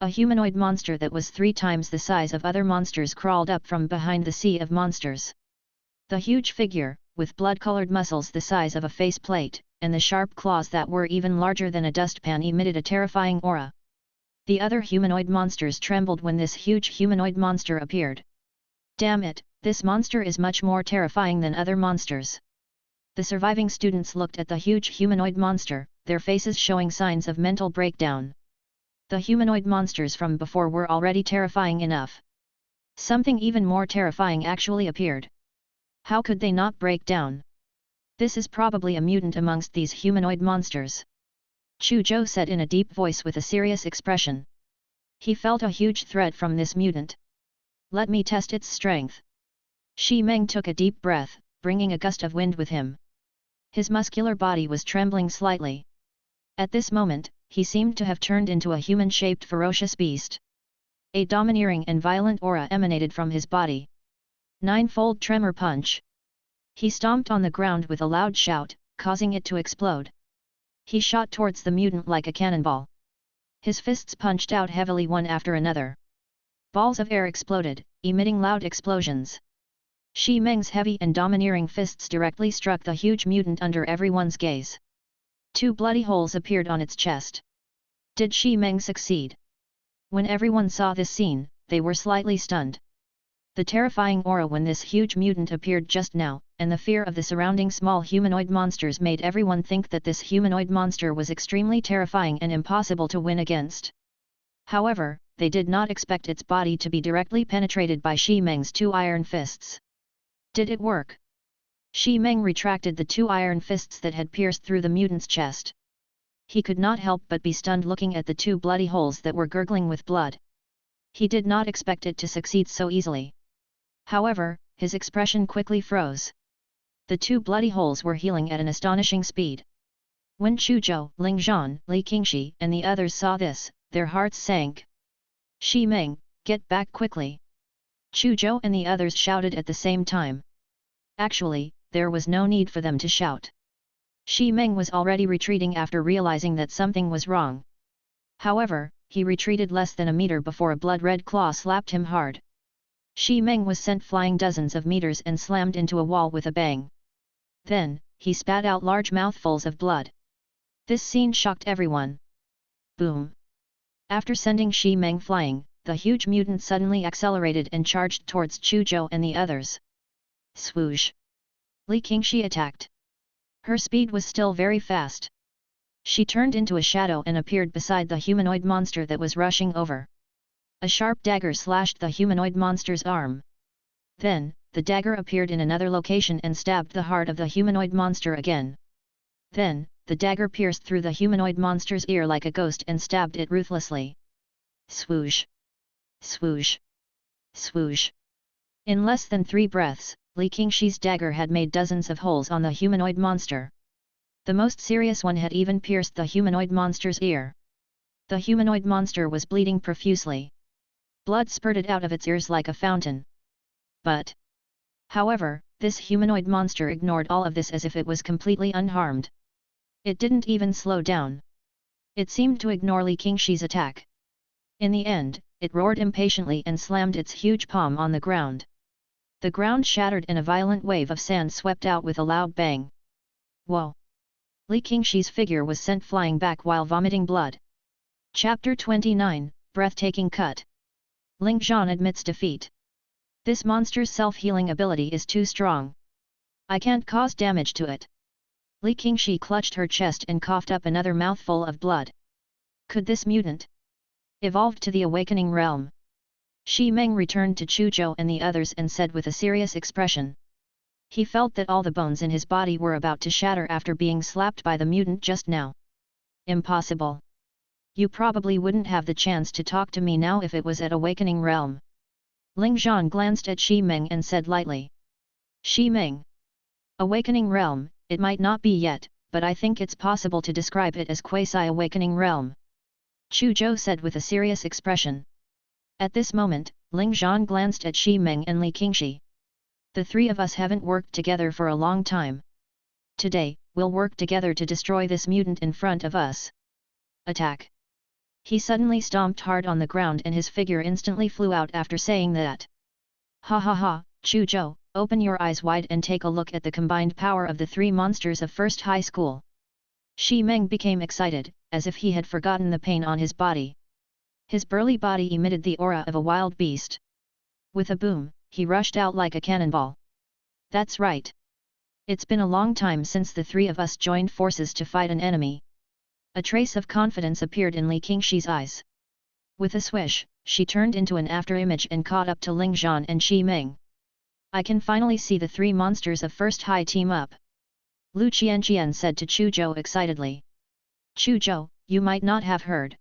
A: A humanoid monster that was 3 times the size of other monsters crawled up from behind the sea of monsters. The huge figure, with blood-colored muscles the size of a faceplate, and the sharp claws that were even larger than a dustpan emitted a terrifying aura. The other humanoid monsters trembled when this huge humanoid monster appeared. Damn it, this monster is much more terrifying than other monsters. The surviving students looked at the huge humanoid monster, their faces showing signs of mental breakdown. The humanoid monsters from before were already terrifying enough. Something even more terrifying actually appeared. How could they not break down? This is probably a mutant amongst these humanoid monsters. Chu Zhou said in a deep voice with a serious expression. He felt a huge threat from this mutant. Let me test its strength. Shi Meng took a deep breath, bringing a gust of wind with him. His muscular body was trembling slightly. At this moment, he seemed to have turned into a human-shaped ferocious beast. A domineering and violent aura emanated from his body. 9-fold tremor punch. He stomped on the ground with a loud shout, causing it to explode. He shot towards the mutant like a cannonball. His fists punched out heavily one after another. Balls of air exploded, emitting loud explosions. Shi Meng's heavy and domineering fists directly struck the huge mutant under everyone's gaze. 2 bloody holes appeared on its chest. Did Shi Meng succeed? When everyone saw this scene, they were slightly stunned. The terrifying aura when this huge mutant appeared just now, and the fear of the surrounding small humanoid monsters made everyone think that this humanoid monster was extremely terrifying and impossible to win against. However, they did not expect its body to be directly penetrated by Shi Meng's 2 iron fists. Did it work? Shi Meng retracted the 2 iron fists that had pierced through the mutant's chest. He could not help but be stunned looking at the 2 bloody holes that were gurgling with blood. He did not expect it to succeed so easily. However, his expression quickly froze. The 2 bloody holes were healing at an astonishing speed. When Chu Zhou, Ling Zhan, Li Qingxi and the others saw this, their hearts sank. Shi Meng, get back quickly! Chu Zhou and the others shouted at the same time. Actually, there was no need for them to shout. Shi Meng was already retreating after realizing that something was wrong. However, he retreated less than a meter before a blood-red claw slapped him hard. Shi Meng was sent flying dozens of meters and slammed into a wall with a bang. Then, he spat out large mouthfuls of blood. This scene shocked everyone. Boom! After sending Shi Meng flying, the huge mutant suddenly accelerated and charged towards Chu Zhou and the others. Swoosh! Li Qingxi attacked. Her speed was still very fast. She turned into a shadow and appeared beside the humanoid monster that was rushing over. A sharp dagger slashed the humanoid monster's arm. Then, the dagger appeared in another location and stabbed the heart of the humanoid monster again. Then, the dagger pierced through the humanoid monster's ear like a ghost and stabbed it ruthlessly. Swoosh! Swoosh! Swoosh! In less than 3 breaths, Li Qingxi's dagger had made dozens of holes on the humanoid monster. The most serious one had even pierced the humanoid monster's ear. The humanoid monster was bleeding profusely. Blood spurted out of its ears like a fountain. But, however, this humanoid monster ignored all of this as if it was completely unharmed. It didn't even slow down. It seemed to ignore Li Qingxi's attack. In the end, it roared impatiently and slammed its huge palm on the ground. The ground shattered and a violent wave of sand swept out with a loud bang. Whoa! Li Qingxi's figure was sent flying back while vomiting blood. Chapter 29, Breathtaking Cut. Ling Zhan admits defeat. This monster's self-healing ability is too strong. I can't cause damage to it. Li Qingxi clutched her chest and coughed up another mouthful of blood. Could this mutant evolve to the awakening realm? Shi Meng returned to Chu Zhou and the others and said with a serious expression. He felt that all the bones in his body were about to shatter after being slapped by the mutant just now. Impossible. You probably wouldn't have the chance to talk to me now if it was at Awakening Realm. Ling Zhan glanced at Shi Meng and said lightly. Shi Meng. Awakening realm, it might not be yet, but I think it's possible to describe it as quasi-awakening realm. Chu Zhou said with a serious expression. At this moment, Ling Zhan glanced at Shi Meng and Li Qingxi. The three of us haven't worked together for a long time. Today, we'll work together to destroy this mutant in front of us. Attack! He suddenly stomped hard on the ground and his figure instantly flew out after saying that. Ha ha ha, Chu Zhou, open your eyes wide and take a look at the combined power of the three monsters of First High School. Shi Meng became excited, as if he had forgotten the pain on his body. His burly body emitted the aura of a wild beast. With a boom, he rushed out like a cannonball. That's right. It's been a long time since the three of us joined forces to fight an enemy. A trace of confidence appeared in Li Qingxi's eyes. With a swish, she turned into an afterimage and caught up to Ling Zhan and Shi Meng. I can finally see the three monsters of First High team up. Lu Qianqian said to Chu Zhou excitedly. Chu Zhou, you might not have heard.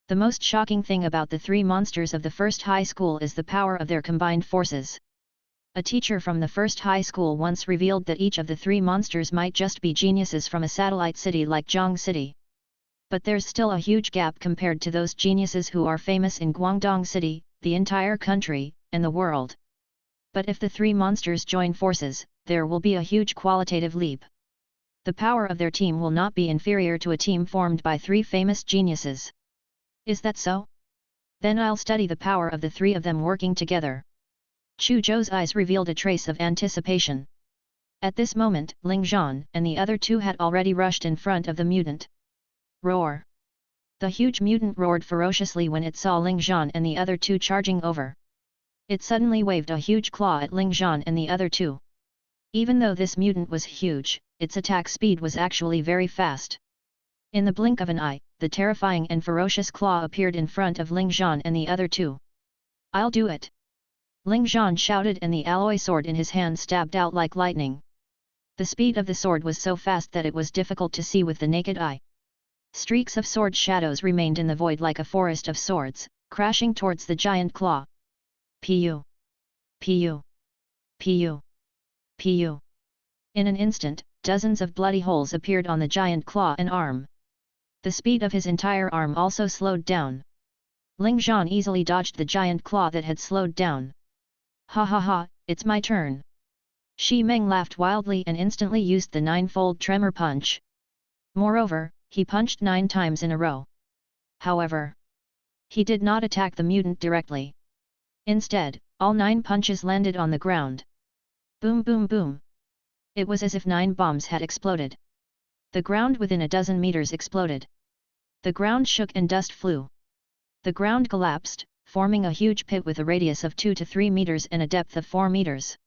A: The most shocking thing about the three monsters of the First High School is the power of their combined forces. A teacher from the First High School once revealed that each of the three monsters might just be geniuses from a satellite city like Zhang City. But there's still a huge gap compared to those geniuses who are famous in Guangdong City, the entire country, and the world. But if the three monsters join forces, there will be a huge qualitative leap. The power of their team will not be inferior to a team formed by three famous geniuses. Is that so? Then I'll study the power of the three of them working together. Chu Zhou's eyes revealed a trace of anticipation. At this moment, Ling Zhan and the other two had already rushed in front of the mutant. Roar! The huge mutant roared ferociously when it saw Ling Zhan and the other two charging over. It suddenly waved a huge claw at Ling Zhan and the other two. Even though this mutant was huge, its attack speed was actually very fast. In the blink of an eye, the terrifying and ferocious claw appeared in front of Ling Zhan and the other two. I'll do it! Ling Zhan shouted and the alloy sword in his hand stabbed out like lightning. The speed of the sword was so fast that it was difficult to see with the naked eye. Streaks of sword shadows remained in the void like a forest of swords, crashing towards the giant claw. Pu! Pu! Pu! Pu! In an instant, dozens of bloody holes appeared on the giant claw and arm. The speed of his entire arm also slowed down. Ling Zhan easily dodged the giant claw that had slowed down. Ha ha ha, it's my turn. Shi Meng laughed wildly and instantly used the nine-fold tremor punch. Moreover, he punched 9 times in a row. However, he did not attack the mutant directly. Instead, all 9 punches landed on the ground. Boom boom boom. It was as if 9 bombs had exploded. The ground within a dozen meters exploded. The ground shook and dust flew. The ground collapsed, forming a huge pit with a radius of 2 to 3 meters and a depth of 4 meters.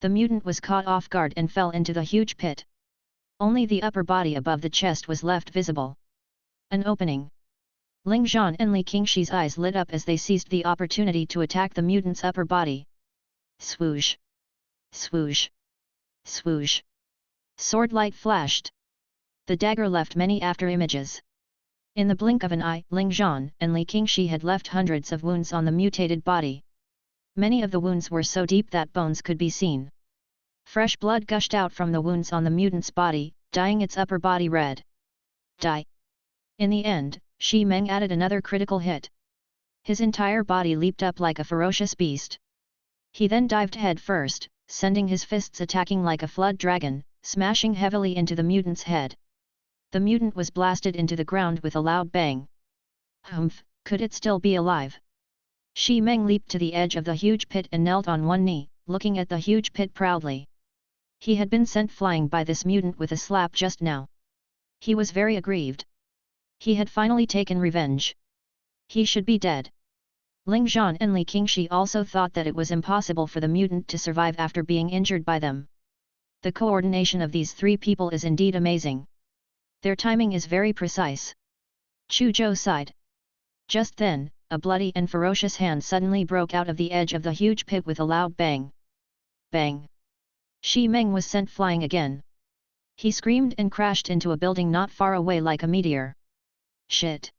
A: The mutant was caught off guard and fell into the huge pit. Only the upper body above the chest was left visible. An opening. Ling Zhan and Li Qingxi's eyes lit up as they seized the opportunity to attack the mutant's upper body. Swoosh! Swoosh! Swoosh! Sword light flashed. The dagger left many afterimages. In the blink of an eye, Ling Zhan and Li Qingxi had left hundreds of wounds on the mutated body. Many of the wounds were so deep that bones could be seen. Fresh blood gushed out from the wounds on the mutant's body, dyeing its upper body red. Die! In the end, Shi Meng added another critical hit. His entire body leaped up like a ferocious beast. He then dived head first, sending his fists attacking like a flood dragon, smashing heavily into the mutant's head. The mutant was blasted into the ground with a loud bang. Humph, could it still be alive? Shi Meng leaped to the edge of the huge pit and knelt on one knee, looking at the huge pit proudly. He had been sent flying by this mutant with a slap just now. He was very aggrieved. He had finally taken revenge. He should be dead. Ling Zhan and Li Qingxi also thought that it was impossible for the mutant to survive after being injured by them. The coordination of these 3 people is indeed amazing. Their timing is very precise. Chu Zhou sighed. Just then, a bloody and ferocious hand suddenly broke out of the edge of the huge pit with a loud bang. Bang! Shi Meng was sent flying again. He screamed and crashed into a building not far away like a meteor. Shit!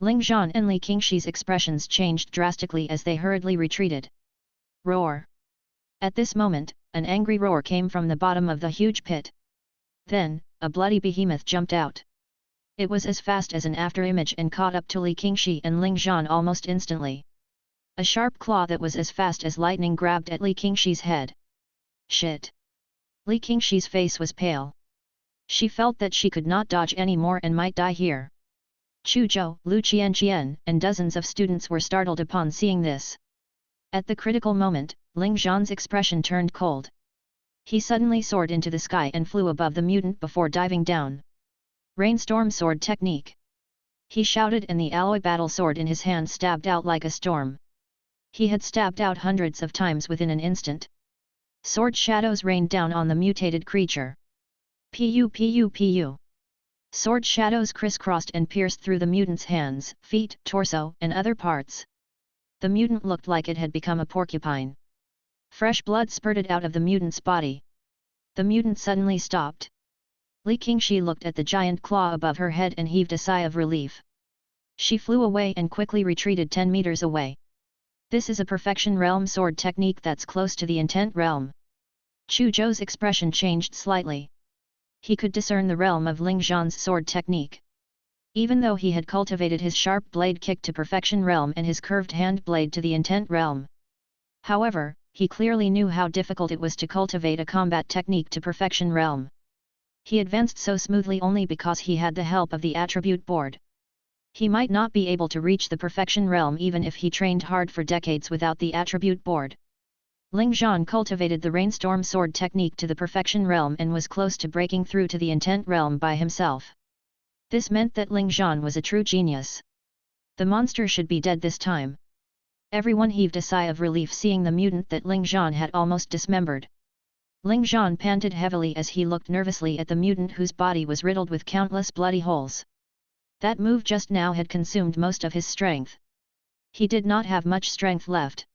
A: Ling Zhan and Li Qingxi's expressions changed drastically as they hurriedly retreated. Roar! At this moment, an angry roar came from the bottom of the huge pit. Then, a bloody behemoth jumped out. It was as fast as an afterimage and caught up to Li Qingxi and Ling Zhan almost instantly. A sharp claw that was as fast as lightning grabbed at Li Qingxi's head. Shit! Li Qingxi's face was pale. She felt that she could not dodge any more and might die here. Chu Zhou, Lu Qianqian, and dozens of students were startled upon seeing this. At the critical moment, Ling Zhan's expression turned cold. He suddenly soared into the sky and flew above the mutant before diving down. Rainstorm sword technique. He shouted, and the alloy battle sword in his hand stabbed out like a storm. He had stabbed out hundreds of times within an instant. Sword shadows rained down on the mutated creature. Pu pu pu. Sword shadows crisscrossed and pierced through the mutant's hands, feet, torso, and other parts. The mutant looked like it had become a porcupine. Fresh blood spurted out of the mutant's body. The mutant suddenly stopped. Li Qingxi looked at the giant claw above her head and heaved a sigh of relief. She flew away and quickly retreated 10 meters away. This is a perfection realm sword technique that's close to the intent realm. Chu Zhou's expression changed slightly. He could discern the realm of Ling Zhan's sword technique. Even though he had cultivated his sharp blade kick to perfection realm and his curved hand blade to the intent realm. However, he clearly knew how difficult it was to cultivate a combat technique to perfection realm. He advanced so smoothly only because he had the help of the attribute board. He might not be able to reach the perfection realm even if he trained hard for decades without the attribute board. Ling Zhan cultivated the rainstorm sword technique to the perfection realm and was close to breaking through to the intent realm by himself. This meant that Ling Zhan was a true genius. The monster should be dead this time. Everyone heaved a sigh of relief seeing the mutant that Ling Zhan had almost dismembered. Ling Zhan panted heavily as he looked nervously at the mutant whose body was riddled with countless bloody holes. That move just now had consumed most of his strength. He did not have much strength left.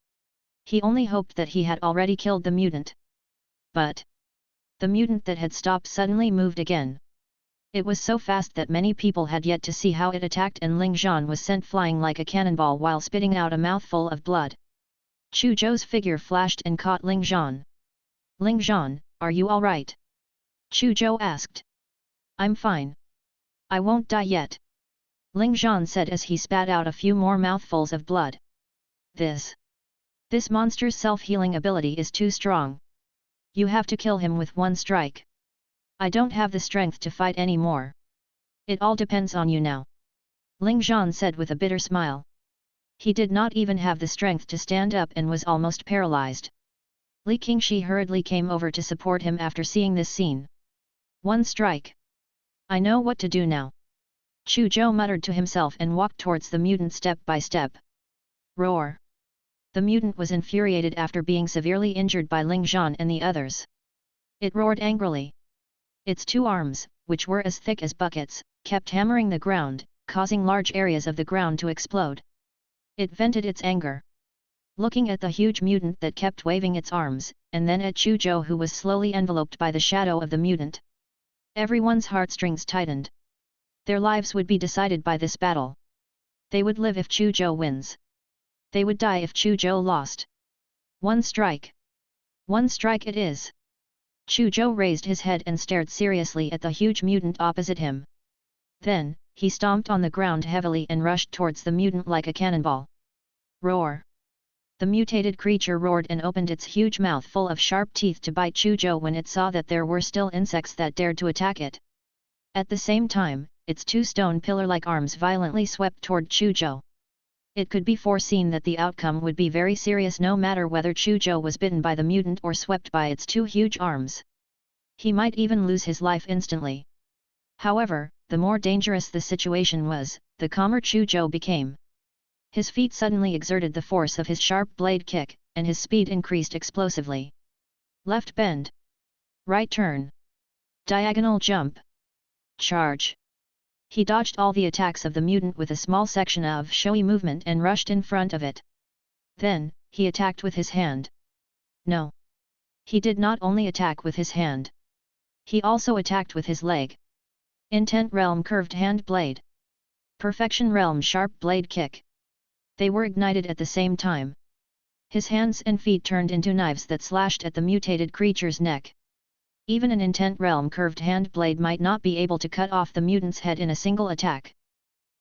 A: He only hoped that he had already killed the mutant. But the mutant that had stopped suddenly moved again. It was so fast that many people had yet to see how it attacked, and Ling Zhan was sent flying like a cannonball while spitting out a mouthful of blood. Chu Zhou's figure flashed and caught Ling Zhan. Ling Zhan, are you all right? Chu Zhou asked. I'm fine. I won't die yet. Ling Zhan said as he spat out a few more mouthfuls of blood. This monster's self-healing ability is too strong. You have to kill him with one strike. I don't have the strength to fight anymore. It all depends on you now. Ling Zhan said with a bitter smile. He did not even have the strength to stand up and was almost paralyzed. Li Qingxi hurriedly came over to support him after seeing this scene. One strike. I know what to do now. Chu Zhou muttered to himself and walked towards the mutant step by step. Roar! The mutant was infuriated after being severely injured by Ling Zhan and the others. It roared angrily. Its two arms, which were as thick as buckets, kept hammering the ground, causing large areas of the ground to explode. It vented its anger. Looking at the huge mutant that kept waving its arms, and then at Chu Zhou who was slowly enveloped by the shadow of the mutant. Everyone's heartstrings tightened. Their lives would be decided by this battle. They would live if Chu Zhou wins. They would die if Chu Zhou lost. One strike. One strike it is. Chu Zhou raised his head and stared seriously at the huge mutant opposite him. Then, he stomped on the ground heavily and rushed towards the mutant like a cannonball. Roar! The mutated creature roared and opened its huge mouth full of sharp teeth to bite Chu Zhou when it saw that there were still insects that dared to attack it. At the same time, its two stone pillar-like arms violently swept toward Chu Zhou. It could be foreseen that the outcome would be very serious no matter whether Chu Zhou was bitten by the mutant or swept by its two huge arms. He might even lose his life instantly. However, the more dangerous the situation was, the calmer Chu Zhou became. His feet suddenly exerted the force of his sharp blade kick, and his speed increased explosively. Left bend. Right turn. Diagonal jump. Charge. He dodged all the attacks of the mutant with a small section of showy movement and rushed in front of it. Then, he attacked with his hand. No. He did not only attack with his hand. He also attacked with his leg. Intent Realm Curved Hand Blade. Perfection Realm Sharp Blade Kick. They were ignited at the same time. His hands and feet turned into knives that slashed at the mutated creature's neck. Even an intent realm curved hand blade might not be able to cut off the mutant's head in a single attack.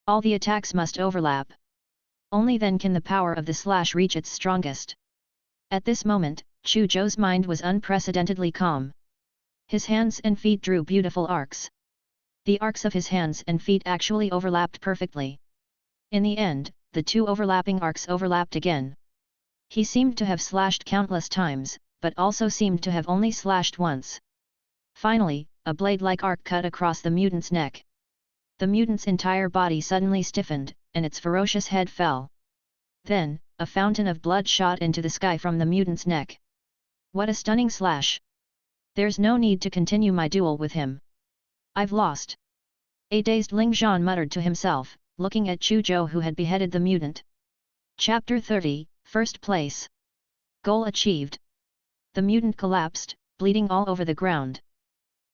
A: All the attacks must overlap. Only then can the power of the slash reach its strongest. At this moment, Chu Zhou's mind was unprecedentedly calm. His hands and feet drew beautiful arcs. The arcs of his hands and feet actually overlapped perfectly. In the end, the two overlapping arcs overlapped again. He seemed to have slashed countless times, but also seemed to have only slashed once. Finally, a blade-like arc cut across the mutant's neck. The mutant's entire body suddenly stiffened, and its ferocious head fell. Then, a fountain of blood shot into the sky from the mutant's neck. What a stunning slash! There's no need to continue my duel with him. I've lost. A dazed Ling Zhan muttered to himself, looking at Chu Zhou who had beheaded the mutant. Chapter 30, First Place. Goal achieved. The mutant collapsed, bleeding all over the ground.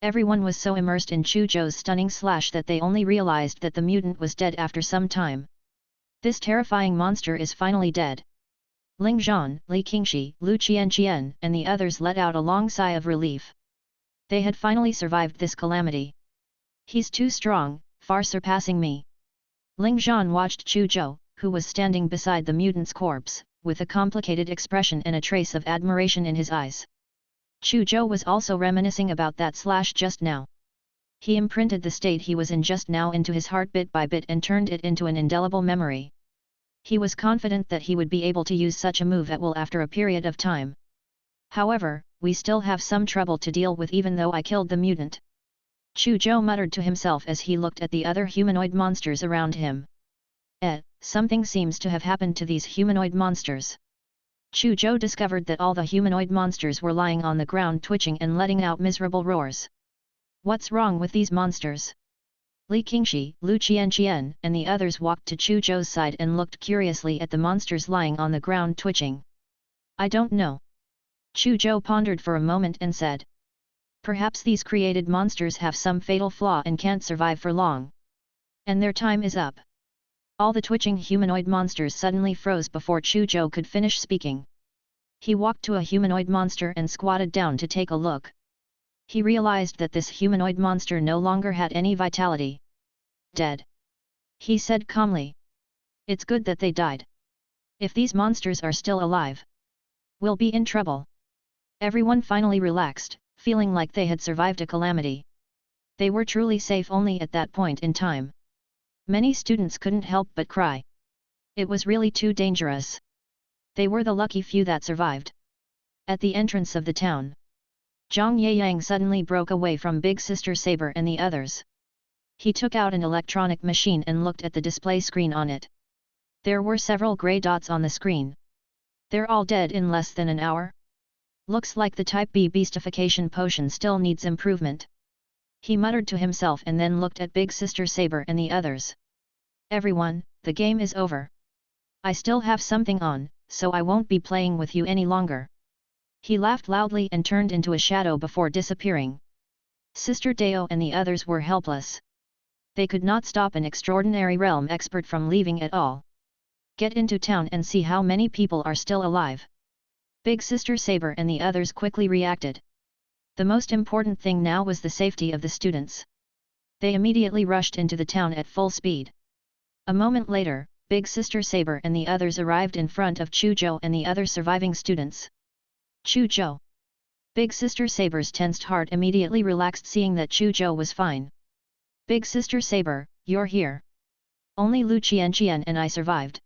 A: Everyone was so immersed in Chu Zhou's stunning slash that they only realized that the mutant was dead after some time. This terrifying monster is finally dead. Ling Zhan, Li Qingxi, Lu Qianqian, and the others let out a long sigh of relief. They had finally survived this calamity. He's too strong, far surpassing me. Ling Zhan watched Chu Zhou, who was standing beside the mutant's corpse, with a complicated expression and a trace of admiration in his eyes. Chu Zhou was also reminiscing about that slash just now. He imprinted the state he was in just now into his heart bit by bit and turned it into an indelible memory. He was confident that he would be able to use such a move at will after a period of time. However, we still have some trouble to deal with even though I killed the mutant. Chu Zhou muttered to himself as he looked at the other humanoid monsters around him. Something seems to have happened to these humanoid monsters. Chu Zhou discovered that all the humanoid monsters were lying on the ground twitching and letting out miserable roars. What's wrong with these monsters? Li Qingxi, Lu Qianqian, and the others walked to Chu Zhou's side and looked curiously at the monsters lying on the ground twitching. I don't know. Chu Zhou pondered for a moment and said. Perhaps these created monsters have some fatal flaw and can't survive for long. And their time is up. All the twitching humanoid monsters suddenly froze before Chu Zhou could finish speaking. He walked to a humanoid monster and squatted down to take a look. He realized that this humanoid monster no longer had any vitality. Dead. He said calmly. It's good that they died. If these monsters are still alive, we'll be in trouble. Everyone finally relaxed, feeling like they had survived a calamity. They were truly safe only at that point in time. Many students couldn't help but cry. It was really too dangerous. They were the lucky few that survived. At the entrance of the town, Zhang Yeyang suddenly broke away from Big Sister Saber and the others. He took out an electronic machine and looked at the display screen on it. There were several grey dots on the screen. They're all dead in less than an hour? Looks like the Type B beastification potion still needs improvement. He muttered to himself and then looked at Big Sister Saber and the others. Everyone, the game is over. I still have something on, so I won't be playing with you any longer. He laughed loudly and turned into a shadow before disappearing. Sister Dao and the others were helpless. They could not stop an extraordinary realm expert from leaving at all. Get into town and see how many people are still alive. Big Sister Saber and the others quickly reacted. The most important thing now was the safety of the students. They immediately rushed into the town at full speed. A moment later, Big Sister Saber and the others arrived in front of Chu Zhou and the other surviving students. Chu Zhou. Big Sister Saber's tensed heart immediately relaxed seeing that Chu Zhou was fine. Big Sister Saber, you're here. Only Lu Qianqian and I survived.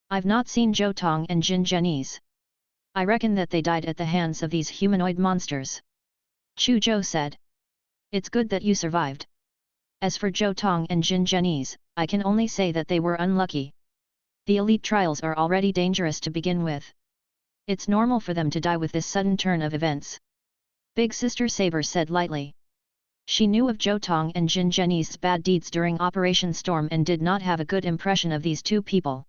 A: I've not seen Zhou Tong and Jin Zhenyi's. I reckon that they died at the hands of these humanoid monsters. Chu Zhou said. It's good that you survived. As for Zhou Tong and Jin Zhenyi's, I can only say that they were unlucky. The elite trials are already dangerous to begin with. It's normal for them to die with this sudden turn of events. Big Sister Saber said lightly. She knew of Zhou Tong and Jin Zhenyi's bad deeds during Operation Storm and did not have a good impression of these two people.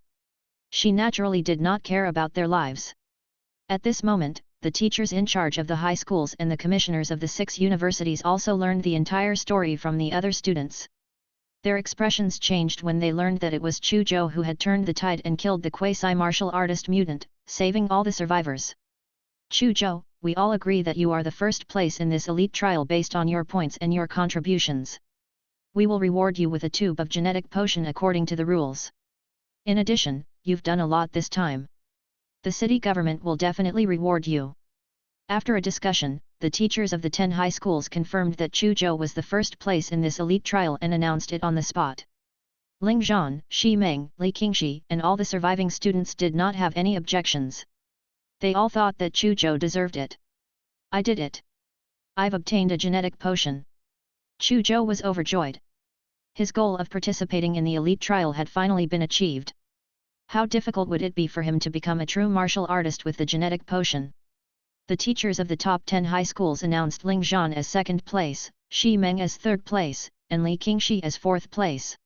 A: She naturally did not care about their lives. At this moment, the teachers in charge of the high schools and the commissioners of the 6 universities also learned the entire story from the other students. Their expressions changed when they learned that it was Chu Zhou who had turned the tide and killed the quasi-martial artist mutant, saving all the survivors. Chu Zhou, we all agree that you are the first place in this elite trial based on your points and your contributions. We will reward you with a tube of genetic potion according to the rules. In addition, you've done a lot this time. The city government will definitely reward you. After a discussion, the teachers of the 10 high schools confirmed that Chu Zhou was the first place in this elite trial and announced it on the spot. Ling Zhan, Shi Meng, Li Qingxi, and all the surviving students did not have any objections. They all thought that Chu Zhou deserved it. I did it. I've obtained a genetic potion. Chu Zhou was overjoyed. His goal of participating in the elite trial had finally been achieved. How difficult would it be for him to become a true martial artist with the genetic potion? The teachers of the top 10 high schools announced Ling Zhan as second place, Shi Meng as third place, and Li Qingxi as fourth place.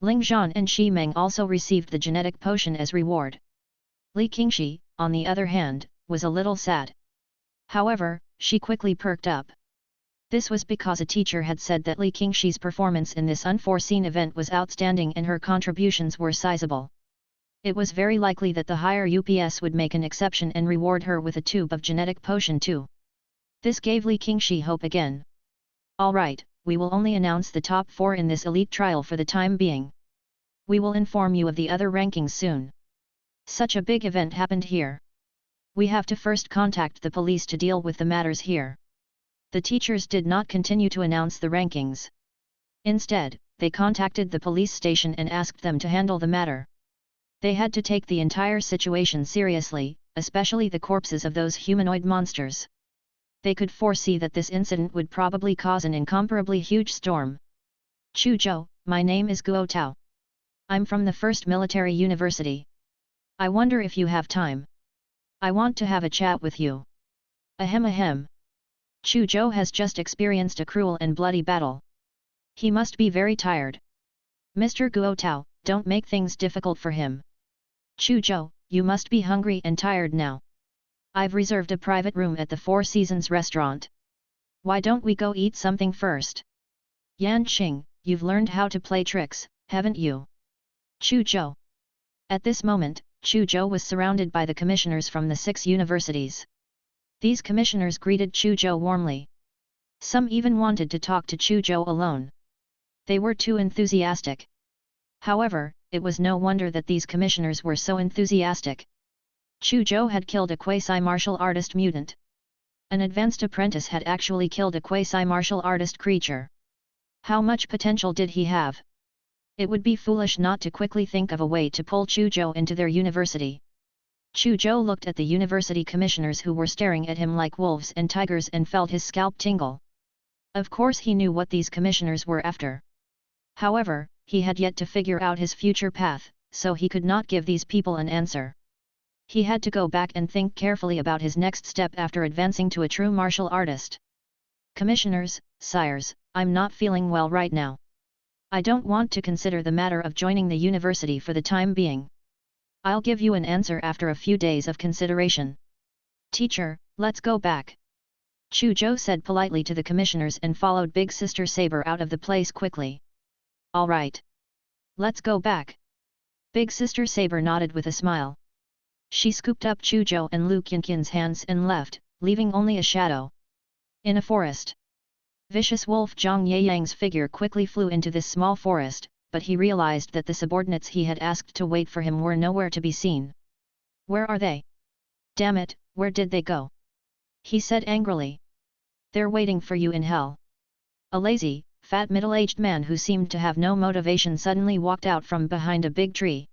A: Ling Zhan and Shi Meng also received the genetic potion as reward. Li Qingxi, on the other hand, was a little sad. However, she quickly perked up. This was because a teacher had said that Li Qingxi's performance in this unforeseen event was outstanding and her contributions were sizable. It was very likely that the higher UPS would make an exception and reward her with a tube of genetic potion too. This gave Li Qingxi hope again. Alright, we will only announce the top 4 in this elite trial for the time being. We will inform you of the other rankings soon. Such a big event happened here. We have to first contact the police to deal with the matters here. The teachers did not continue to announce the rankings. Instead, they contacted the police station and asked them to handle the matter. They had to take the entire situation seriously, especially the corpses of those humanoid monsters. They could foresee that this incident would probably cause an incomparably huge storm. Chu Zhou, my name is Guo Tao. I'm from the First Military University. I wonder if you have time. I want to have a chat with you. Ahem ahem. Chu Zhou has just experienced a cruel and bloody battle. He must be very tired. Mr. Guo Tao, don't make things difficult for him. Chu Zhou, you must be hungry and tired now. I've reserved a private room at the Four Seasons restaurant. Why don't we go eat something first? Yan Qing, you've learned how to play tricks, haven't you? Chu Zhou. At this moment, Chu Zhou was surrounded by the commissioners from the 6 universities. These commissioners greeted Chu Zhou warmly. Some even wanted to talk to Chu Zhou alone. They were too enthusiastic. However, it was no wonder that these commissioners were so enthusiastic. Chu Zhou had killed a quasi-martial artist mutant. An advanced apprentice had actually killed a quasi-martial artist creature. How much potential did he have? It would be foolish not to quickly think of a way to pull Chu Zhou into their university. Chu Zhou looked at the university commissioners who were staring at him like wolves and tigers and felt his scalp tingle. Of course he knew what these commissioners were after. However, he had yet to figure out his future path, so he could not give these people an answer. He had to go back and think carefully about his next step after advancing to a true martial artist. Commissioners, sires, I'm not feeling well right now. I don't want to consider the matter of joining the university for the time being. I'll give you an answer after a few days of consideration. Teacher, let's go back. Chu Zhou said politely to the commissioners and followed Big Sister Saber out of the place quickly. All right. Let's go back. Big Sister Saber nodded with a smile. She scooped up Chu Zhou and Lu Qianqian's hands and left, leaving only a shadow. In a forest. Vicious Wolf Zhang Yeyang's figure quickly flew into this small forest, but he realized that the subordinates he had asked to wait for him were nowhere to be seen. Where are they? Damn it, where did they go? He said angrily. They're waiting for you in hell. A lazy, fat middle-aged man who seemed to have no motivation suddenly walked out from behind a big tree.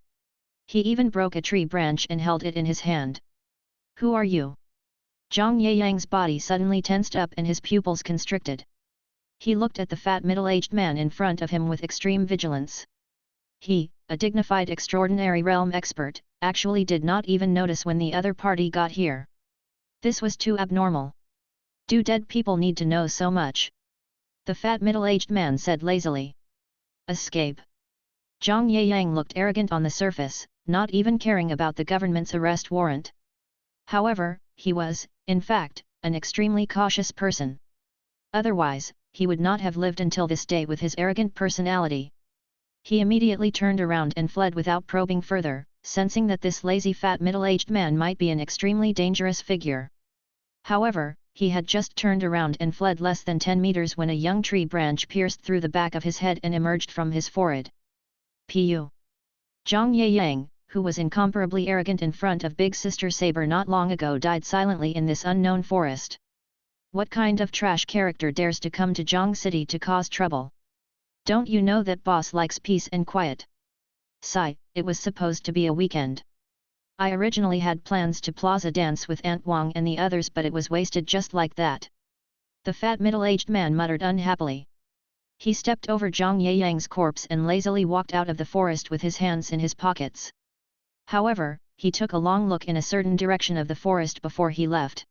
A: He even broke a tree branch and held it in his hand. Who are you? Zhang Yeyang's body suddenly tensed up and his pupils constricted. He looked at the fat middle-aged man in front of him with extreme vigilance. He, a dignified extraordinary realm expert, actually did not even notice when the other party got here. This was too abnormal. Do dead people need to know so much? The fat middle-aged man said lazily. Escape. Zhang Yeyang looked arrogant on the surface, not even caring about the government's arrest warrant. However, he was, in fact, an extremely cautious person. Otherwise, he would not have lived until this day with his arrogant personality. He immediately turned around and fled without probing further, sensing that this lazy fat middle-aged man might be an extremely dangerous figure. However, he had just turned around and fled less than 10 meters when a young tree branch pierced through the back of his head and emerged from his forehead. Pu. Zhang Yeyang, who was incomparably arrogant in front of Big Sister Saber not long ago, died silently in this unknown forest. What kind of trash character dares to come to Zhang City to cause trouble? Don't you know that boss likes peace and quiet? Sigh, it was supposed to be a weekend. I originally had plans to plaza dance with Aunt Wang and the others, but it was wasted just like that. The fat middle-aged man muttered unhappily. He stepped over Zhang Yeyang's corpse and lazily walked out of the forest with his hands in his pockets. However, he took a long look in a certain direction of the forest before he left.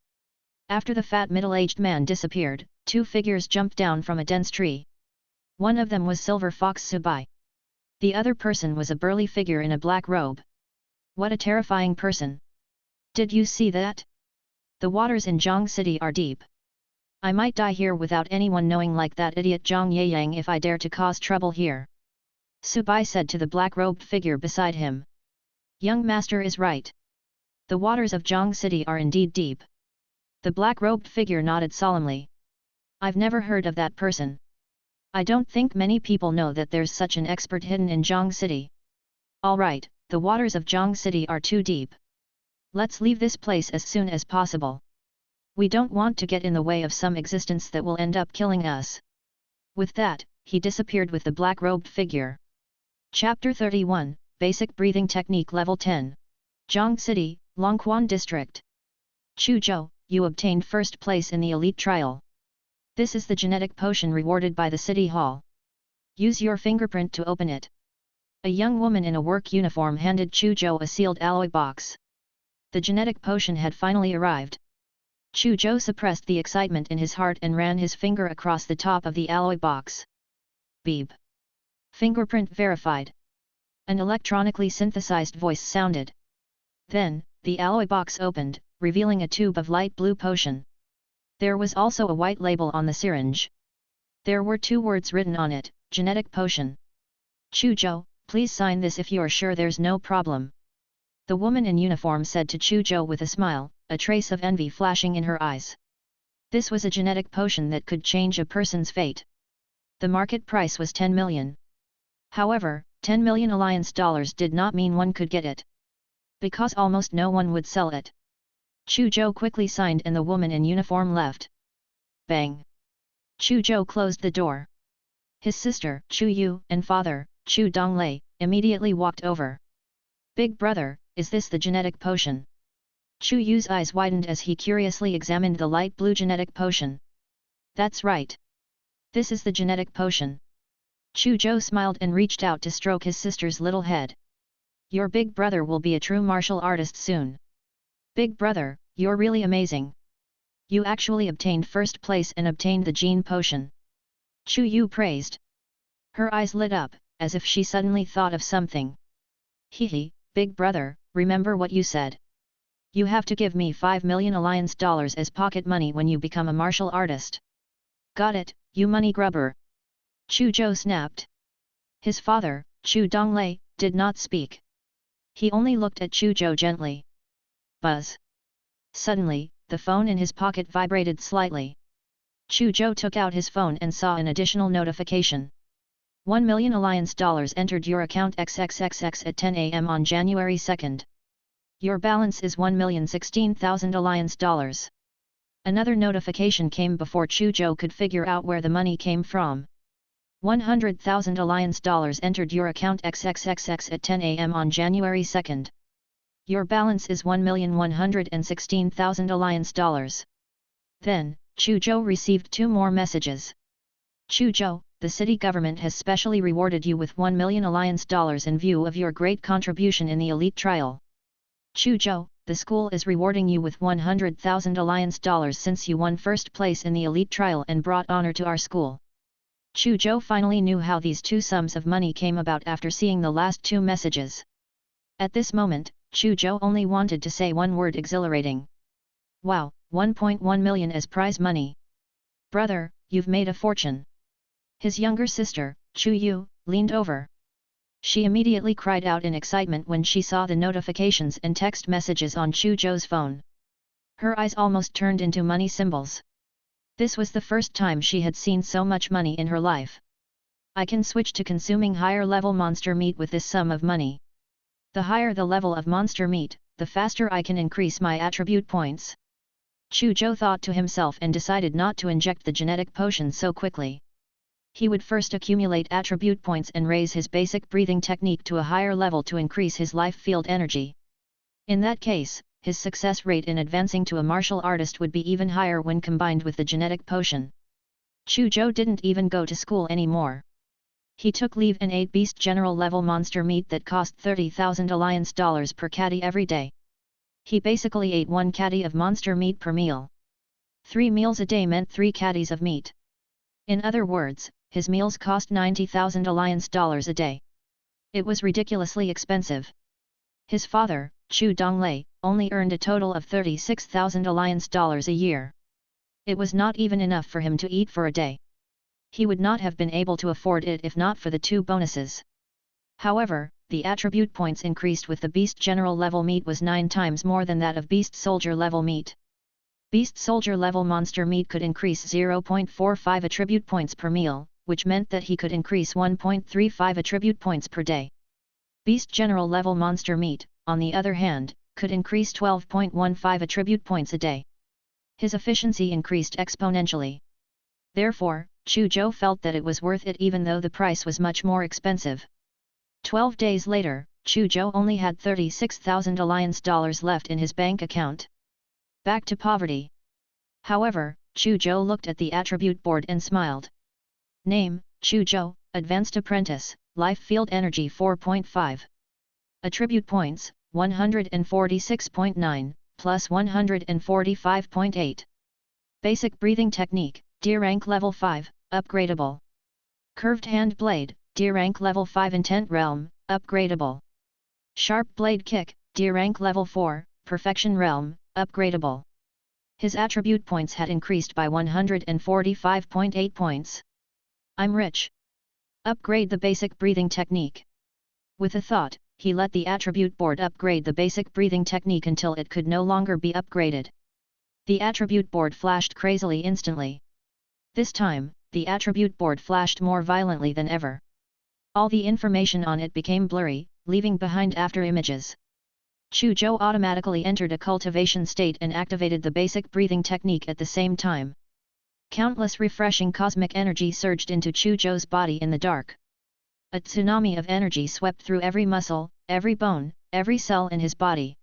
A: After the fat middle-aged man disappeared, two figures jumped down from a dense tree. One of them was Silver Fox Subai. The other person was a burly figure in a black robe. What a terrifying person! Did you see that? The waters in Zhang City are deep. I might die here without anyone knowing, like that idiot Zhang Yeyang, if I dare to cause trouble here. Subai said to the black-robed figure beside him. Young master is right. The waters of Zhang City are indeed deep. The black-robed figure nodded solemnly. I've never heard of that person. I don't think many people know that there's such an expert hidden in Zhang City. Alright, the waters of Zhang City are too deep. Let's leave this place as soon as possible. We don't want to get in the way of some existence that will end up killing us. With that, he disappeared with the black-robed figure. Chapter 31, Basic Breathing Technique Level 10. Zhang City, Longquan District. Chu Zhou, you obtained first place in the elite trial. This is the genetic potion rewarded by the City Hall. Use your fingerprint to open it. A young woman in a work uniform handed Chu Zhou a sealed alloy box. The genetic potion had finally arrived. Chu Zhou suppressed the excitement in his heart and ran his finger across the top of the alloy box. Beep. Fingerprint verified. An electronically synthesized voice sounded. Then, the alloy box opened, revealing a tube of light blue potion. There was also a white label on the syringe. There were two words written on it, genetic potion. Chu Zhou, please sign this if you're sure there's no problem. The woman in uniform said to Chu Zhou with a smile, a trace of envy flashing in her eyes. This was a genetic potion that could change a person's fate. The market price was 10 million. However, 10 million alliance dollars did not mean one could get it. Because almost no one would sell it. Chu Zhou quickly signed and the woman in uniform left. Bang! Chu Zhou closed the door. His sister, Chu Yu, and father, Chu Donglei, immediately walked over. Big brother, is this the genetic potion? Chu Yu's eyes widened as he curiously examined the light blue genetic potion. That's right. This is the genetic potion. Chu Zhou smiled and reached out to stroke his sister's little head. Your big brother will be a true martial artist soon. Big brother, you're really amazing. You actually obtained first place and obtained the gene potion. Chu Yu praised. Her eyes lit up, as if she suddenly thought of something. Hehe, big brother, remember what you said. You have to give me 5 million alliance dollars as pocket money when you become a martial artist. Got it, you money grubber. Chu Zhou snapped. His father, Chu Donglei, did not speak. He only looked at Chu Zhou gently. Buzz. Suddenly, the phone in his pocket vibrated slightly. Chu Zhou took out his phone and saw an additional notification. 1 million alliance dollars entered your account XXXX at 10 AM on January 2nd. Your balance is 1,016,000 alliance dollars. Another notification came before Chu Zhou could figure out where the money came from. 100,000 alliance dollars entered your account XXXX at 10 AM on January 2nd. Your balance is 1,116,000 alliance dollars. Then, Chu Zhou received two more messages. Chu Zhou, the city government has specially rewarded you with 1 million alliance dollars in view of your great contribution in the elite trial. Chu Zhou, the school is rewarding you with 100,000 alliance dollars since you won first place in the elite trial and brought honor to our school. Chu Zhou finally knew how these two sums of money came about after seeing the last two messages. At this moment, Chu Zhou only wanted to say one word: exhilarating. Wow, 1.1 million as prize money. Brother, you've made a fortune. His younger sister, Chu Yu, leaned over. She immediately cried out in excitement when she saw the notifications and text messages on Chu Zhou's phone. Her eyes almost turned into money symbols. This was the first time she had seen so much money in her life. I can switch to consuming higher level monster meat with this sum of money. The higher the level of monster meat, the faster I can increase my attribute points. Chu Zhou thought to himself and decided not to inject the genetic potion so quickly. He would first accumulate attribute points and raise his basic breathing technique to a higher level to increase his life field energy. In that case, his success rate in advancing to a martial artist would be even higher when combined with the genetic potion. Chu Zhou didn't even go to school anymore. He took leave and ate beast general level monster meat that cost 30,000 alliance dollars per caddy every day. He basically ate 1 caddy of monster meat per meal. 3 meals a day meant 3 caddies of meat. In other words, his meals cost 90,000 alliance dollars a day. It was ridiculously expensive. His father, Chu Donglei, only earned a total of 36,000 alliance dollars a year. It was not even enough for him to eat for a day. He would not have been able to afford it if not for the 2 bonuses. However, the attribute points increased with the Beast General level meat was 9 times more than that of Beast Soldier level meat. Beast Soldier level monster meat could increase 0.45 attribute points per meal, which meant that he could increase 1.35 attribute points per day. Beast General level monster meat, on the other hand, could increase 12.15 attribute points a day. His efficiency increased exponentially. Therefore, Chu Zhou felt that it was worth it even though the price was much more expensive. 12 days later, Chu Zhou only had 36,000 alliance dollars left in his bank account. Back to poverty. However, Chu Zhou looked at the attribute board and smiled. Name, Chu Zhou, Advanced Apprentice, Life Field Energy 4.5. Attribute points, 146.9, plus 145.8. Basic Breathing Technique, D rank level 5, upgradable. Curved Hand Blade, D rank level 5 Intent Realm, upgradable. Sharp Blade Kick, D rank level 4, Perfection Realm, upgradable. His attribute points had increased by 145.8 points. I'm rich. Upgrade the basic breathing technique. With a thought, he let the attribute board upgrade the basic breathing technique until it could no longer be upgraded. The attribute board flashed crazily instantly. This time, the attribute board flashed more violently than ever. All the information on it became blurry, leaving behind after images. Chu Zhou automatically entered a cultivation state and activated the basic breathing technique at the same time. Countless refreshing cosmic energy surged into Chu Zhou's body in the dark. A tsunami of energy swept through every muscle, every bone, every cell in his body.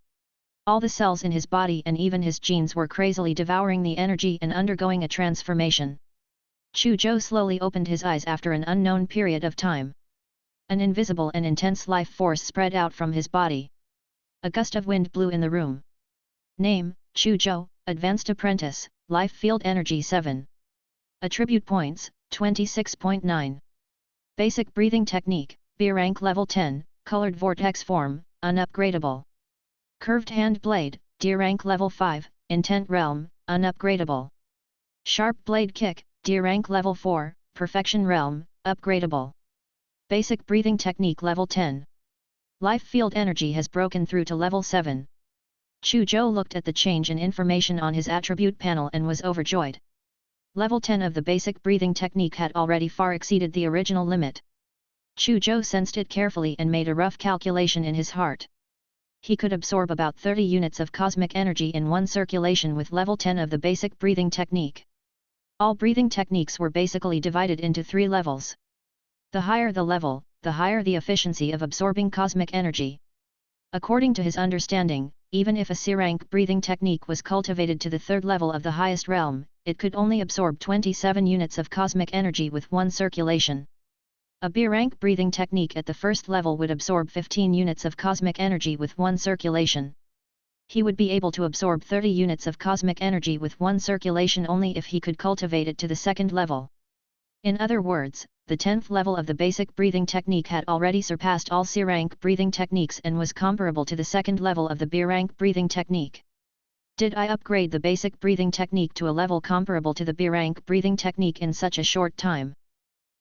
A: All the cells in his body and even his genes were crazily devouring the energy and undergoing a transformation. Chu Zhou slowly opened his eyes after an unknown period of time. An invisible and intense life force spread out from his body. A gust of wind blew in the room. Name, Chu Zhou, Advanced Apprentice, Life Field Energy 7. Attribute points, 26.9. Basic Breathing Technique, B rank level 10, Colored Vortex Form, unupgradable. Curved Hand Blade, D rank level 5, Intent Realm, unupgradable. Sharp Blade Kick, D rank level 4, Perfection Realm, upgradable. Basic Breathing Technique level 10. Life Field Energy has broken through to level 7. Chu Zhou looked at the change in information on his attribute panel and was overjoyed. Level 10 of the basic breathing technique had already far exceeded the original limit. Chu Zhou sensed it carefully and made a rough calculation in his heart. He could absorb about 30 units of cosmic energy in one circulation with level 10 of the basic breathing technique. All breathing techniques were basically divided into 3 levels. The higher the level, the higher the efficiency of absorbing cosmic energy. According to his understanding, even if a C-rank breathing technique was cultivated to the 3rd level of the highest realm, it could only absorb 27 units of cosmic energy with one circulation. A B-rank breathing technique at the 1st level would absorb 15 units of cosmic energy with one circulation. He would be able to absorb 30 units of cosmic energy with one circulation only if he could cultivate it to the 2nd level. In other words, the 10th level of the basic breathing technique had already surpassed all C-rank breathing techniques and was comparable to the 2nd level of the B-rank breathing technique. Did I upgrade the basic breathing technique to a level comparable to the B-rank breathing technique in such a short time?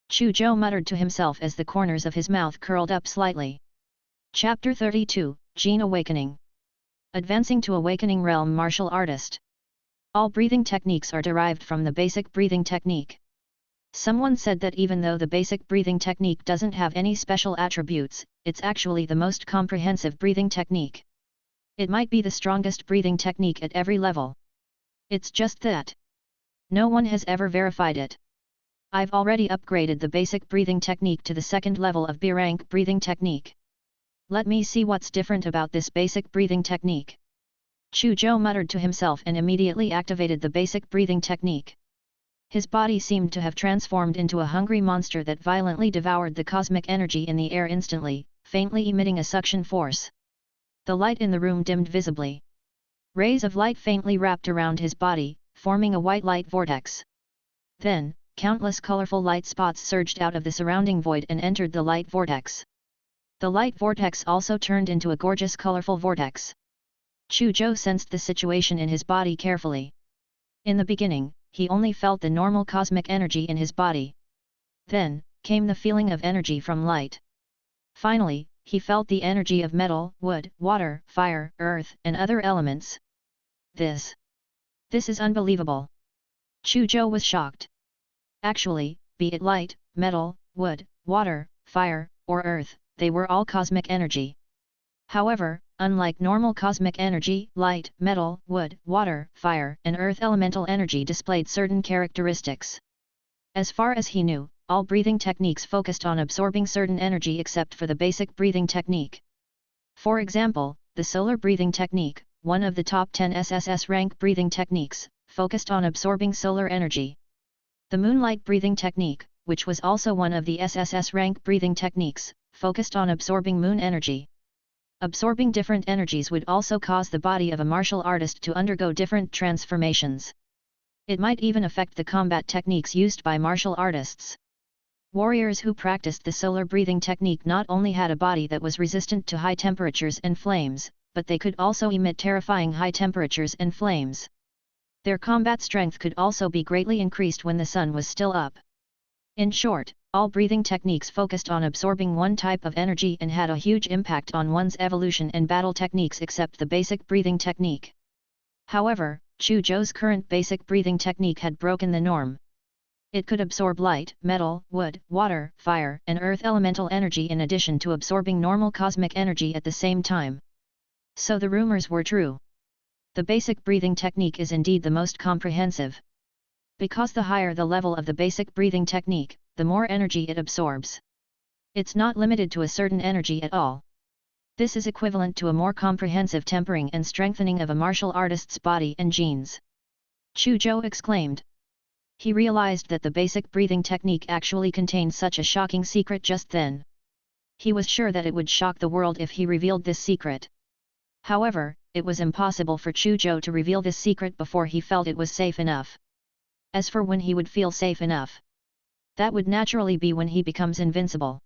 A: Chu Zhou muttered to himself as the corners of his mouth curled up slightly. Chapter 32, Gene Awakening. Advancing to Awakening Realm Martial Artist. All breathing techniques are derived from the basic breathing technique. Someone said that even though the basic breathing technique doesn't have any special attributes, it's actually the most comprehensive breathing technique. It might be the strongest breathing technique at every level. It's just that no one has ever verified it. I've already upgraded the basic breathing technique to the second level of B-rank breathing technique. Let me see what's different about this basic breathing technique. Chu Zhou muttered to himself and immediately activated the basic breathing technique. His body seemed to have transformed into a hungry monster that violently devoured the cosmic energy in the air instantly, faintly emitting a suction force. The light in the room dimmed visibly. Rays of light faintly wrapped around his body, forming a white light vortex. Then, countless colorful light spots surged out of the surrounding void and entered the light vortex. The light vortex also turned into a gorgeous colorful vortex. Chu Zhou sensed the situation in his body carefully. In the beginning, he only felt the normal cosmic energy in his body. Then, came the feeling of energy from light. Finally, he felt the energy of metal, wood, water, fire, earth, and other elements. This is unbelievable. Chu Zhou was shocked. Actually, be it light, metal, wood, water, fire, or earth, they were all cosmic energy. However, unlike normal cosmic energy, light, metal, wood, water, fire, and earth elemental energy displayed certain characteristics. As far as he knew, all breathing techniques focused on absorbing certain energy except for the basic breathing technique. For example, the solar breathing technique, one of the top 10 SSS-rank breathing techniques, focused on absorbing solar energy. The moonlight breathing technique, which was also one of the SSS-rank breathing techniques, focused on absorbing moon energy. Absorbing different energies would also cause the body of a martial artist to undergo different transformations. It might even affect the combat techniques used by martial artists. Warriors who practiced the solar breathing technique not only had a body that was resistant to high temperatures and flames, but they could also emit terrifying high temperatures and flames. Their combat strength could also be greatly increased when the sun was still up. In short, all breathing techniques focused on absorbing one type of energy and had a huge impact on one's evolution and battle techniques except the basic breathing technique. However, Chu Zhou's current basic breathing technique had broken the norm. It could absorb light, metal, wood, water, fire, and earth elemental energy in addition to absorbing normal cosmic energy at the same time. So the rumors were true. The basic breathing technique is indeed the most comprehensive. Because the higher the level of the basic breathing technique, the more energy it absorbs. It's not limited to a certain energy at all. This is equivalent to a more comprehensive tempering and strengthening of a martial artist's body and genes. Chu Zhou exclaimed. He realized that the basic breathing technique actually contained such a shocking secret just then. He was sure that it would shock the world if he revealed this secret. However, it was impossible for Chu Zhou to reveal this secret before he felt it was safe enough. As for when he would feel safe enough, that would naturally be when he becomes invincible.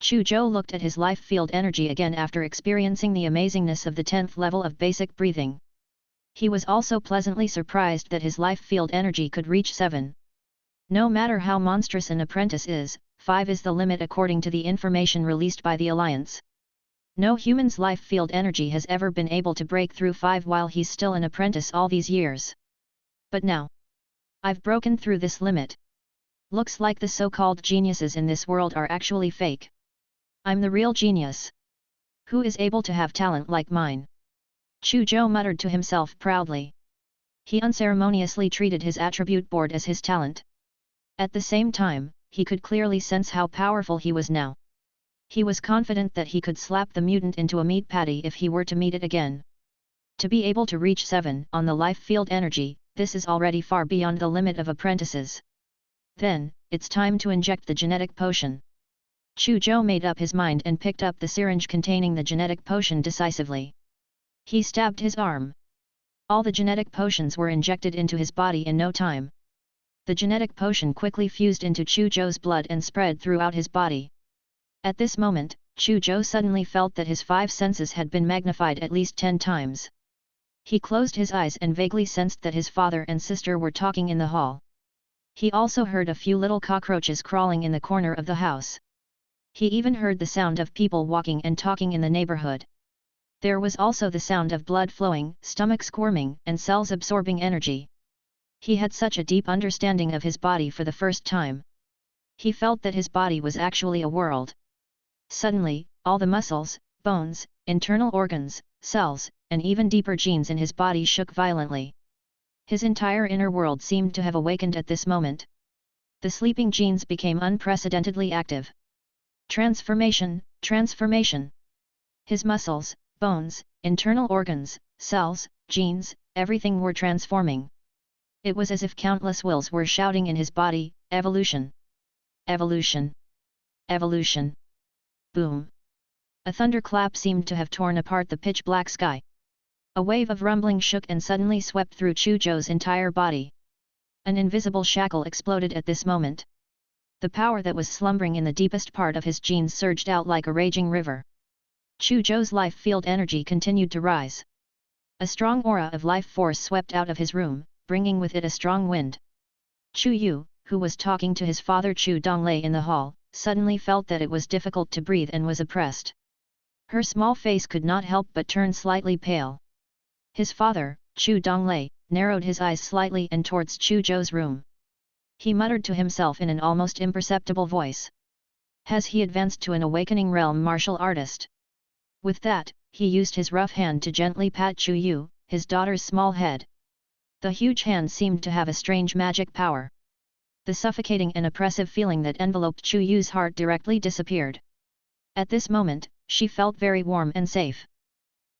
A: Chu Zhou looked at his life field energy again after experiencing the amazingness of the 10th level of basic breathing. He was also pleasantly surprised that his life field energy could reach 7. No matter how monstrous an apprentice is, 5 is the limit according to the information released by the Alliance. No human's life field energy has ever been able to break through 5 while he's still an apprentice all these years. But now, I've broken through this limit. Looks like the so-called geniuses in this world are actually fake. I'm the real genius. Who is able to have talent like mine? Chu Zhou muttered to himself proudly. He unceremoniously treated his attribute board as his talent. At the same time, he could clearly sense how powerful he was now. He was confident that he could slap the mutant into a meat patty if he were to meet it again. To be able to reach 7 on the life field energy, this is already far beyond the limit of apprentices. Then, it's time to inject the genetic potion. Chu Zhou made up his mind and picked up the syringe containing the genetic potion decisively. He stabbed his arm. All the genetic potions were injected into his body in no time. The genetic potion quickly fused into Chu Zhou's blood and spread throughout his body. At this moment, Chu Zhou suddenly felt that his 5 senses had been magnified at least 10 times. He closed his eyes and vaguely sensed that his father and sister were talking in the hall. He also heard a few little cockroaches crawling in the corner of the house. He even heard the sound of people walking and talking in the neighborhood. There was also the sound of blood flowing, stomach squirming, and cells absorbing energy. He had such a deep understanding of his body for the first time. He felt that his body was actually a world. Suddenly, all the muscles, bones, internal organs, cells, and even deeper genes in his body shook violently. His entire inner world seemed to have awakened at this moment. The sleeping genes became unprecedentedly active. Transformation, transformation. His muscles, bones, internal organs, cells, genes, everything were transforming. It was as if countless wills were shouting in his body, evolution. Evolution. Evolution. Boom. A thunderclap seemed to have torn apart the pitch-black sky. A wave of rumbling shook and suddenly swept through Chu Zhou's entire body. An invisible shackle exploded at this moment. The power that was slumbering in the deepest part of his genes surged out like a raging river. Chu Zhou's life field energy continued to rise. A strong aura of life force swept out of his room, bringing with it a strong wind. Chu Yu, who was talking to his father Chu Donglei in the hall, suddenly felt that it was difficult to breathe and was oppressed. Her small face could not help but turn slightly pale. His father, Chu Donglei, narrowed his eyes slightly and towards Chu Zhou's room. He muttered to himself in an almost imperceptible voice. Has he advanced to an awakening realm martial artist? With that, he used his rough hand to gently pat Chu Yu, his daughter's small head. The huge hand seemed to have a strange magic power. The suffocating and oppressive feeling that enveloped Chu Yu's heart directly disappeared. At this moment, she felt very warm and safe.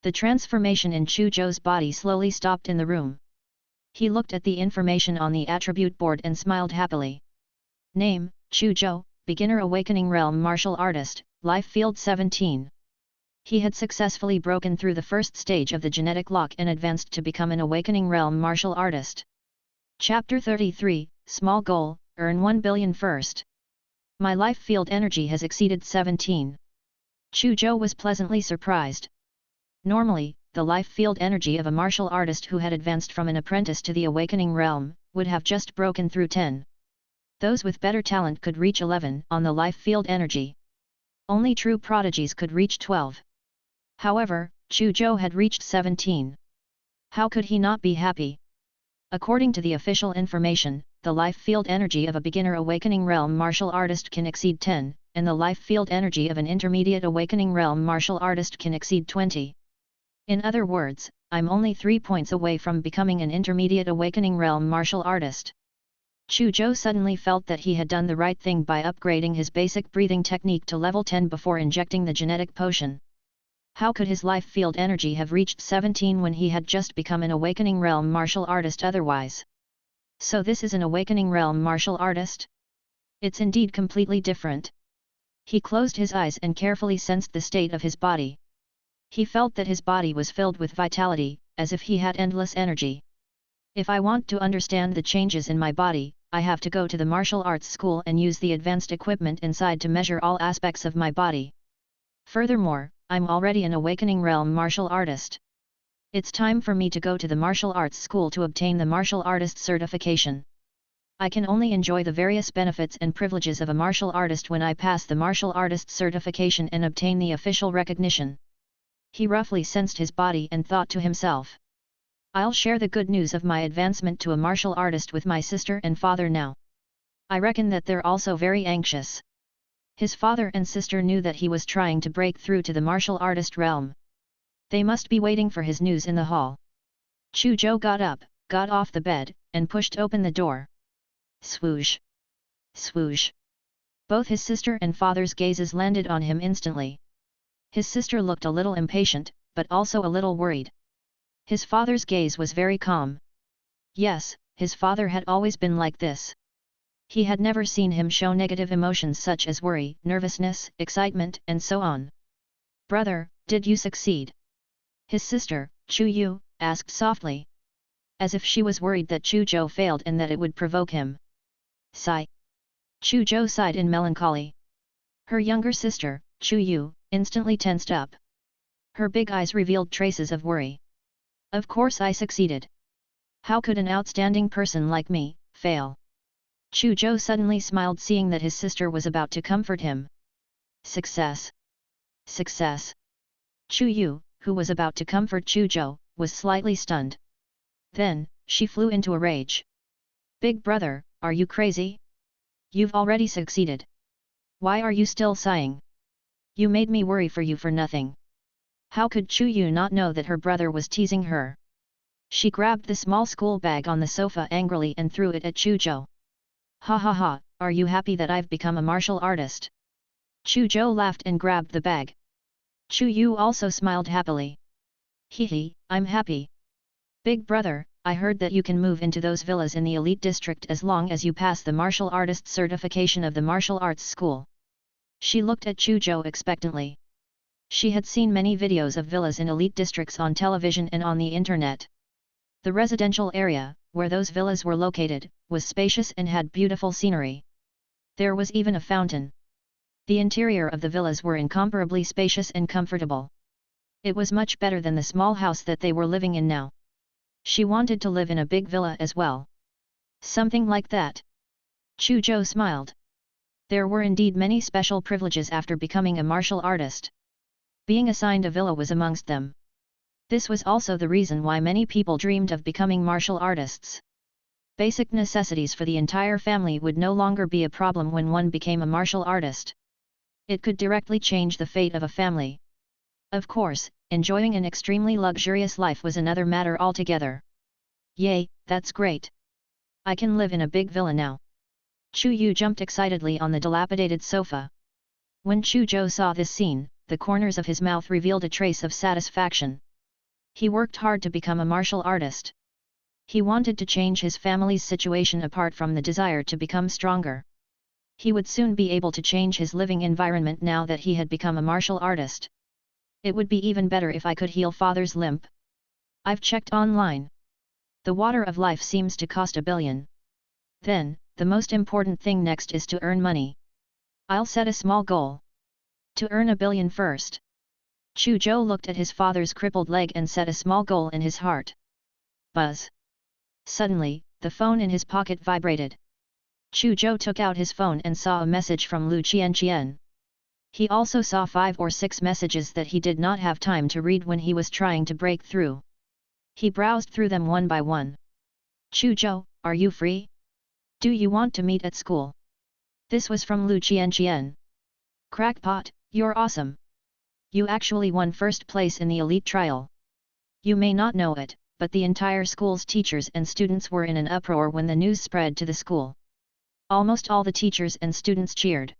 A: The transformation in Chu Zhou's body slowly stopped in the room. He looked at the information on the attribute board and smiled happily. Name, Chu Zhou, Beginner Awakening Realm Martial Artist, Life Field 17. He had successfully broken through the first stage of the genetic lock and advanced to become an Awakening Realm Martial Artist. Chapter 33, Small Goal, Earn 1 billion first. My life field energy has exceeded 17. Chu Zhou was pleasantly surprised. Normally, the life field energy of a martial artist who had advanced from an apprentice to the awakening realm, would have just broken through 10. Those with better talent could reach 11 on the life field energy. Only true prodigies could reach 12. However, Chu Zhou had reached 17. How could he not be happy? According to the official information, the life field energy of a beginner awakening realm martial artist can exceed 10, and the life field energy of an intermediate awakening realm martial artist can exceed 20. In other words, I'm only 3 points away from becoming an intermediate awakening realm martial artist. Chu Zhou suddenly felt that he had done the right thing by upgrading his basic breathing technique to level 10 before injecting the genetic potion. How could his life field energy have reached 17 when he had just become an awakening realm martial artist otherwise? So this is an awakening realm martial artist? It's indeed completely different. He closed his eyes and carefully sensed the state of his body. He felt that his body was filled with vitality, as if he had endless energy. If I want to understand the changes in my body, I have to go to the martial arts school and use the advanced equipment inside to measure all aspects of my body. Furthermore, I'm already an awakening realm martial artist. It's time for me to go to the martial arts school to obtain the martial artist certification. I can only enjoy the various benefits and privileges of a martial artist when I pass the martial artist certification and obtain the official recognition. He roughly sensed his body and thought to himself. I'll share the good news of my advancement to a martial artist with my sister and father now. I reckon that they're also very anxious. His father and sister knew that he was trying to break through to the martial artist realm. They must be waiting for his news in the hall. Chu Zhou got up, got off the bed, and pushed open the door. Swoosh! Swoosh! Both his sister and father's gazes landed on him instantly. His sister looked a little impatient, but also a little worried. His father's gaze was very calm. Yes, his father had always been like this. He had never seen him show negative emotions such as worry, nervousness, excitement, and so on. Brother, did you succeed? His sister, Chu Yu, asked softly. As if she was worried that Chu Zhou failed and that it would provoke him. Sigh. Chu Zhou sighed in melancholy. Her younger sister, Chu Yu, instantly tensed up. Her big eyes revealed traces of worry. Of course I succeeded. How could an outstanding person like me fail? Chu Zhou suddenly smiled, seeing that his sister was about to comfort him. Success! Success! Chu Yu, who was about to comfort Chu Zhou, was slightly stunned. Then, she flew into a rage. Big brother, are you crazy? You've already succeeded. Why are you still sighing? You made me worry for you for nothing. How could Chu Yu not know that her brother was teasing her? She grabbed the small school bag on the sofa angrily and threw it at Chu Zhou. Ha ha ha, are you happy that I've become a martial artist? Chu Zhou laughed and grabbed the bag. Chu Yu also smiled happily. Hee, I'm happy. Big brother, I heard that you can move into those villas in the elite district as long as you pass the martial artist certification of the martial arts school. She looked at Chu Zhou expectantly. She had seen many videos of villas in elite districts on television and on the internet. The residential area, where those villas were located, was spacious and had beautiful scenery. There was even a fountain. The interior of the villas were incomparably spacious and comfortable. It was much better than the small house that they were living in now. She wanted to live in a big villa as well. Something like that. Chu Zhou smiled. There were indeed many special privileges after becoming a martial artist. Being assigned a villa was amongst them. This was also the reason why many people dreamed of becoming martial artists. Basic necessities for the entire family would no longer be a problem when one became a martial artist. It could directly change the fate of a family. Of course, enjoying an extremely luxurious life was another matter altogether. Yay, that's great! I can live in a big villa now. Chu Yu jumped excitedly on the dilapidated sofa. When Chu Zhou saw this scene, the corners of his mouth revealed a trace of satisfaction. He worked hard to become a martial artist. He wanted to change his family's situation apart from the desire to become stronger. He would soon be able to change his living environment now that he had become a martial artist. It would be even better if I could heal father's limp. I've checked online. The water of life seems to cost 1 billion. Then, the most important thing next is to earn money. I'll set a small goal. To earn 1 billion first. Chu Zhou looked at his father's crippled leg and set a small goal in his heart. Buzz. Suddenly, the phone in his pocket vibrated. Chu Zhou took out his phone and saw a message from Lu Qianqian. He also saw 5 or 6 messages that he did not have time to read when he was trying to break through. He browsed through them one by one. Chu Zhou, are you free? Do you want to meet at school? This was from Lu Qianqian. Crackpot, you're awesome. You actually won first place in the elite trial. You may not know it, but the entire school's teachers and students were in an uproar when the news spread to the school. Almost all the teachers and students cheered.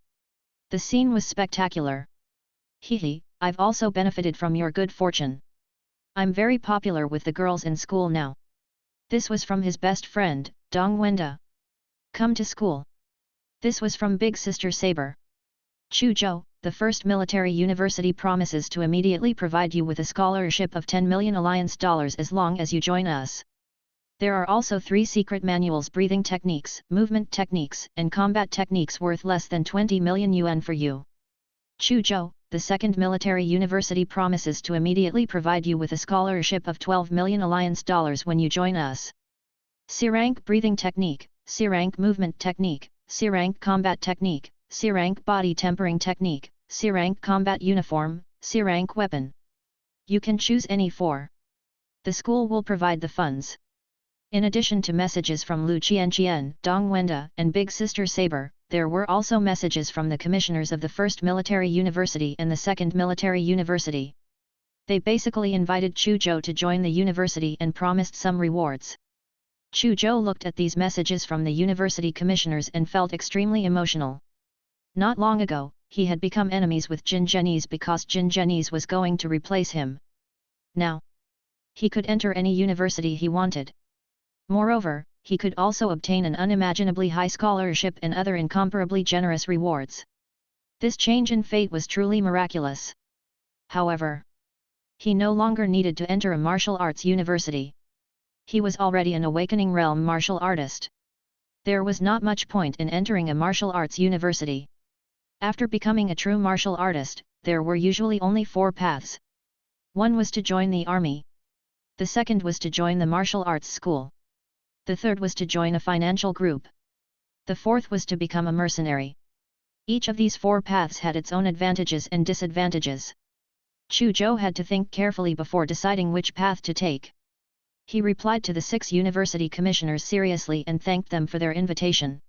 A: The scene was spectacular. Hee, I've also benefited from your good fortune. I'm very popular with the girls in school now. This was from his best friend, Dong Wenda. Come to school. This was from Big Sister Saber. Chu Zhou, the first military university promises to immediately provide you with a scholarship of 10 million alliance dollars as long as you join us. There are also 3 secret manuals: breathing techniques, movement techniques, and combat techniques worth less than 20 million yuan for you. Chu Zhou, the second military university promises to immediately provide you with a scholarship of 12 million alliance dollars when you join us. C-rank breathing technique, C-rank movement technique, C-rank combat technique, C-rank body tempering technique, C-rank combat uniform, C-rank weapon. You can choose any 4. The school will provide the funds. In addition to messages from Lu Qianqian, Dong Wenda, and Big Sister Saber, there were also messages from the commissioners of the first military university and the second military university. They basically invited Chu Zhou to join the university and promised some rewards. Chu Zhou looked at these messages from the university commissioners and felt extremely emotional. Not long ago, he had become enemies with Jin Zhenyi's because Jin Zhenyi's was going to replace him. Now, he could enter any university he wanted. Moreover, he could also obtain an unimaginably high scholarship and other incomparably generous rewards. This change in fate was truly miraculous. However, he no longer needed to enter a martial arts university. He was already an awakening realm martial artist. There was not much point in entering a martial arts university. After becoming a true martial artist, there were usually only 4 paths. One was to join the army. The second was to join the martial arts school. The third was to join a financial group. The fourth was to become a mercenary. Each of these four paths had its own advantages and disadvantages. Chu Zhou had to think carefully before deciding which path to take. He replied to the 6 university commissioners seriously and thanked them for their invitation.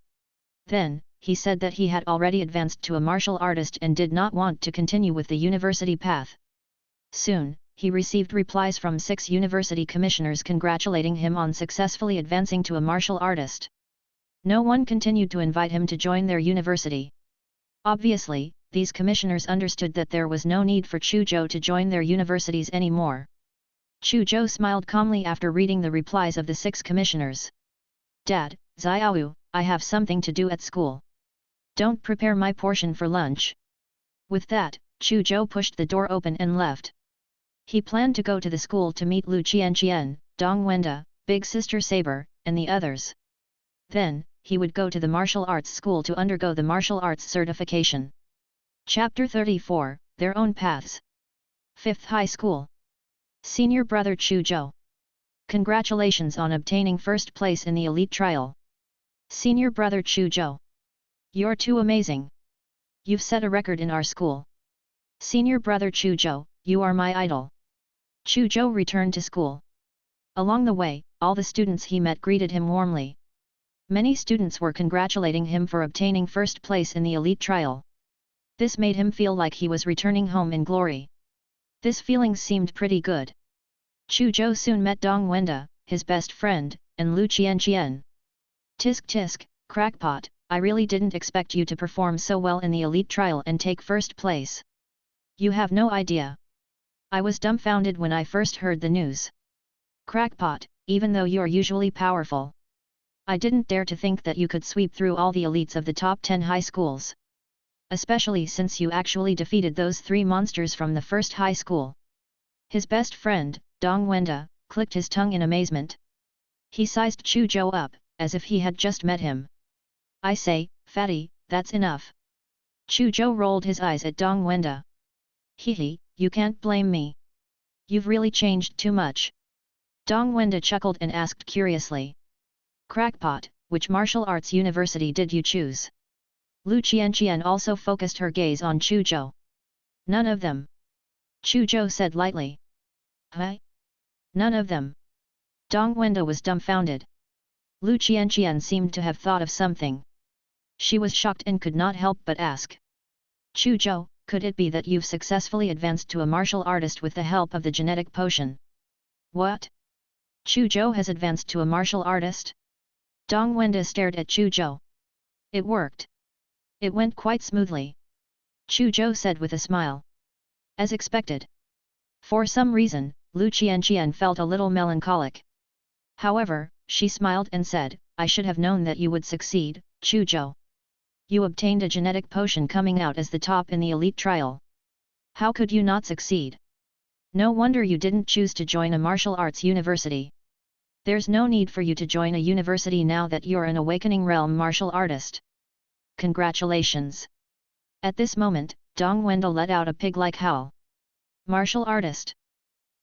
A: Then, he said that he had already advanced to a martial artist and did not want to continue with the university path. Soon, he received replies from 6 university commissioners congratulating him on successfully advancing to a martial artist. No one continued to invite him to join their university. Obviously, these commissioners understood that there was no need for Chu Zhou to join their universities anymore. Chu Zhou smiled calmly after reading the replies of the 6 commissioners. Dad, Xiaowu, I have something to do at school. Don't prepare my portion for lunch. With that, Chu Zhou pushed the door open and left. He planned to go to the school to meet Lu Qianqian, Dong Wenda, Big Sister Saber, and the others. Then, he would go to the martial arts school to undergo the martial arts certification. Chapter 34, Their Own Paths. 5th High School. Senior Brother Chu Zhou. Congratulations on obtaining first place in the elite trial. Senior Brother Chu Zhou. You're too amazing. You've set a record in our school. Senior Brother Chu Zhou, you are my idol. Chu Zhou returned to school. Along the way, all the students he met greeted him warmly. Many students were congratulating him for obtaining first place in the elite trial. This made him feel like he was returning home in glory. This feeling seemed pretty good. Chu Zhou soon met Dong Wenda, his best friend, and Lu Qianqian. Tisk tisk, crackpot, I really didn't expect you to perform so well in the elite trial and take first place. You have no idea. I was dumbfounded when I first heard the news. Crackpot, even though you're usually powerful, I didn't dare to think that you could sweep through all the elites of the top 10 high schools. Especially since you actually defeated those 3 monsters from the first high school. His best friend, Dong Wenda, clicked his tongue in amazement. He sized Chu Zhou up, as if he had just met him. I say, fatty, that's enough. Chu Zhou rolled his eyes at Dong Wenda. Hehe, you can't blame me. You've really changed too much. Dong Wenda chuckled and asked curiously. Crackpot, which martial arts university did you choose? Lu Qianqian also focused her gaze on Chu Zhou. None of them. Chu Zhou said lightly. Huh? None of them. Dong Wenda was dumbfounded. Lu Qianqian seemed to have thought of something. She was shocked and could not help but ask. Chu Zhou, could it be that you've successfully advanced to a martial artist with the help of the genetic potion? What? Chu Zhou has advanced to a martial artist? Dong Wenda stared at Chu Zhou. It worked. It went quite smoothly. Chu Zhou said with a smile. As expected. For some reason, Lu Qianqian felt a little melancholic. However, she smiled and said, I should have known that you would succeed, Chu Zhou. You obtained a genetic potion coming out as the top in the elite trial. How could you not succeed? No wonder you didn't choose to join a martial arts university. There's no need for you to join a university now that you're an awakening realm martial artist. Congratulations. At this moment, Dong Wenda let out a pig-like howl. Martial artist.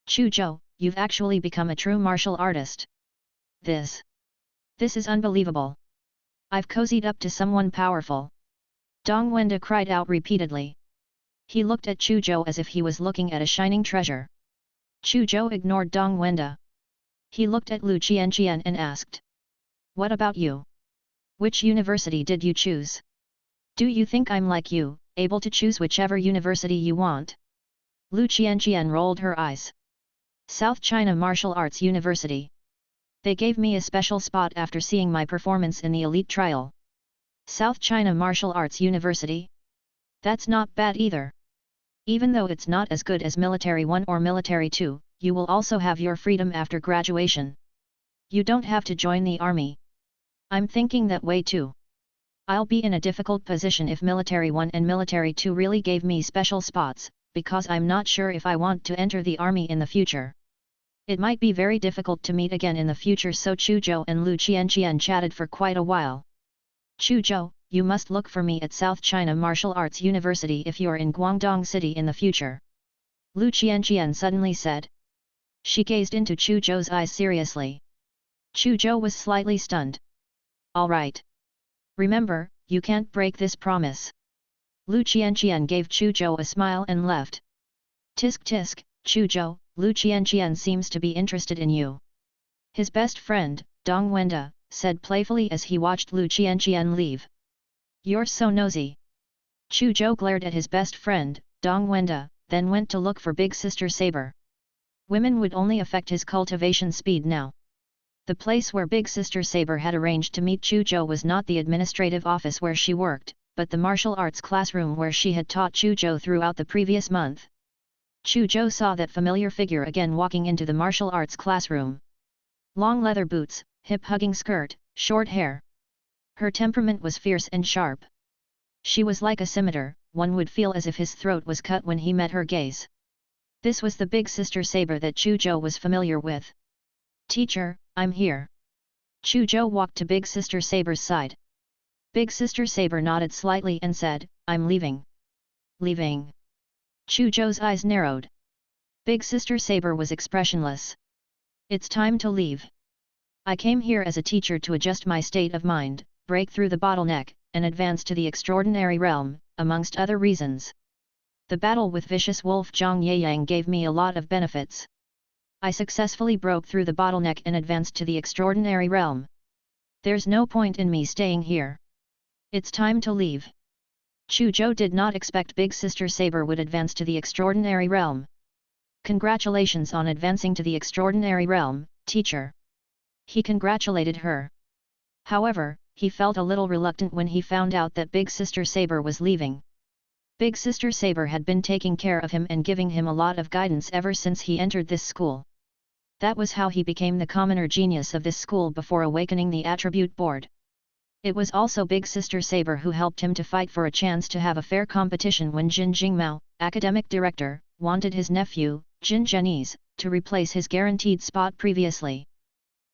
A: Chu Zhou, you've actually become a true martial artist. This is unbelievable. I've cozied up to someone powerful. Dong Wenda cried out repeatedly. He looked at Chu Zhou as if he was looking at a shining treasure. Chu Zhou ignored Dong Wenda. He looked at Lu Qianqian and asked. What about you? Which university did you choose? Do you think I'm like you, able to choose whichever university you want? Lu Qianqian rolled her eyes. South China Martial Arts University. They gave me a special spot after seeing my performance in the elite trial. South China Martial Arts University? That's not bad either. Even though it's not as good as Military 1 or Military 2, you will also have your freedom after graduation. You don't have to join the army. I'm thinking that way too. I'll be in a difficult position if Military 1 and Military 2 really gave me special spots, because I'm not sure if I want to enter the army in the future. It might be very difficult to meet again in the future, so Chu Zhou and Lu Qianqian chatted for quite a while. Chu Zhou, you must look for me at South China Martial Arts University if you're in Guangdong City in the future. Lu Qianqian suddenly said. She gazed into Chu Zhou's eyes seriously. Chu Zhou was slightly stunned. All right. Remember, you can't break this promise. Lu Qianqian gave Chu Zhou a smile and left. Tisk tisk, Chu Zhou, Lu Qianqian seems to be interested in you. His best friend, Dong Wenda, said playfully as he watched Lu Qianqian leave. You're so nosy. Chu Zhou glared at his best friend, Dong Wenda, then went to look for Big Sister Saber. Women would only affect his cultivation speed now. The place where Big Sister Saber had arranged to meet Chu Zhou was not the administrative office where she worked, but the martial arts classroom where she had taught Chu Zhou throughout the previous month. Chu Zhou saw that familiar figure again walking into the martial arts classroom. Long leather boots, hip-hugging skirt, short hair. Her temperament was fierce and sharp. She was like a scimitar, one would feel as if his throat was cut when he met her gaze. This was the Big Sister Saber that Chu Zhou was familiar with. Teacher, I'm here. Chu Zhou walked to Big Sister Saber's side. Big Sister Saber nodded slightly and said, I'm leaving. Leaving? Chu Zhou's eyes narrowed. Big Sister Saber was expressionless. It's time to leave. I came here as a teacher to adjust my state of mind, break through the bottleneck, and advance to the extraordinary realm, amongst other reasons. The battle with vicious wolf Zhang Yeyang gave me a lot of benefits. I successfully broke through the bottleneck and advanced to the extraordinary realm. There's no point in me staying here. It's time to leave. Chu Zhou did not expect Big Sister Saber would advance to the extraordinary realm. Congratulations on advancing to the extraordinary realm, teacher. He congratulated her. However, he felt a little reluctant when he found out that Big Sister Saber was leaving. Big Sister Saber had been taking care of him and giving him a lot of guidance ever since he entered this school. That was how he became the commoner genius of this school before awakening the attribute board. It was also Big Sister Saber who helped him to fight for a chance to have a fair competition when Jin Jingmao, academic director, wanted his nephew, Jin Zhenyi's, to replace his guaranteed spot previously.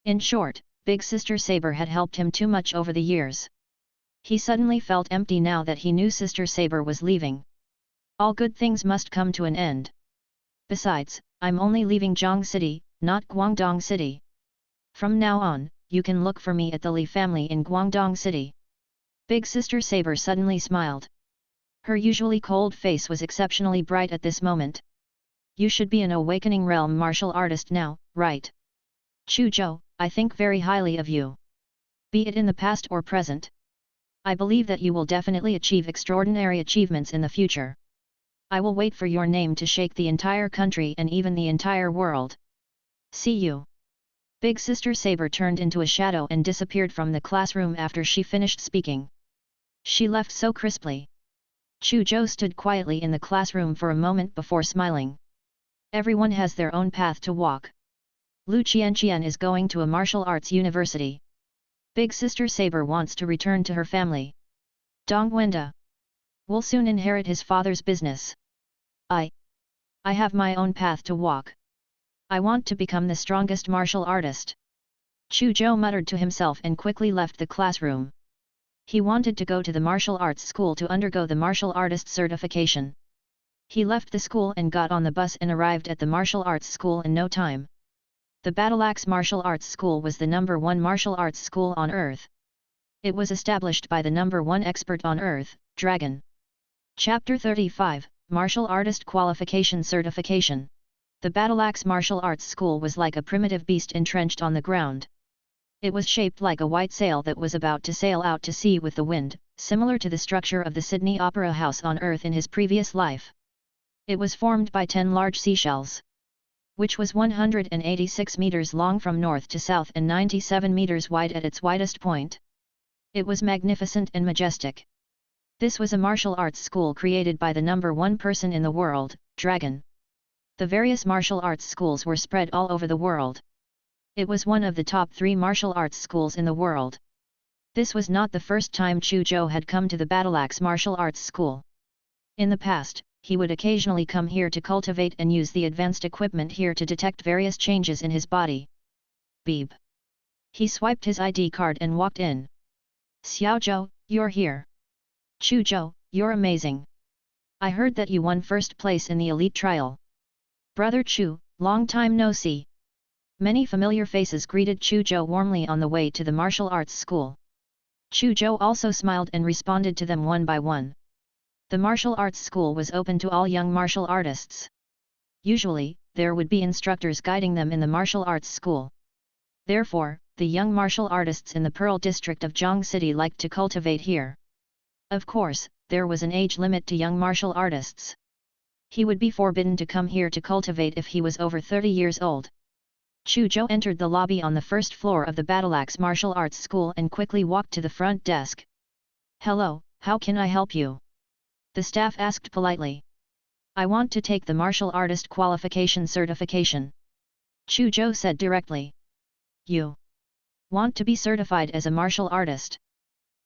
A: In short, Big Sister Saber had helped him too much over the years. He suddenly felt empty now that he knew Sister Saber was leaving. All good things must come to an end. Besides, I'm only leaving Zhang City, not Guangdong City. From now on, you can look for me at the Li family in Guangdong City. Big Sister Saber suddenly smiled. Her usually cold face was exceptionally bright at this moment. You should be an awakening realm martial artist now, right? Chu Zhou, I think very highly of you. Be it in the past or present. I believe that you will definitely achieve extraordinary achievements in the future. I will wait for your name to shake the entire country and even the entire world. See you. Big Sister Saber turned into a shadow and disappeared from the classroom after she finished speaking. She left so crisply. Chu Zhou stood quietly in the classroom for a moment before smiling. Everyone has their own path to walk. Lu Qianqian is going to a martial arts university. Big Sister Saber wants to return to her family. Dong Wenda will soon inherit his father's business. I have my own path to walk. I want to become the strongest martial artist. Chu Zhou muttered to himself and quickly left the classroom. He wanted to go to the martial arts school to undergo the martial artist certification. He left the school and got on the bus and arrived at the martial arts school in no time. The Battleaxe Martial Arts School was the #1 martial arts school on Earth. It was established by the #1 expert on Earth, Dragon. Chapter 35, Martial Artist Qualification Certification. The Battleaxe Martial Arts School was like a primitive beast entrenched on the ground. It was shaped like a white sail that was about to sail out to sea with the wind, similar to the structure of the Sydney Opera House on Earth in his previous life. It was formed by 10 large seashells, which was 186 meters long from north to south and 97 meters wide at its widest point. It was magnificent and majestic. This was a martial arts school created by the #1 person in the world, Dragon. The various martial arts schools were spread all over the world. It was one of the top 3 martial arts schools in the world. This was not the first time Chu Zhou had come to the Battleaxe Martial Arts School. In the past, he would occasionally come here to cultivate and use the advanced equipment here to detect various changes in his body. Beep. He swiped his ID card and walked in. Xiao Zhou, you're here. Chu Zhou, you're amazing. I heard that you won first place in the elite trial. Brother Chu, long time no see. Many familiar faces greeted Chu Zhou warmly on the way to the martial arts school. Chu Zhou also smiled and responded to them one by one. The martial arts school was open to all young martial artists. Usually, there would be instructors guiding them in the martial arts school. Therefore, the young martial artists in the Pearl district of Zhang City liked to cultivate here. Of course, there was an age limit to young martial artists. He would be forbidden to come here to cultivate if he was over 30 years old. Chu Zhou entered the lobby on the first floor of the Battleaxe Martial Arts School and quickly walked to the front desk. "Hello, how can I help you?" the staff asked politely. "I want to take the martial artist qualification certification," Chu Zhou said directly. "You want to be certified as a martial artist?"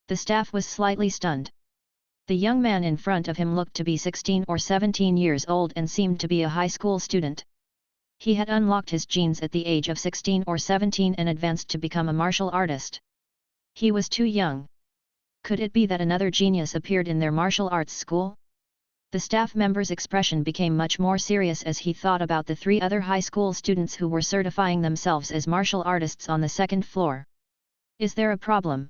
A: The staff was slightly stunned. The young man in front of him looked to be 16 or 17 years old and seemed to be a high school student. He had unlocked his genes at the age of 16 or 17 and advanced to become a martial artist. He was too young. Could it be that another genius appeared in their martial arts school? The staff member's expression became much more serious as he thought about the 3 other high school students who were certifying themselves as martial artists on the second floor. "Is there a problem?"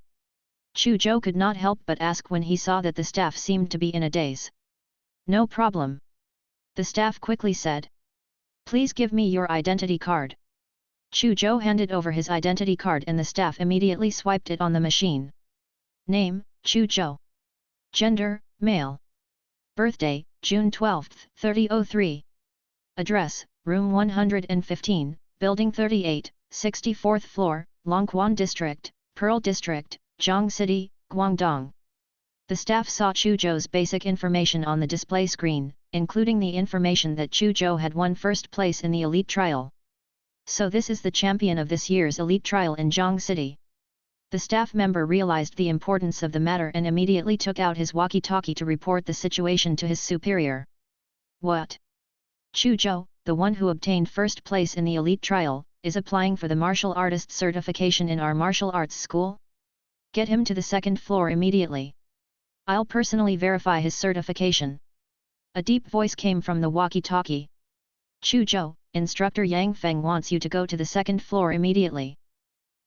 A: Chu Zhou could not help but ask when he saw that the staff seemed to be in a daze. "No problem," the staff quickly said. "Please give me your identity card." Chu Zhou handed over his identity card and the staff immediately swiped it on the machine. Name, Chu Zhou. Gender, male. Birthday, June 12, 3003. Address, Room 115, Building 38, 64th floor, Longquan District, Pearl District, Zhang City, Guangdong. The staff saw Chu Zhou's basic information on the display screen, including the information that Chu Zhou had won first place in the elite trial. So this is the champion of this year's elite trial in Zhang City. The staff member realized the importance of the matter and immediately took out his walkie-talkie to report the situation to his superior. "What? Chu Zhou, the one who obtained first place in the elite trial, is applying for the martial artist certification in our martial arts school? Get him to the second floor immediately. I'll personally verify his certification." A deep voice came from the walkie-talkie. "Chu Zhou, Instructor Yang Feng wants you to go to the second floor immediately.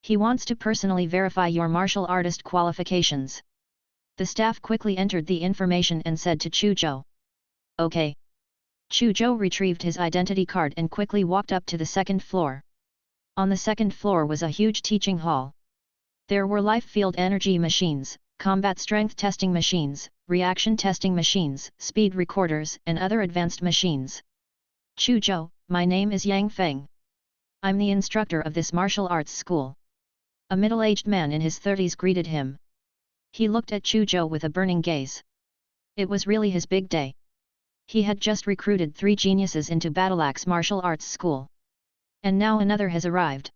A: He wants to personally verify your martial artist qualifications." The staff quickly entered the information and said to Chu Zhou. "Okay." Chu Zhou retrieved his identity card and quickly walked up to the second floor. On the second floor was a huge teaching hall. There were life field energy machines, combat strength testing machines, reaction testing machines, speed recorders, and other advanced machines. "Chu Zhou, my name is Yang Feng. I'm the instructor of this martial arts school." A middle-aged man in his 30s greeted him. He looked at Chu Zhou with a burning gaze. It was really his big day. He had just recruited 3 geniuses into Battleaxe Martial Arts School. And now another has arrived.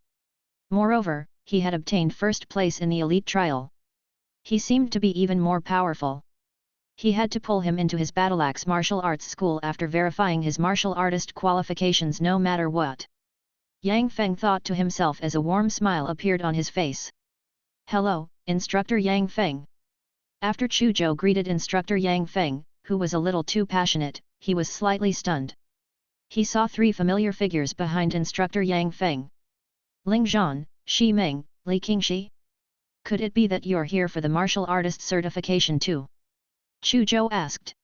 A: Moreover, he had obtained first place in the elite trial. He seemed to be even more powerful. He had to pull him into his Battleaxe Martial Arts School after verifying his martial artist qualifications no matter what. Yang Feng thought to himself as a warm smile appeared on his face. "Hello, Instructor Yang Feng." After Chu Zhou greeted Instructor Yang Feng, who was a little too passionate, he was slightly stunned. He saw 3 familiar figures behind Instructor Yang Feng. Ling Zhan, Shi Meng, Li Qingxi. "Could it be that you're here for the martial artist certification too?" Chu Zhou asked.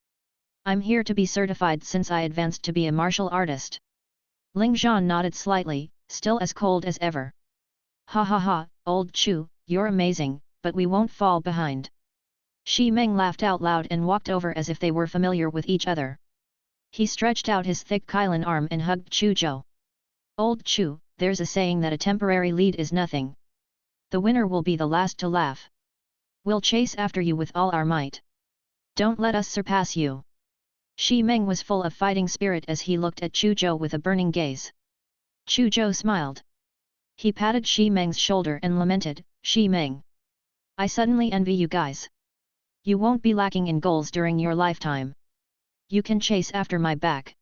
A: "I'm here to be certified since I advanced to be a martial artist." Ling Zhan nodded slightly, still as cold as ever. "Ha ha ha, old Chu, you're amazing, but we won't fall behind." Shi Meng laughed out loud and walked over as if they were familiar with each other. He stretched out his thick Kylin arm and hugged Chu Zhou. "Old Chu, there's a saying that a temporary lead is nothing. The winner will be the last to laugh. We'll chase after you with all our might. Don't let us surpass you." Shi Meng was full of fighting spirit as he looked at Chu Zhou with a burning gaze. Chu Zhou smiled. He patted Shi Meng's shoulder and lamented, "Shi Meng, I suddenly envy you guys. You won't be lacking in goals during your lifetime. You can chase after my back.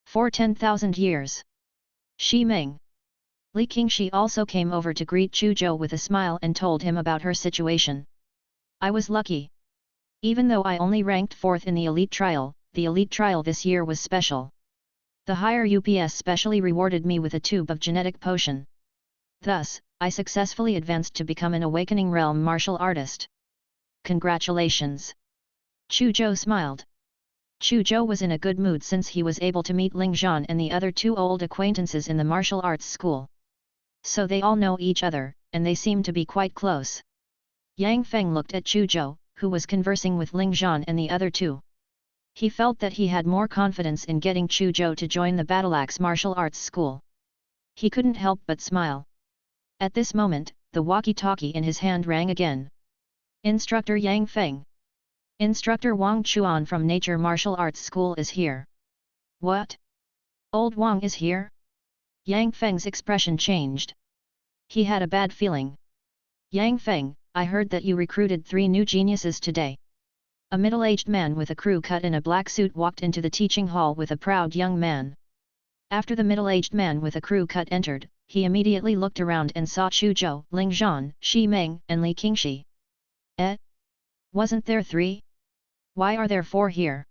A: For 10,000 years. Shi Meng." Li Qingxi also came over to greet Chu Zhou with a smile and told him about her situation. "I was lucky. Even though I only ranked 4th in the elite trial this year was special. The higher UPS specially rewarded me with a tube of genetic potion. Thus, I successfully advanced to become an Awakening Realm martial artist. congratulations. Chu Zhou smiled. Chu Zhou was in a good mood since he was able to meet Ling Zhan and the other two old acquaintances in the martial arts school. So they all know each other, and they seem to be quite close. Yang Feng looked at Chu Zhou, who was conversing with Ling Zhan and the other two. He felt that he had more confidence in getting Chu Zhou to join the Battleaxe martial arts school. He couldn't help but smile. At this moment, the walkie-talkie in his hand rang again. Instructor Yang Feng. Instructor Wang Chuan from Nature Martial Arts School is here. What? Old Wang is here? Yang Feng's expression changed. He had a bad feeling. Yang Feng, I heard that you recruited 3 new geniuses today. A middle-aged man with a crew cut in a black suit walked into the teaching hall with a proud young man. After the middle-aged man with a crew cut entered, he immediately looked around and saw Chu Zhou, Ling Zhan, Shi Meng, and Li Qingxi. Wasn't there 3? Why are there 4 here?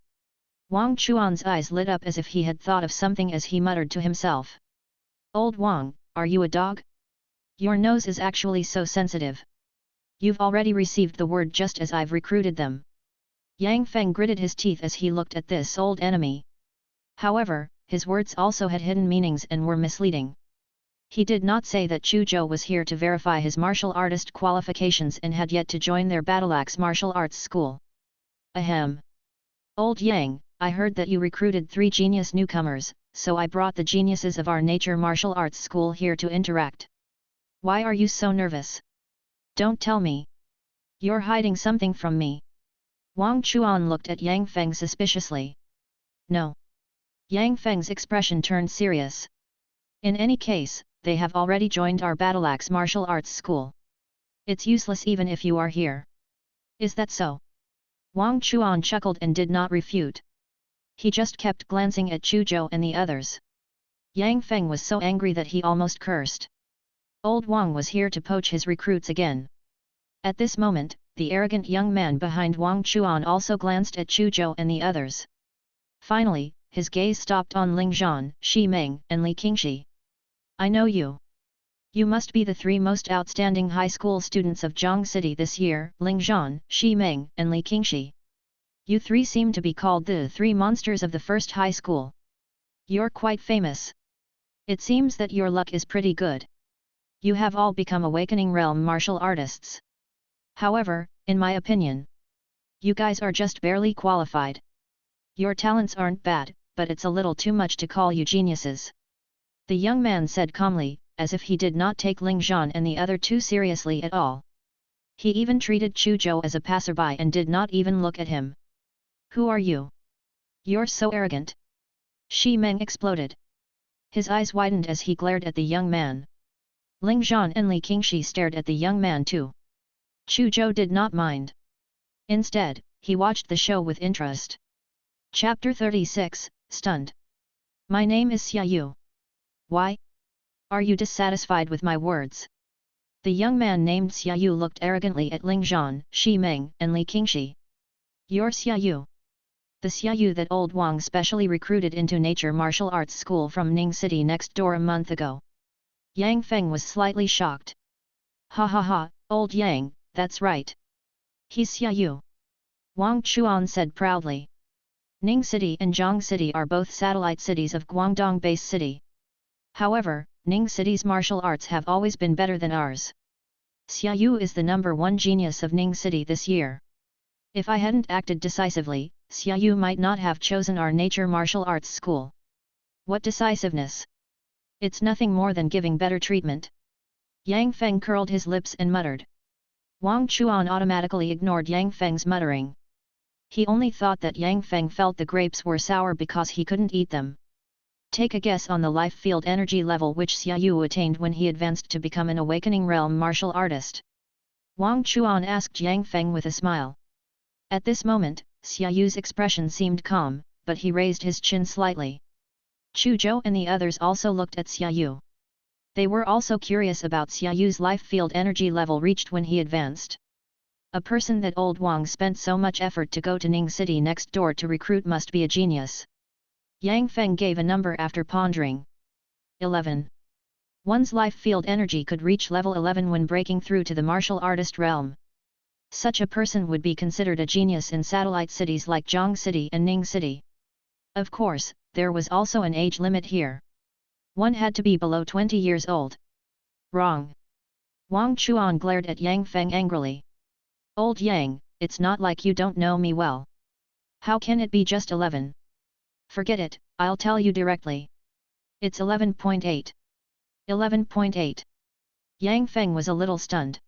A: Wang Chuan's eyes lit up as if he had thought of something as he muttered to himself. Old Wang, are you a dog? Your nose is actually so sensitive. You've already received the word just as I've recruited them. Yang Feng gritted his teeth as he looked at this old enemy. However, his words also had hidden meanings and were misleading. He did not say that Chu Zhou was here to verify his martial artist qualifications and had yet to join their Battleaxe martial arts school. Ahem. Old Yang, I heard that you recruited 3 genius newcomers, so I brought the geniuses of our Nature Martial Arts School here to interact. Why are you so nervous? Don't tell me. You're hiding something from me. Wang Chuan looked at Yang Feng suspiciously. No. Yang Feng's expression turned serious. In any case, they have already joined our Battleaxe Martial Arts School. It's useless even if you are here. Is that so? Wang Chuan chuckled and did not refute. He just kept glancing at Chu Zhou and the others. Yang Feng was so angry that he almost cursed. Old Wang was here to poach his recruits again. At this moment, the arrogant young man behind Wang Chuan also glanced at Chu Zhou and the others. Finally, his gaze stopped on Ling Zhan, Shi Meng, and Li Qingxi. I know you. You must be the 3 most outstanding high school students of Zhang City this year, Ling Zhan, Shi Meng, and Li Qingxi. You 3 seem to be called the 3 monsters of the first high school. You're quite famous. It seems that your luck is pretty good. You have all become Awakening Realm martial artists. However, in my opinion, you guys are just barely qualified. Your talents aren't bad, but it's a little too much to call you geniuses. The young man said calmly, as if he did not take Ling Zhan and the other 2 seriously at all. He even treated Chu Zhou as a passerby and did not even look at him. Who are you? You're so arrogant. Shi Meng exploded. His eyes widened as he glared at the young man. Ling Zhan and Li Qingxi stared at the young man too. Chu Zhou did not mind. Instead, he watched the show with interest. Chapter 36, Stunned. My name is Xia Yu. Why? Are you dissatisfied with my words? The young man named Xia Yu looked arrogantly at Ling Zhan, Shi Meng, and Li Qingxi. You're Xia Yu. The Xia Yu that old Wang specially recruited into Nature Martial Arts School from Ning City next door a month ago. Yang Feng was slightly shocked. Ha ha ha, old Yang, that's right. He's Xia Yu. Wang Chuan said proudly. Ning City and Zhang City are both satellite cities of Guangdong Base City. However, Ning City's martial arts have always been better than ours. Xia Yu is the #1 genius of Ning City this year. If I hadn't acted decisively, Xia Yu might not have chosen our Nature Martial Arts School. What decisiveness! It's nothing more than giving better treatment. Yang Feng curled his lips and muttered. Wang Chuan automatically ignored Yang Feng's muttering. He only thought that Yang Feng felt the grapes were sour because he couldn't eat them. Take a guess on the life field energy level which Xia Yu attained when he advanced to become an Awakening Realm martial artist. Wang Chuan asked Yang Feng with a smile. At this moment, Xia Yu's expression seemed calm, but he raised his chin slightly. Chu Zhou and the others also looked at Xia Yu. They were also curious about Xia Yu's life field energy level reached when he advanced. A person that old Wang spent so much effort to go to Ning City next door to recruit must be a genius. Yang Feng gave a number after pondering. 11. One's life field energy could reach level 11 when breaking through to the martial artist realm. Such a person would be considered a genius in satellite cities like Zhang City and Ning City. Of course, there was also an age limit here. One had to be below 20 years old. Wrong. Wang Chuan glared at Yang Feng angrily. Old Yang, it's not like you don't know me well. How can it be just 11? Forget it, I'll tell you directly. It's 11.8. 11.8. Yang Feng was a little stunned.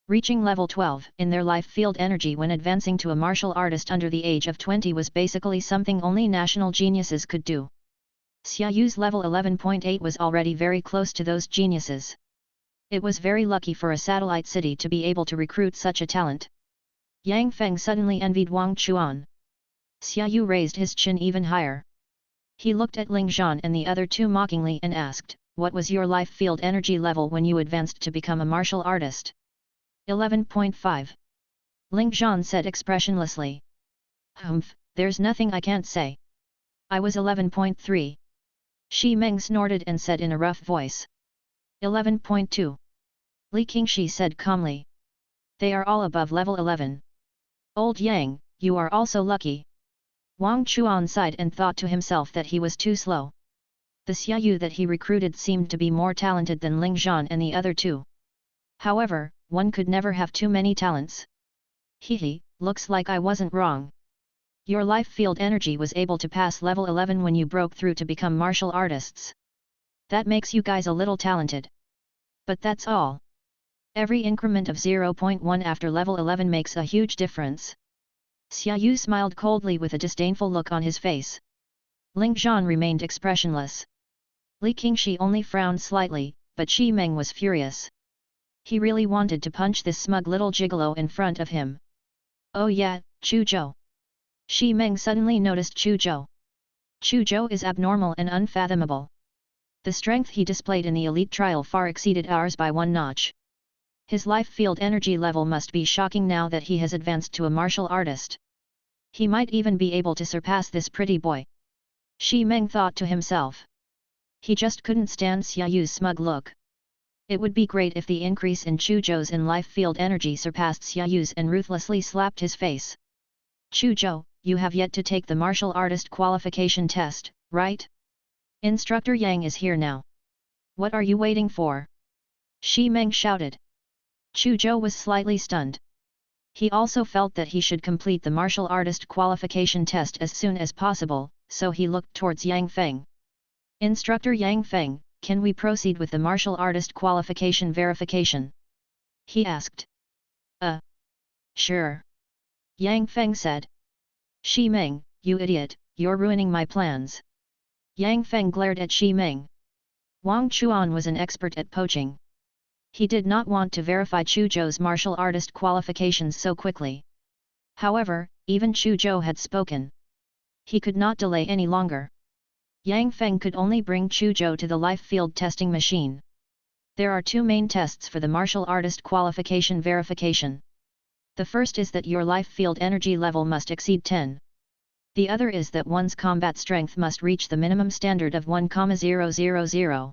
A: Reaching level 12 in their life field energy when advancing to a martial artist under the age of 20 was basically something only national geniuses could do. Xia Yu's level 11.8 was already very close to those geniuses. It was very lucky for a satellite city to be able to recruit such a talent. Yang Feng suddenly envied Wang Chuan. Xia Yu raised his chin even higher. He looked at Ling Zhan and the other two mockingly and asked, "What was your life field energy level when you advanced to become a martial artist?" 11.5. Ling Zhan said expressionlessly. Humph, there's nothing I can't say. I was 11.3. Shi Meng snorted and said in a rough voice. 11.2. Li Qingxi said calmly. They are all above level 11. Old Yang, you are also lucky. Wang Chuan sighed and thought to himself that he was too slow. The Xia Yu that he recruited seemed to be more talented than Ling Zhan and the other two. However, one could never have too many talents. Hehe, looks like I wasn't wrong. Your life field energy was able to pass level 11 when you broke through to become martial artists. That makes you guys a little talented. But that's all. Every increment of 0.1 after level 11 makes a huge difference. Xia Yu smiled coldly with a disdainful look on his face. Ling Zhan remained expressionless. Li Qingxi only frowned slightly, but Shi Meng was furious. He really wanted to punch this smug little gigolo in front of him. Oh yeah, Chu Zhou. Shi Meng suddenly noticed Chu Zhou. Chu Zhou is abnormal and unfathomable. The strength he displayed in the elite trial far exceeded ours by one notch. His life field energy level must be shocking now that he has advanced to a martial artist. He might even be able to surpass this pretty boy. Shi Meng thought to himself. He just couldn't stand Xia Yu's smug look. It would be great if the increase in Chu Zhou's in life field energy surpassed Xia Yu's and ruthlessly slapped his face. Chu Zhou, you have yet to take the martial artist qualification test, right? Instructor Yang is here now. What are you waiting for? Shi Meng shouted. Chu Zhou was slightly stunned. He also felt that he should complete the martial artist qualification test as soon as possible, so he looked towards Yang Feng. Instructor Yang Feng, can we proceed with the martial artist qualification verification? He asked. Sure. Yang Feng said. Shi Meng, you idiot, you're ruining my plans. Yang Feng glared at Shi Meng. Wang Chuan was an expert at poaching. He did not want to verify Chu Zhou's martial artist qualifications so quickly. However, even Chu Zhou had spoken. He could not delay any longer. Yang Feng could only bring Chu Zhou to the life field testing machine. There are two main tests for the martial artist qualification verification. The first is that your life field energy level must exceed 10. The other is that one's combat strength must reach the minimum standard of 1,000.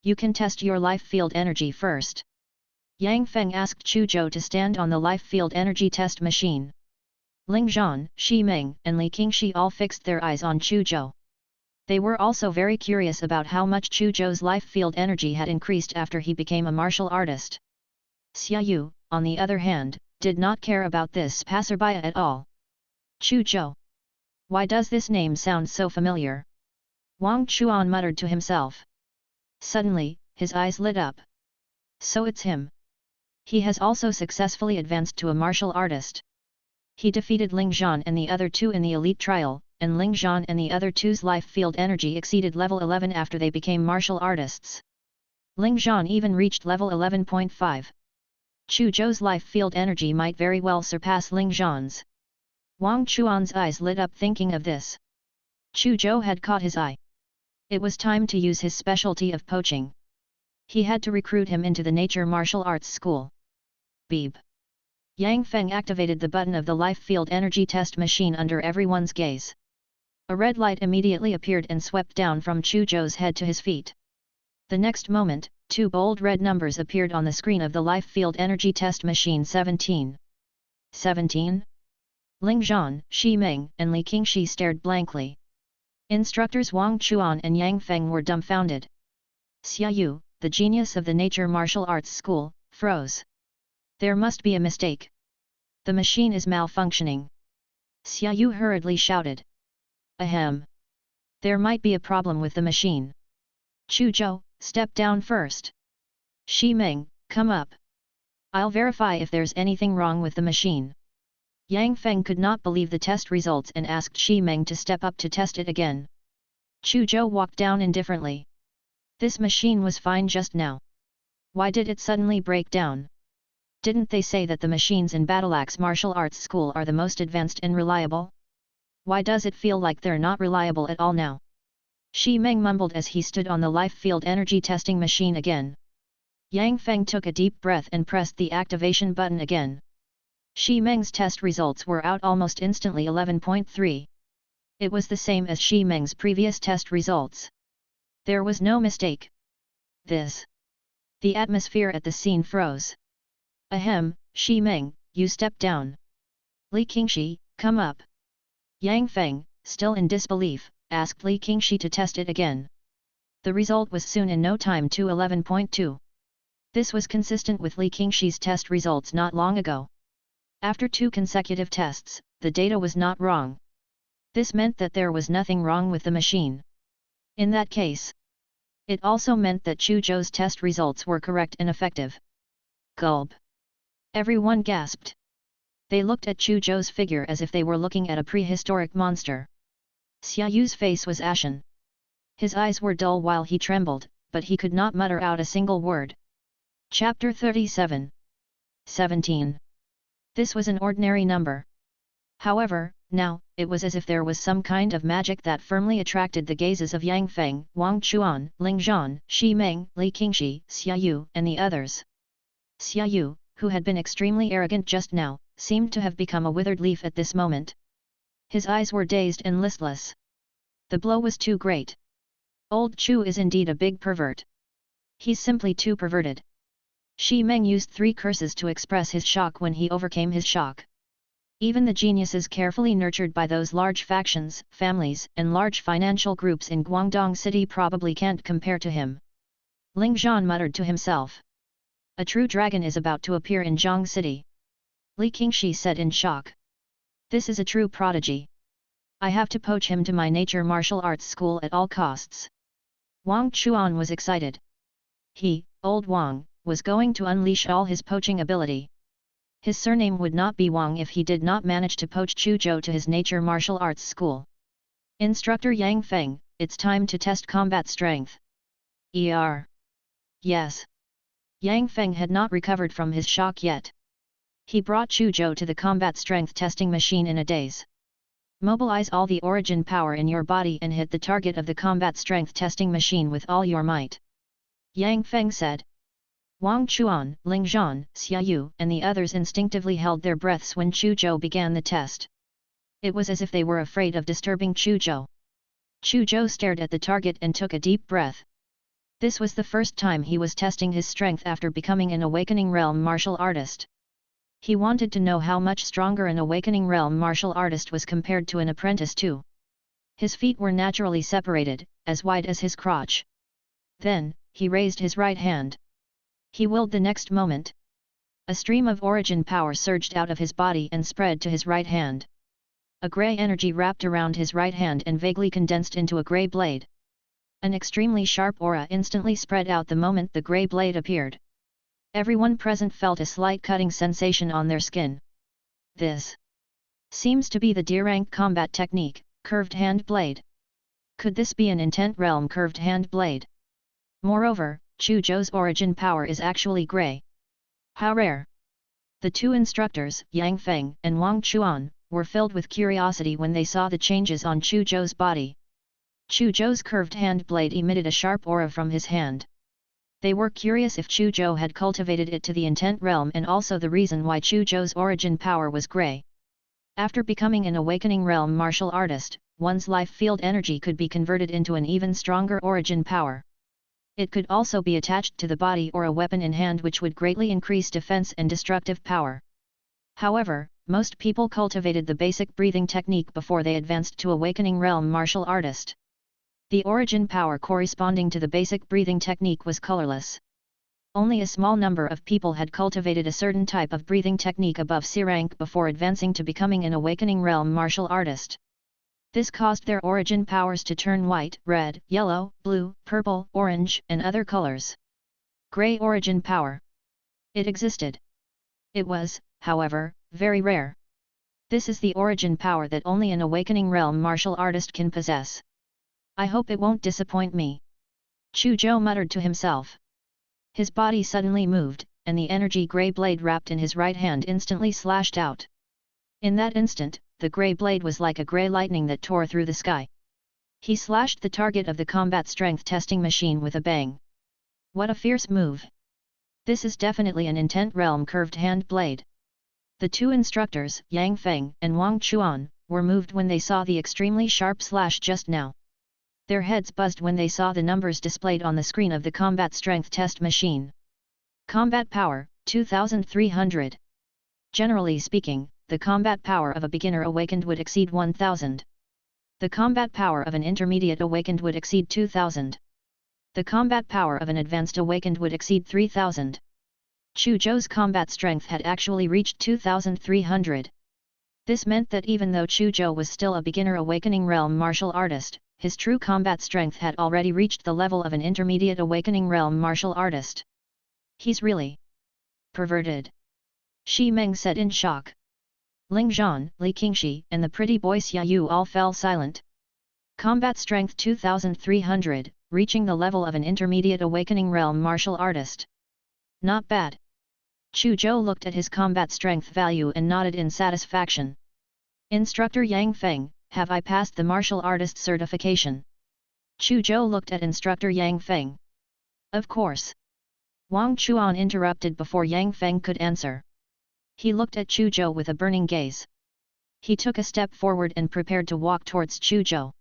A: You can test your life field energy first. Yang Feng asked Chu Zhou to stand on the life field energy test machine. Ling Zhan, Shi Meng, and Li Qingxi all fixed their eyes on Chu Zhou. They were also very curious about how much Chu Zhou's life field energy had increased after he became a martial artist. Xia Yu, on the other hand, did not care about this passerby at all. Chu Zhou. Why does this name sound so familiar? Wang Chuan muttered to himself. Suddenly, his eyes lit up. So it's him. He has also successfully advanced to a martial artist. He defeated Ling Zhan and the other two in the elite trial, and Ling Zhan and the other two's life field energy exceeded level 11 after they became martial artists. Ling Zhan even reached level 11.5. Chu Zhou's life field energy might very well surpass Ling Zhan's. Wang Chuan's eyes lit up thinking of this. Chu Zhou had caught his eye. It was time to use his specialty of poaching. He had to recruit him into the nature martial arts school. Beep. Yang Feng activated the button of the life field energy test machine under everyone's gaze. A red light immediately appeared and swept down from Chu Zhou's head to his feet. The next moment, two bold red numbers appeared on the screen of the life field energy test machine 17. 17. Ling Zhan, Shi Ming, and Li Qingxi stared blankly. Instructors Wang Chuan and Yang Feng were dumbfounded. Xia Yu, the genius of the Nature Martial Arts School, froze. There must be a mistake. The machine is malfunctioning. Xia Yu hurriedly shouted. Ahem. There might be a problem with the machine. Chu Zhou, step down first. Shi Ming, come up. I'll verify if there's anything wrong with the machine. Yang Feng could not believe the test results and asked Shi Ming to step up to test it again. Chu Zhou walked down indifferently. This machine was fine just now. Why did it suddenly break down? Didn't they say that the machines in Battleaxe Martial Arts School are the most advanced and reliable? Why does it feel like they're not reliable at all now? Shi Ming mumbled as he stood on the life field energy testing machine again. Yang Feng took a deep breath and pressed the activation button again. Shi Ming's test results were out almost instantly. 11.3. It was the same as Shi Ming's previous test results. There was no mistake. The atmosphere at the scene froze. Ahem, Shi Ming, you step down. Li Qingxi, come up. Yang Feng, still in disbelief, asked Li Qingxi to test it again. The result was soon in no time to 11.2. This was consistent with Li Qingxi's test results not long ago. After 2 consecutive tests, the data was not wrong. This meant that there was nothing wrong with the machine. In that case, it also meant that Chu Zhou's test results were correct and effective. Gulp. Everyone gasped. They looked at Chu Zhou's figure as if they were looking at a prehistoric monster. Xia Yu's face was ashen. His eyes were dull while he trembled, but he could not mutter out a single word. Chapter 37. 17. This was an ordinary number. However, now, it was as if there was some kind of magic that firmly attracted the gazes of Yang Feng, Wang Chuan, Ling Zhan, Shi Ming, Li Qingxi, Xia Yu, and the others. Xia Yu, who had been extremely arrogant just now, seemed to have become a withered leaf at this moment. His eyes were dazed and listless. The blow was too great. Old Chu is indeed a big pervert. He's simply too perverted. Shi Ming used 3 curses to express his shock when he overcame his shock. Even the geniuses carefully nurtured by those large factions, families, and large financial groups in Guangdong City probably can't compare to him. Ling Zhan muttered to himself. A true dragon is about to appear in Zhang City. Li Qingxi said in shock. This is a true prodigy. I have to poach him to my nature martial arts school at all costs. Wang Chuan was excited. He, old Wang, was going to unleash all his poaching ability. His surname would not be Wang if he did not manage to poach Chu Zhou to his nature martial arts school. Instructor Yang Feng, it's time to test combat strength. Yes. Yang Feng had not recovered from his shock yet. He brought Chu Zhou to the combat strength testing machine in a daze. Mobilize all the origin power in your body and hit the target of the combat strength testing machine with all your might. Yang Feng said. Wang Chuan, Ling Zhan, Xia Yu, and the others instinctively held their breaths when Chu Zhou began the test. It was as if they were afraid of disturbing Chu Zhou. Chu Zhou stared at the target and took a deep breath. This was the first time he was testing his strength after becoming an Awakening Realm martial artist. He wanted to know how much stronger an Awakening Realm martial artist was compared to an apprentice too. His feet were naturally separated, as wide as his crotch. Then, he raised his right hand. He willed the next moment. A stream of origin power surged out of his body and spread to his right hand. A grey energy wrapped around his right hand and vaguely condensed into a grey blade. An extremely sharp aura instantly spread out the moment the grey blade appeared. Everyone present felt a slight cutting sensation on their skin. This seems to be the D-rank combat technique, curved hand blade. Could this be an intent realm curved hand blade? Moreover, Chu Zhou's origin power is actually grey. How rare! The 2 instructors, Yang Feng and Wang Chuan, were filled with curiosity when they saw the changes on Chu Zhou's body. Chu Zhou's curved hand blade emitted a sharp aura from his hand. They were curious if Chu Zhou had cultivated it to the intent realm and also the reason why Chu Zhou's origin power was grey. After becoming an Awakening Realm martial artist, one's life field energy could be converted into an even stronger origin power. It could also be attached to the body or a weapon in hand which would greatly increase defense and destructive power. However, most people cultivated the basic breathing technique before they advanced to awakening realm martial artist. The origin power corresponding to the basic breathing technique was colorless. Only a small number of people had cultivated a certain type of breathing technique above C rank before advancing to becoming an awakening realm martial artist. This caused their origin powers to turn white, red, yellow, blue, purple, orange, and other colors. Gray origin power. It existed. It was, however, very rare. This is the origin power that only an awakening realm martial artist can possess. I hope it won't disappoint me. Chu Zhou muttered to himself. His body suddenly moved, and the energy grey blade wrapped in his right hand instantly slashed out. In that instant, the grey blade was like a grey lightning that tore through the sky. He slashed the target of the combat strength testing machine with a bang. What a fierce move! This is definitely an intent realm curved hand blade. The two instructors, Yang Feng and Wang Chuan, were moved when they saw the extremely sharp slash just now. Their heads buzzed when they saw the numbers displayed on the screen of the combat strength test machine. Combat power, 2300. Generally speaking, the combat power of a beginner awakened would exceed 1000. The combat power of an intermediate awakened would exceed 2000. The combat power of an advanced awakened would exceed 3000. Chu Zhou's combat strength had actually reached 2300. This meant that even though Chu Zhou was still a beginner awakening realm martial artist, his true combat strength had already reached the level of an intermediate awakening realm martial artist. He's really perverted. Shi Meng said in shock. Ling Zhan, Li Qingxi, and the pretty boy Xia Yu all fell silent. Combat strength 2300, reaching the level of an intermediate awakening realm martial artist. Not bad. Chu Zhou looked at his combat strength value and nodded in satisfaction. Instructor Yang Feng, have I passed the martial artist certification? Chu Zhou looked at Instructor Yang Feng. Of course. Wang Chuan interrupted before Yang Feng could answer. He looked at Chu Zhou with a burning gaze. He took a step forward and prepared to walk towards Chu Zhou.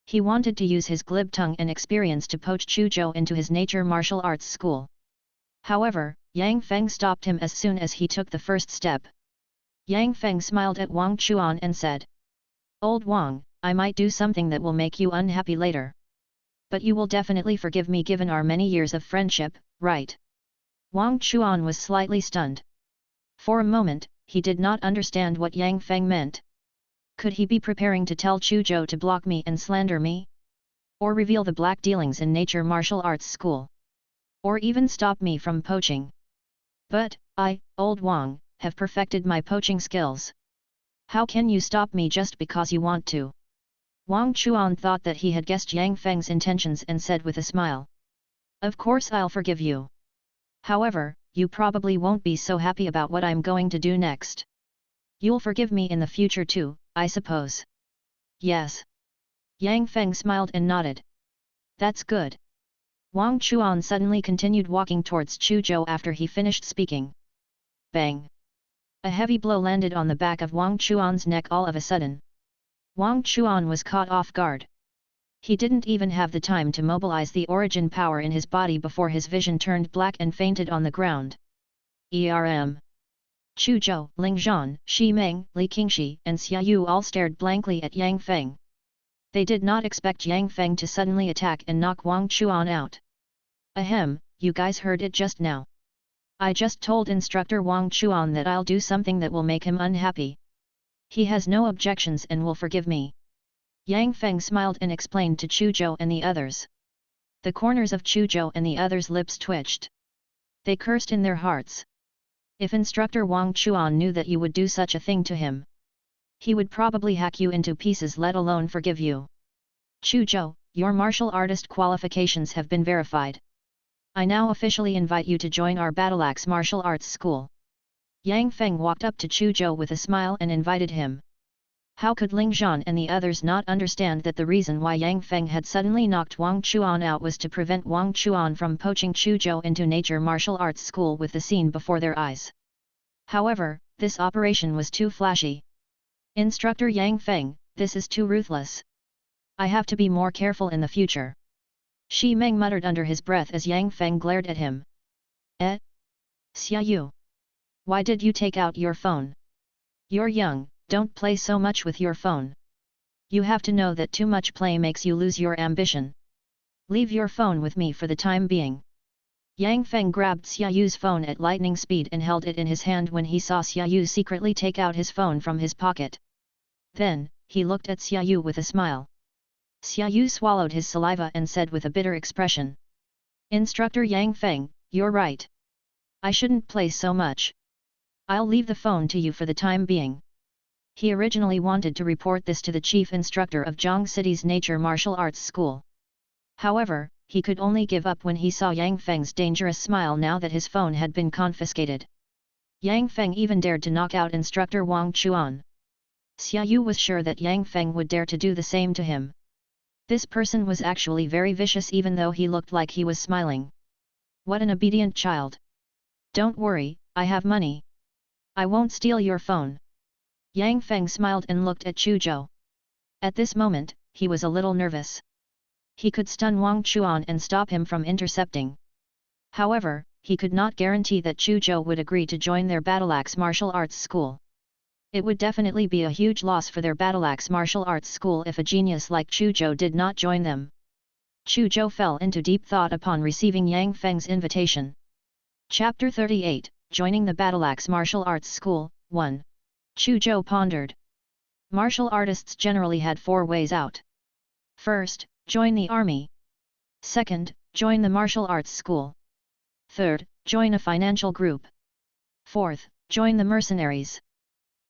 A: He wanted to use his glib tongue and experience to poach Chu Zhou into his nature martial arts school. However, Yang Feng stopped him as soon as he took the first step. Yang Feng smiled at Wang Chuan and said, Old Wang, I might do something that will make you unhappy later. But you will definitely forgive me given our many years of friendship, right? Wang Chuan was slightly stunned. For a moment, he did not understand what Yang Feng meant. Could he be preparing to tell Chu Zhou to block me and slander me? Or reveal the black dealings in nature martial arts school? Or even stop me from poaching? But, I, Old Wang, have perfected my poaching skills. How can you stop me just because you want to? Wang Chuan thought that he had guessed Yang Feng's intentions and said with a smile. Of course I'll forgive you. However, you probably won't be so happy about what I'm going to do next. You'll forgive me in the future too, I suppose. Yes. Yang Feng smiled and nodded. That's good. Wang Chuan suddenly continued walking towards Chu Zhou after he finished speaking. Bang! A heavy blow landed on the back of Wang Chuan's neck all of a sudden. Wang Chuan was caught off guard. He didn't even have the time to mobilize the origin power in his body before his vision turned black and fainted on the ground. Chu Zhou, Ling Zhan, Shi Meng, Li Qingxi, and Xia Yu all stared blankly at Yang Feng. They did not expect Yang Feng to suddenly attack and knock Wang Chuan out. Ahem, you guys heard it just now. I just told Instructor Wang Chuan that I'll do something that will make him unhappy. He has no objections and will forgive me. Yang Feng smiled and explained to Chu Zhou and the others. The corners of Chu Zhou and the others' lips twitched. They cursed in their hearts. If Instructor Wang Chuan knew that you would do such a thing to him, he would probably hack you into pieces, let alone forgive you. Chu Zhou, your martial artist qualifications have been verified. I now officially invite you to join our Battleaxe martial arts school. Yang Feng walked up to Chu Zhou with a smile and invited him. How could Ling Zhan and the others not understand that the reason why Yang Feng had suddenly knocked Wang Chuan out was to prevent Wang Chuan from poaching Chu Zhou into nature martial arts school with the scene before their eyes? However, this operation was too flashy. Instructor Yang Feng, this is too ruthless. I have to be more careful in the future. Shi Meng muttered under his breath as Yang Feng glared at him. Xia Yu. Why did you take out your phone? You're young, don't play so much with your phone. You have to know that too much play makes you lose your ambition. Leave your phone with me for the time being. Yang Feng grabbed Xia Yu's phone at lightning speed and held it in his hand when he saw Xia Yu secretly take out his phone from his pocket. Then, he looked at Xia Yu with a smile. Xia Yu swallowed his saliva and said with a bitter expression. Instructor Yang Feng, you're right. I shouldn't play so much. I'll leave the phone to you for the time being. He originally wanted to report this to the chief instructor of Zhang City's Nature Martial Arts School. However, he could only give up when he saw Yang Feng's dangerous smile now that his phone had been confiscated. Yang Feng even dared to knock out instructor Wang Chuan. Xia Yu was sure that Yang Feng would dare to do the same to him. This person was actually very vicious even though he looked like he was smiling. What an obedient child. Don't worry, I have money. I won't steal your phone. Yang Feng smiled and looked at Chu Zhou. At this moment, he was a little nervous. He could stun Wang Chuan and stop him from intercepting. However, he could not guarantee that Chu Zhou would agree to join their Battleaxe martial arts school. It would definitely be a huge loss for their Battleaxe martial arts school if a genius like Chu Zhou did not join them. Chu Zhou fell into deep thought upon receiving Yang Feng's invitation. Chapter 38, Joining the Battleaxe Martial Arts School, 1. Chu Zhou pondered. Martial artists generally had 4 ways out. First, join the army. Second, join the martial arts school. Third, join a financial group. Fourth, join the mercenaries.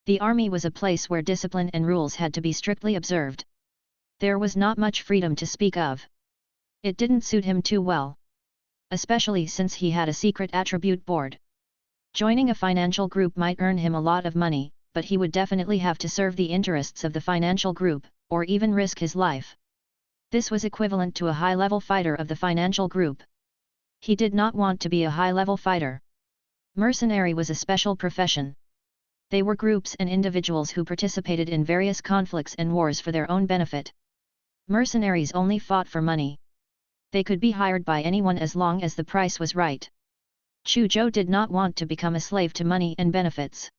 A: The army was a place where discipline and rules had to be strictly observed. There was not much freedom to speak of. It didn't suit him too well. Especially since he had a secret attribute board. Joining a financial group might earn him a lot of money, but he would definitely have to serve the interests of the financial group, or even risk his life. This was equivalent to a high-level fighter of the financial group. He did not want to be a high-level fighter. Mercenary was a special profession. They were groups and individuals who participated in various conflicts and wars for their own benefit. Mercenaries only fought for money. They could be hired by anyone as long as the price was right. Chu Zhou did not want to become a slave to money and benefits.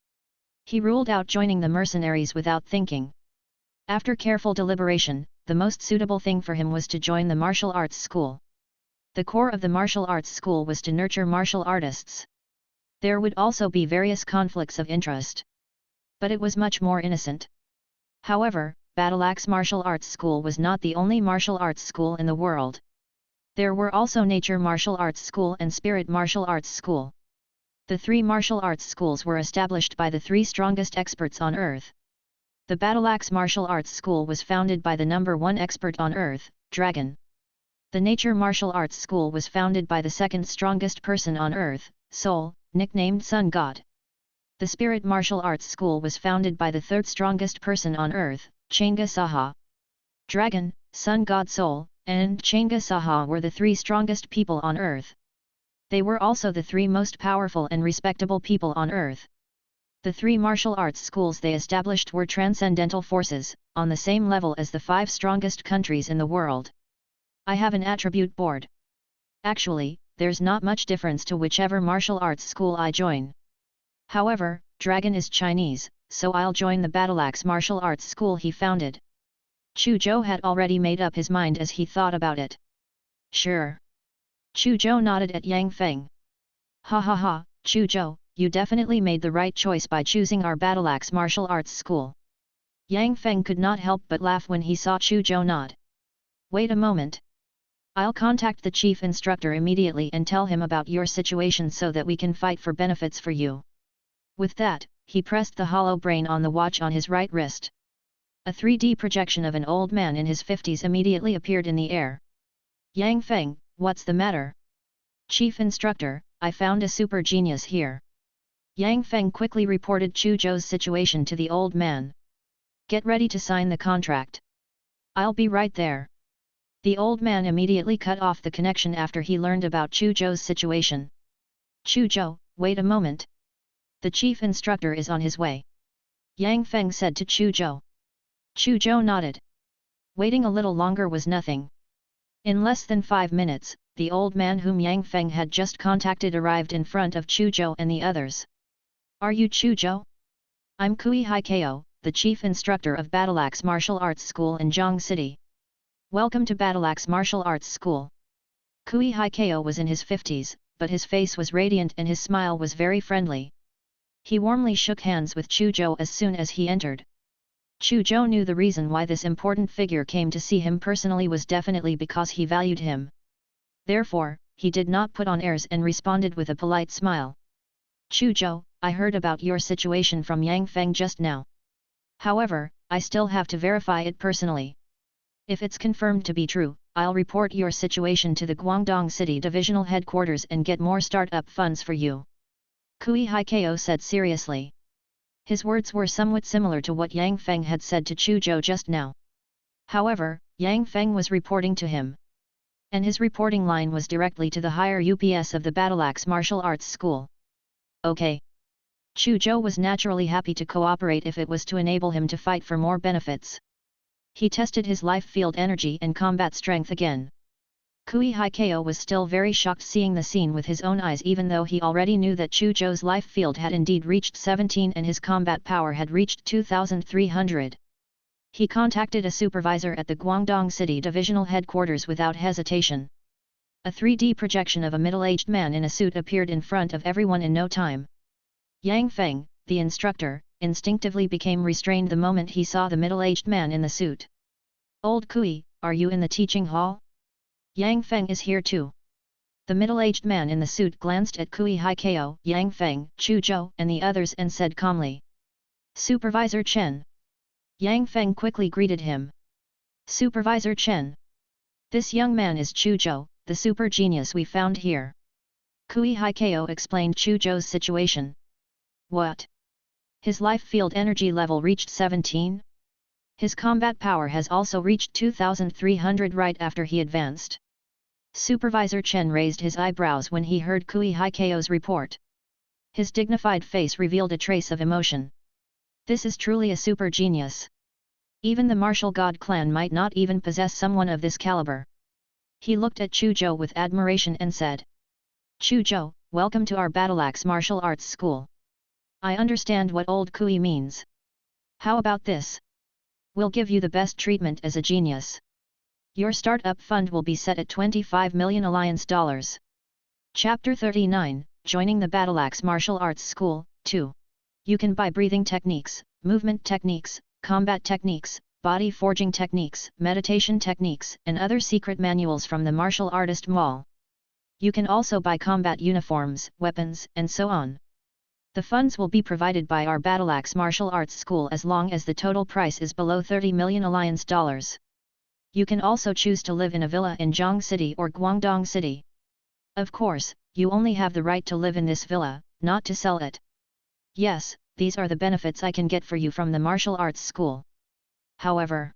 A: He ruled out joining the mercenaries without thinking. After careful deliberation, the most suitable thing for him was to join the martial arts school. The core of the martial arts school was to nurture martial artists. There would also be various conflicts of interest. But it was much more innocent. However, Battleaxe Martial Arts School was not the only martial arts school in the world. There were also Nature Martial Arts School and Spirit Martial Arts School. The 3 martial arts schools were established by the 3 strongest experts on Earth. The Battleaxe Martial Arts School was founded by the #1 expert on Earth, Dragon. The Nature Martial Arts School was founded by the 2nd strongest person on Earth, Soul, nicknamed Sun God. The Spirit Martial Arts School was founded by the 3rd strongest person on Earth, Chang'e Saha. Dragon, Sun God Soul, and Chang'e Saha were the 3 strongest people on Earth. They were also the 3 most powerful and respectable people on Earth. The 3 martial arts schools they established were transcendental forces, on the same level as the 5 strongest countries in the world. I have an attribute board. Actually, there's not much difference to whichever martial arts school I join. However, Dragon is Chinese, so I'll join the Battleaxe Martial Arts School he founded. Chu Zhou had already made up his mind as he thought about it. Sure. Chu Zhou nodded at Yang Feng. Ha ha ha, Chu Zhou, you definitely made the right choice by choosing our Battleaxe Martial Arts School. Yang Feng could not help but laugh when he saw Chu Zhou nod. Wait a moment. I'll contact the chief instructor immediately and tell him about your situation so that we can fight for benefits for you. With that, he pressed the hollow brain on the watch on his right wrist. A 3D projection of an old man in his 50s immediately appeared in the air. Yang Feng, what's the matter? Chief instructor, I found a super genius here. Yang Feng quickly reported Chu Zhou's situation to the old man. Get ready to sign the contract. I'll be right there. The old man immediately cut off the connection after he learned about Chu Zhou's situation. Chu Zhou, wait a moment. The chief instructor is on his way. Yang Feng said to Chu Zhou. Chu Zhou nodded. Waiting a little longer was nothing. In less than 5 minutes, the old man whom Yang Feng had just contacted arrived in front of Chu Zhou and the others. Are you Chu Zhou? I'm Kui Haikeo, the chief instructor of Battleaxe Martial Arts School in Zhang City. Welcome to Battleaxe Martial Arts School. Kui Haikeo was in his 50s, but his face was radiant and his smile was very friendly. He warmly shook hands with Chu Zhou as soon as he entered. Chu Zhou knew the reason why this important figure came to see him personally was definitely because he valued him. Therefore, he did not put on airs and responded with a polite smile. Chu Zhou, I heard about your situation from Yang Feng just now. However, I still have to verify it personally. If it's confirmed to be true, I'll report your situation to the Guangdong City Divisional Headquarters and get more startup funds for you. Kui Haikeo said seriously. His words were somewhat similar to what Yang Feng had said to Chu Zhou just now. However, Yang Feng was reporting to him. And his reporting line was directly to the higher UPS of the Battleaxe Martial Arts School. Okay. Chu Zhou was naturally happy to cooperate if it was to enable him to fight for more benefits. He tested his life field energy and combat strength again. Kui Haikeo was still very shocked seeing the scene with his own eyes, even though he already knew that Chu Zhou's life field had indeed reached 17 and his combat power had reached 2,300. He contacted a supervisor at the Guangdong City Divisional Headquarters without hesitation. A 3D projection of a middle-aged man in a suit appeared in front of everyone in no time. Yang Feng, the instructor, instinctively became restrained the moment he saw the middle-aged man in the suit. Old Kui, are you in the teaching hall? Yang Feng is here too. The middle-aged man in the suit glanced at Kui Haikeo, Yang Feng, Chu Zhou and the others and said calmly. Supervisor Chen. Yang Feng quickly greeted him. Supervisor Chen. This young man is Chu Zhou, the super genius we found here. Kui Haikeo explained Chu Zhou's situation. What? His life field energy level reached 17? His combat power has also reached 2,300 right after he advanced. Supervisor Chen raised his eyebrows when he heard Kui Haikeo's report. His dignified face revealed a trace of emotion. This is truly a super genius. Even the martial god clan might not even possess someone of this caliber. He looked at Chu Zhou with admiration and said. Chu Zhou, welcome to our Battleaxe Martial Arts School. I understand what old Kui means. How about this? We'll give you the best treatment as a genius. Your startup fund will be set at 25 million Alliance dollars. Chapter 39, Joining the Battleaxe Martial Arts School, 2. You can buy breathing techniques, movement techniques, combat techniques, body forging techniques, meditation techniques, and other secret manuals from the Martial Artist Mall. You can also buy combat uniforms, weapons, and so on. The funds will be provided by our Battleaxe Martial Arts School as long as the total price is below 30 million Alliance dollars. You can also choose to live in a villa in Zhang City or Guangdong City. Of course, you only have the right to live in this villa, not to sell it. Yes, these are the benefits I can get for you from the martial arts school. However,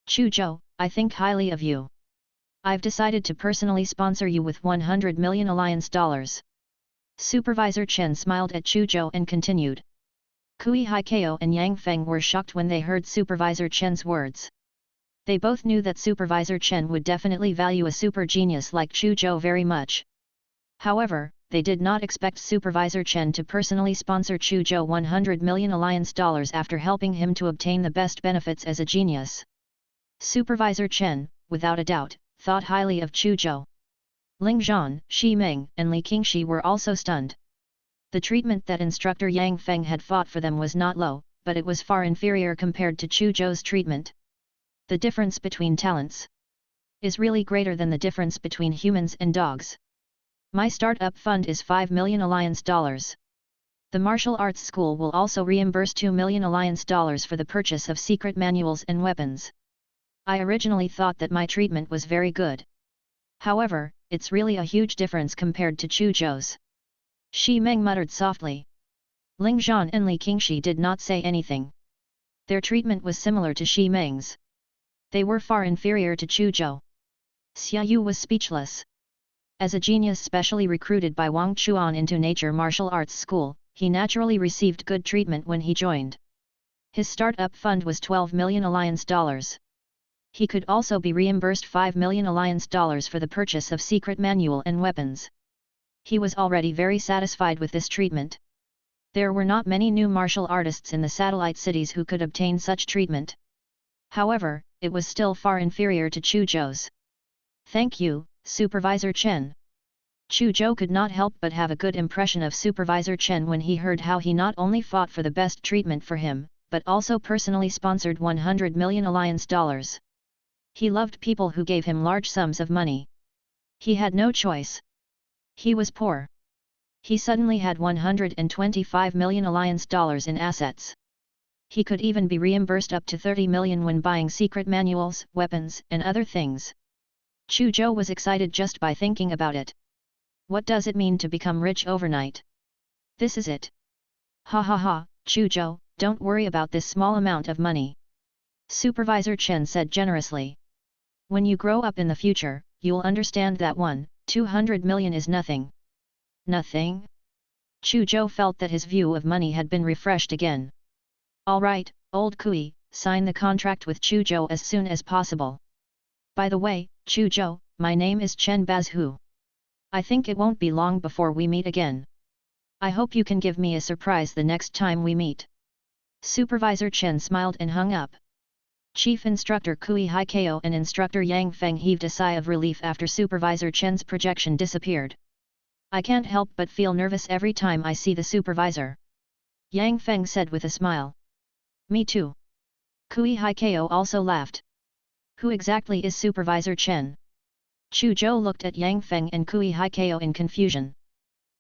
A: Chu Zhou, I think highly of you. I've decided to personally sponsor you with 100 million Alliance dollars. Supervisor Chen smiled at Chu Zhou and continued. Kui Haikeo and Yang Feng were shocked when they heard Supervisor Chen's words. They both knew that Supervisor Chen would definitely value a super genius like Chu Zhou very much. However, they did not expect Supervisor Chen to personally sponsor Chu Zhou 100 million Alliance dollars after helping him to obtain the best benefits as a genius. Supervisor Chen, without a doubt, thought highly of Chu Zhou. Ling Zhan, Shi Meng, and Li Qingxi were also stunned. The treatment that instructor Yang Feng had fought for them was not low, but it was far inferior compared to Chu Zhou's treatment. The difference between talents is really greater than the difference between humans and dogs. My startup fund is 5 million Alliance dollars. The martial arts school will also reimburse 2 million Alliance dollars for the purchase of secret manuals and weapons. I originally thought that my treatment was very good. However, it's really a huge difference compared to Chu Zhou's. Shi Meng muttered softly. Ling Zhan and Li Qingxi did not say anything. Their treatment was similar to Shi Meng's. They were far inferior to Chu Zhou. Xia Yu was speechless. As a genius specially recruited by Wang Chuan into Nature Martial Arts School, he naturally received good treatment when he joined. His startup fund was 12 million Alliance dollars. He could also be reimbursed 5 million Alliance dollars for the purchase of secret manual and weapons. He was already very satisfied with this treatment. There were not many new martial artists in the satellite cities who could obtain such treatment. However, it was still far inferior to Chu Zhou's. Thank you, Supervisor Chen. Chu Zhou could not help but have a good impression of Supervisor Chen when he heard how he not only fought for the best treatment for him, but also personally sponsored 100 million alliance dollars. He loved people who gave him large sums of money. He had no choice. He was poor. He suddenly had 125 million alliance dollars in assets. He could even be reimbursed up to 30 million when buying secret manuals, weapons, and other things. Chu Zhou was excited just by thinking about it. What does it mean to become rich overnight? This is it. Ha ha ha, Chu Zhou, don't worry about this small amount of money. Supervisor Chen said generously. When you grow up in the future, you'll understand that 200 million is nothing. Nothing? Chu Zhou felt that his view of money had been refreshed again. Alright, old Kui, sign the contract with Chu Zhou as soon as possible. By the way, Chu Zhou, my name is Chen Bazhu. I think it won't be long before we meet again. I hope you can give me a surprise the next time we meet. Supervisor Chen smiled and hung up. Chief Instructor Kui Haikao and Instructor Yang Feng heaved a sigh of relief after Supervisor Chen's projection disappeared. I can't help but feel nervous every time I see the supervisor. Yang Feng said with a smile. Me too. Kui Haikao also laughed. Who exactly is Supervisor Chen? Chu Zhou looked at Yang Feng and Kui Haikao in confusion.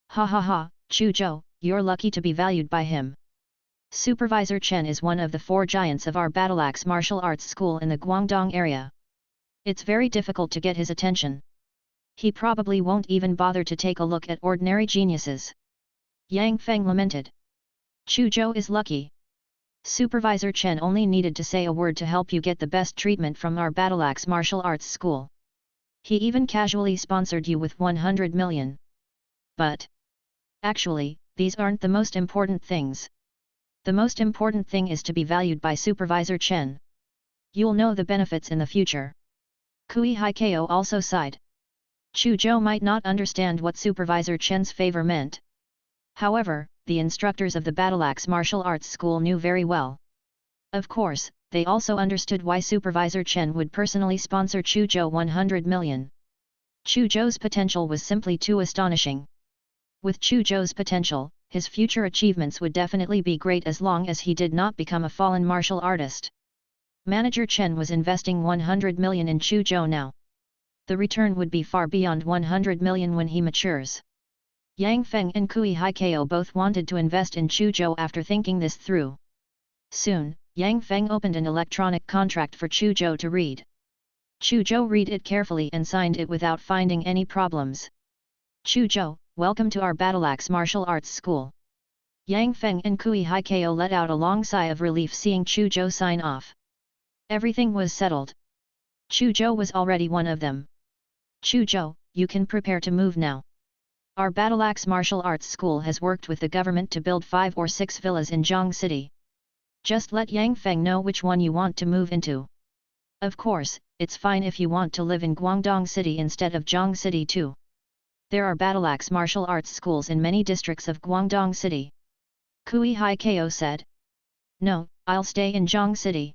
A: Ha ha ha, Chu Zhou, you're lucky to be valued by him. Supervisor Chen is one of the 4 giants of our Battleaxe martial arts school in the Guangdong area. It's very difficult to get his attention. He probably won't even bother to take a look at ordinary geniuses. Yang Feng lamented. Chu Zhou is lucky. Supervisor Chen only needed to say a word to help you get the best treatment from our Battleaxe martial arts school. He even casually sponsored you with 100 million. But actually, these aren't the most important things. The most important thing is to be valued by Supervisor Chen. You'll know the benefits in the future. Kui Haikao also sighed. Chu Zhou might not understand what Supervisor Chen's favor meant. However, the instructors of the Battleaxe martial arts school knew very well. Of course, they also understood why Supervisor Chen would personally sponsor Chu Zhou 100 million. Chu Zhou's potential was simply too astonishing. With Chu Zhou's potential, his future achievements would definitely be great as long as he did not become a fallen martial artist. Manager Chen was investing 100 million in Chu Zhou now. The return would be far beyond 100 million when he matures. Yang Feng and Kui Haikao both wanted to invest in Chu Zhou after thinking this through. Soon, Yang Feng opened an electronic contract for Chu Zhou to read. Chu Zhou read it carefully and signed it without finding any problems. Chu Zhou, welcome to our Battleaxe martial arts school. Yang Feng and Kui Haikao let out a long sigh of relief seeing Chu Zhou sign off. Everything was settled. Chu Zhou was already one of them. Chu Zhou, you can prepare to move now. Our Battleaxe martial arts school has worked with the government to build 5 or 6 villas in Zhang City. Just let Yang Feng know which one you want to move into. Of course, it's fine if you want to live in Guangdong City instead of Zhang City too. There are Battleaxe martial arts schools in many districts of Guangdong City. Kui Haikao said. No, I'll stay in Zhang City.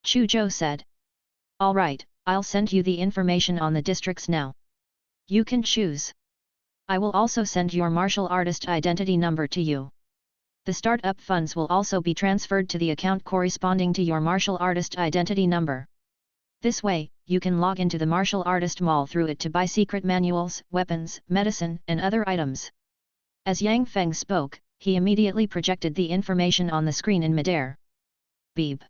A: Chu Zhou said. Alright, I'll send you the information on the districts now. You can choose. I will also send your martial artist identity number to you. The startup funds will also be transferred to the account corresponding to your martial artist identity number. This way, you can log into the martial artist mall through it to buy secret manuals, weapons, medicine, and other items. As Yang Feng spoke, he immediately projected the information on the screen in midair. Beep.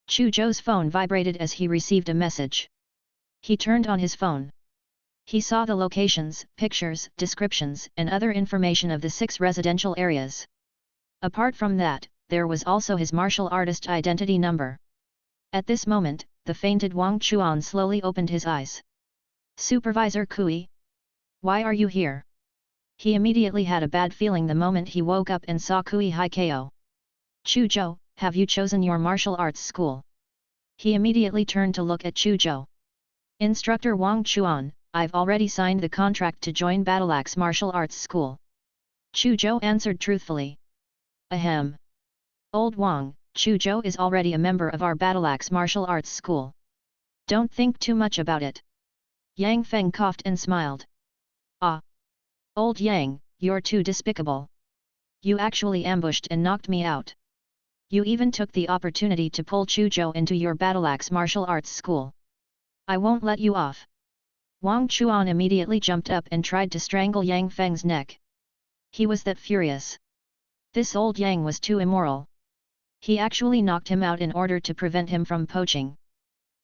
A: Chu Zhou's phone vibrated as he received a message. He turned on his phone. He saw the locations, pictures, descriptions, and other information of the 6 residential areas. Apart from that, there was also his martial artist identity number. At this moment, the fainted Wang Chuan slowly opened his eyes. Supervisor Kui? Why are you here? He immediately had a bad feeling the moment he woke up and saw Kui Haikao. Chu Zhou, have you chosen your martial arts school? He immediately turned to look at Chu Zhou. Instructor Wang Chuan, I've already signed the contract to join Battleaxe martial arts school. Chu Zhou answered truthfully. Ahem. Old Wang, Chu Zhou is already a member of our Battleaxe martial arts school. Don't think too much about it. Yang Feng coughed and smiled. Ah! Old Yang, you're too despicable. You actually ambushed and knocked me out. You even took the opportunity to pull Chu Zhou into your Battleaxe martial arts school. I won't let you off. Wang Chuan immediately jumped up and tried to strangle Yang Feng's neck. He was that furious. This old Yang was too immoral. He actually knocked him out in order to prevent him from poaching.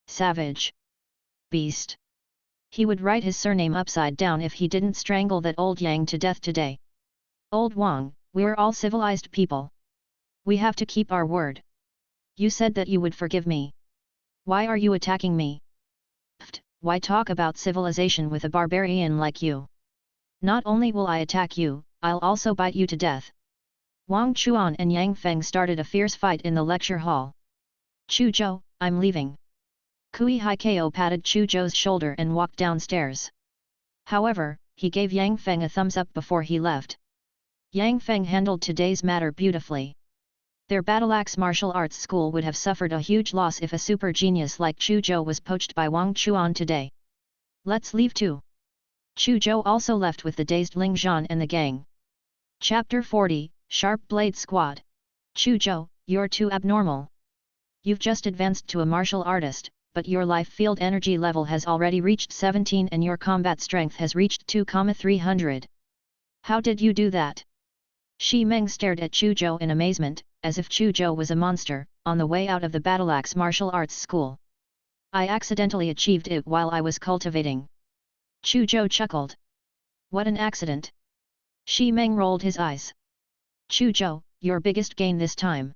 A: Savage. Beast. He would write his surname upside down if he didn't strangle that old Yang to death today. Old Wang, we're all civilized people. We have to keep our word. You said that you would forgive me. Why are you attacking me? Pfft, why talk about civilization with a barbarian like you? Not only will I attack you, I'll also bite you to death. Wang Chuan and Yang Feng started a fierce fight in the lecture hall. Chu Zhou, I'm leaving. Kui Haikao patted Chu Zhou's shoulder and walked downstairs. However, he gave Yang Feng a thumbs up before he left. Yang Feng handled today's matter beautifully. Their Battleaxe martial arts school would have suffered a huge loss if a super genius like Chu Zhou was poached by Wang Chuan today. Let's leave too. Chu Zhou also left with the dazed Ling Zhan and the gang. Chapter 40, Sharp Blade Squad. Chu Zhou, you're too abnormal. You've just advanced to a martial artist, but your life field energy level has already reached 17 and your combat strength has reached 2,300. How did you do that? Shi Meng stared at Chu Zhou in amazement, as if Chu Zhou was a monster, on the way out of the Battleaxe martial arts school. I accidentally achieved it while I was cultivating. Chu Zhou chuckled. What an accident! Shi Meng rolled his eyes. Chu Zhou, your biggest gain this time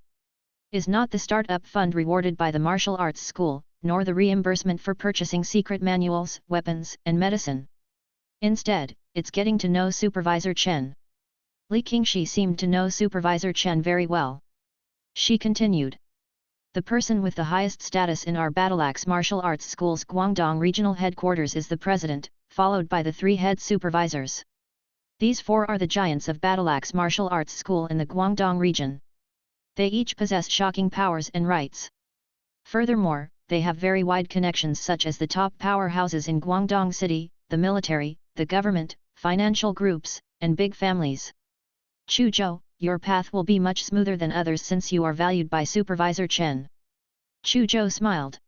A: is not the startup fund rewarded by the martial arts school, nor the reimbursement for purchasing secret manuals, weapons, and medicine. Instead, it's getting to know Supervisor Chen. Li Qingxi seemed to know Supervisor Chen very well. She continued. The person with the highest status in our Battleaxe martial arts school's Guangdong regional headquarters is the president, followed by the 3 head supervisors. These 4 are the giants of Battleaxe martial arts school in the Guangdong region. They each possess shocking powers and rights. Furthermore, they have very wide connections such as the top powerhouses in Guangdong City, the military, the government, financial groups, and big families. Chu Zhou, your path will be much smoother than others since you are valued by Supervisor Chen. Chu Zhou smiled.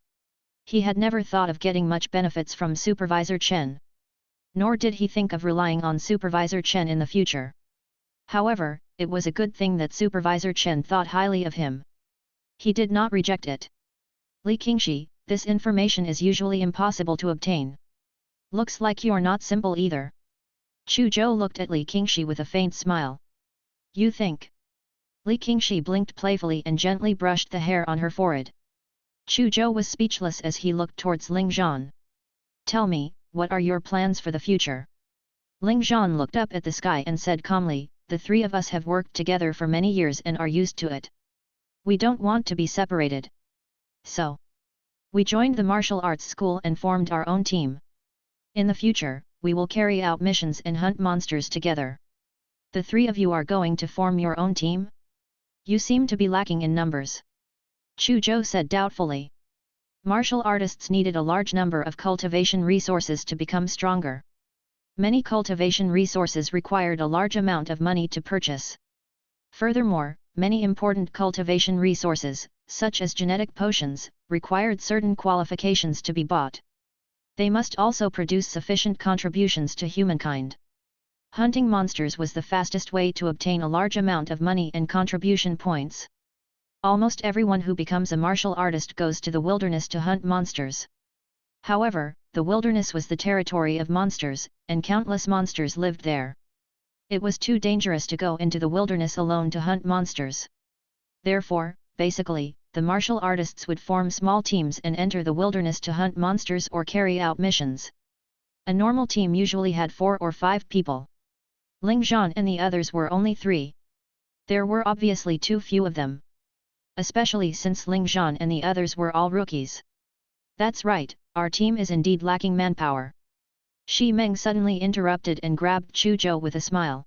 A: He had never thought of getting much benefits from Supervisor Chen. Nor did he think of relying on Supervisor Chen in the future. However, it was a good thing that Supervisor Chen thought highly of him. He did not reject it. Li Qingxi, this information is usually impossible to obtain. Looks like you're not simple either. Chu Zhou looked at Li Qingxi with a faint smile. You think? Li Qingxi blinked playfully and gently brushed the hair on her forehead. Chu Zhou was speechless as he looked towards Ling Zhan. Tell me, what are your plans for the future? Ling Zhan looked up at the sky and said calmly, the 3 of us have worked together for many years and are used to it. We don't want to be separated. So, we joined the martial arts school and formed our own team. In the future, we will carry out missions and hunt monsters together. The 3 of you are going to form your own team? You seem to be lacking in numbers. Chu Zhou said doubtfully. Martial artists needed a large number of cultivation resources to become stronger. Many cultivation resources required a large amount of money to purchase. Furthermore, many important cultivation resources, such as genetic potions, required certain qualifications to be bought. They must also produce sufficient contributions to humankind. Hunting monsters was the fastest way to obtain a large amount of money and contribution points. Almost everyone who becomes a martial artist goes to the wilderness to hunt monsters. However, the wilderness was the territory of monsters, and countless monsters lived there. It was too dangerous to go into the wilderness alone to hunt monsters. Therefore, basically, the martial artists would form small teams and enter the wilderness to hunt monsters or carry out missions. A normal team usually had 4 or 5 people. Ling Zhan and the others were only 3. There were obviously too few of them. Especially since Ling Zhan and the others were all rookies. That's right, our team is indeed lacking manpower. Shi Meng suddenly interrupted and grabbed Chu Zhou with a smile.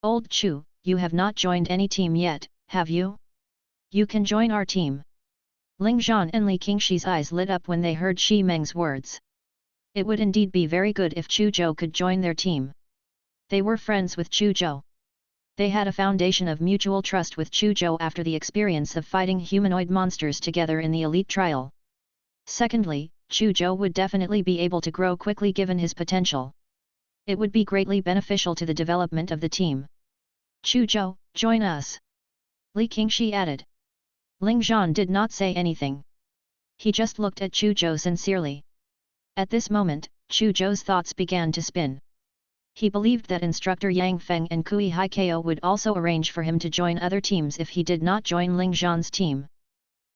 A: Old Chu, you have not joined any team yet, have you? You can join our team. Ling Zhan and Li Qingshi's eyes lit up when they heard Xi Meng's words. It would indeed be very good if Chu Zhou could join their team. They were friends with Chu Zhou. They had a foundation of mutual trust with Chu Zhou after the experience of fighting humanoid monsters together in the elite trial. Secondly, Chu Zhou would definitely be able to grow quickly given his potential. It would be greatly beneficial to the development of the team. Chu Zhou, join us. Li Qingshi added. Ling Zhan did not say anything. He just looked at Chu Zhou sincerely. At this moment, Chu Zhou's thoughts began to spin. He believed that instructor Yang Feng and Kui Haikao would also arrange for him to join other teams if he did not join Ling Zhan's team.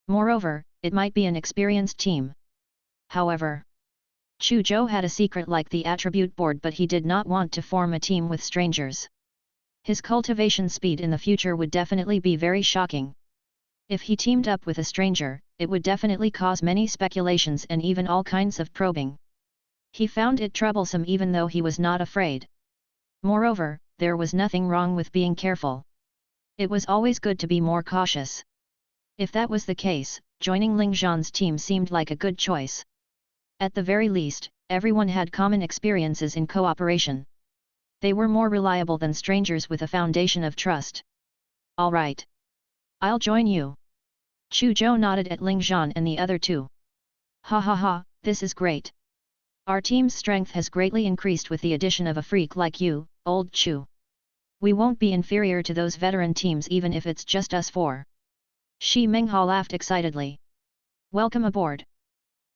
A: Moreover, it might be an experienced team. However, Chu Zhou had a secret like the attribute board, but he did not want to form a team with strangers. His cultivation speed in the future would definitely be very shocking. If he teamed up with a stranger, it would definitely cause many speculations and even all kinds of probing. He found it troublesome even though he was not afraid. Moreover, there was nothing wrong with being careful. It was always good to be more cautious. If that was the case, joining Ling Zhan's team seemed like a good choice. At the very least, everyone had common experiences in cooperation. They were more reliable than strangers with a foundation of trust. All right. I'll join you. Chu Zhou nodded at Ling Zhan and the other two. Ha ha ha, this is great. Our team's strength has greatly increased with the addition of a freak like you, old Chu. We won't be inferior to those veteran teams even if it's just us four. Xi Menghe laughed excitedly. Welcome aboard.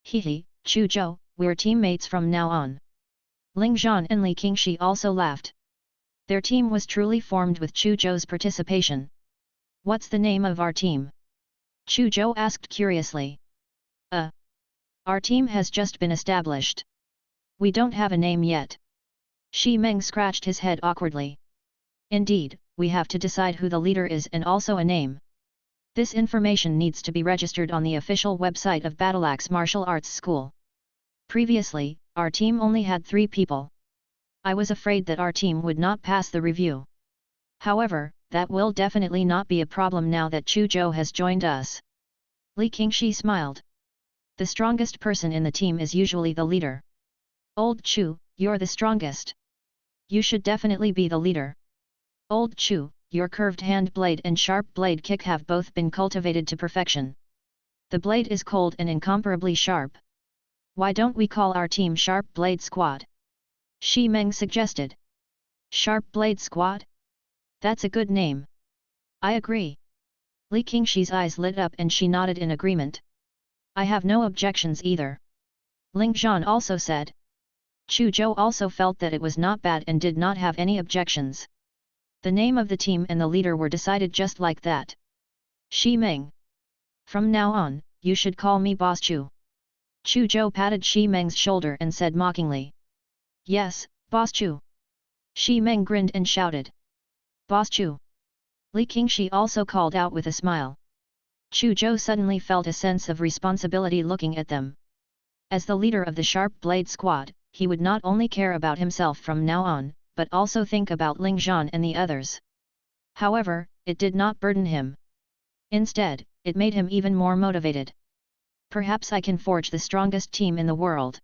A: Hehe, Chu Zhou, we're teammates from now on. Ling Zhan and Li Qingshi also laughed. Their team was truly formed with Chu Zhou's participation. What's the name of our team? Chu Zhou asked curiously. Our team has just been established. We don't have a name yet. Xi Meng scratched his head awkwardly. Indeed, we have to decide who the leader is and also a name. This information needs to be registered on the official website of Battleaxe Martial Arts School. Previously, our team only had 3 people. I was afraid that our team would not pass the review. However, that will definitely not be a problem now that Chu Zhou has joined us. Li Qingshi smiled. The strongest person in the team is usually the leader. Old Chu, you're the strongest. You should definitely be the leader. Old Chu, your curved hand blade and sharp blade kick have both been cultivated to perfection. The blade is cold and incomparably sharp. Why don't we call our team Sharp Blade Squad? Xi Meng suggested. Sharp Blade Squad? That's a good name. I agree. Li Qingshi's eyes lit up and she nodded in agreement. I have no objections either. Ling Zhan also said. Chu Zhou also felt that it was not bad and did not have any objections. The name of the team and the leader were decided just like that. Xi Meng. From now on, you should call me Boss Chu. Chu Zhou patted Xi Meng's shoulder and said mockingly. Yes, Boss Chu. Xi Meng grinned and shouted. Boss Chu. Li Qingshi also called out with a smile. Chu Zhou suddenly felt a sense of responsibility looking at them. As the leader of the Sharp Blade Squad, he would not only care about himself from now on, but also think about Ling Zhan and the others. However, it did not burden him. Instead, it made him even more motivated. Perhaps I can forge the strongest team in the world.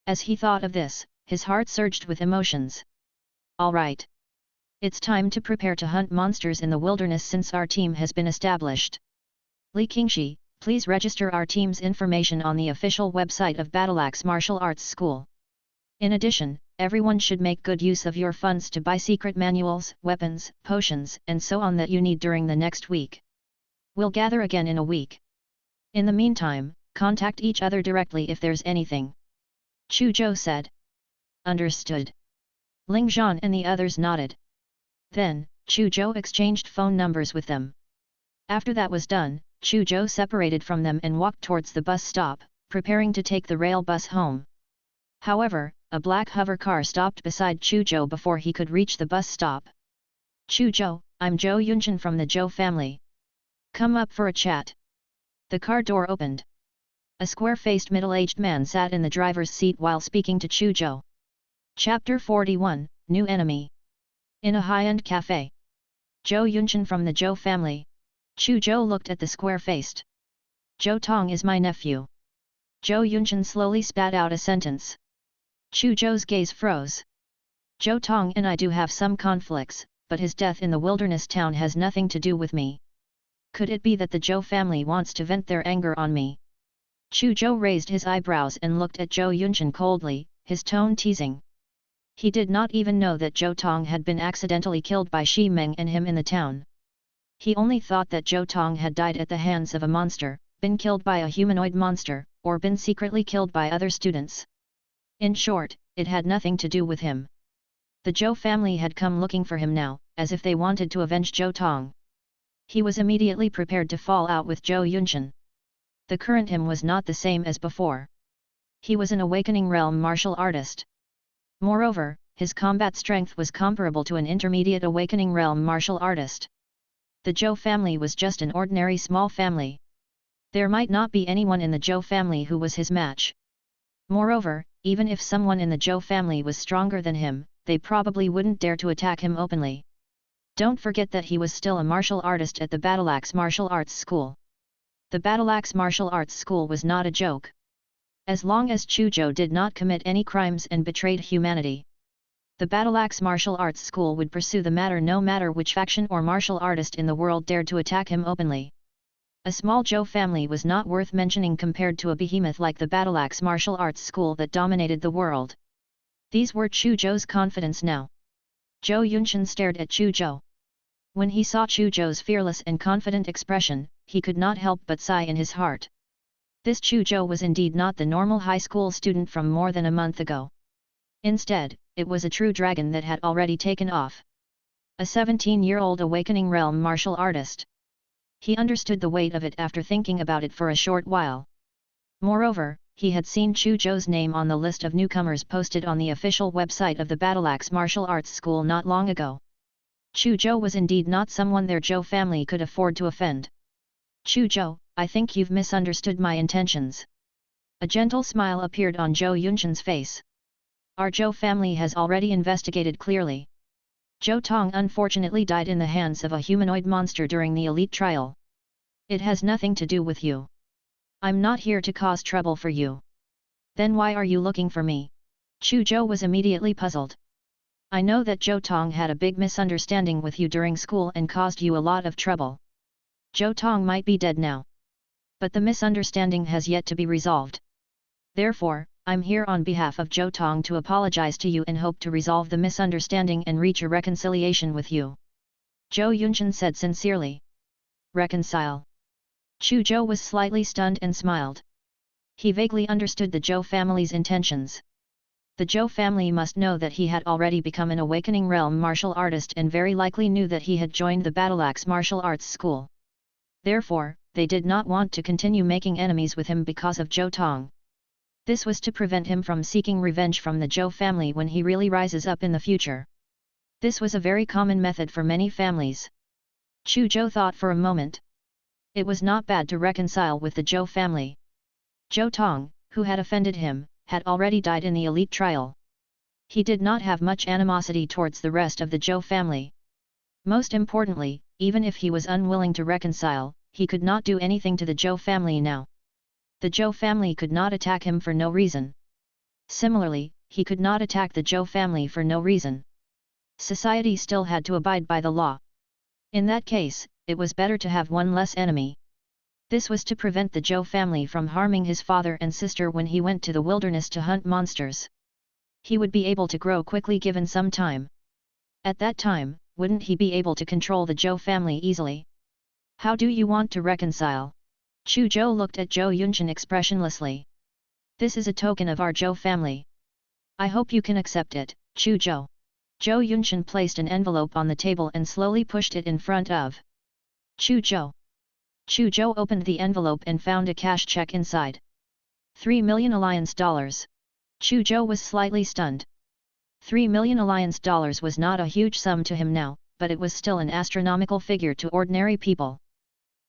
A: As he thought of this, his heart surged with emotions. All right. It's time to prepare to hunt monsters in the wilderness since our team has been established. Li Qingshi, please register our team's information on the official website of Battleaxe Martial Arts School. In addition, everyone should make good use of your funds to buy secret manuals, weapons, potions, and so on that you need during the next week. We'll gather again in a week. In the meantime, contact each other directly if there's anything. Chu Zhou said. Understood. Ling Zhan and the others nodded. Then, Chu Zhou exchanged phone numbers with them. After that was done, Chu Zhou separated from them and walked towards the bus stop, preparing to take the rail bus home. However, a black hover car stopped beside Chu Zhou before he could reach the bus stop. Chu Zhou, I'm Zhou Yunchen from the Zhou family. Come up for a chat. The car door opened. A square-faced middle-aged man sat in the driver's seat while speaking to Chu Zhou. Chapter 41, New Enemy. In a high-end cafe. Zhou Yunchen from the Zhou family. Chu Zhou looked at the square-faced. Zhou Tong is my nephew. Zhou Yunchen slowly spat out a sentence. Chu Zhou's gaze froze. Zhou Tong and I do have some conflicts, but his death in the wilderness town has nothing to do with me. Could it be that the Zhou family wants to vent their anger on me? Chu Zhou raised his eyebrows and looked at Zhou Yunchen coldly, his tone teasing. He did not even know that Zhou Tong had been accidentally killed by Shi Meng and him in the town. He only thought that Zhou Tong had died at the hands of a monster, been killed by a humanoid monster, or been secretly killed by other students. In short, it had nothing to do with him. The Zhou family had come looking for him now, as if they wanted to avenge Zhou Tong. He was immediately prepared to fall out with Zhou Yunchen. The current him was not the same as before. He was an awakening realm martial artist. Moreover, his combat strength was comparable to an intermediate awakening realm martial artist. The Zhou family was just an ordinary small family. There might not be anyone in the Zhou family who was his match. Moreover, even if someone in the Zhou family was stronger than him, they probably wouldn't dare to attack him openly. Don't forget that he was still a martial artist at the Battleaxe Martial Arts School. The Battleaxe Martial Arts School was not a joke. As long as Chu Zhou did not commit any crimes and betrayed humanity, the Battleaxe Martial Arts School would pursue the matter no matter which faction or martial artist in the world dared to attack him openly. A small Zhou family was not worth mentioning compared to a behemoth like the Battleaxe Martial Arts School that dominated the world. These were Chu Zhou's confidence now. Zhou Yunchen stared at Chu Zhou. When he saw Chu Zhou's fearless and confident expression, he could not help but sigh in his heart. This Chu Zhou was indeed not the normal high school student from more than a month ago. Instead, it was a true dragon that had already taken off. A 17-year-old awakening realm martial artist. He understood the weight of it after thinking about it for a short while. Moreover, he had seen Chu Zhou's name on the list of newcomers posted on the official website of the Battleaxe Martial Arts School not long ago. Chu Zhou was indeed not someone their Zhou family could afford to offend. Chu Zhou, I think you've misunderstood my intentions. A gentle smile appeared on Zhou Yunchen's face. Our Zhou family has already investigated clearly. Zhou Tong unfortunately died in the hands of a humanoid monster during the elite trial. It has nothing to do with you. I'm not here to cause trouble for you. Then why are you looking for me? Chu Zhou was immediately puzzled. I know that Zhou Tong had a big misunderstanding with you during school and caused you a lot of trouble. Zhou Tong might be dead now. But the misunderstanding has yet to be resolved. Therefore, I'm here on behalf of Zhou Tong to apologize to you and hope to resolve the misunderstanding and reach a reconciliation with you. Zhou Yunchen said sincerely. Reconcile. Chu Zhou was slightly stunned and smiled. He vaguely understood the Zhou family's intentions. The Zhou family must know that he had already become an awakening realm martial artist and very likely knew that he had joined the Battleaxe Martial Arts School. Therefore, they did not want to continue making enemies with him because of Zhou Tong. This was to prevent him from seeking revenge from the Zhou family when he really rises up in the future. This was a very common method for many families. Chu Zhou thought for a moment. It was not bad to reconcile with the Zhou family. Zhou Tong, who had offended him, had already died in the elite trial. He did not have much animosity towards the rest of the Zhou family. Most importantly, even if he was unwilling to reconcile, he could not do anything to the Zhou family now. The Zhou family could not attack him for no reason. Similarly, he could not attack the Zhou family for no reason. Society still had to abide by the law. In that case, it was better to have one less enemy. This was to prevent the Zhou family from harming his father and sister when he went to the wilderness to hunt monsters. He would be able to grow quickly given some time. At that time, wouldn't he be able to control the Zhou family easily? How do you want to reconcile? Chu Zhou looked at Zhou Yunchen expressionlessly. This is a token of our Zhou family. I hope you can accept it, Chu Zhou. Zhou Yunchen placed an envelope on the table and slowly pushed it in front of Chu Zhou. Chu Zhou opened the envelope and found a cash check inside. 3 million alliance dollars. Chu Zhou was slightly stunned. 3 million alliance dollars was not a huge sum to him now, but it was still an astronomical figure to ordinary people.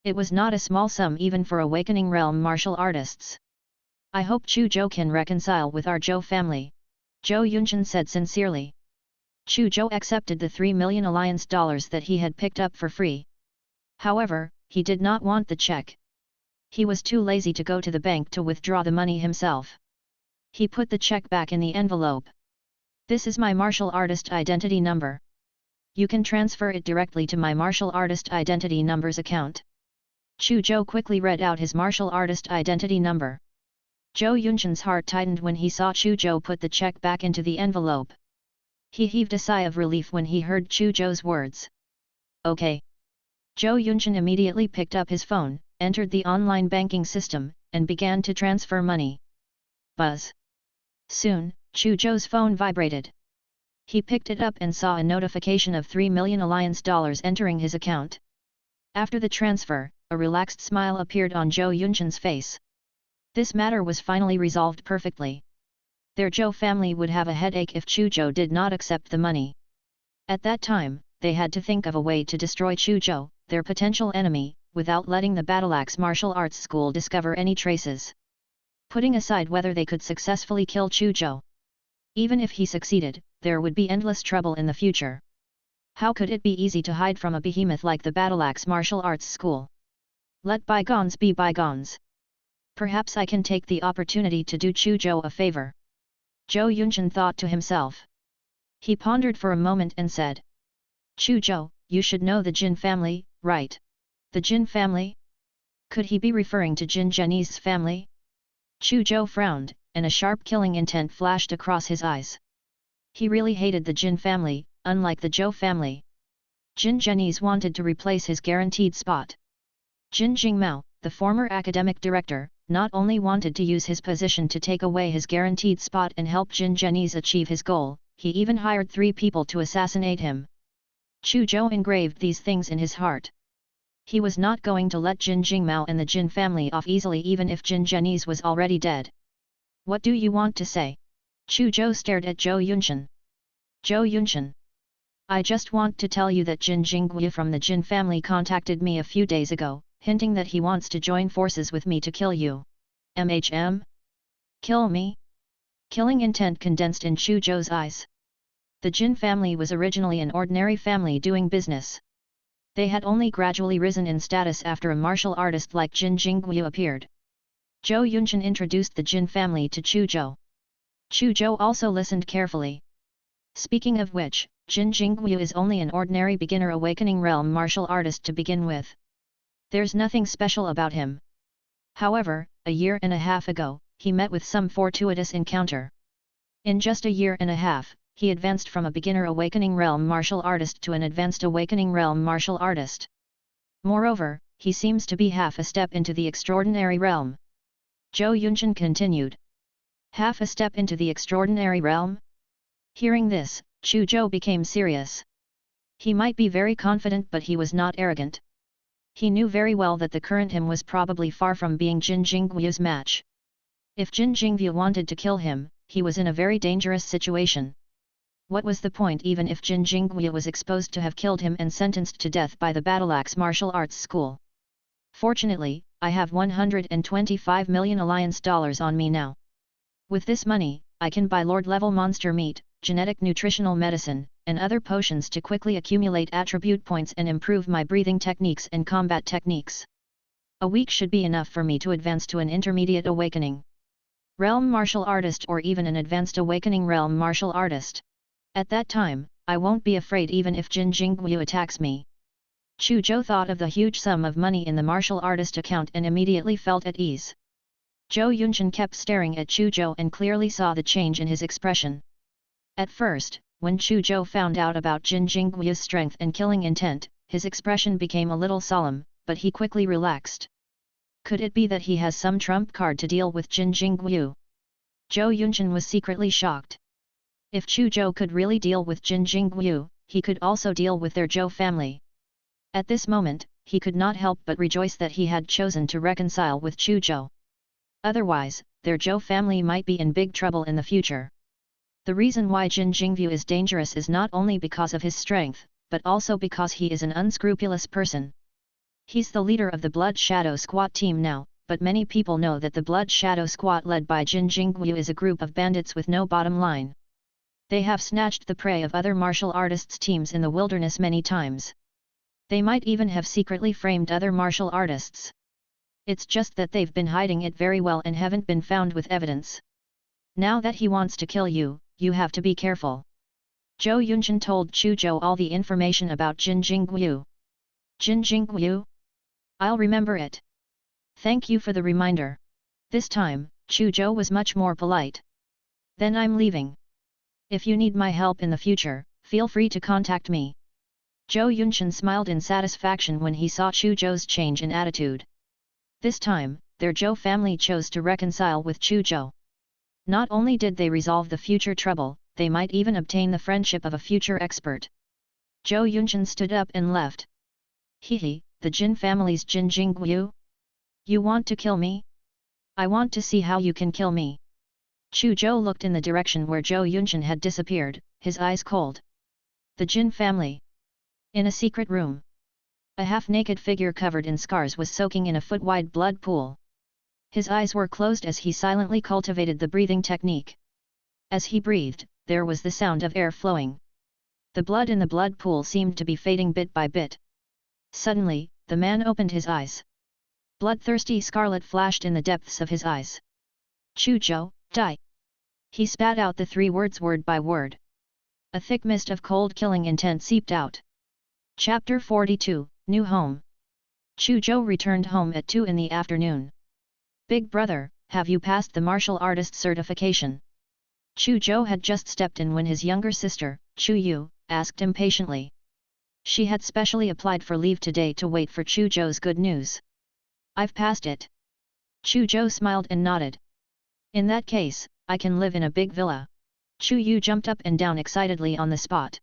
A: It was not a small sum even for awakening realm martial artists. I hope Chu Zhou can reconcile with our Zhou family. Zhou Yunchen said sincerely. Chu Zhou accepted the 3 million alliance dollars that he had picked up for free. However, he did not want the check. He was too lazy to go to the bank to withdraw the money himself. He put the check back in the envelope. This is my martial artist identity number. You can transfer it directly to my martial artist identity numbers account. Chu Zhou quickly read out his martial artist identity number. Zhou Yunshan's heart tightened when he saw Chu Zhou put the check back into the envelope. He heaved a sigh of relief when he heard Chu Zhou's words. Okay. Zhou Yunshan immediately picked up his phone, entered the online banking system, and began to transfer money. Buzz. Soon, Chu Zhou's phone vibrated. He picked it up and saw a notification of 3 million alliance dollars entering his account. After the transfer, a relaxed smile appeared on Zhou Yunshan's face. This matter was finally resolved perfectly. Their Zhou family would have a headache if Chu Zhou did not accept the money. At that time, they had to think of a way to destroy Chu Zhou, their potential enemy, without letting the Battleaxe martial arts school discover any traces. Putting aside whether they could successfully kill Chu Zhou. Even if he succeeded, there would be endless trouble in the future. How could it be easy to hide from a behemoth like the Battleaxe martial arts school? Let bygones be bygones. Perhaps I can take the opportunity to do Chu Zhou a favor. Zhou Yunshan thought to himself. He pondered for a moment and said. Chu Zhou, you should know the Jin family, right? The Jin family? Could he be referring to Jin Zhenyi's family? Chu Zhou frowned, and a sharp killing intent flashed across his eyes. He really hated the Jin family, unlike the Zhou family. Jin Zhenyi's wanted to replace his guaranteed spot. Jin Jingmao, the former academic director, not only wanted to use his position to take away his guaranteed spot and help Jin Zhenyi's achieve his goal, he even hired 3 people to assassinate him. Chu Zhou engraved these things in his heart. He was not going to let Jin Jingmao and the Jin family off easily even if Jin Zhenyi's was already dead. What do you want to say? Chu Zhou stared at Zhou Yunshan. Zhou Yunshan. I just want to tell you that Jin Jingguo from the Jin family contacted me a few days ago, hinting that he wants to join forces with me to kill you. Kill me? Killing intent condensed in Chu Zhou's eyes. The Jin family was originally an ordinary family doing business. They had only gradually risen in status after a martial artist like Jin Jingguo appeared. Zhou Yunshan introduced the Jin family to Chu Zhou. Chu Zhou also listened carefully. Speaking of which, Jin Jingguo is only an ordinary beginner awakening realm martial artist to begin with. There's nothing special about him. However, a year and a half ago, he met with some fortuitous encounter. In just a year and a half, he advanced from a beginner awakening realm martial artist to an advanced awakening realm martial artist. Moreover, he seems to be half a step into the extraordinary realm. Zhou Yunshan continued. Half a step into the extraordinary realm? Hearing this, Chu Zhou became serious. He might be very confident but he was not arrogant. He knew very well that the current him was probably far from being Jin Jingguo's match. If Jin Jingguo wanted to kill him, he was in a very dangerous situation. What was the point even if Jin Jingguo was exposed to have killed him and sentenced to death by the Battleaxe martial arts school? Fortunately, I have 125 million alliance dollars on me now. With this money, I can buy Lord-level monster meat, genetic nutritional medicine, and other potions to quickly accumulate attribute points and improve my breathing techniques and combat techniques. A week should be enough for me to advance to an intermediate awakening realm martial artist or even an advanced awakening realm martial artist. At that time, I won't be afraid even if Jin Jingguo attacks me. Chu Zhou thought of the huge sum of money in the martial artist account and immediately felt at ease. Zhou Yunshan kept staring at Chu Zhou and clearly saw the change in his expression. At first, when Chu Zhou found out about Jin Jingguo's strength and killing intent, his expression became a little solemn, but he quickly relaxed. Could it be that he has some trump card to deal with Jin Jingguo? Zhou Yunshan was secretly shocked. If Chu Zhou could really deal with Jin Jingguo, he could also deal with their Zhou family. At this moment, he could not help but rejoice that he had chosen to reconcile with Chu Zhou. Otherwise, their Zhou family might be in big trouble in the future. The reason why Jin Jingguo is dangerous is not only because of his strength, but also because he is an unscrupulous person. He's the leader of the Blood Shadow Squad team now, but many people know that the Blood Shadow Squad led by Jin Jingguo is a group of bandits with no bottom line. They have snatched the prey of other martial artists' teams in the wilderness many times. They might even have secretly framed other martial artists. It's just that they've been hiding it very well and haven't been found with evidence. Now that he wants to kill you, you have to be careful. Zhou Yunchen told Chu Zhou all the information about Jin Jingguo. Jin Jingguo? I'll remember it. Thank you for the reminder. This time, Chu Zhou was much more polite. Then I'm leaving. If you need my help in the future, feel free to contact me. Zhou Yunchen smiled in satisfaction when he saw Chu Zhou's change in attitude. This time, their Zhou family chose to reconcile with Chu Zhou. Not only did they resolve the future trouble, they might even obtain the friendship of a future expert. Zhou Yunchen stood up and left. Hehe, the Jin family's Jin Jingguo? You want to kill me? I want to see how you can kill me. Chu Zhou looked in the direction where Zhou Yunchen had disappeared, his eyes cold. The Jin family. In a secret room. A half-naked figure covered in scars was soaking in a foot-wide blood pool. His eyes were closed as he silently cultivated the breathing technique. As he breathed, there was the sound of air flowing. The blood in the blood pool seemed to be fading bit by bit. Suddenly, the man opened his eyes. Bloodthirsty scarlet flashed in the depths of his eyes. Chu Zhou, die! He spat out the 3 words word by word. A thick mist of cold killing intent seeped out. Chapter 42, New Home. Chu Zhou returned home at 2 in the afternoon. Big brother, have you passed the martial artist certification? Chu Zhou had just stepped in when his younger sister, Chu Yu, asked impatiently. She had specially applied for leave today to wait for Chu Zhou's good news. I've passed it. Chu Zhou smiled and nodded. In that case, I can live in a big villa. Chu Yu jumped up and down excitedly on the spot.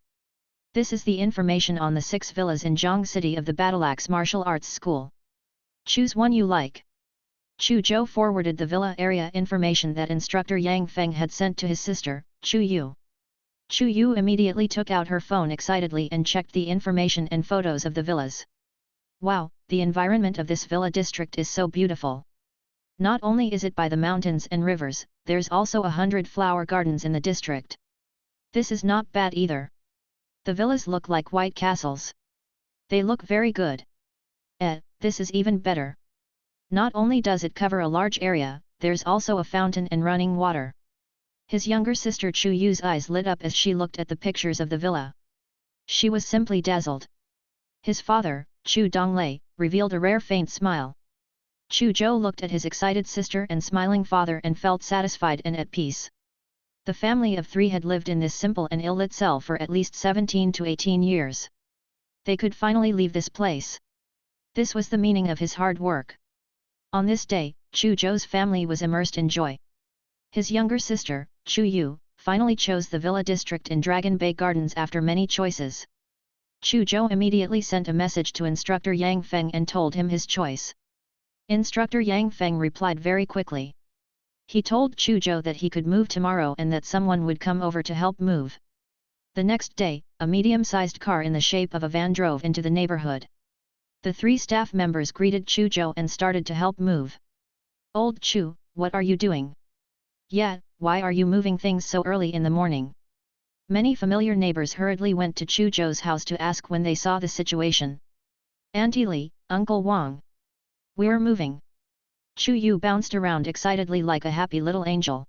A: This is the information on the 6 villas in Zhang City of the Battleaxe Martial Arts School. Choose one you like. Chu Zhou forwarded the villa area information that instructor Yang Feng had sent to his sister, Chu Yu. Chu Yu immediately took out her phone excitedly and checked the information and photos of the villas. Wow, the environment of this villa district is so beautiful. Not only is it by the mountains and rivers, there's also 100 flower gardens in the district. This is not bad either. The villas look like white castles. They look very good. This is even better. Not only does it cover a large area, there's also a fountain and running water. His younger sister Chu Yu's eyes lit up as she looked at the pictures of the villa. She was simply dazzled. His father, Chu Donglei, revealed a rare faint smile. Chu Zhou looked at his excited sister and smiling father and felt satisfied and at peace. The family of 3 had lived in this simple and ill-lit cell for at least 17 to 18 years. They could finally leave this place. This was the meaning of his hard work. On this day, Chu Zhou's family was immersed in joy. His younger sister, Chu Yu, finally chose the villa district in Dragon Bay Gardens after many choices. Chu Zhou immediately sent a message to instructor Yang Feng and told him his choice. Instructor Yang Feng replied very quickly. He told Chu Zhou that he could move tomorrow and that someone would come over to help move. The next day, a medium-sized car in the shape of a van drove into the neighborhood. The 3 staff members greeted Chu Zhou and started to help move. Old Chu, what are you doing? Yeah, why are you moving things so early in the morning? Many familiar neighbors hurriedly went to Chu Zhou's house to ask when they saw the situation. Auntie Li, Uncle Wang. We're moving. Chu Yu bounced around excitedly like a happy little angel.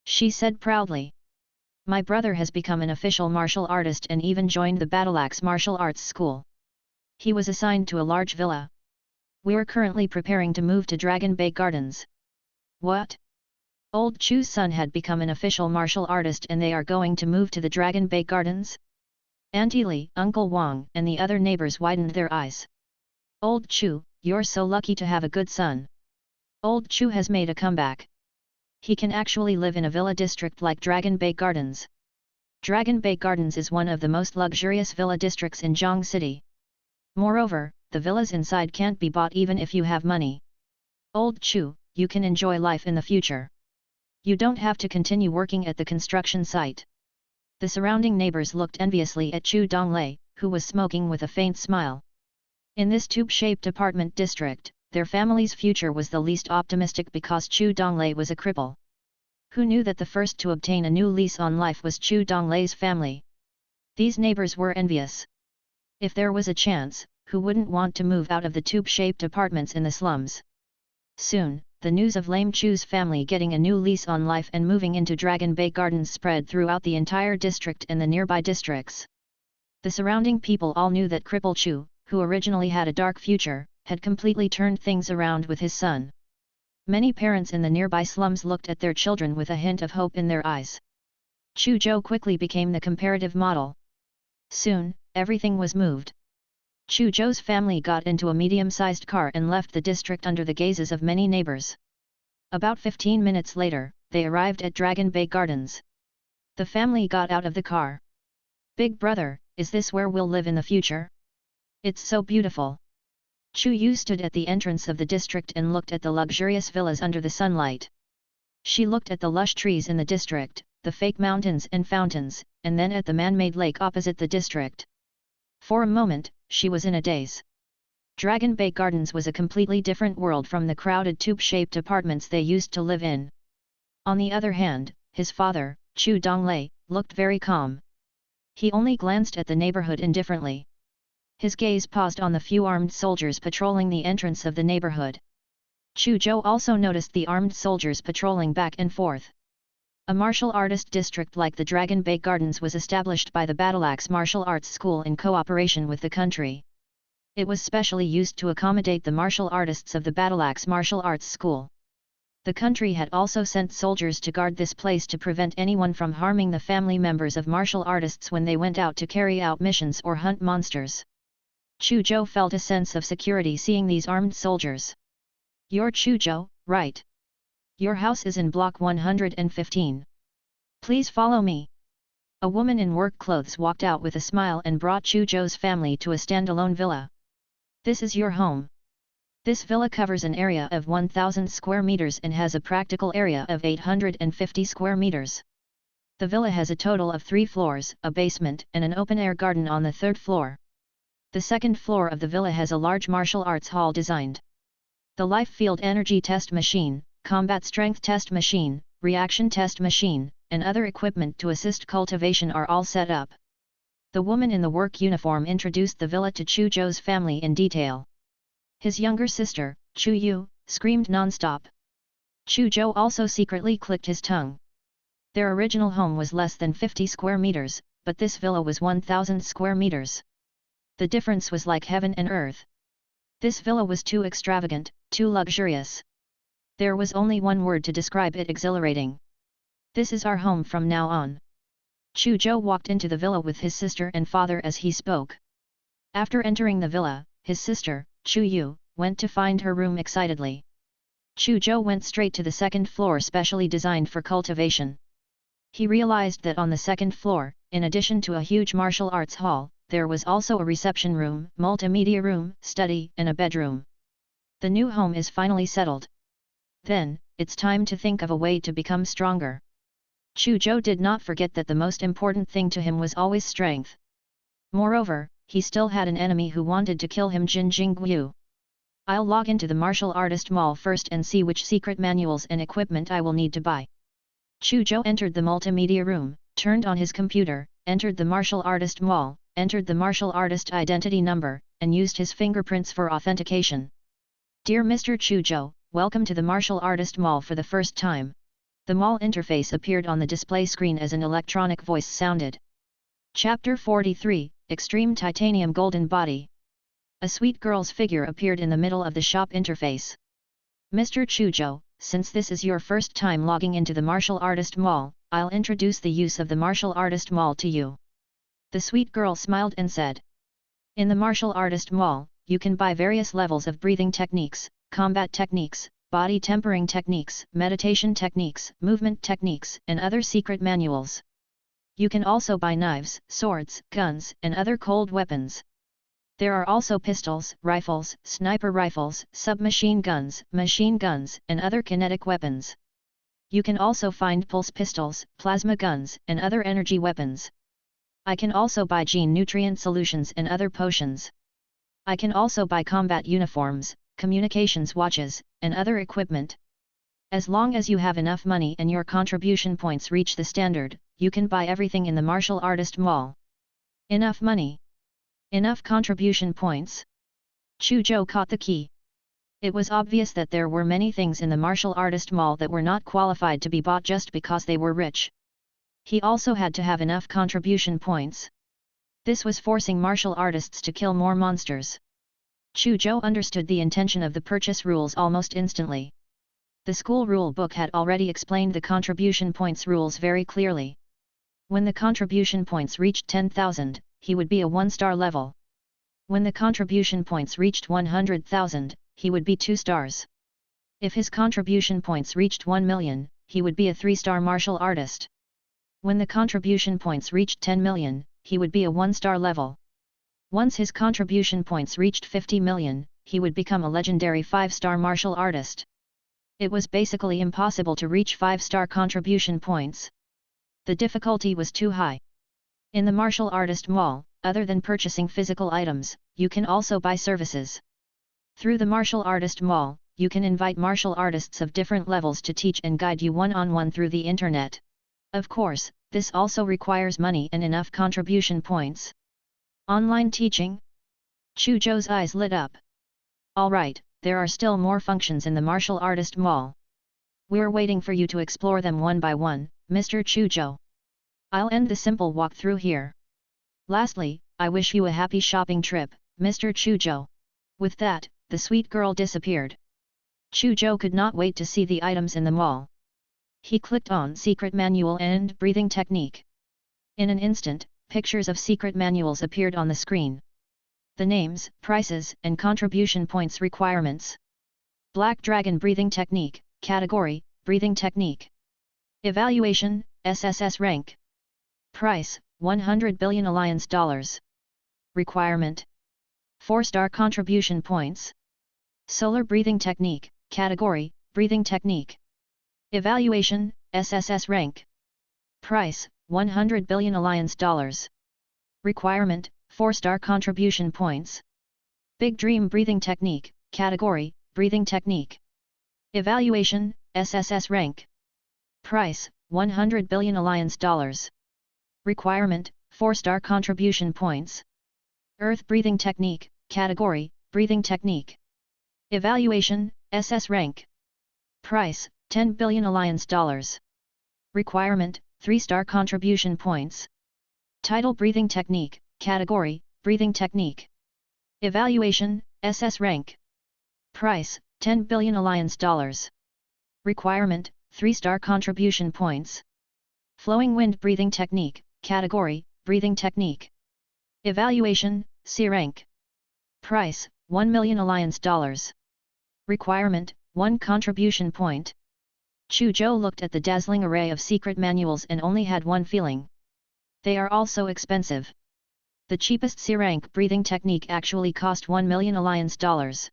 A: She said proudly. My brother has become an official martial artist and even joined the Battleaxe Martial Arts School. He was assigned to a large villa. We're currently preparing to move to Dragon Bay Gardens. What? Old Chu's son had become an official martial artist and they are going to move to the Dragon Bay Gardens? Auntie Li, Uncle Wang and the other neighbors widened their eyes. Old Chu, you're so lucky to have a good son. Old Chu has made a comeback. He can actually live in a villa district like Dragon Bay Gardens. Dragon Bay Gardens is one of the most luxurious villa districts in Zhang City. Moreover, the villas inside can't be bought even if you have money. Old Chu, you can enjoy life in the future. You don't have to continue working at the construction site. The surrounding neighbors looked enviously at Chu Donglei, who was smoking with a faint smile. In this tube-shaped apartment district, their family's future was the least optimistic because Chu Donglei was a cripple. Who knew that the first to obtain a new lease on life was Chu Donglei's family? These neighbors were envious. If there was a chance, who wouldn't want to move out of the tube-shaped apartments in the slums? Soon, the news of Lame Chu's family getting a new lease on life and moving into Dragon Bay Gardens spread throughout the entire district and the nearby districts. The surrounding people all knew that Cripple Chu, who originally had a dark future, had completely turned things around with his son. Many parents in the nearby slums looked at their children with a hint of hope in their eyes. Chu Zhou quickly became the comparative model. Soon, everything was moved. Chu Zhou's family got into a medium-sized car and left the district under the gazes of many neighbors. About 15 minutes later, they arrived at Dragon Bay Gardens. The family got out of the car. "Big brother, is this where we'll live in the future? It's so beautiful." Chu Yu stood at the entrance of the district and looked at the luxurious villas under the sunlight. She looked at the lush trees in the district, the fake mountains and fountains, and then at the man-made lake opposite the district. For a moment, she was in a daze. Dragon Bay Gardens was a completely different world from the crowded tube-shaped apartments they used to live in. On the other hand, his father, Chu Donglei, looked very calm. He only glanced at the neighborhood indifferently. His gaze paused on the few armed soldiers patrolling the entrance of the neighborhood. Chu Zhou also noticed the armed soldiers patrolling back and forth. A martial artist district like the Dragon Bay Gardens was established by the Battleaxe Martial Arts School in cooperation with the country. It was specially used to accommodate the martial artists of the Battleaxe Martial Arts School. The country had also sent soldiers to guard this place to prevent anyone from harming the family members of martial artists when they went out to carry out missions or hunt monsters. Chu Zhou felt a sense of security seeing these armed soldiers. "You're Chu Zhou, right? Your house is in block 115. Please follow me." A woman in work clothes walked out with a smile and brought Chu Zhou's family to a standalone villa. "This is your home. This villa covers an area of 1,000 square meters and has a practical area of 850 square meters. The villa has a total of 3 floors, a basement and an open-air garden on the 3rd floor. The 2nd floor of the villa has a large martial arts hall designed. The life field energy test machine, combat strength test machine, reaction test machine, and other equipment to assist cultivation are all set up." The woman in the work uniform introduced the villa to Chu Zhou's family in detail. His younger sister, Chu Yu, screamed non-stop. Chu Zhou also secretly clicked his tongue. Their original home was less than 50 square meters, but this villa was 1,000 square meters. The difference was like heaven and earth. This villa was too extravagant, too luxurious. There was only one word to describe it: exhilarating. "This is our home from now on." Chu Zhou walked into the villa with his sister and father as he spoke. After entering the villa, his sister, Chu Yu, went to find her room excitedly. Chu Zhou went straight to the 2nd floor specially designed for cultivation. He realized that on the 2nd floor, in addition to a huge martial arts hall, there was also a reception room, multimedia room, study, and a bedroom. The new home is finally settled. Then, it's time to think of a way to become stronger. Chu Zhou did not forget that the most important thing to him was always strength. Moreover, he still had an enemy who wanted to kill him, Jin Jingguo. "I'll log into the martial artist mall first and see which secret manuals and equipment I will need to buy." Chu Zhou entered the multimedia room, turned on his computer, entered the martial artist mall, entered the martial artist identity number, and used his fingerprints for authentication. "Dear Mr. Chu Zhou, welcome to the martial artist mall for the first time." The mall interface appeared on the display screen as an electronic voice sounded. Chapter 43, Extreme Titanium Golden Body. A sweet girl's figure appeared in the middle of the shop interface. "Mr. Chu Zhou, since this is your first time logging into the martial artist mall, I'll introduce the use of the martial artist mall to you." The sweet girl smiled and said. "In the martial artist mall, you can buy various levels of breathing techniques, combat techniques, body tempering techniques, meditation techniques, movement techniques, and other secret manuals. You can also buy knives, swords, guns, and other cold weapons. There are also pistols, rifles, sniper rifles, submachine guns, machine guns, and other kinetic weapons. You can also find pulse pistols, plasma guns, and other energy weapons. I can also buy gene nutrient solutions and other potions. I can also buy combat uniforms, communications watches, and other equipment. As long as you have enough money and your contribution points reach the standard, you can buy everything in the martial artist mall. Enough money. Enough contribution points. Chu Zhou caught the key. It was obvious that there were many things in the martial artist mall that were not qualified to be bought just because they were rich. He also had to have enough contribution points. This was forcing martial artists to kill more monsters. Chu Zhou understood the intention of the purchase rules almost instantly. The school rule book had already explained the contribution points rules very clearly. When the contribution points reached 10,000, he would be a 1-star level. When the contribution points reached 100,000, he would be 2 stars. If his contribution points reached 1 million, he would be a 3-star martial artist. When the contribution points reached 10 million, he would be a 1-star level. Once his contribution points reached 50 million, he would become a legendary 5-star martial artist. It was basically impossible to reach 5-star contribution points. The difficulty was too high. In the martial artist mall, other than purchasing physical items, you can also buy services. Through the martial artist mall, you can invite martial artists of different levels to teach and guide you one-on-one through the internet. Of course, this also requires money and enough contribution points. Online teaching? Chu Zhou's eyes lit up. Alright, there are still more functions in the martial artist mall. We're waiting for you to explore them one by one, Mr. Chu Zhou. I'll end the simple walkthrough here. Lastly, I wish you a happy shopping trip, Mr. Chu Zhou. With that, the sweet girl disappeared. Chu Zhou could not wait to see the items in the mall. He clicked on Secret Manual and Breathing Technique. In an instant, pictures of secret manuals appeared on the screen. The names, prices, and contribution points requirements. Black Dragon Breathing Technique, Category, Breathing Technique. Evaluation, SSS rank. Price, 100 billion alliance dollars. Requirement. 4-star contribution points. Solar Breathing Technique, Category, Breathing Technique. Evaluation, SSS rank. Price, 100 billion alliance dollars. Requirement, 4-star contribution points. Big Dream Breathing Technique, Category, Breathing Technique. Evaluation, SSS rank. Price, 100 billion alliance dollars. Requirement, 4-star contribution points. Earth Breathing Technique, Category, Breathing Technique. Evaluation, SS rank. Price, 10 billion alliance dollars. Requirement, 3-star contribution points. Tidal Breathing Technique, Category, Breathing Technique. Evaluation, SS rank. Price, 10 billion alliance dollars. Requirement, 3-star contribution points. Flowing Wind Breathing Technique, Category, Breathing Technique. Evaluation, C rank. Price, 1 million alliance dollars. Requirement, 1 contribution point. Chu Zhou looked at the dazzling array of secret manuals and only had one feeling. They are all so expensive. The cheapest C rank breathing technique actually cost 1 million alliance dollars.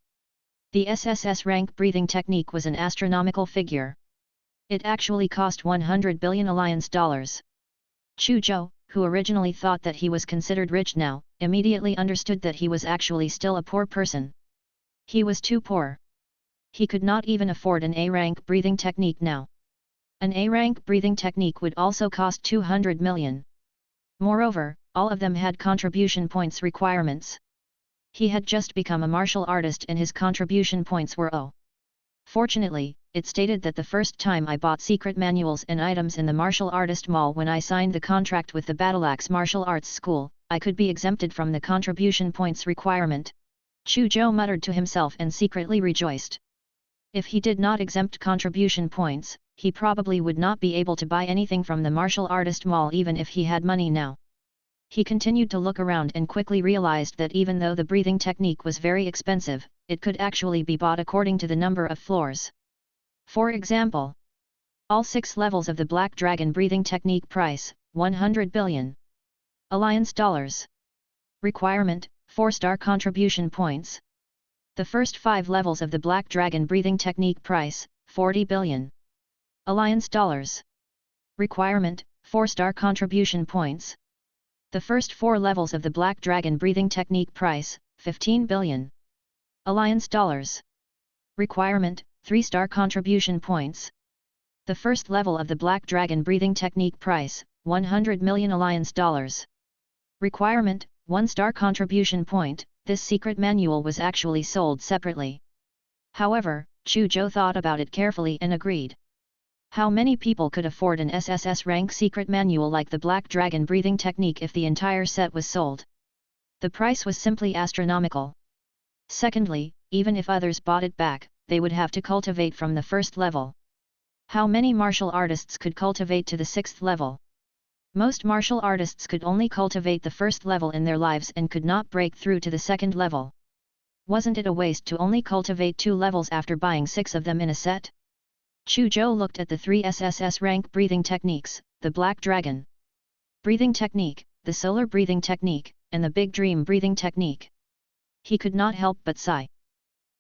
A: The SSS rank breathing technique was an astronomical figure. It actually cost 100 billion alliance dollars. Chu Zhou, who originally thought that he was considered rich now, immediately understood that he was actually still a poor person. He was too poor. He could not even afford an A-rank breathing technique now. An A-rank breathing technique would also cost 200 million. Moreover, all of them had contribution points requirements. He had just become a martial artist and his contribution points were 0. Fortunately, it stated that the first time I bought secret manuals and items in the martial artist mall when I signed the contract with the Battleaxe Martial Arts School, I could be exempted from the contribution points requirement. Chu Zhou muttered to himself and secretly rejoiced. If he did not exempt contribution points, he probably would not be able to buy anything from the martial artist mall even if he had money now. He continued to look around and quickly realized that even though the breathing technique was very expensive, it could actually be bought according to the number of floors. For example, all 6 levels of the Black Dragon breathing technique price, 100 billion alliance dollars. Requirement, 4-star contribution points. The first 5 levels of the Black Dragon breathing technique price, 40 billion alliance dollars. Requirement, 4-star contribution points. The first 4 levels of the Black Dragon breathing technique price, 15 billion alliance dollars. Requirement, 3-star contribution points. The first level of the Black Dragon breathing technique. Price, 100 million alliance dollars. Requirement, 1-star contribution point. This secret manual was actually sold separately. However, Chu Zhou thought about it carefully and agreed. How many people could afford an SSS rank secret manual like the Black Dragon breathing technique if the entire set was sold? The price was simply astronomical. Secondly, even if others bought it back, they would have to cultivate from the first level. How many martial artists could cultivate to the 6th level? Most martial artists could only cultivate the first level in their lives and could not break through to the 2nd level. Wasn't it a waste to only cultivate 2 levels after buying 6 of them in a set? Chu Zhou looked at the 3 SSS rank breathing techniques, the Black Dragon breathing technique, the Solar breathing technique, and the Big Dream breathing technique. He could not help but sigh.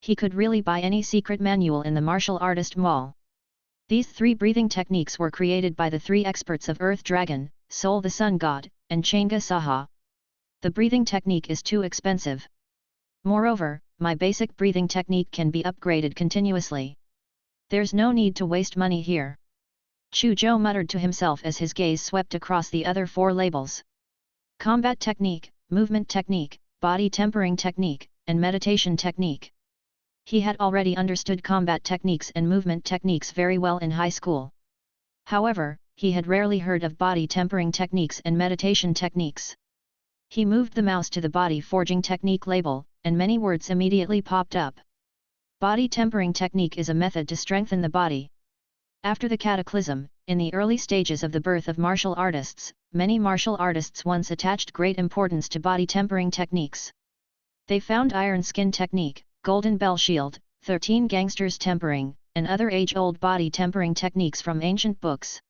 A: He could really buy any secret manual in the martial artist mall. These 3 breathing techniques were created by the 3 experts of Earth Dragon, Sol the Sun God, and Changa Saha. The breathing technique is too expensive. Moreover, my basic breathing technique can be upgraded continuously. There's no need to waste money here. Chu Zhou muttered to himself as his gaze swept across the other 4 labels. Combat technique, movement technique, body tempering technique, and meditation technique. He had already understood combat techniques and movement techniques very well in high school. However, he had rarely heard of body tempering techniques and meditation techniques. He moved the mouse to the body forging technique label, and many words immediately popped up. Body tempering technique is a method to strengthen the body. After the cataclysm, in the early stages of the birth of martial artists, many martial artists once attached great importance to body tempering techniques. They found Iron Skin technique, Golden Bell Shield, 13 Gangsters tempering, and other age-old body tempering techniques from ancient books.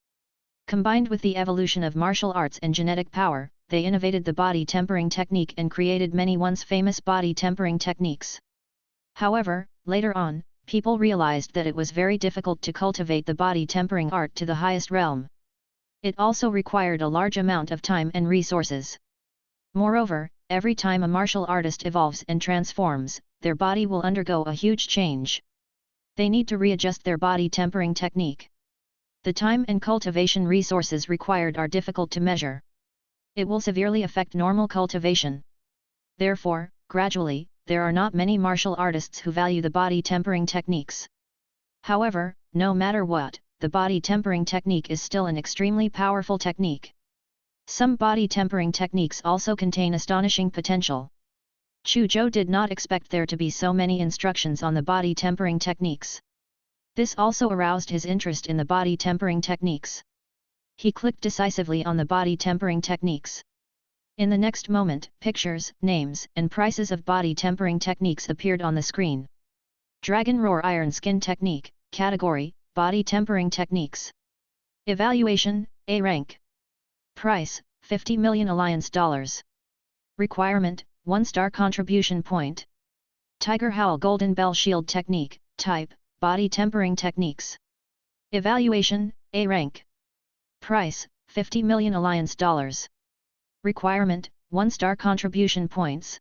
A: Combined with the evolution of martial arts and genetic power, they innovated the body tempering technique and created many once famous body tempering techniques. However, later on, people realized that it was very difficult to cultivate the body tempering art to the highest realm. It also required a large amount of time and resources. Moreover, every time a martial artist evolves and transforms, their body will undergo a huge change. They need to readjust their body tempering technique. The time and cultivation resources required are difficult to measure. It will severely affect normal cultivation. Therefore, gradually, there are not many martial artists who value the body tempering techniques. However, no matter what, the body tempering technique is still an extremely powerful technique. Some body tempering techniques also contain astonishing potential. Chu Zhou did not expect there to be so many instructions on the body tempering techniques. This also aroused his interest in the body tempering techniques. He clicked decisively on the body tempering techniques. In the next moment, pictures, names, and prices of body tempering techniques appeared on the screen. Dragon Roar Iron Skin Technique, Category, Body Tempering Techniques. Evaluation, A rank. Price, 50 million alliance dollars. Requirement, 1-star contribution point. Tiger Howl Golden Bell Shield Technique, Type, Body Tempering Techniques. Evaluation, A rank. Price, 50 million alliance dollars. Requirement, 1-star contribution points.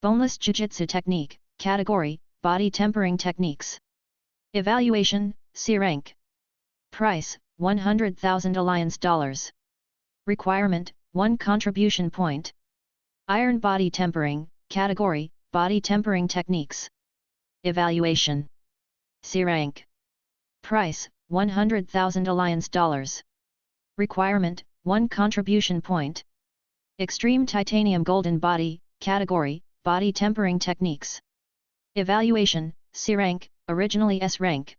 A: Boneless Jiu-Jitsu Technique, Category, Body Tempering Techniques. Evaluation, C rank. Price, 100,000 alliance dollars. Requirement, 1 contribution point. Iron Body Tempering, Category, Body Tempering Techniques. Evaluation, C rank. Price, 100,000 alliance dollars. Requirement, 1 contribution point. Extreme Titanium Golden Body, Category, Body Tempering Techniques. Evaluation, C rank, originally S rank.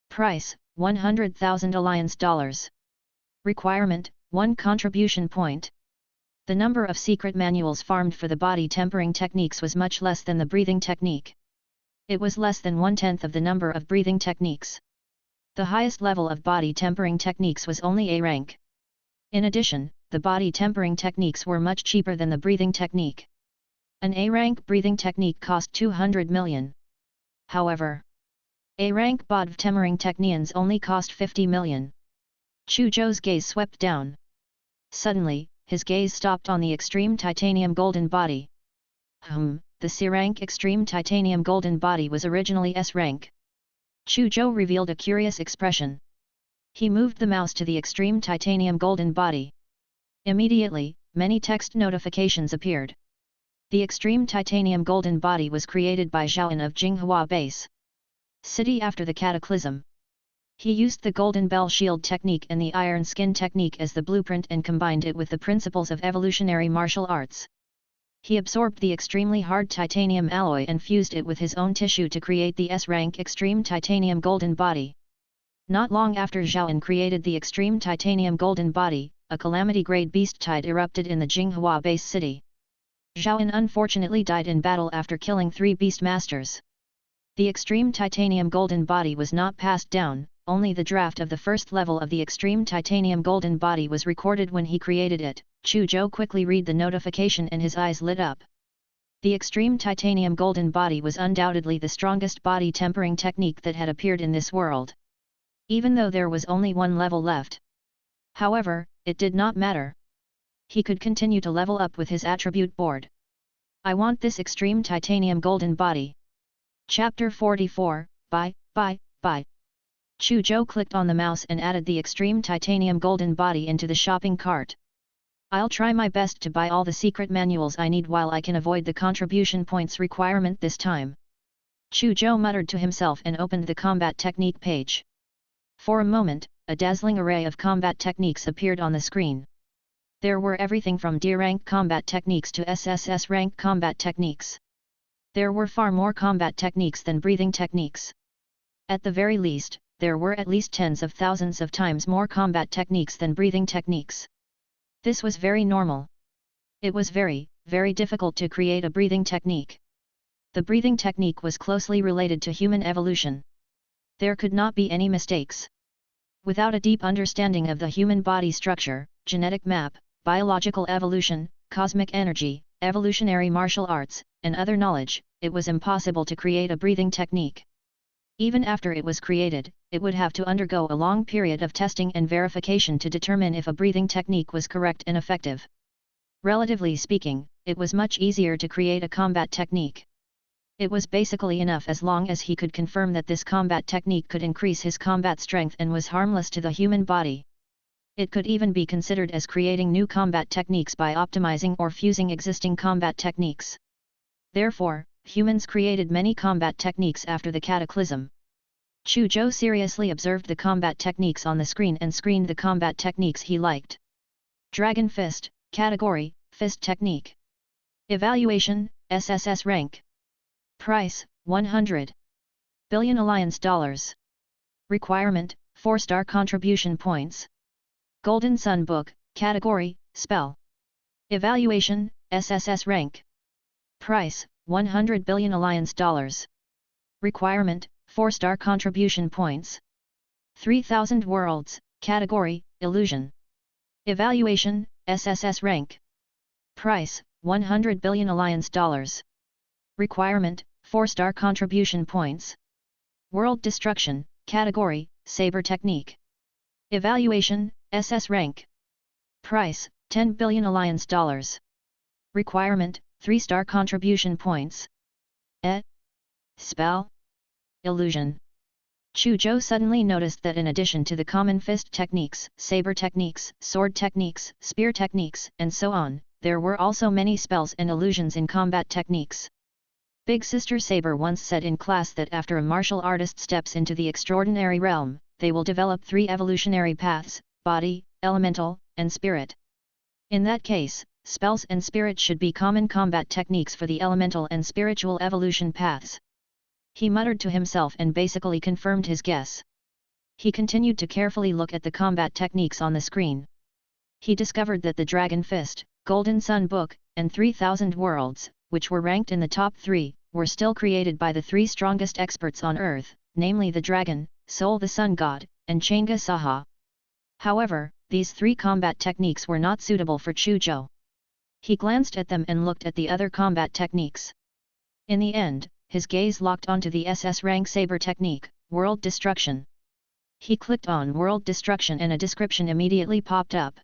A: Price, 100,000 alliance dollars. Requirement, 1 contribution point. The number of secret manuals farmed for the body tempering techniques was much less than the breathing technique. It was less than 1/10 of the number of breathing techniques. The highest level of body tempering techniques was only A rank. In addition, the body tempering techniques were much cheaper than the breathing technique. An A-rank breathing technique cost 200 million. However, A-rank body tempering techniques only cost 50 million. Chu Zhou's gaze swept down. Suddenly, his gaze stopped on the extreme titanium golden body. The C-rank extreme titanium golden body was originally S-rank. Chu Zhou revealed a curious expression. He moved the mouse to the extreme titanium golden body. Immediately, many text notifications appeared. The extreme titanium golden body was created by Zhaoan of Jinghua Base City after the cataclysm. He used the golden bell shield technique and the iron skin technique as the blueprint and combined it with the principles of evolutionary martial arts. He absorbed the extremely hard titanium alloy and fused it with his own tissue to create the S-rank extreme titanium golden body. Not long after Zhaoan created the extreme titanium golden body, a calamity-grade beast tide erupted in the Jinghua base city. Zhaoan unfortunately died in battle after killing 3 beast masters. The extreme titanium golden body was not passed down, only the draft of the first level of the extreme titanium golden body was recorded when he created it. Chu Zhou quickly read the notification and his eyes lit up. The extreme titanium golden body was undoubtedly the strongest body tempering technique that had appeared in this world. Even though there was only 1 level left. However, it did not matter. He could continue to level up with his attribute board. I want this extreme titanium golden body. Chapter 44, Buy. Chu Zhou clicked on the mouse and added the extreme titanium golden body into the shopping cart. I'll try my best to buy all the secret manuals I need while I can avoid the contribution points requirement this time. Chu Zhou muttered to himself and opened the combat technique page. For a moment, a dazzling array of combat techniques appeared on the screen. There were everything from D-rank combat techniques to SSS-rank combat techniques. There were far more combat techniques than breathing techniques. At the very least, there were at least tens of thousands of times more combat techniques than breathing techniques. This was very normal. It was very, very difficult to create a breathing technique. The breathing technique was closely related to human evolution. There could not be any mistakes. Without a deep understanding of the human body structure, genetic map, biological evolution, cosmic energy, evolutionary martial arts, and other knowledge, it was impossible to create a breathing technique. Even after it was created, it would have to undergo a long period of testing and verification to determine if a breathing technique was correct and effective. Relatively speaking, it was much easier to create a combat technique. It was basically enough as long as he could confirm that this combat technique could increase his combat strength and was harmless to the human body. It could even be considered as creating new combat techniques by optimizing or fusing existing combat techniques. Therefore, humans created many combat techniques after the cataclysm. Chu Zhou seriously observed the combat techniques on the screen and screened the combat techniques he liked. Dragon Fist, Category, Fist Technique. Evaluation, SSS Rank. Price, 100 billion Alliance Dollars. Requirement, 4-star contribution points. Golden Sun Book, Category, Spell. Evaluation, SSS Rank. Price, 100 billion Alliance Dollars. Requirement, 4-star contribution points. 3000 Worlds, Category, Illusion. Evaluation, SSS Rank. Price, 100 billion Alliance Dollars. Requirement, 4-star contribution points. World Destruction, Category, Saber Technique. Evaluation, SS Rank. Price, 10 billion Alliance Dollars. Requirement, 3-star contribution points. Spell. Illusion. Chu Zhou suddenly noticed that in addition to the common fist techniques, saber techniques, sword techniques, spear techniques, and so on, there were also many spells and illusions in combat techniques. Big Sister Saber once said in class that after a martial artist steps into the extraordinary realm, they will develop 3 evolutionary paths: body, elemental, and spirit. In that case, spells and spirit should be common combat techniques for the elemental and spiritual evolution paths. He muttered to himself and basically confirmed his guess. He continued to carefully look at the combat techniques on the screen. He discovered that the Dragon Fist, Golden Sun Book, and 3000 Worlds, which were ranked in the top 3, were still created by the 3 strongest experts on Earth, namely the Dragon, Sol the Sun God, and Chang'e Saha. However, these 3 combat techniques were not suitable for Chu Zhou. He glanced at them and looked at the other combat techniques. In the end, his gaze locked onto the SS rank saber technique, World Destruction. He clicked on World Destruction and a description immediately popped up.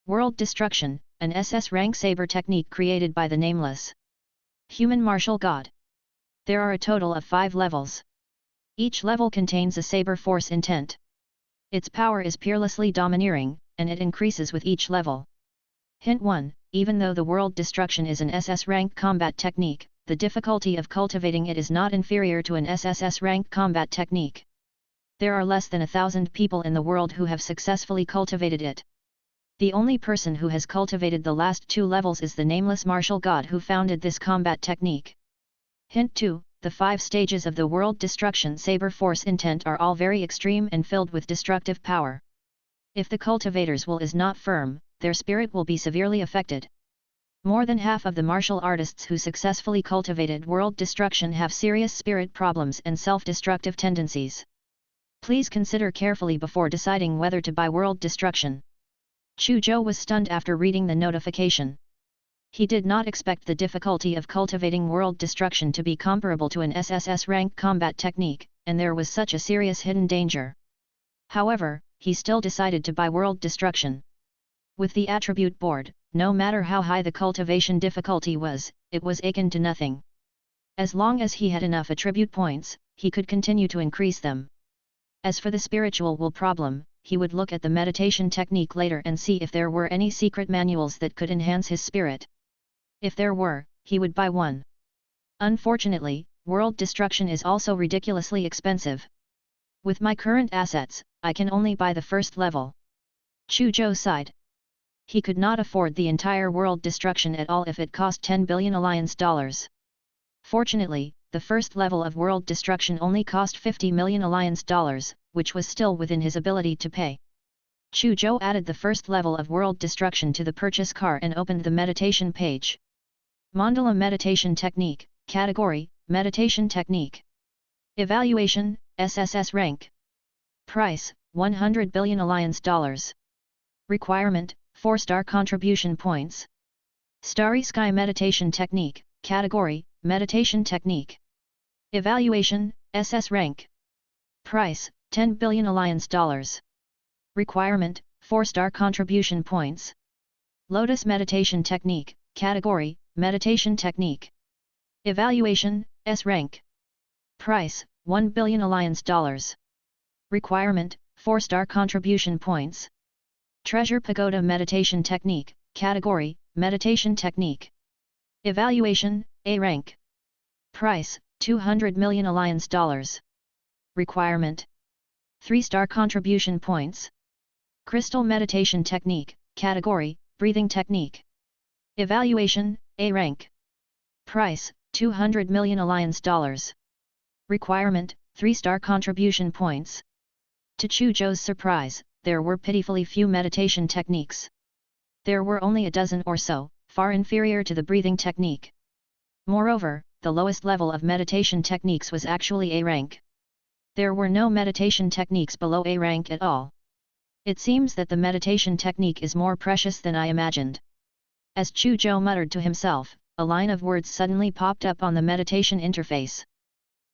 A: World Destruction, an SS rank saber technique created by the nameless human martial god. There are a total of 5 levels. Each level contains a saber force intent. Its power is peerlessly domineering, and it increases with each level. Hint 1. Even though the world destruction is an SS-rank combat technique, the difficulty of cultivating it is not inferior to an SSS-rank combat technique. There are less than 1,000 people in the world who have successfully cultivated it. The only person who has cultivated the last 2 levels is the nameless martial god who founded this combat technique. Hint 2. The 5 stages of the world destruction saber force intent are all very extreme and filled with destructive power. If the cultivator's will is not firm, their spirit will be severely affected. More than half of the martial artists who successfully cultivated world destruction have serious spirit problems and self-destructive tendencies. Please consider carefully before deciding whether to buy world destruction. Chu Zhou was stunned after reading the notification. He did not expect the difficulty of cultivating world destruction to be comparable to an SSS-rank combat technique, and there was such a serious hidden danger. However, he still decided to buy world destruction. With the attribute board, no matter how high the cultivation difficulty was, it was akin to nothing. As long as he had enough attribute points, he could continue to increase them. As for the spiritual will problem, he would look at the meditation technique later and see if there were any secret manuals that could enhance his spirit. If there were, he would buy one. Unfortunately, world destruction is also ridiculously expensive. With my current assets, I can only buy the first level. Chu Zhou sighed. He could not afford the entire world destruction at all if it cost 10 billion alliance dollars. Fortunately, the first level of world destruction only cost 50 million alliance dollars, which was still within his ability to pay. Chu Zhou added the first level of world destruction to the purchase cart and opened the meditation page. Mandala Meditation Technique, Category, Meditation Technique. Evaluation, SSS rank. Price, 100 billion alliance dollars. Requirement, 4-star contribution points. Starry Sky Meditation Technique, Category, Meditation Technique. Evaluation, SS rank. Price, 10 billion alliance dollars. Requirement, 4-star contribution points. Lotus Meditation Technique, Category, Meditation Technique. Evaluation, S rank. Price, 1 billion alliance dollars. Requirement, 4-star contribution points. Treasure Pagoda Meditation Technique, Category, Meditation Technique. Evaluation, A rank. Price, 200 million alliance dollars. Requirement, 3-star contribution points. Crystal Meditation Technique, Category, Breathing Technique. Evaluation, A rank. Price, 200 million alliance dollars. Requirement, 3-star contribution points. To Chu Zhou's surprise, there were pitifully few meditation techniques. There were only a dozen or so, far inferior to the breathing technique. Moreover, the lowest level of meditation techniques was actually A rank. There were no meditation techniques below A rank at all. It seems that the meditation technique is more precious than I imagined. As Chu Zhou muttered to himself, a line of words suddenly popped up on the meditation interface.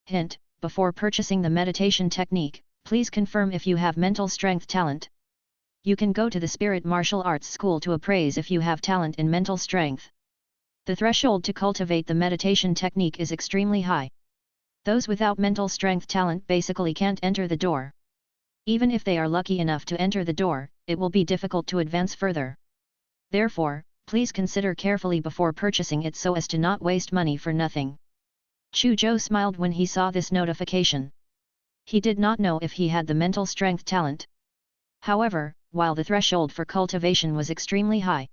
A: Hint: before purchasing the meditation technique, please confirm if you have mental strength talent. You can go to the Spirit Martial Arts School to appraise if you have talent in mental strength. The threshold to cultivate the meditation technique is extremely high. Those without mental strength talent basically can't enter the door. Even if they are lucky enough to enter the door, it will be difficult to advance further. Therefore, please consider carefully before purchasing it so as to not waste money for nothing. Chu Zhou smiled when he saw this notification. He did not know if he had the mental strength talent. However, while the threshold for cultivation was extremely high,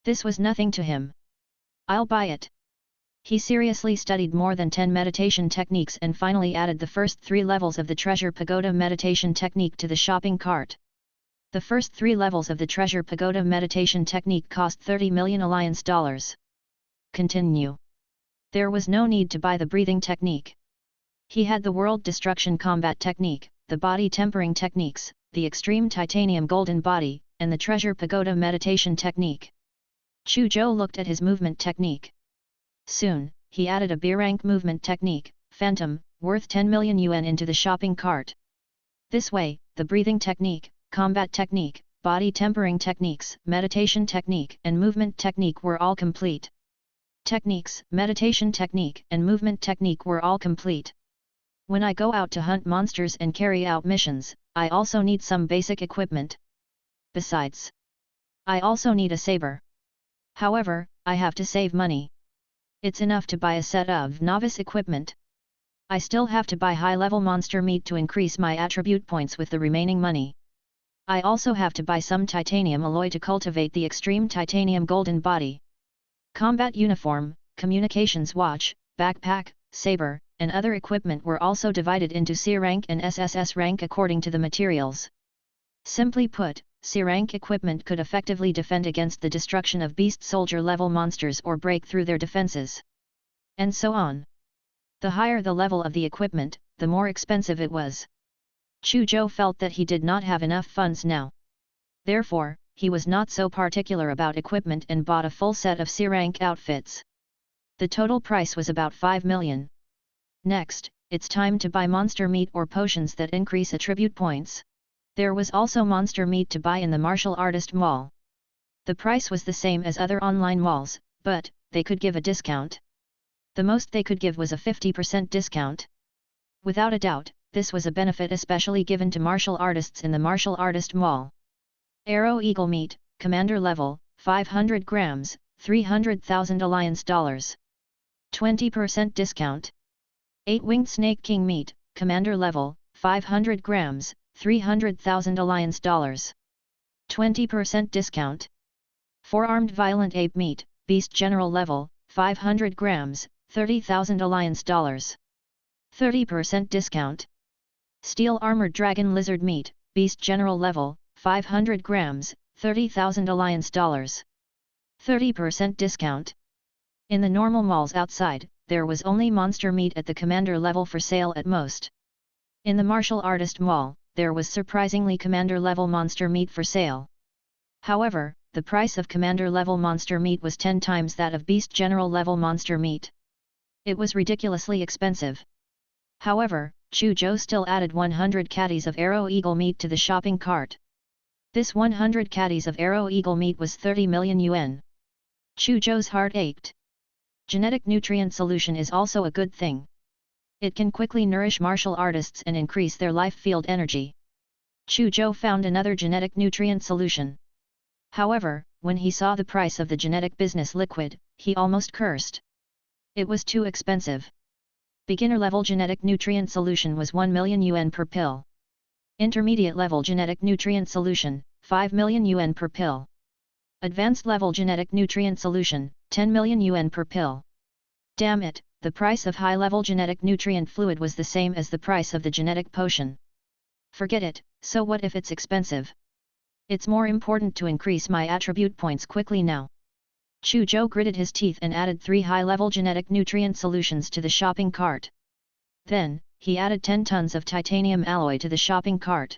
A: this was nothing to him. I'll buy it. He seriously studied more than 10 meditation techniques and finally added the first 3 levels of the Treasure Pagoda meditation technique to the shopping cart. The first 3 levels of the Treasure Pagoda meditation technique cost 30 million alliance dollars. Continue. There was no need to buy the breathing technique. He had the world destruction combat technique, the body tempering techniques, the extreme titanium golden body, and the Treasure Pagoda meditation technique. Chu Zhou looked at his movement technique. Soon, he added a B-rank movement technique, Phantom, worth 10 million yuan into the shopping cart. This way, the breathing technique, combat technique, body tempering techniques, meditation technique and movement technique were all complete. Techniques, meditation technique and movement technique were all complete. When I go out to hunt monsters and carry out missions, I also need some basic equipment. Besides, I also need a saber. However, I have to save money. It's enough to buy a set of novice equipment. I still have to buy high-level monster meat to increase my attribute points with the remaining money. I also have to buy some titanium alloy to cultivate the extreme titanium golden body. Combat uniform, communications watch, backpack, saber, and other equipment were also divided into C-rank and SSS rank according to the materials. Simply put, C-rank equipment could effectively defend against the destruction of beast soldier level monsters or break through their defenses. And so on. The higher the level of the equipment, the more expensive it was. Chu Zhou felt that he did not have enough funds now. Therefore, he was not so particular about equipment and bought a full set of C-rank outfits. The total price was about 5 million. Next, it's time to buy monster meat or potions that increase attribute points. There was also monster meat to buy in the martial artist mall. The price was the same as other online malls, but they could give a discount. The most they could give was a 50% discount. Without a doubt, this was a benefit especially given to martial artists in the martial artist mall. Arrow Eagle meat, commander level, 500 grams, 300,000 alliance dollars. 20% discount. 8-winged snake king meat, commander level, 500 grams, 300,000 alliance dollars. 20% discount. 4-armed violent ape meat, beast general level, 500 grams, 30,000 alliance dollars. 30% discount. Steel armored dragon lizard meat, beast general level, 500 grams, 30,000 alliance dollars. 30% discount. In the normal malls outside, there was only monster meat at the commander level for sale at most. In the martial artist mall, there was surprisingly commander level monster meat for sale. However, the price of commander level monster meat was 10 times that of beast general level monster meat. It was ridiculously expensive. However, Chu Zhou still added 100 caddies of arrow eagle meat to the shopping cart. This 100 caddies of arrow eagle meat was 30 million yuan. Chu Zhou's heart ached. Genetic nutrient solution is also a good thing. It can quickly nourish martial artists and increase their life field energy. Chu Zhou found another genetic nutrient solution. However, when he saw the price of the genetic business liquid, he almost cursed. It was too expensive. Beginner level genetic nutrient solution was 1 million yuan per pill. Intermediate level genetic nutrient solution, 5 million yuan per pill. Advanced level genetic nutrient solution, 10 million yuan per pill. Damn it, the price of high-level genetic nutrient fluid was the same as the price of the genetic potion. Forget it, so what if it's expensive? It's more important to increase my attribute points quickly now. Chu Zhou gritted his teeth and added 3 high-level genetic nutrient solutions to the shopping cart. Then, he added 10 tons of titanium alloy to the shopping cart.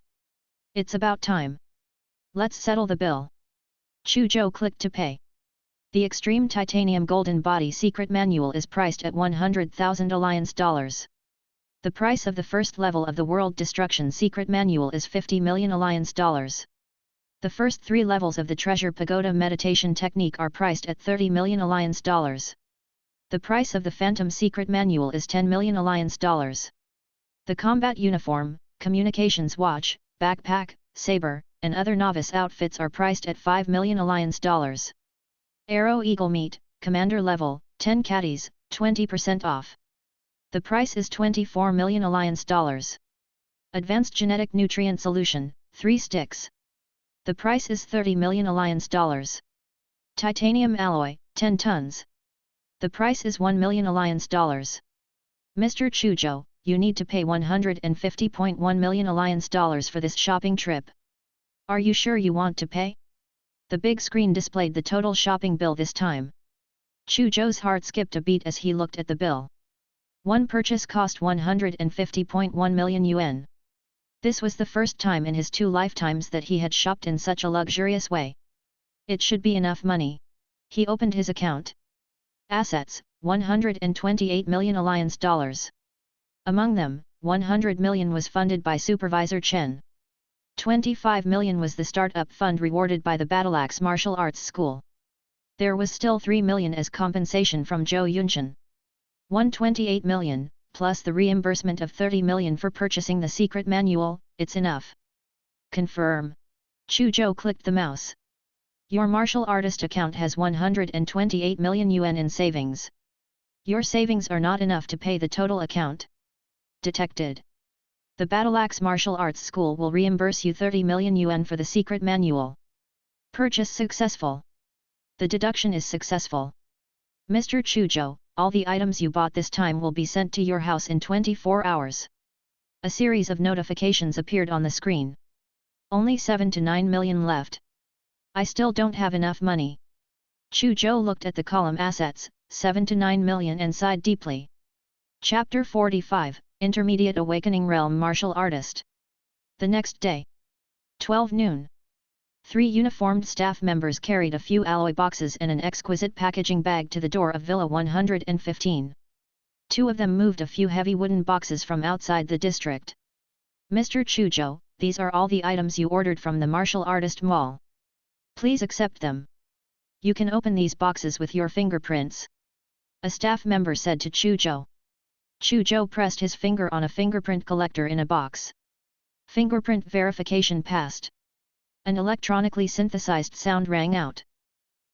A: It's about time. Let's settle the bill. Chu Zhou clicked to pay. The Extreme Titanium Golden Body Secret Manual is priced at 100,000 alliance dollars. The price of the first level of the World Destruction Secret Manual is 50 million alliance dollars. The first 3 levels of the Treasure Pagoda Meditation Technique are priced at 30 million alliance dollars. The price of the Phantom Secret Manual is 10 million alliance dollars. The Combat Uniform, Communications Watch, Backpack, Saber, and other novice outfits are priced at 5 million alliance dollars. Arrow Eagle Meat, Commander Level, 10 caddies, 20% off. The price is 24 million alliance dollars. Advanced Genetic Nutrient Solution, 3 sticks. The price is 30 million alliance dollars. Titanium Alloy, 10 tons. The price is 1 million alliance dollars. Mr. Chu Zhou, you need to pay 150.1 million alliance dollars for this shopping trip. Are you sure you want to pay? The big screen displayed the total shopping bill this time. Chu Zhou's heart skipped a beat as he looked at the bill. One purchase cost 150.1 million yuan. This was the first time in his 2 lifetimes that he had shopped in such a luxurious way. It should be enough money. He opened his account. Assets, 128 million alliance dollars. Among them, 100 million was funded by Supervisor Chen. 25 million was the startup fund rewarded by the Battleaxe Martial Arts School. There was still 3 million as compensation from Zhou Yunchen. 128 million, plus the reimbursement of 30 million for purchasing the secret manual, it's enough. Confirm. Chu Zhou clicked the mouse. Your martial artist account has 128 million yuan in savings. Your savings are not enough to pay the total account. Detected. The Battleaxe Martial Arts School will reimburse you 30 million yuan for the secret manual. Purchase successful. The deduction is successful. Mr. Chu Zhou, all the items you bought this time will be sent to your house in 24 hours. A series of notifications appeared on the screen. Only 7 to 9 million left. I still don't have enough money. Chu Zhou looked at the column assets, 7 to 9 million, and sighed deeply. Chapter 45, Intermediate Awakening Realm Martial Artist. The next day. 12 noon. 3 uniformed staff members carried a few alloy boxes and an exquisite packaging bag to the door of Villa 115. 2 of them moved a few heavy wooden boxes from outside the district. Mr. Chu Zhou, these are all the items you ordered from the Martial Artist Mall. Please accept them. You can open these boxes with your fingerprints. A staff member said to Chu Zhou. Chu Zhou pressed his finger on a fingerprint collector in a box. Fingerprint verification passed. An electronically synthesized sound rang out.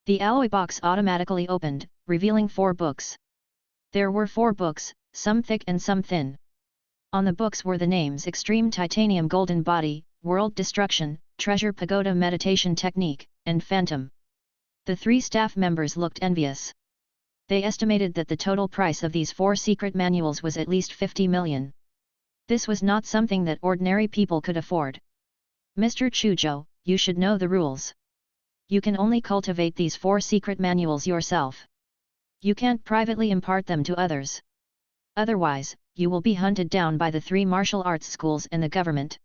A: The alloy box automatically opened, revealing 4 books. There were 4 books, some thick and some thin. On the books were the names Extreme Titanium Golden Body, World Destruction, Treasure Pagoda Meditation Technique, and Phantom. The 3 staff members looked envious. They estimated that the total price of these 4 secret manuals was at least 50 million. This was not something that ordinary people could afford. Mr. Chu Zhou, you should know the rules. You can only cultivate these 4 secret manuals yourself. You can't privately impart them to others. Otherwise, you will be hunted down by the 3 martial arts schools and the government.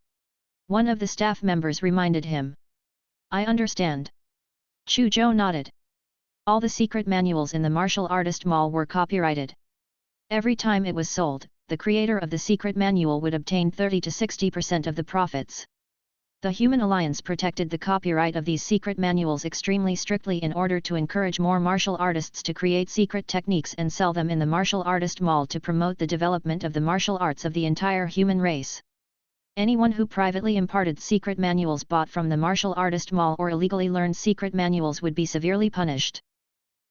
A: One of the staff members reminded him. I understand. Chu Zhou nodded. All the secret manuals in the Martial Artist Mall were copyrighted. Every time it was sold, the creator of the secret manual would obtain 30 to 60% of the profits. The Human Alliance protected the copyright of these secret manuals extremely strictly in order to encourage more martial artists to create secret techniques and sell them in the Martial Artist Mall to promote the development of the martial arts of the entire human race. Anyone who privately imparted secret manuals bought from the Martial Artist Mall or illegally learned secret manuals would be severely punished.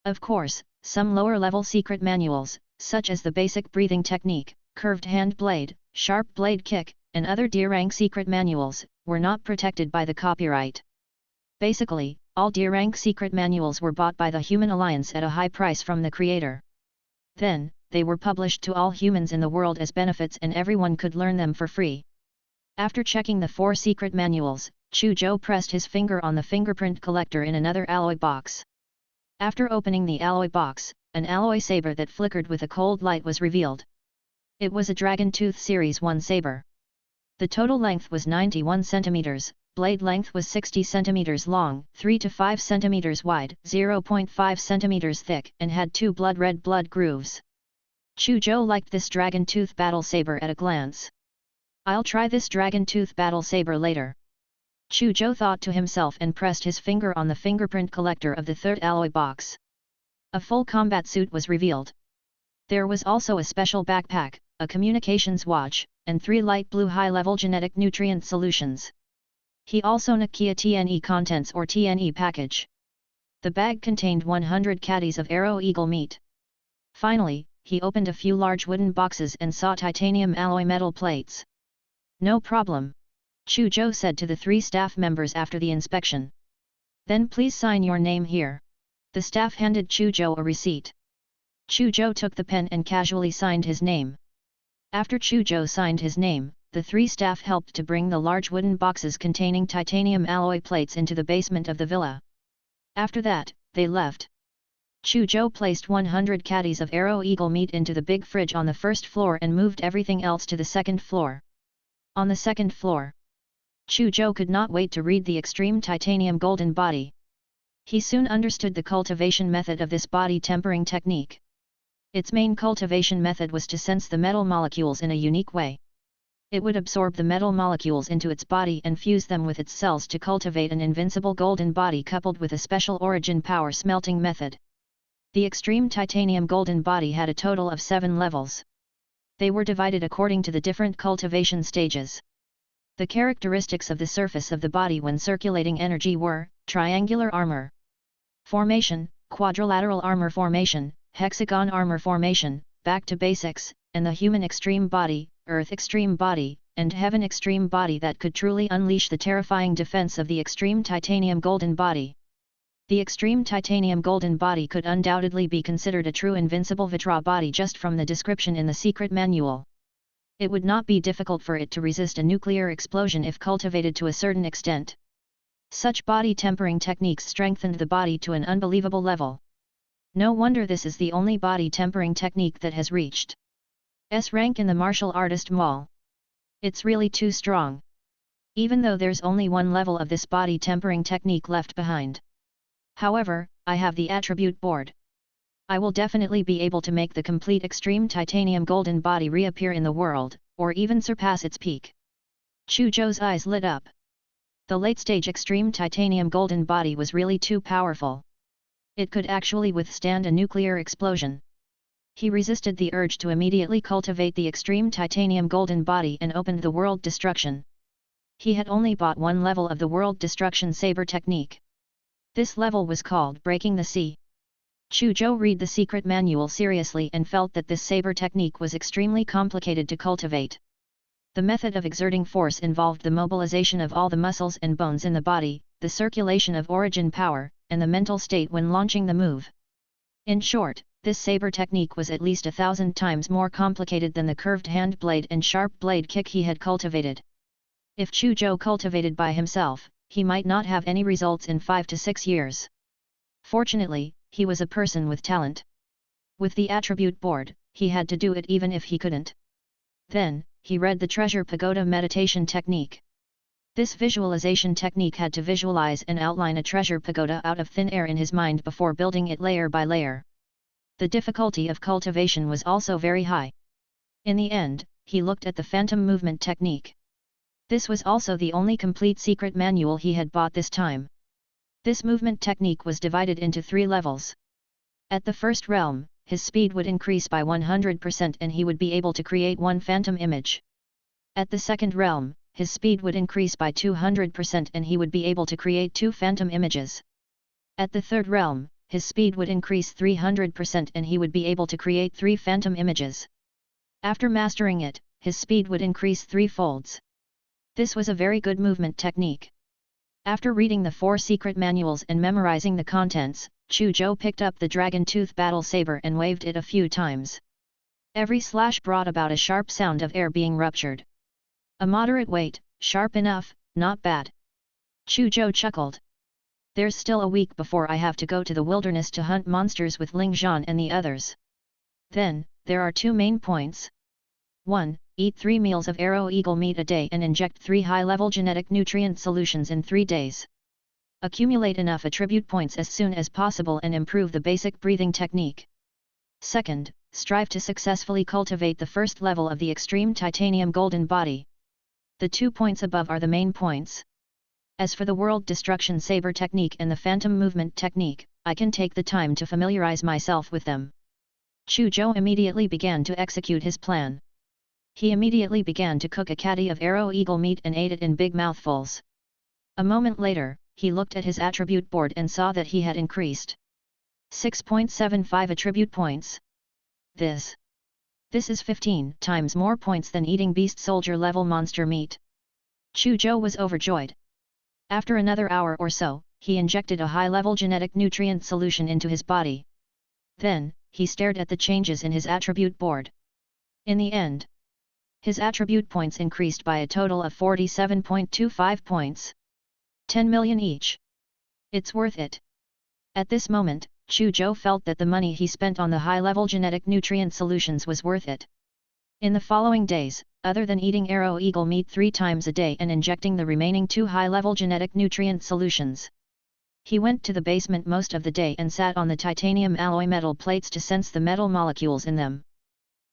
A: Of course, some lower-level secret manuals, such as the basic breathing technique, curved hand blade, sharp blade kick, and other D-rank secret manuals, were not protected by the copyright. Basically, all D-rank secret manuals were bought by the Human Alliance at a high price from the creator. Then, they were published to all humans in the world as benefits and everyone could learn them for free. After checking the 4 secret manuals, Chu Zhou pressed his finger on the fingerprint collector in another alloy box. After opening the alloy box, an alloy saber that flickered with a cold light was revealed. It was a Dragon Tooth Series 1 saber. The total length was 91 centimeters, blade length was 60 centimeters long, 3 to 5 centimeters wide, 0.5 centimeters thick, and had 2 blood-red blood grooves. Chu Zhou liked this Dragon Tooth battle saber at a glance. I'll try this Dragon Tooth battle saber later. Chu Zhou thought to himself and pressed his finger on the fingerprint collector of the 3rd alloy box. A full combat suit was revealed. There was also a special backpack, a communications watch, and 3 light blue high-level genetic nutrient solutions. He also Nakia TNE contents or TNE package. The bag contained 100 caddies of arrow eagle meat. Finally, he opened a few large wooden boxes and saw titanium alloy metal plates. No problem. Chu Zhou said to the 3 staff members after the inspection. Then please sign your name here. The staff handed Chu Zhou a receipt. Chu Zhou took the pen and casually signed his name. After Chu Zhou signed his name, the 3 staff helped to bring the large wooden boxes containing titanium alloy plates into the basement of the villa. After that, they left. Chu Zhou placed 100 caddies of arrow eagle meat into the big fridge on the 1st floor and moved everything else to the 2nd floor. On the 2nd floor, Chu Zhou could not wait to read the Extreme Titanium Golden Body. He soon understood the cultivation method of this body tempering technique. Its main cultivation method was to sense the metal molecules in a unique way. It would absorb the metal molecules into its body and fuse them with its cells to cultivate an invincible golden body coupled with a special origin power smelting method. The Extreme Titanium Golden Body had a total of 7 levels. They were divided according to the different cultivation stages. The characteristics of the surface of the body when circulating energy were: triangular armor formation, quadrilateral armor formation, hexagon armor formation, back to basics, and the human extreme body, earth extreme body, and heaven extreme body that could truly unleash the terrifying defense of the extreme titanium golden body. The extreme titanium golden body could undoubtedly be considered a true invincible Vajra body just from the description in the secret manual. It would not be difficult for it to resist a nuclear explosion if cultivated to a certain extent. Such body tempering techniques strengthened the body to an unbelievable level. No wonder this is the only body tempering technique that has reached S rank in the martial artist mall. It's really too strong. Even though there's only one level of this body tempering technique left behind. However, I have the attribute board. I will definitely be able to make the complete extreme titanium golden body reappear in the world, or even surpass its peak. Chu Zhou's eyes lit up. The late-stage extreme titanium golden body was really too powerful. It could actually withstand a nuclear explosion. He resisted the urge to immediately cultivate the extreme titanium golden body and opened the world destruction. He had only bought one level of the world destruction saber technique. This level was called Breaking the Sea. Chu Zhou read the secret manual seriously and felt that this saber technique was extremely complicated to cultivate. The method of exerting force involved the mobilization of all the muscles and bones in the body, the circulation of origin power, and the mental state when launching the move. In short, this saber technique was at least 1,000 times more complicated than the curved hand blade and sharp blade kick he had cultivated. If Chu Zhou cultivated by himself, he might not have any results in 5 to 6 years. Fortunately, he was a person with talent. With the attribute board, he had to do it even if he couldn't. Then, he read the Treasure Pagoda meditation technique. This visualization technique had to visualize and outline a treasure pagoda out of thin air in his mind before building it layer by layer. The difficulty of cultivation was also very high. In the end, he looked at the phantom movement technique. This was also the only complete secret manual he had bought this time. This movement technique was divided into 3 levels. At the first realm, his speed would increase by 100% and he would be able to create one phantom image. At the second realm, his speed would increase by 200% and he would be able to create 2 phantom images. At the third realm, his speed would increase 300% and he would be able to create 3 phantom images. After mastering it, his speed would increase 3-folds. This was a very good movement technique. After reading the 4 secret manuals and memorizing the contents, Chu Zhou picked up the dragon tooth battle saber and waved it a few times. Every slash brought about a sharp sound of air being ruptured. A moderate weight, sharp enough, not bad. Chu Zhou chuckled. There's still a week before I have to go to the wilderness to hunt monsters with Ling Zhan and the others. Then, there are 2 main points. 1. Eat 3 meals of arrow eagle meat a day and inject 3 high-level genetic nutrient solutions in 3 days. Accumulate enough attribute points as soon as possible and improve the basic breathing technique. 2nd, strive to successfully cultivate the first level of the extreme titanium golden body. The 2 points above are the main points. As for the world destruction saber technique and the phantom movement technique, I can take the time to familiarize myself with them. Chu Zhou immediately began to execute his plan. He immediately began to cook a caddy of arrow eagle meat and ate it in big mouthfuls. A moment later, he looked at his attribute board and saw that he had increased 6.75 attribute points. This is 15 times more points than eating beast soldier level monster meat. Chu Zhou was overjoyed. After another hour or so, he injected a high-level genetic nutrient solution into his body. Then, he stared at the changes in his attribute board. In the end, his attribute points increased by a total of 47.25 points. 10 million each. It's worth it. At this moment, Chu Zhou felt that the money he spent on the high-level genetic nutrient solutions was worth it. In the following days, other than eating arrow eagle meat 3 times a day and injecting the remaining 2 high-level genetic nutrient solutions, he went to the basement most of the day and sat on the titanium alloy metal plates to sense the metal molecules in them.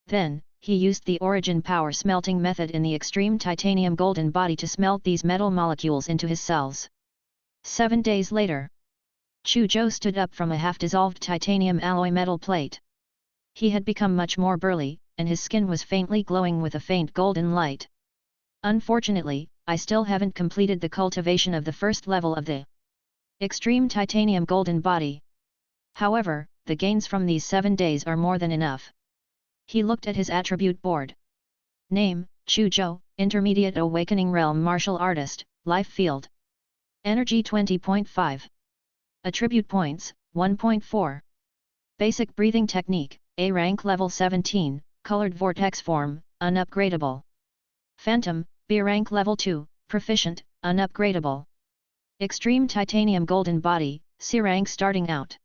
A: Then, he used the origin power smelting method in the extreme titanium golden body to smelt these metal molecules into his cells. 7 days later, Chu Zhou stood up from a half-dissolved titanium alloy metal plate. He had become much more burly, and his skin was faintly glowing with a faint golden light. Unfortunately, I still haven't completed the cultivation of the first level of the extreme titanium golden body. However, the gains from these 7 days are more than enough. He looked at his attribute board. Name, Chu Zhou, Intermediate Awakening Realm Martial Artist, Life Field. Energy 20.5. Attribute Points, 1.4. Basic Breathing Technique, A rank level 17, Colored Vortex Form, unupgradable. Phantom, B rank level 2, Proficient, unupgradable. Extreme Titanium Golden Body, C rank starting out.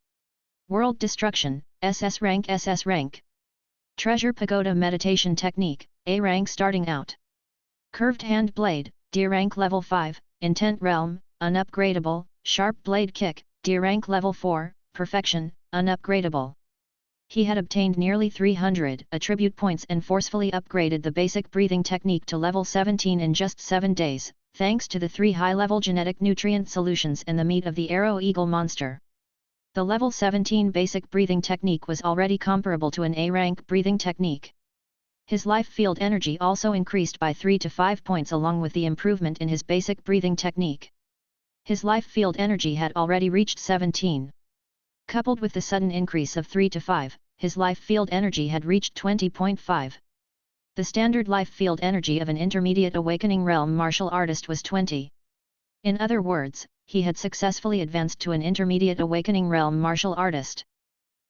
A: World Destruction, SS rank. Treasure Pagoda Meditation Technique, A rank starting out. Curved Hand Blade, D rank level 5, Intent Realm, unupgradable. Sharp Blade Kick, D rank level 4, Perfection, unupgradable. He had obtained nearly 300 attribute points and forcefully upgraded the basic breathing technique to level 17 in just 7 days, thanks to the 3 high-level genetic nutrient solutions and the meat of the Arrow Eagle monster. The level 17 basic breathing technique was already comparable to an A-rank breathing technique. His life field energy also increased by 3 to 5 points along with the improvement in his basic breathing technique. His life field energy had already reached 17. Coupled with the sudden increase of 3 to 5, his life field energy had reached 20.5. The standard life field energy of an intermediate awakening realm martial artist was 20. In other words, he had successfully advanced to an intermediate awakening realm martial artist.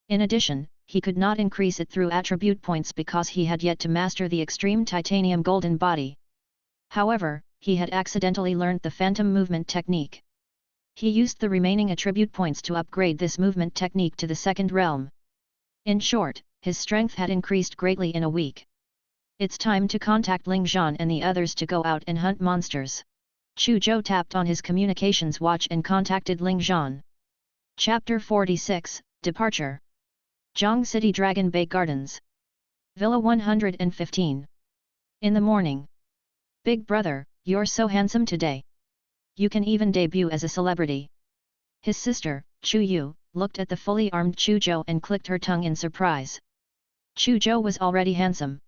A: In addition, he could not increase it through attribute points because he had yet to master the extreme titanium golden body. However, he had accidentally learnt the phantom movement technique. He used the remaining attribute points to upgrade this movement technique to the second realm. In short, his strength had increased greatly in a week. It's time to contact Ling Zhan and the others to go out and hunt monsters. Chu Zhou tapped on his communications watch and contacted Ling Zhan. Chapter 46, Departure. Zhang City Dragon Bay Gardens. Villa 115. In the morning. Big brother, you're so handsome today. You can even debut as a celebrity. His sister, Chu Yu, looked at the fully armed Chu Zhou and clicked her tongue in surprise. Chu Zhou was already handsome.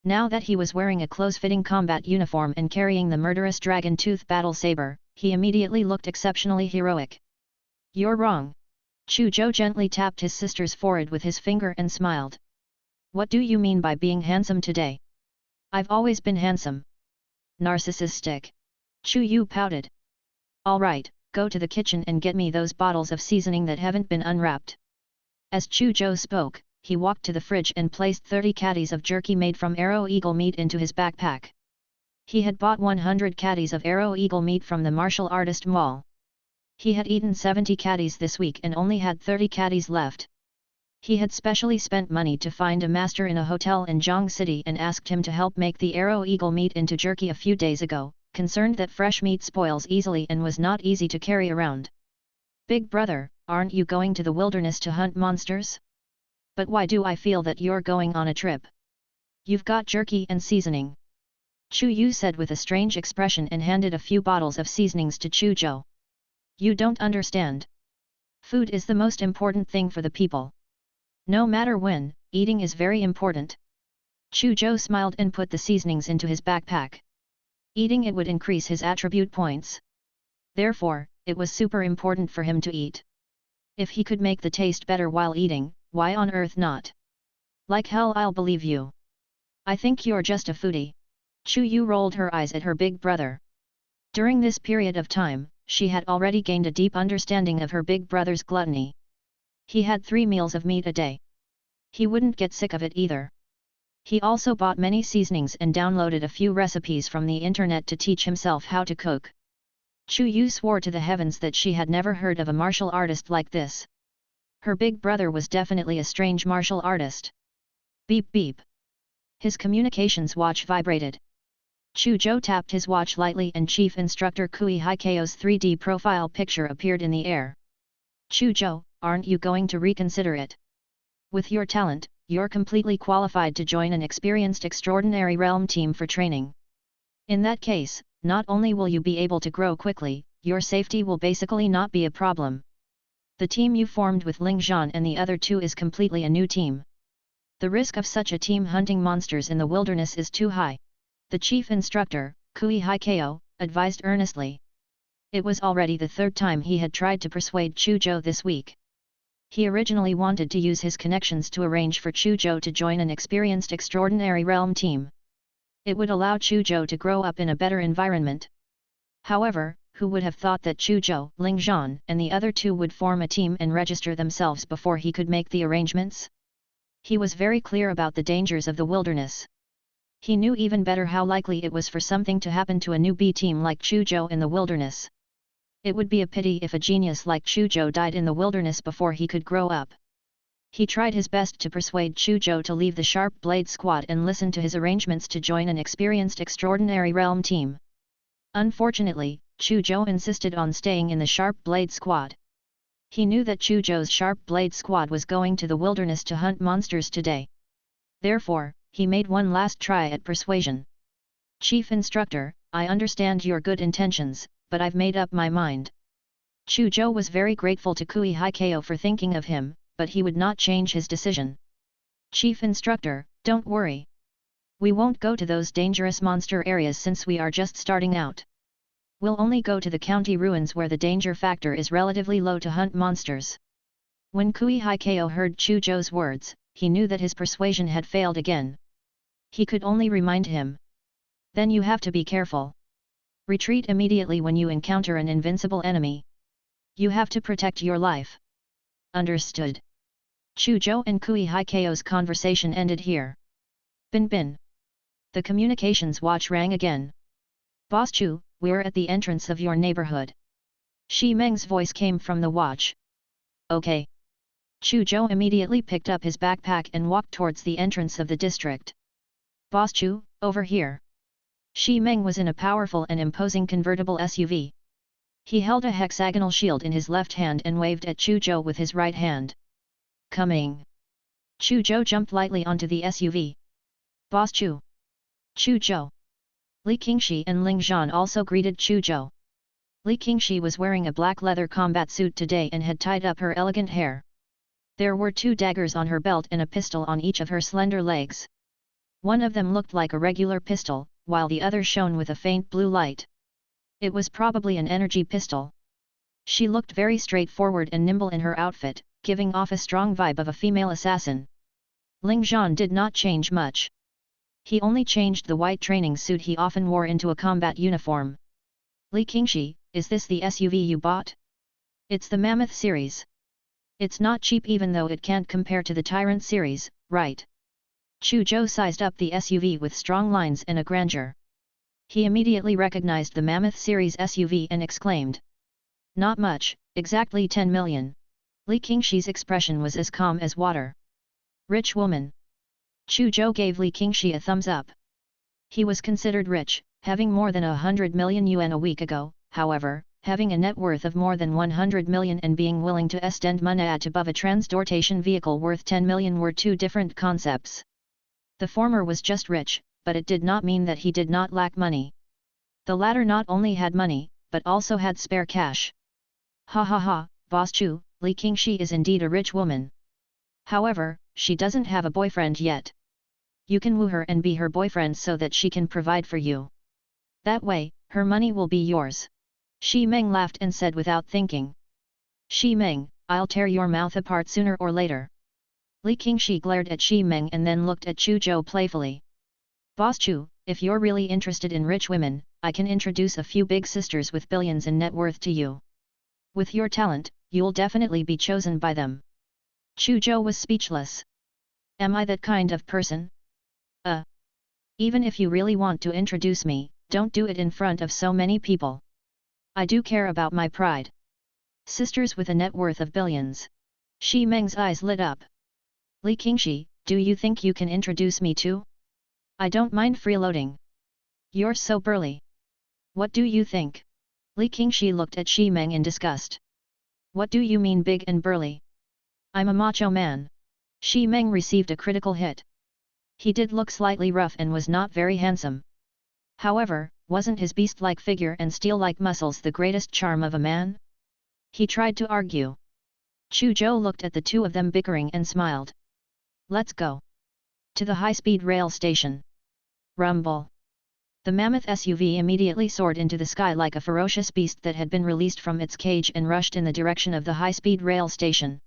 A: Now that he was wearing a close-fitting combat uniform and carrying the murderous dragon tooth battle saber, he immediately looked exceptionally heroic. You're wrong. Chu Zhou gently tapped his sister's forehead with his finger and smiled. What do you mean by being handsome today? I've always been handsome. Narcissistic. Chu Yu pouted. Alright, go to the kitchen and get me those bottles of seasoning that haven't been unwrapped. As Chu Zhou spoke, he walked to the fridge and placed 30 caddies of jerky made from Arrow Eagle meat into his backpack. He had bought 100 caddies of Arrow Eagle meat from the martial artist mall. He had eaten 70 caddies this week and only had 30 caddies left. He had specially spent money to find a master in a hotel in Zhang City and asked him to help make the Arrow Eagle meat into jerky a few days ago, concerned that fresh meat spoils easily and was not easy to carry around. Big brother, aren't you going to the wilderness to hunt monsters? But why do I feel that you're going on a trip? You've got jerky and seasoning. Chu Yu said with a strange expression and handed a few bottles of seasonings to Chu Zhou. You don't understand. Food is the most important thing for the people. No matter when, eating is very important. Chu Zhou smiled and put the seasonings into his backpack. Eating it would increase his attribute points. Therefore, it was super important for him to eat. If he could make the taste better while eating, why on earth not? Like hell I'll believe you. I think you're just a foodie. Chu Yu rolled her eyes at her big brother. During this period of time, she had already gained a deep understanding of her big brother's gluttony. He had 3 meals of meat a day. He wouldn't get sick of it either. He also bought many seasonings and downloaded a few recipes from the internet to teach himself how to cook. Chu Yu swore to the heavens that she had never heard of a martial artist like this. Her big brother was definitely a strange martial artist. Beep beep. His communications watch vibrated. Chu Zhou tapped his watch lightly and Chief Instructor Kui Haikeo's 3D profile picture appeared in the air. Chu Zhou, aren't you going to reconsider it? With your talent, you're completely qualified to join an experienced extraordinary realm team for training. In that case, not only will you be able to grow quickly, your safety will basically not be a problem. The team you formed with Ling Zhan and the other 2 is completely a new team. The risk of such a team hunting monsters in the wilderness is too high. The chief instructor, Kui Haikeo, advised earnestly. It was already the third time he had tried to persuade Chu Zhou this week. He originally wanted to use his connections to arrange for Chu Zhou to join an experienced extraordinary realm team. It would allow Chu Zhou to grow up in a better environment. However, who would have thought that Chu Zhou, Ling Zhan, and the other two would form a team and register themselves before he could make the arrangements? He was very clear about the dangers of the wilderness. He knew even better how likely it was for something to happen to a newbie team like Chu Zhou in the wilderness. It would be a pity if a genius like Chu Zhou died in the wilderness before he could grow up. He tried his best to persuade Chu Zhou to leave the Sharp Blade Squad and listen to his arrangements to join an experienced extraordinary realm team. Unfortunately, Chu Zhou insisted on staying in the Sharp Blade Squad. He knew that Chu Zhou's Sharp Blade Squad was going to the wilderness to hunt monsters today. Therefore, he made one last try at persuasion. Chief Instructor, I understand your good intentions, but I've made up my mind. Chu Zhou was very grateful to Kui Haikeo for thinking of him, but he would not change his decision. Chief Instructor, don't worry. We won't go to those dangerous monster areas since we are just starting out. We'll only go to the county ruins where the danger factor is relatively low to hunt monsters. When Kui Haikeo heard Chu Zhou's words, he knew that his persuasion had failed again. He could only remind him. Then you have to be careful. Retreat immediately when you encounter an invincible enemy. You have to protect your life. Understood. Chu Zhou and Kui Haikeo's conversation ended here. Bin bin. The communications watch rang again. Boss Chu, we're at the entrance of your neighborhood. Shi Meng's voice came from the watch. Okay. Chu Zhou immediately picked up his backpack and walked towards the entrance of the district. Boss Chu, over here. Shi Meng was in a powerful and imposing convertible SUV. He held a hexagonal shield in his left hand and waved at Chu Zhou with his right hand. Coming. Chu Zhou jumped lightly onto the SUV. Boss Chu. Chu Zhou. Li Qingxi and Ling Zhan also greeted Chu Zhou. Li Qingxi was wearing a black leather combat suit today and had tied up her elegant hair. There were 2 daggers on her belt and a pistol on each of her slender legs. One of them looked like a regular pistol, while the other shone with a faint blue light. It was probably an energy pistol. She looked very straightforward and nimble in her outfit, giving off a strong vibe of a female assassin. Ling Zhan did not change much. He only changed the white training suit he often wore into a combat uniform. Li Qingxi, is this the SUV you bought? It's the Mammoth series. It's not cheap even though it can't compare to the Tyrant series, right? Chu Zhou sized up the SUV with strong lines and a grandeur. He immediately recognized the Mammoth series SUV and exclaimed. Not much, exactly 10 million. Li Qingxi's expression was as calm as water. Rich woman. Chu Zhou gave Li Qingxi a thumbs up. He was considered rich, having more than 100 million yuan a week ago, however, having a net worth of more than 100 million and being willing to extend monad above a transportation vehicle worth 10 million were 2 different concepts. The former was just rich, but it did not mean that he did not lack money. The latter not only had money, but also had spare cash. Ha ha ha, Boss Chu, Li Qingxi is indeed a rich woman. However, she doesn't have a boyfriend yet. You can woo her and be her boyfriend so that she can provide for you. That way, her money will be yours. Shi Meng laughed and said without thinking. Shi Meng, I'll tear your mouth apart sooner or later. Li Qingxi glared at Shi Meng and then looked at Chu Zhou playfully. Boss Chu, if you're really interested in rich women, I can introduce a few big sisters with billions in net worth to you. With your talent, you'll definitely be chosen by them. Chu Zhou was speechless. Am I that kind of person? Even if you really want to introduce me, don't do it in front of so many people. I do care about my pride. Sisters with a net worth of billions. Shi Meng's eyes lit up. Li Qingxi, do you think you can introduce me too? I don't mind freeloading. You're so burly. What do you think? Li Qingxi looked at Shi Meng in disgust. What do you mean big and burly? I'm a macho man. Shi Meng received a critical hit. He did look slightly rough and was not very handsome. However, wasn't his beast-like figure and steel-like muscles the greatest charm of a man? He tried to argue. Chu Zhou looked at the two of them bickering and smiled. Let's go. To the high-speed rail station. Rumble. The mammoth SUV immediately soared into the sky like a ferocious beast that had been released from its cage and rushed in the direction of the high-speed rail station.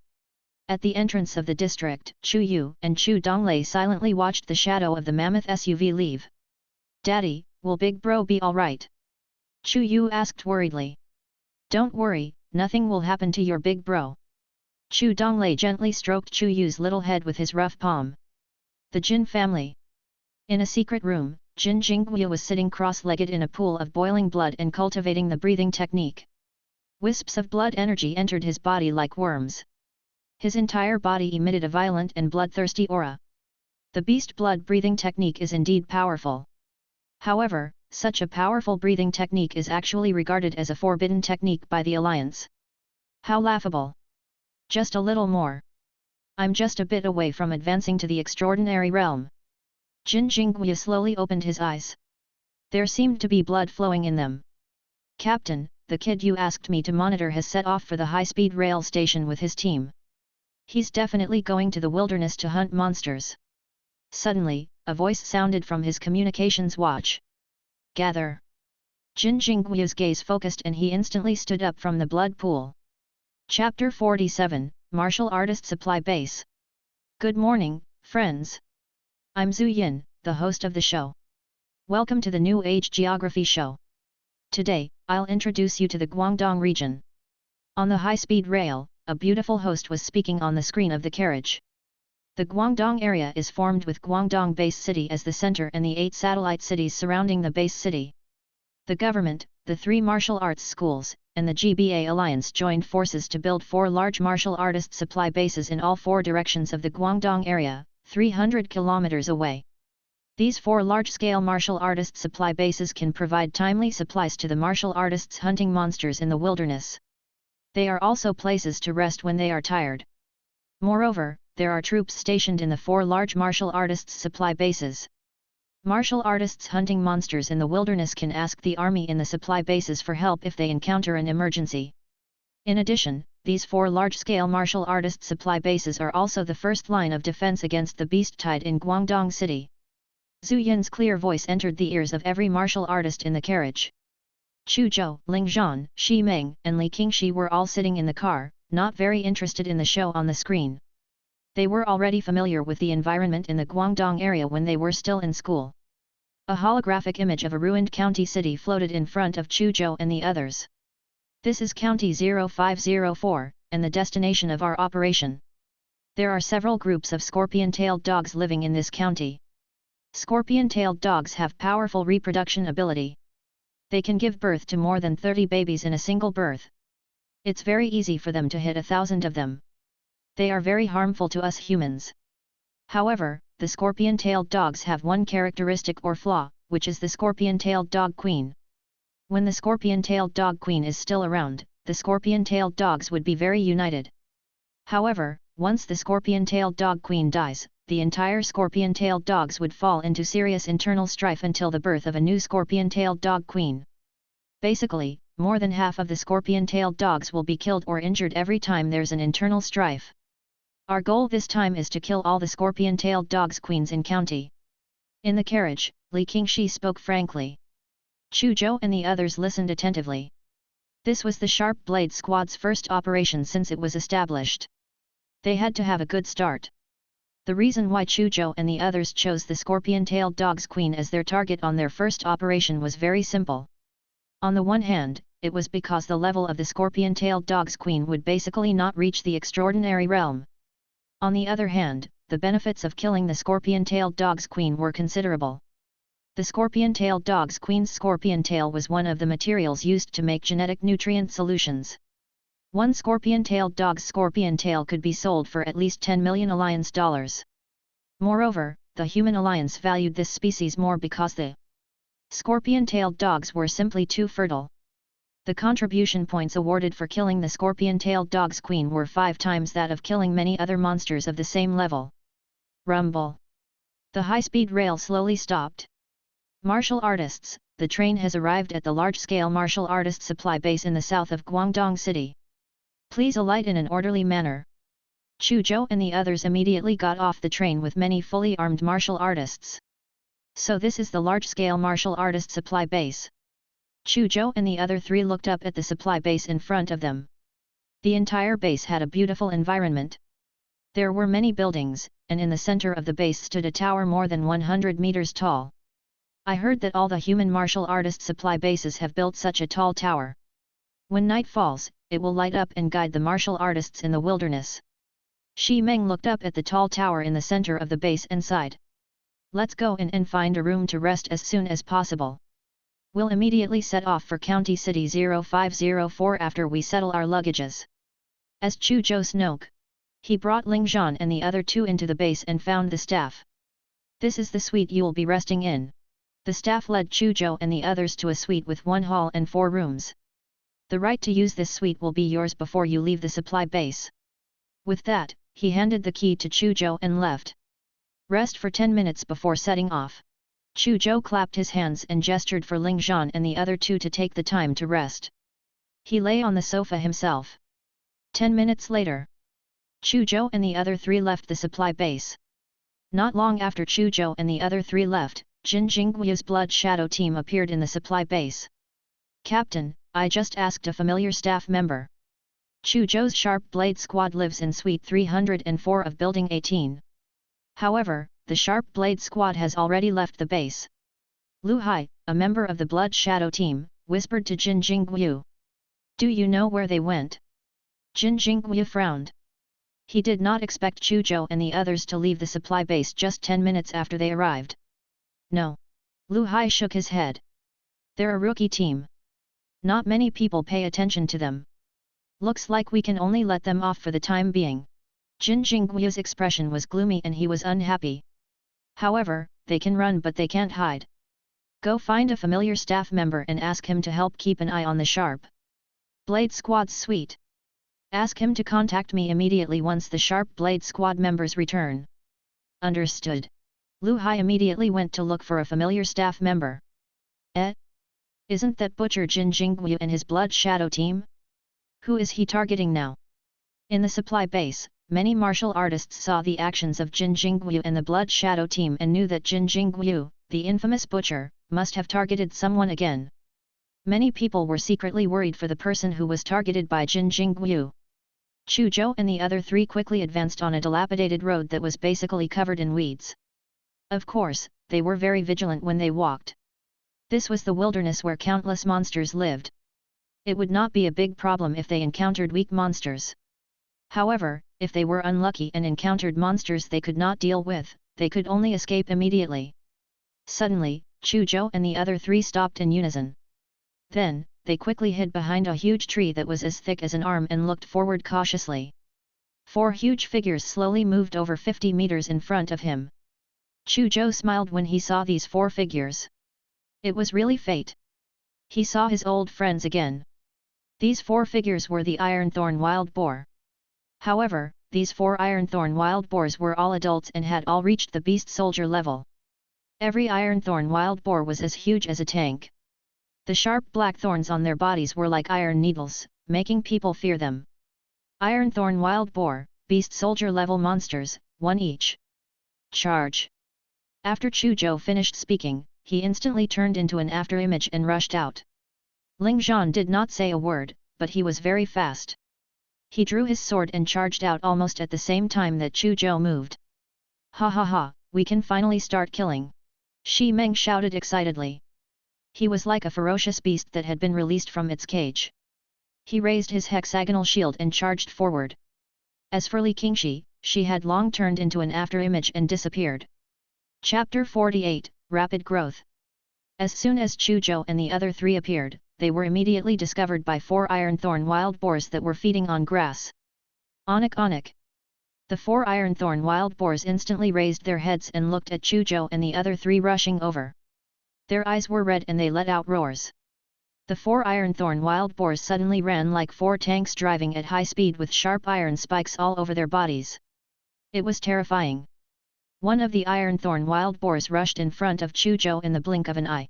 A: At the entrance of the district, Chu Yu and Chu Donglei silently watched the shadow of the mammoth SUV leave. "Daddy, will Big Bro be alright?" Chu Yu asked worriedly. "Don't worry, nothing will happen to your Big Bro." Chu Donglei gently stroked Chu Yu's little head with his rough palm. The Jin family. In a secret room, Jin Jingguo was sitting cross-legged in a pool of boiling blood and cultivating the breathing technique. Wisps of blood energy entered his body like worms. His entire body emitted a violent and bloodthirsty aura. The beast blood breathing technique is indeed powerful. However, such a powerful breathing technique is actually regarded as a forbidden technique by the Alliance. How laughable! Just a little more. I'm just a bit away from advancing to the extraordinary realm. Jin Jingguo slowly opened his eyes. There seemed to be blood flowing in them. "Captain, the kid you asked me to monitor has set off for the high-speed rail station with his team. He's definitely going to the wilderness to hunt monsters." Suddenly, a voice sounded from his communications watch. "Gather." Jin Jingguo's gaze focused and he instantly stood up from the blood pool. Chapter 47, Martial Artist Supply Base. Good morning, friends. I'm Zhu Yin, the host of the show. Welcome to the New Age Geography Show. Today, I'll introduce you to the Guangdong region. On the high-speed rail, a beautiful host was speaking on the screen of the carriage. The Guangdong area is formed with Guangdong Base City as the center and the 8 satellite cities surrounding the base city. The government, the 3 martial arts schools, and the GBA Alliance joined forces to build 4 large martial artist supply bases in all 4 directions of the Guangdong area, 300 kilometers away. These 4 large-scale martial artist supply bases can provide timely supplies to the martial artists hunting monsters in the wilderness. They are also places to rest when they are tired. Moreover, there are troops stationed in the 4 large martial artists supply bases. Martial artists hunting monsters in the wilderness can ask the army in the supply bases for help if they encounter an emergency. In addition, these 4 large-scale martial artist supply bases are also the first line of defense against the beast tide in Guangdong City. Zhu Yin's clear voice entered the ears of every martial artist in the carriage. Chu Zhou, Ling Zhan, Shi Meng, and Li Qingxi were all sitting in the car, not very interested in the show on the screen. They were already familiar with the environment in the Guangdong area when they were still in school. A holographic image of a ruined county city floated in front of Chu Zhou and the others. "This is County 0504, and the destination of our operation. There are several groups of scorpion-tailed dogs living in this county. Scorpion-tailed dogs have powerful reproduction ability. They can give birth to more than 30 babies in a single birth. It's very easy for them to hit 1,000 of them. They are very harmful to us humans. However, the scorpion-tailed dogs have one characteristic or flaw, which is the scorpion-tailed dog queen. When the scorpion-tailed dog queen is still around, the scorpion-tailed dogs would be very united. However, once the scorpion-tailed dog queen dies, the entire scorpion-tailed dogs would fall into serious internal strife until the birth of a new scorpion-tailed dog queen. Basically, more than half of the scorpion-tailed dogs will be killed or injured every time there's an internal strife. Our goal this time is to kill all the scorpion-tailed dogs queens in county." In the carriage, Li Qingxi spoke frankly. Chu Zhou and the others listened attentively. This was the Sharp Blade Squad's first operation since it was established. They had to have a good start. The reason why Chu Zhou and the others chose the scorpion-tailed dogs queen as their target on their first operation was very simple. On the one hand, it was because the level of the scorpion-tailed dogs queen would basically not reach the extraordinary realm. On the other hand, the benefits of killing the scorpion-tailed dogs queen were considerable. The scorpion-tailed dogs queen's scorpion tail was one of the materials used to make genetic nutrient solutions. One scorpion-tailed dog's scorpion tail could be sold for at least 10 million alliance dollars. Moreover, the human alliance valued this species more because the scorpion-tailed dogs were simply too fertile. The contribution points awarded for killing the scorpion-tailed dog's queen were 5 times that of killing many other monsters of the same level. Rumble. The high-speed rail slowly stopped. Martial artists, the train has arrived at the large-scale martial artist supply base in the south of Guangdong City. Please alight in an orderly manner. Chu Zhou and the others immediately got off the train with many fully armed martial artists. So this is the large-scale martial artist supply base. Chu Zhou and the other three looked up at the supply base in front of them. The entire base had a beautiful environment. There were many buildings, and in the center of the base stood a tower more than 100 meters tall. I heard that all the human martial artist supply bases have built such a tall tower. When night falls, it will light up and guide the martial artists in the wilderness. Xi Meng looked up at the tall tower in the center of the base and sighed. Let's go in and find a room to rest as soon as possible. We'll immediately set off for County City 0504 after we settle our luggages. As Chu Zhou spoke, he brought Ling Zhan and the other two into the base and found the staff. This is the suite you'll be resting in. The staff led Chu Zhou and the others to a suite with 1 hall and 4 rooms. The right to use this suite will be yours before you leave the supply base. With that, he handed the key to Chu Zhou and left. Rest for 10 minutes before setting off. Chu Zhou clapped his hands and gestured for Ling Zhan and the other two to take the time to rest. He lay on the sofa himself. 10 minutes later, Chu Zhou and the other three left the supply base. Not long after Chu Zhou and the other three left, Jin Jingguo's Blood Shadow team appeared in the supply base. Captain, I just asked a familiar staff member. Chu Zhou's Sharp Blade Squad lives in Suite 304 of Building 18. However, the Sharp Blade Squad has already left the base. Lu Hai, a member of the Blood Shadow team, whispered to Jin Jingguo. Do you know where they went? Jin Jingguo frowned. He did not expect Chu Zhou and the others to leave the supply base just 10 minutes after they arrived. No. Lu Hai shook his head. They're a rookie team. Not many people pay attention to them. Looks like we can only let them off for the time being. Jin Jingguo's expression was gloomy and he was unhappy. However, they can run but they can't hide. Go find a familiar staff member and ask him to help keep an eye on the Sharp Blade Squad's suite. Ask him to contact me immediately once the Sharp Blade Squad members return. Understood. Lu Hai immediately went to look for a familiar staff member. Isn't that Butcher Jin Jingguo and his Blood Shadow team? Who is he targeting now? In the supply base, many martial artists saw the actions of Jin Jingguo and the Blood Shadow team and knew that Jin Jingguo, the infamous Butcher, must have targeted someone again. Many people were secretly worried for the person who was targeted by Jin Jingguo. Chu Zhou and the other three quickly advanced on a dilapidated road that was basically covered in weeds. Of course, they were very vigilant when they walked. This was the wilderness where countless monsters lived. It would not be a big problem if they encountered weak monsters. However, if they were unlucky and encountered monsters they could not deal with, they could only escape immediately. Suddenly, Chu Zhou and the other three stopped in unison. Then, they quickly hid behind a huge tree that was as thick as an arm and looked forward cautiously. 4 huge figures slowly moved over 50 meters in front of him. Chu Zhou smiled when he saw these 4 figures. It was really fate. He saw his old friends again. These 4 figures were the Ironthorn Wild Boar. However, these 4 Ironthorn Wild Boars were all adults and had all reached the Beast Soldier level. Every Ironthorn Wild Boar was as huge as a tank. The sharp black thorns on their bodies were like iron needles, making people fear them. Ironthorn Wild Boar, Beast Soldier level monsters, 1 each. Charge! After Chu Zhou finished speaking, he instantly turned into an afterimage and rushed out. Ling Zhan did not say a word, but he was very fast. He drew his sword and charged out almost at the same time that Chu Zhou moved. Ha ha ha, we can finally start killing! Xi Meng shouted excitedly. He was like a ferocious beast that had been released from its cage. He raised his hexagonal shield and charged forward. As for Li Qingxi, she had long turned into an afterimage and disappeared. Chapter 48, Rapid Growth. As soon as Chu Zhou and the other 3 appeared, they were immediately discovered by 4 Ironthorn Wild Boars that were feeding on grass. Onik onik! The 4 Ironthorn Wild Boars instantly raised their heads and looked at Chu Zhou and the other 3 rushing over. Their eyes were red and they let out roars. The 4 Ironthorn Wild Boars suddenly ran like 4 tanks driving at high speed with sharp iron spikes all over their bodies. It was terrifying. One of the Ironthorn Wild Boars rushed in front of Chu Zhou in the blink of an eye.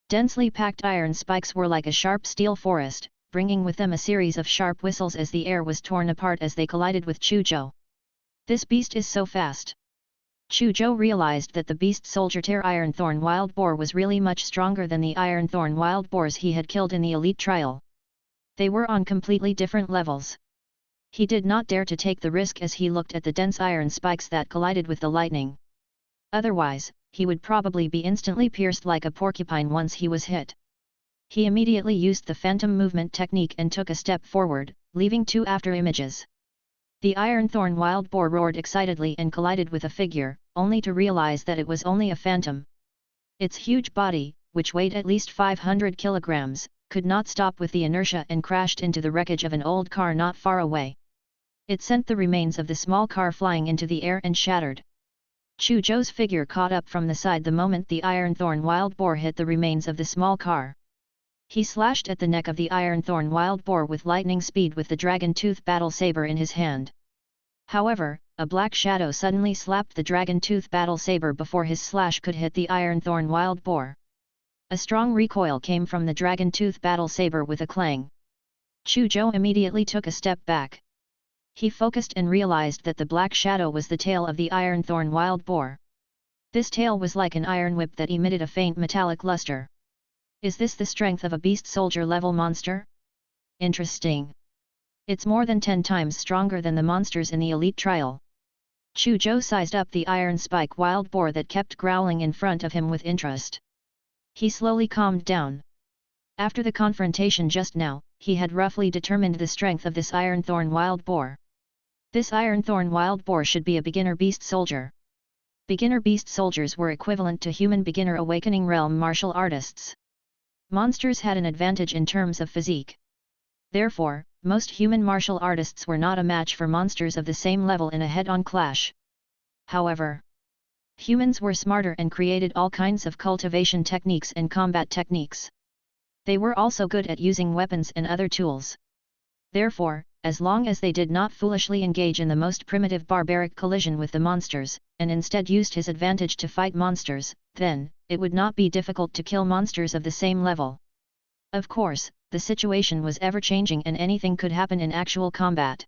A: Densely packed iron spikes were like a sharp steel forest, bringing with them a series of sharp whistles as the air was torn apart as they collided with Chu Zhou. This beast is so fast. Chu Zhou realized that the beast soldier Tear Iron Thorn Wild Boar was really much stronger than the Iron Thorn Wild Boars he had killed in the elite trial. They were on completely different levels. He did not dare to take the risk as he looked at the dense iron spikes that collided with the lightning. Otherwise, he would probably be instantly pierced like a porcupine once he was hit. He immediately used the phantom movement technique and took a step forward, leaving 2 after images. The Iron Thorn Wild Boar roared excitedly and collided with a figure, only to realize that it was only a phantom. Its huge body, which weighed at least 500 kilograms, could not stop with the inertia and crashed into the wreckage of an old car not far away. It sent the remains of the small car flying into the air and shattered. Chu Zhou's figure caught up from the side the moment the Iron Thorn Wild Boar hit the remains of the small car. He slashed at the neck of the Iron Thorn Wild Boar with lightning speed with the Dragon Tooth Battle Saber in his hand. However, a black shadow suddenly slapped the Dragon Tooth Battle Saber before his slash could hit the Iron Thorn Wild Boar. A strong recoil came from the Dragon Tooth Battle Saber with a clang. Chu Zhou immediately took a step back. He focused and realized that the black shadow was the tail of the Iron Thorn Wild Boar. This tail was like an iron whip that emitted a faint metallic luster. Is this the strength of a beast soldier level monster? Interesting. It's more than 10 times stronger than the monsters in the elite trial. Chu Zhou sized up the iron spike wild boar that kept growling in front of him with interest. He slowly calmed down. After the confrontation just now, he had roughly determined the strength of this Iron Thorn Wild Boar. This Iron Thorn Wild Boar should be a beginner beast soldier. Beginner beast soldiers were equivalent to human beginner awakening realm martial artists. Monsters had an advantage in terms of physique. Therefore, most human martial artists were not a match for monsters of the same level in a head-on clash. However, humans were smarter and created all kinds of cultivation techniques and combat techniques. They were also good at using weapons and other tools. Therefore, as long as they did not foolishly engage in the most primitive barbaric collision with the monsters, and instead used his advantage to fight monsters, then, it would not be difficult to kill monsters of the same level. Of course, the situation was ever-changing and anything could happen in actual combat.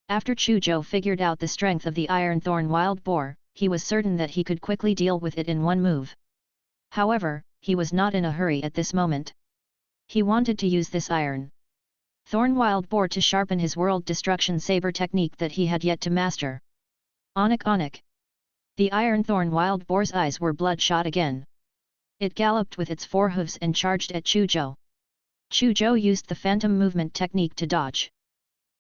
A: After Chu Zhou figured out the strength of the Iron Thorn Wild Boar, he was certain that he could quickly deal with it in one move. However, he was not in a hurry at this moment. He wanted to use this Iron Thorn Wild Boar to sharpen his world destruction saber technique that he had yet to master. Onik Onik. The Iron Thorn Wild Boar's eyes were bloodshot again. It galloped with its 4 hooves and charged at Chu Zhou. Chu Zhou used the phantom movement technique to dodge.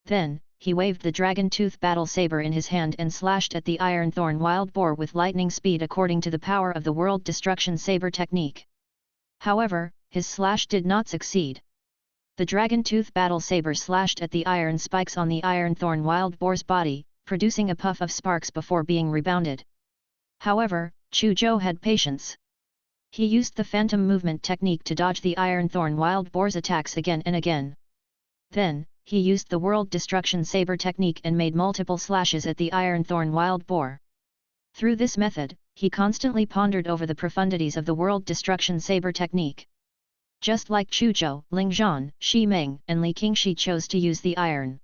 A: Then, he waved the Dragon Tooth Battle Saber in his hand and slashed at the Iron Thorn Wild Boar with lightning speed according to the power of the world destruction saber technique. However, his slash did not succeed. The Dragon Tooth Battle Saber slashed at the iron spikes on the Iron Thorn Wild Boar's body, producing a puff of sparks before being rebounded. However, Chu Zhou had patience. He used the phantom movement technique to dodge the Iron Thorn Wild Boar's attacks again and again. Then, he used the World Destruction Saber technique and made multiple slashes at the Iron Thorn Wild Boar. Through this method, he constantly pondered over the profundities of the World Destruction Saber technique. Just like Chu Zhou, Ling Zhan, Shi Meng, and Li Qingxi chose to use the Iron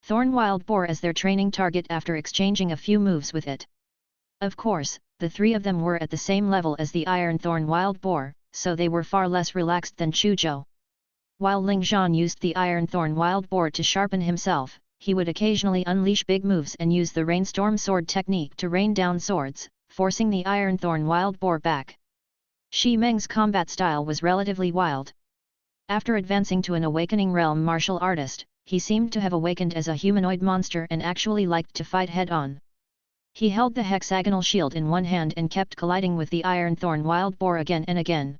A: Thorn Wild Boar as their training target after exchanging a few moves with it. Of course, the 3 of them were at the same level as the Iron Thorn Wild Boar, so they were far less relaxed than Chu Zhou. While Ling Zhan used the Iron Thorn Wild Boar to sharpen himself, he would occasionally unleash big moves and use the Rainstorm Sword technique to rain down swords, forcing the Iron Thorn Wild Boar back. Shi Meng's combat style was relatively wild. After advancing to an awakening realm martial artist, he seemed to have awakened as a humanoid monster and actually liked to fight head-on. He held the hexagonal shield in one hand and kept colliding with the Iron Thorn Wild Boar again and again.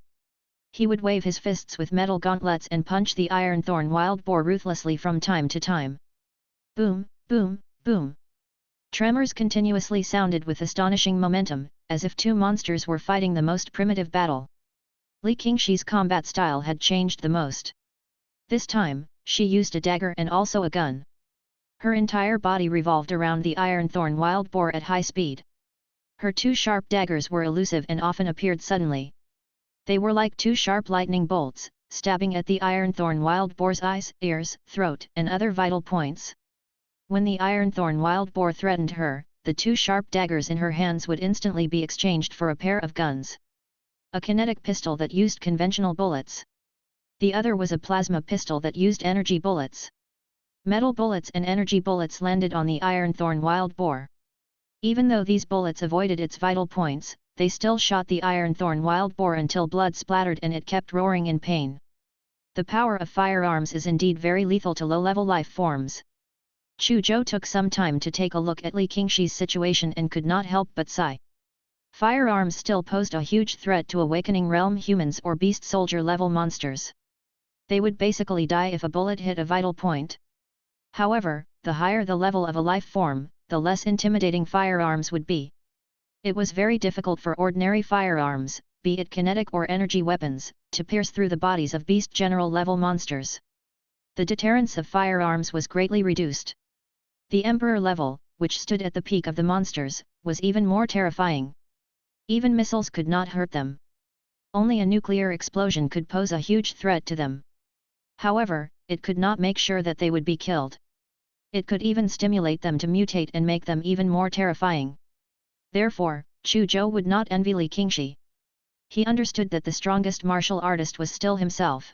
A: He would wave his fists with metal gauntlets and punch the Iron Thorn Wild Boar ruthlessly from time to time. Boom, boom, boom. Tremors continuously sounded with astonishing momentum, as if 2 monsters were fighting the most primitive battle. Li Qingxi's combat style had changed the most. This time, she used a dagger and also a gun. Her entire body revolved around the Iron Thorn Wild Boar at high speed. Her 2 sharp daggers were elusive and often appeared suddenly. They were like 2 sharp lightning bolts, stabbing at the Iron Thorn Wild Boar's eyes, ears, throat, and other vital points. When the iron thorn wild boar threatened her, the two sharp daggers in her hands would instantly be exchanged for a pair of guns. A kinetic pistol that used conventional bullets. The other was a plasma pistol that used energy bullets. Metal bullets and energy bullets landed on the iron thorn wild boar. Even though these bullets avoided its vital points, they still shot the iron thorn wild boar until blood splattered and it kept roaring in pain. The power of firearms is indeed very lethal to low-level life forms. Chu Zhou took some time to take a look at Li Qingshi's situation and could not help but sigh. Firearms still posed a huge threat to awakening realm humans or beast soldier level monsters. They would basically die if a bullet hit a vital point. However, the higher the level of a life form, the less intimidating firearms would be. It was very difficult for ordinary firearms, be it kinetic or energy weapons, to pierce through the bodies of beast general level monsters. The deterrence of firearms was greatly reduced. The Emperor level, which stood at the peak of the monsters, was even more terrifying. Even missiles could not hurt them. Only a nuclear explosion could pose a huge threat to them. However, it could not make sure that they would be killed. It could even stimulate them to mutate and make them even more terrifying. Therefore, Chu Zhou would not envy Li Qingshi. He understood that the strongest martial artist was still himself.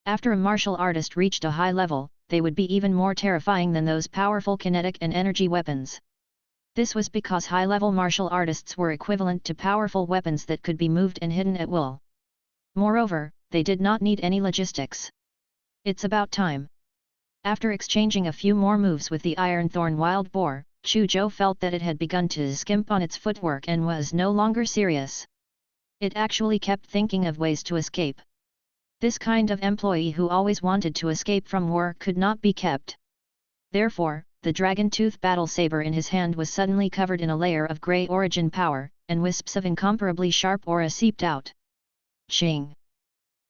A: After a martial artist reached a high level, they would be even more terrifying than those powerful kinetic and energy weapons. This was because high-level martial artists were equivalent to powerful weapons that could be moved and hidden at will. Moreover, they did not need any logistics. It's about time. After exchanging a few more moves with the Iron Thorn wild boar, Chu Zhou felt that it had begun to skimp on its footwork and was no longer serious. It actually kept thinking of ways to escape. This kind of employee who always wanted to escape from war could not be kept. Therefore, the dragon-tooth battle saber in his hand was suddenly covered in a layer of grey origin power, and wisps of incomparably sharp aura seeped out. Ching!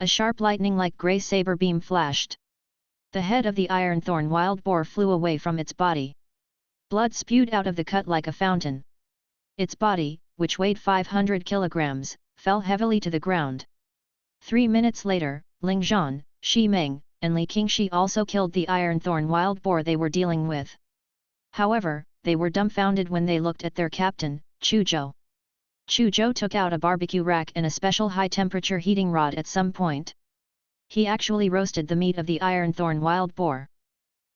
A: A sharp lightning-like grey saber beam flashed. The head of the iron thorn wild boar flew away from its body. Blood spewed out of the cut like a fountain. Its body, which weighed 500 kilograms, fell heavily to the ground. 3 minutes later, Ling Zhan, Shi Meng, and Li Qingshi also killed the iron thorn wild boar they were dealing with. However, they were dumbfounded when they looked at their captain, Chu Zhou. Chu Zhou took out a barbecue rack and a special high-temperature heating rod at some point. He actually roasted the meat of the iron thorn wild boar.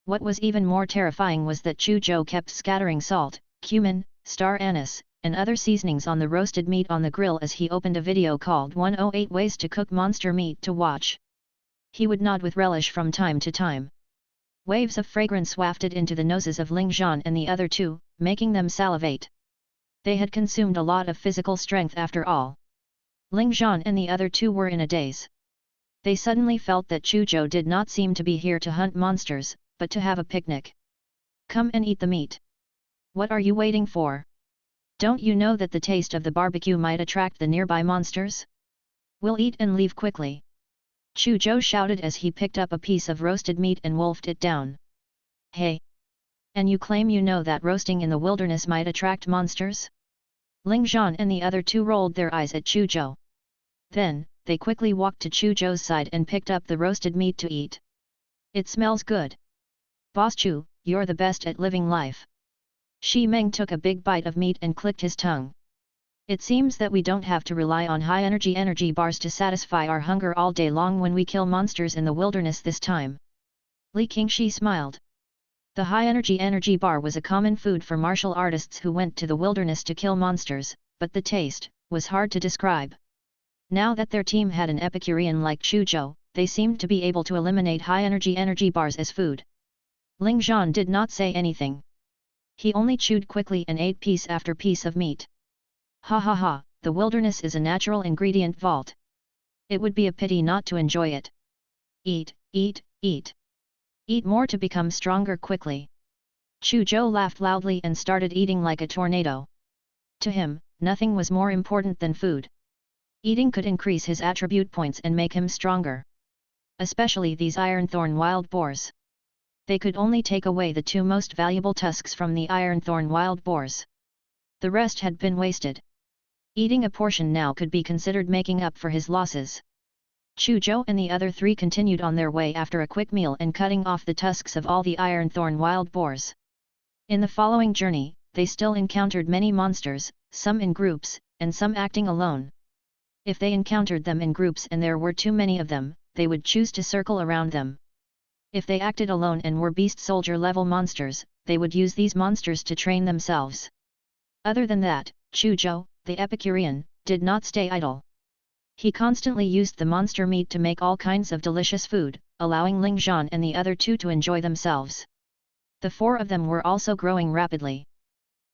A: What was even more terrifying was that Chu Zhou kept scattering salt, cumin, star anise, and other seasonings on the roasted meat on the grill as he opened a video called 108 Ways to Cook Monster Meat to watch. He would nod with relish from time to time. Waves of fragrance wafted into the noses of Ling Zhan and the other two, making them salivate. They had consumed a lot of physical strength after all. Ling Zhan and the other two were in a daze. They suddenly felt that Chu Zhou did not seem to be here to hunt monsters, but to have a picnic. Come and eat the meat. What are you waiting for? Don't you know that the taste of the barbecue might attract the nearby monsters? We'll eat and leave quickly. Chu Zhou shouted as he picked up a piece of roasted meat and wolfed it down. Hey! And you claim you know that roasting in the wilderness might attract monsters? Ling Zhan and the other two rolled their eyes at Chu Zhou. Then, they quickly walked to Chu Zhou's side and picked up the roasted meat to eat. It smells good. Boss Chu, you're the best at living life. Shi Meng took a big bite of meat and clicked his tongue. It seems that we don't have to rely on high-energy bars to satisfy our hunger all day long when we kill monsters in the wilderness this time. Li Qingshi smiled. The high-energy bar was a common food for martial artists who went to the wilderness to kill monsters, but the taste was hard to describe. Now that their team had an Epicurean like Chu Zhou, they seemed to be able to eliminate high-energy bars as food. Ling Zhan did not say anything. He only chewed quickly and ate piece after piece of meat. Ha ha ha, the wilderness is a natural ingredient vault. It would be a pity not to enjoy it. Eat, eat, eat. Eat more to become stronger quickly. Chu Zhou laughed loudly and started eating like a tornado. To him, nothing was more important than food. Eating could increase his attribute points and make him stronger. Especially these iron thorn wild boars. They could only take away the two most valuable tusks from the iron thorn wild boars. The rest had been wasted. Eating a portion now could be considered making up for his losses. Chu Zhou and the other three continued on their way after a quick meal and cutting off the tusks of all the iron thorn wild boars. In the following journey, they still encountered many monsters, some in groups, and some acting alone. If they encountered them in groups and there were too many of them, they would choose to circle around them. If they acted alone and were beast soldier level monsters, they would use these monsters to train themselves. Other than that, Chu Zhou, the Epicurean, did not stay idle. He constantly used the monster meat to make all kinds of delicious food, allowing Ling Zhan and the other two to enjoy themselves. The four of them were also growing rapidly.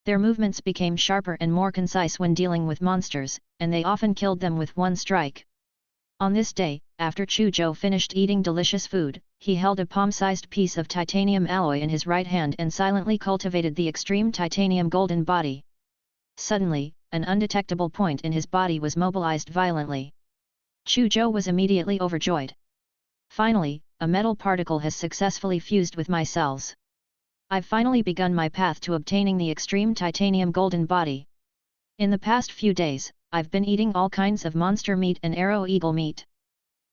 A: Their movements became sharper and more concise when dealing with monsters, and they often killed them with one strike. On this day, after Chu Zhou finished eating delicious food, he held a palm-sized piece of titanium alloy in his right hand and silently cultivated the extreme titanium golden body. Suddenly, an undetectable point in his body was mobilized violently. Chu Zhou was immediately overjoyed. Finally, a metal particle has successfully fused with my cells. I've finally begun my path to obtaining the extreme titanium golden body. In the past few days, I've been eating all kinds of monster meat and arrow eagle meat.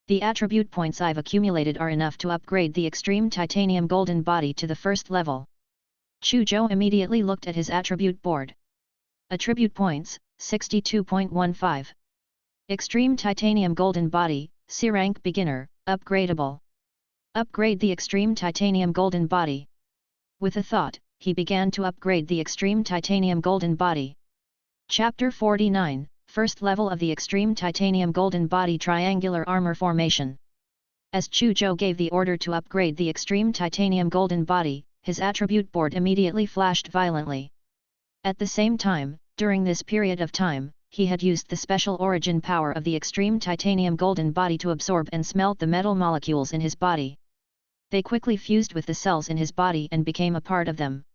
A: The attribute points I've accumulated are enough to upgrade the extreme titanium golden body to the first level. Chu Zhou immediately looked at his attribute board. Attribute points, 62.15. Extreme titanium golden body, C-rank beginner, upgradable. Upgrade the extreme titanium golden body. With a thought, he began to upgrade the extreme titanium golden body. Chapter 49, First level of the extreme titanium golden body triangular armor formation. As Chu Zhou gave the order to upgrade the extreme titanium golden body, his attribute board immediately flashed violently. At the same time, during this period of time, he had used the special origin power of the extreme titanium golden body to absorb and smelt the metal molecules in his body. They quickly fused with the cells in his body and became a part of them.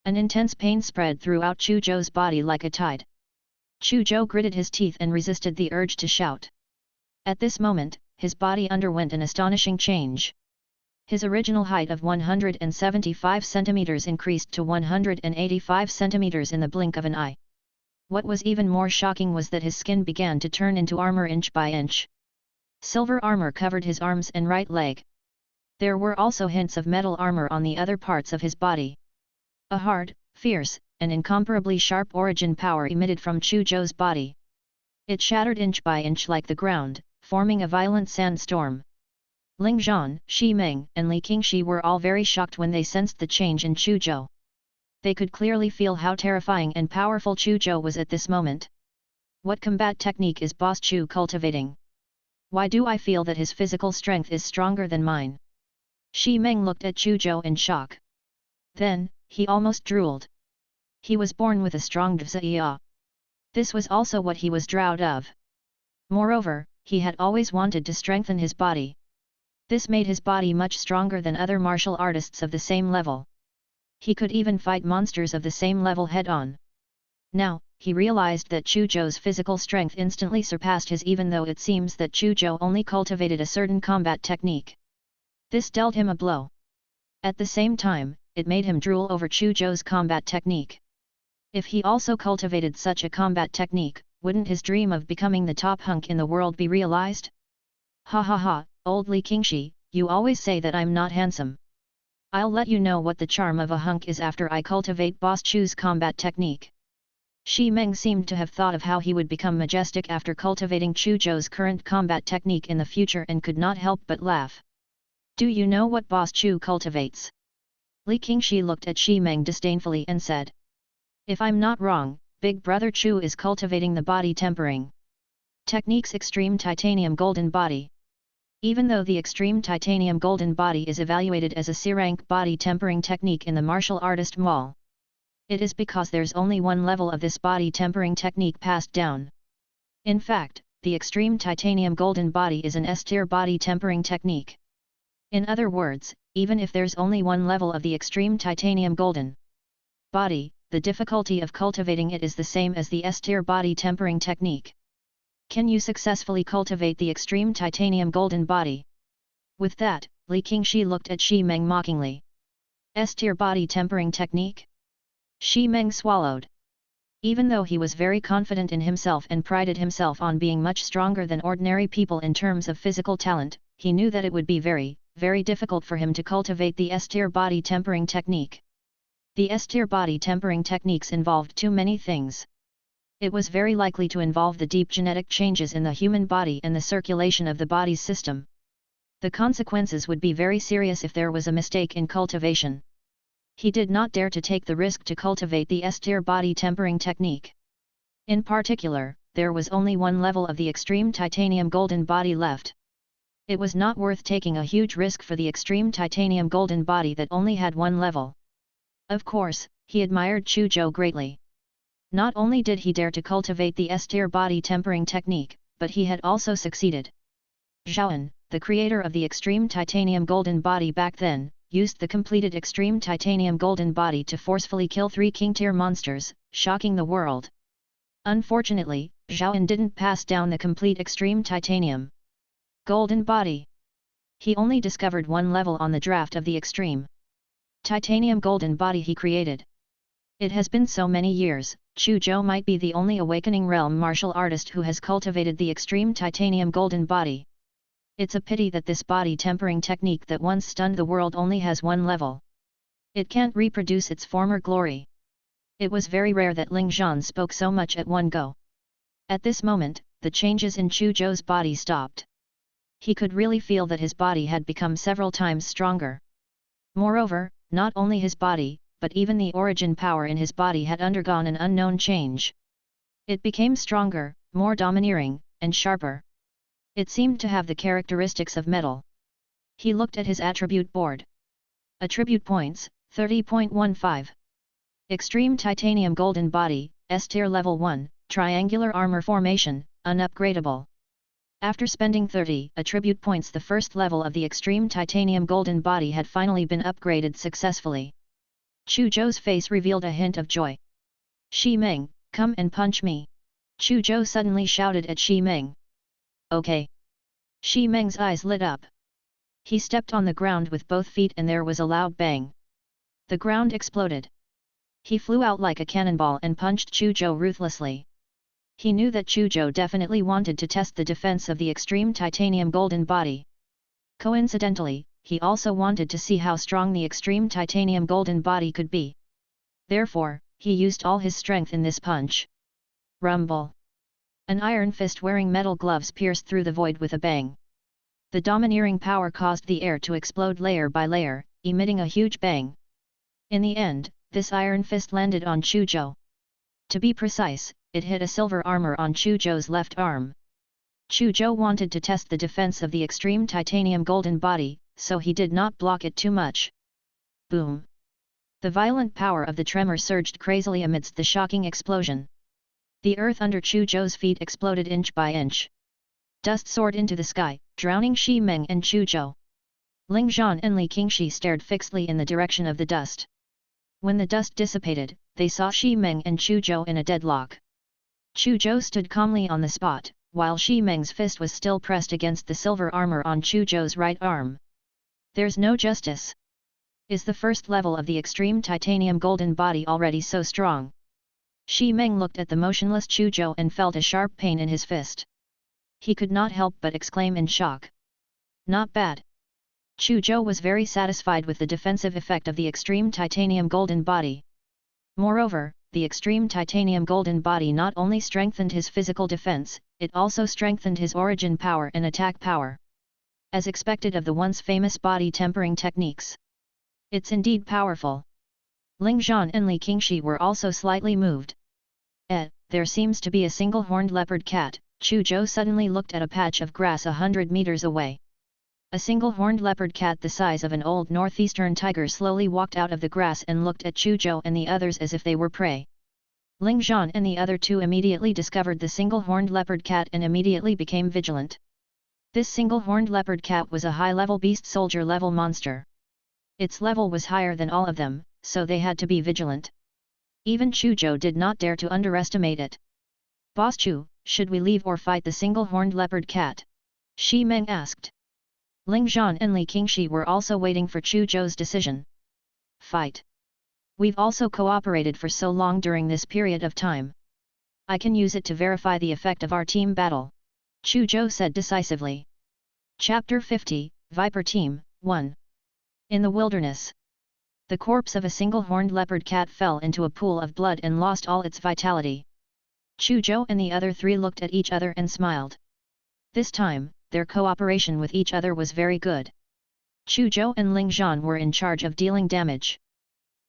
A: An intense pain spread throughout Chu Zhou's body like a tide. Chu Zhou gritted his teeth and resisted the urge to shout. At this moment, his body underwent an astonishing change. His original height of 175 cm increased to 185 cm in the blink of an eye. What was even more shocking was that his skin began to turn into armor inch by inch. Silver armor covered his arms and right leg. There were also hints of metal armor on the other parts of his body. A hard, fierce, and incomparably sharp origin power emitted from Chu Zhou's body. It shattered inch by inch like the ground, forming a violent sandstorm. Ling Zhan, Xi Meng, and Li Qingxi were all very shocked when they sensed the change in Chu Zhou. They could clearly feel how terrifying and powerful Chu Zhou was at this moment. What combat technique is Boss Chu cultivating? Why do I feel that his physical strength is stronger than mine? Xi Meng looked at Chu Zhou in shock. Then, he almost drooled. He was born with a strong Dvsa. This was also what he was proud of. Moreover, he had always wanted to strengthen his body. This made his body much stronger than other martial artists of the same level. He could even fight monsters of the same level head-on. Now, he realized that Chu Zhou's physical strength instantly surpassed his, even though it seems that Chu Zhou only cultivated a certain combat technique. This dealt him a blow. At the same time, it made him drool over Chu Zhou's combat technique. If he also cultivated such a combat technique, wouldn't his dream of becoming the top hunk in the world be realized? Ha ha ha, old Li Qingxi, you always say that I'm not handsome. I'll let you know what the charm of a hunk is after I cultivate Boss Chu's combat technique. Xi Meng seemed to have thought of how he would become majestic after cultivating Chu Zhou's current combat technique in the future and could not help but laugh. Do you know what Boss Chu cultivates? Li Qingxi looked at Xi Meng disdainfully and said. If I'm not wrong, Big Brother Chu is cultivating the body tempering technique's extreme titanium golden body. Even though the extreme titanium golden body is evaluated as a C-rank body tempering technique in the martial artist mall, it is because there's only one level of this body tempering technique passed down. In fact, the extreme titanium golden body is an S-tier body tempering technique. In other words, even if there's only one level of the extreme titanium golden body, the difficulty of cultivating it is the same as the S-tier body tempering technique. Can you successfully cultivate the extreme titanium golden body? With that, Li Qingxi looked at Xi Meng mockingly. S-tier body tempering technique? Xi Meng swallowed. Even though he was very confident in himself and prided himself on being much stronger than ordinary people in terms of physical talent, he knew that it would be very, very difficult for him to cultivate the S-tier body tempering technique. The S-tier body tempering techniques involved too many things. It was very likely to involve the deep genetic changes in the human body and the circulation of the body's system. The consequences would be very serious if there was a mistake in cultivation. He did not dare to take the risk to cultivate the S-tier body tempering technique. In particular, there was only one level of the extreme titanium golden body left. It was not worth taking a huge risk for the extreme titanium golden body that only had one level. Of course, he admired Chu Zhou greatly. Not only did he dare to cultivate the S-tier body tempering technique, but he had also succeeded. Zhaoan, the creator of the extreme titanium golden body back then, used the completed extreme titanium golden body to forcefully kill 3 king-tier monsters, shocking the world. Unfortunately, Zhaoan didn't pass down the complete extreme titanium golden body. He only discovered one level on the draft of the extreme titanium golden body he created. It has been so many years, Chu Zhou might be the only awakening realm martial artist who has cultivated the extreme titanium golden body. It's a pity that this body tempering technique that once stunned the world only has one level. It can't reproduce its former glory. It was very rare that Ling Zhan spoke so much at one go. At this moment, the changes in Chu Zhou's body stopped. He could really feel that his body had become several times stronger. Moreover, not only his body, but even the origin power in his body had undergone an unknown change. It became stronger, more domineering, and sharper. It seemed to have the characteristics of metal. He looked at his attribute board. Attribute points, 30.15. Extreme titanium golden body, S-tier level 1, triangular armor formation, unupgradable. After spending 30 attribute points, the first level of the extreme titanium golden body had finally been upgraded successfully. Chu Zhou's face revealed a hint of joy. Shi Meng, come and punch me. Chu Zhou suddenly shouted at Shi Meng. Okay. Shi Meng's eyes lit up. He stepped on the ground with both feet and there was a loud bang. The ground exploded. He flew out like a cannonball and punched Chu Zhou ruthlessly. He knew that Chu Zhou definitely wanted to test the defense of the extreme titanium golden body. Coincidentally, he also wanted to see how strong the extreme titanium golden body could be. Therefore, he used all his strength in this punch. Rumble! An iron fist wearing metal gloves pierced through the void with a bang. The domineering power caused the air to explode layer by layer, emitting a huge bang. In the end, this iron fist landed on Chu Zhou. To be precise, it hit a silver armor on Chu Zhou's left arm. Chu Zhou wanted to test the defense of the extreme titanium golden body, so he did not block it too much. Boom! The violent power of the tremor surged crazily amidst the shocking explosion. The earth under Chu Zhou's feet exploded inch by inch. Dust soared into the sky, drowning Shi Meng and Chu Zhou. Ling Zhan and Li Qingxi stared fixedly in the direction of the dust. When the dust dissipated, they saw Shi Meng and Chu Zhou in a deadlock. Chu Zhou stood calmly on the spot, while Shi Meng's fist was still pressed against the silver armor on Chu Zhou's right arm. There's no justice. Is the first level of the extreme titanium golden body already so strong? Shi Meng looked at the motionless Chu Zhou and felt a sharp pain in his fist. He could not help but exclaim in shock. Not bad. Chu Zhou was very satisfied with the defensive effect of the extreme titanium golden body. Moreover, the extreme titanium golden body not only strengthened his physical defense, it also strengthened his origin power and attack power. As expected of the once famous body tempering techniques. It's indeed powerful. Ling Zhan and Li Qingxi were also slightly moved. There seems to be a single horned leopard cat. Chu Zhou suddenly looked at a patch of grass 100 meters away. A single horned leopard cat the size of an old northeastern tiger slowly walked out of the grass and looked at Chu Zhou and the others as if they were prey. Ling Zhan and the other two immediately discovered the single horned leopard cat and immediately became vigilant. This single horned leopard cat was a high-level beast soldier level monster. Its level was higher than all of them, so they had to be vigilant. Even Chu Zhou did not dare to underestimate it. Boss Chu, should we leave or fight the single horned leopard cat? Shi Meng asked. Ling Zhan and Li Qingxi were also waiting for Chu Zhou's decision. Fight. We've also cooperated for so long during this period of time. I can use it to verify the effect of our team battle. Chu Zhou said decisively. Chapter 50, Viper Team, 1. In the wilderness. The corpse of a single horned leopard cat fell into a pool of blood and lost all its vitality. Chu Zhou and the other three looked at each other and smiled. This time, their cooperation with each other was very good. Chu Zhou and Ling Zhan were in charge of dealing damage.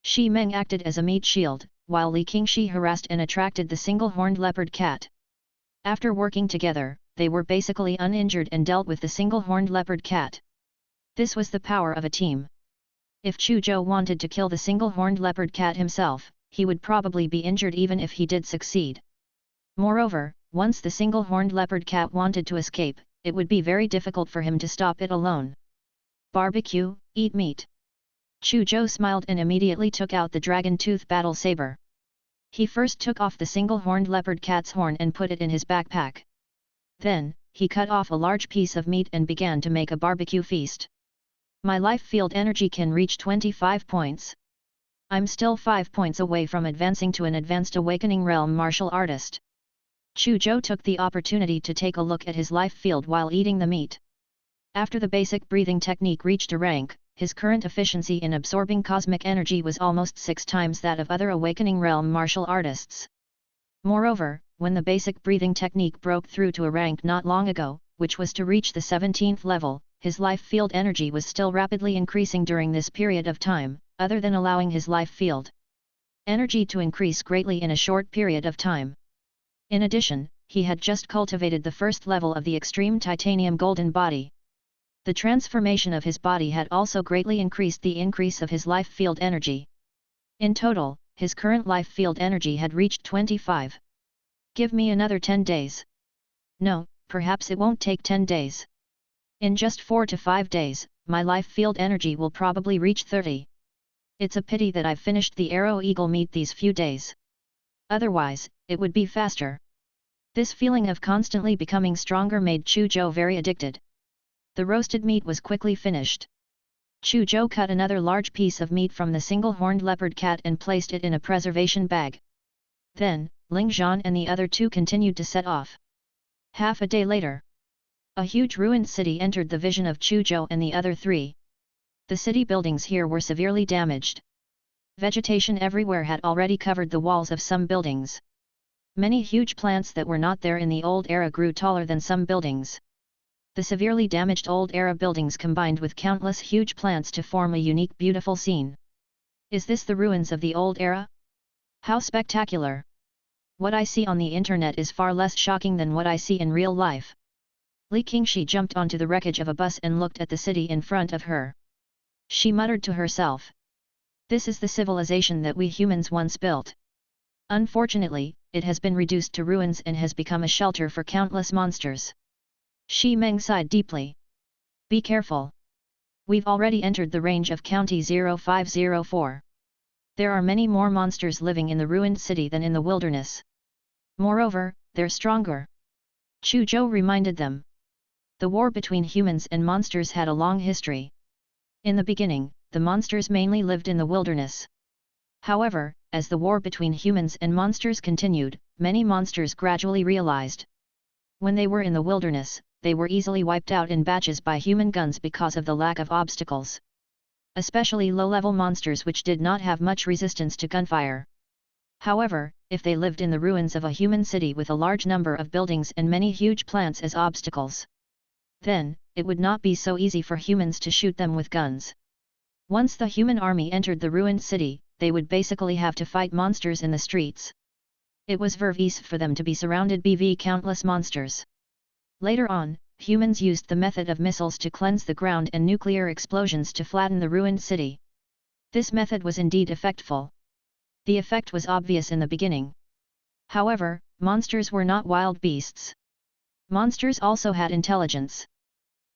A: Shi Meng acted as a meat shield, while Li Qingxi harassed and attracted the single-horned leopard cat. After working together, they were basically uninjured and dealt with the single-horned leopard cat. This was the power of a team. If Chu Zhou wanted to kill the single-horned leopard cat himself, he would probably be injured even if he did succeed. Moreover, once the single-horned leopard cat wanted to escape, it would be very difficult for him to stop it alone. Barbecue, eat meat. Chu Zhou smiled and immediately took out the dragon tooth battle saber. He first took off the single-horned leopard cat's horn and put it in his backpack. Then, he cut off a large piece of meat and began to make a barbecue feast. My life field energy can reach 25 points. I'm still 5 points away from advancing to an advanced awakening realm martial artist. Chu Zhou took the opportunity to take a look at his life field while eating the meat. After the basic breathing technique reached a rank, his current efficiency in absorbing cosmic energy was almost 6 times that of other awakening realm martial artists. Moreover, when the basic breathing technique broke through to a rank not long ago, which was to reach the 17th level, his life field energy was still rapidly increasing during this period of time, other than allowing his life field energy to increase greatly in a short period of time. In addition, he had just cultivated the first level of the extreme titanium golden body. The transformation of his body had also greatly increased the increase of his life field energy. In total, his current life field energy had reached 25. Give me another 10 days. No, perhaps it won't take 10 days. In just 4 to 5 days, my life field energy will probably reach 30. It's a pity that I've finished the arrow eagle meat these few days. Otherwise, it would be faster. This feeling of constantly becoming stronger made Chu Zhou very addicted. The roasted meat was quickly finished. Chu Zhou cut another large piece of meat from the single-horned leopard cat and placed it in a preservation bag. Then, Ling Zhan and the other two continued to set off. Half a day later, a huge ruined city entered the vision of Chu Zhou and the other three. The city buildings here were severely damaged. Vegetation everywhere had already covered the walls of some buildings. Many huge plants that were not there in the old era grew taller than some buildings. The severely damaged old era buildings combined with countless huge plants to form a unique beautiful scene. Is this the ruins of the old era? How spectacular! What I see on the internet is far less shocking than what I see in real life. Li Qingxi jumped onto the wreckage of a bus and looked at the city in front of her. She muttered to herself. This is the civilization that we humans once built. Unfortunately, it has been reduced to ruins and has become a shelter for countless monsters. Shi Meng sighed deeply. Be careful. We've already entered the range of County 0504. There are many more monsters living in the ruined city than in the wilderness. Moreover, they're stronger. Chu Zhou reminded them. The war between humans and monsters had a long history. In the beginning, the monsters mainly lived in the wilderness. However, as the war between humans and monsters continued, many monsters gradually realized. When they were in the wilderness, they were easily wiped out in batches by human guns because of the lack of obstacles. Especially low-level monsters which did not have much resistance to gunfire. However, if they lived in the ruins of a human city with a large number of buildings and many huge plants as obstacles, then, it would not be so easy for humans to shoot them with guns. Once the human army entered the ruined city, they would basically have to fight monsters in the streets. It was very easy for them to be surrounded by countless monsters. Later on, humans used the method of missiles to cleanse the ground and nuclear explosions to flatten the ruined city. This method was indeed effectful. The effect was obvious in the beginning. However, monsters were not wild beasts. Monsters also had intelligence.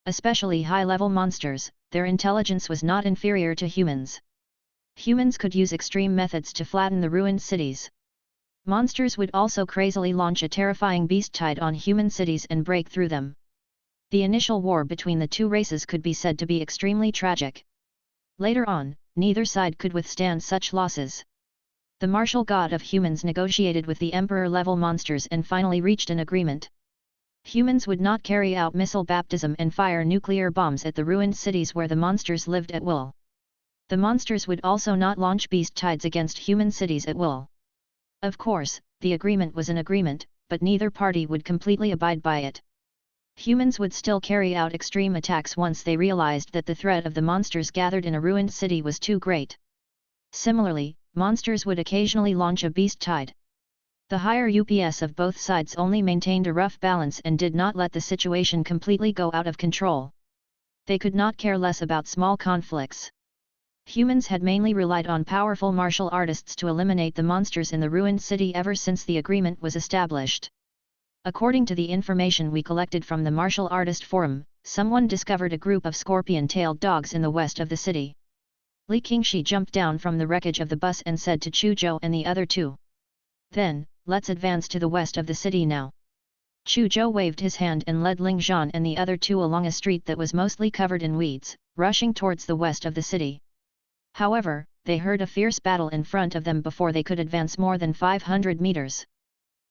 A: Especially high-level monsters, their intelligence was not inferior to humans. Humans could use extreme methods to flatten the ruined cities. Monsters would also crazily launch a terrifying beast tide on human cities and break through them. The initial war between the two races could be said to be extremely tragic. Later on, neither side could withstand such losses. The martial god of humans negotiated with the emperor-level monsters and finally reached an agreement. Humans would not carry out missile baptism and fire nuclear bombs at the ruined cities where the monsters lived at will. The monsters would also not launch beast tides against human cities at will. Of course, the agreement was an agreement, but neither party would completely abide by it. Humans would still carry out extreme attacks once they realized that the threat of the monsters gathered in a ruined city was too great. Similarly, monsters would occasionally launch a beast tide. The higher UPS of both sides only maintained a rough balance and did not let the situation completely go out of control. They could not care less about small conflicts. Humans had mainly relied on powerful martial artists to eliminate the monsters in the ruined city ever since the agreement was established. According to the information we collected from the martial artist forum, someone discovered a group of scorpion-tailed dogs in the west of the city. Li Qingxi jumped down from the wreckage of the bus and said to Chu Zhou and the other two, "Then, let's advance to the west of the city now." Chu Zhou waved his hand and led Ling Zhan and the other two along a street that was mostly covered in weeds, rushing towards the west of the city. However, they heard a fierce battle in front of them before they could advance more than 500 meters.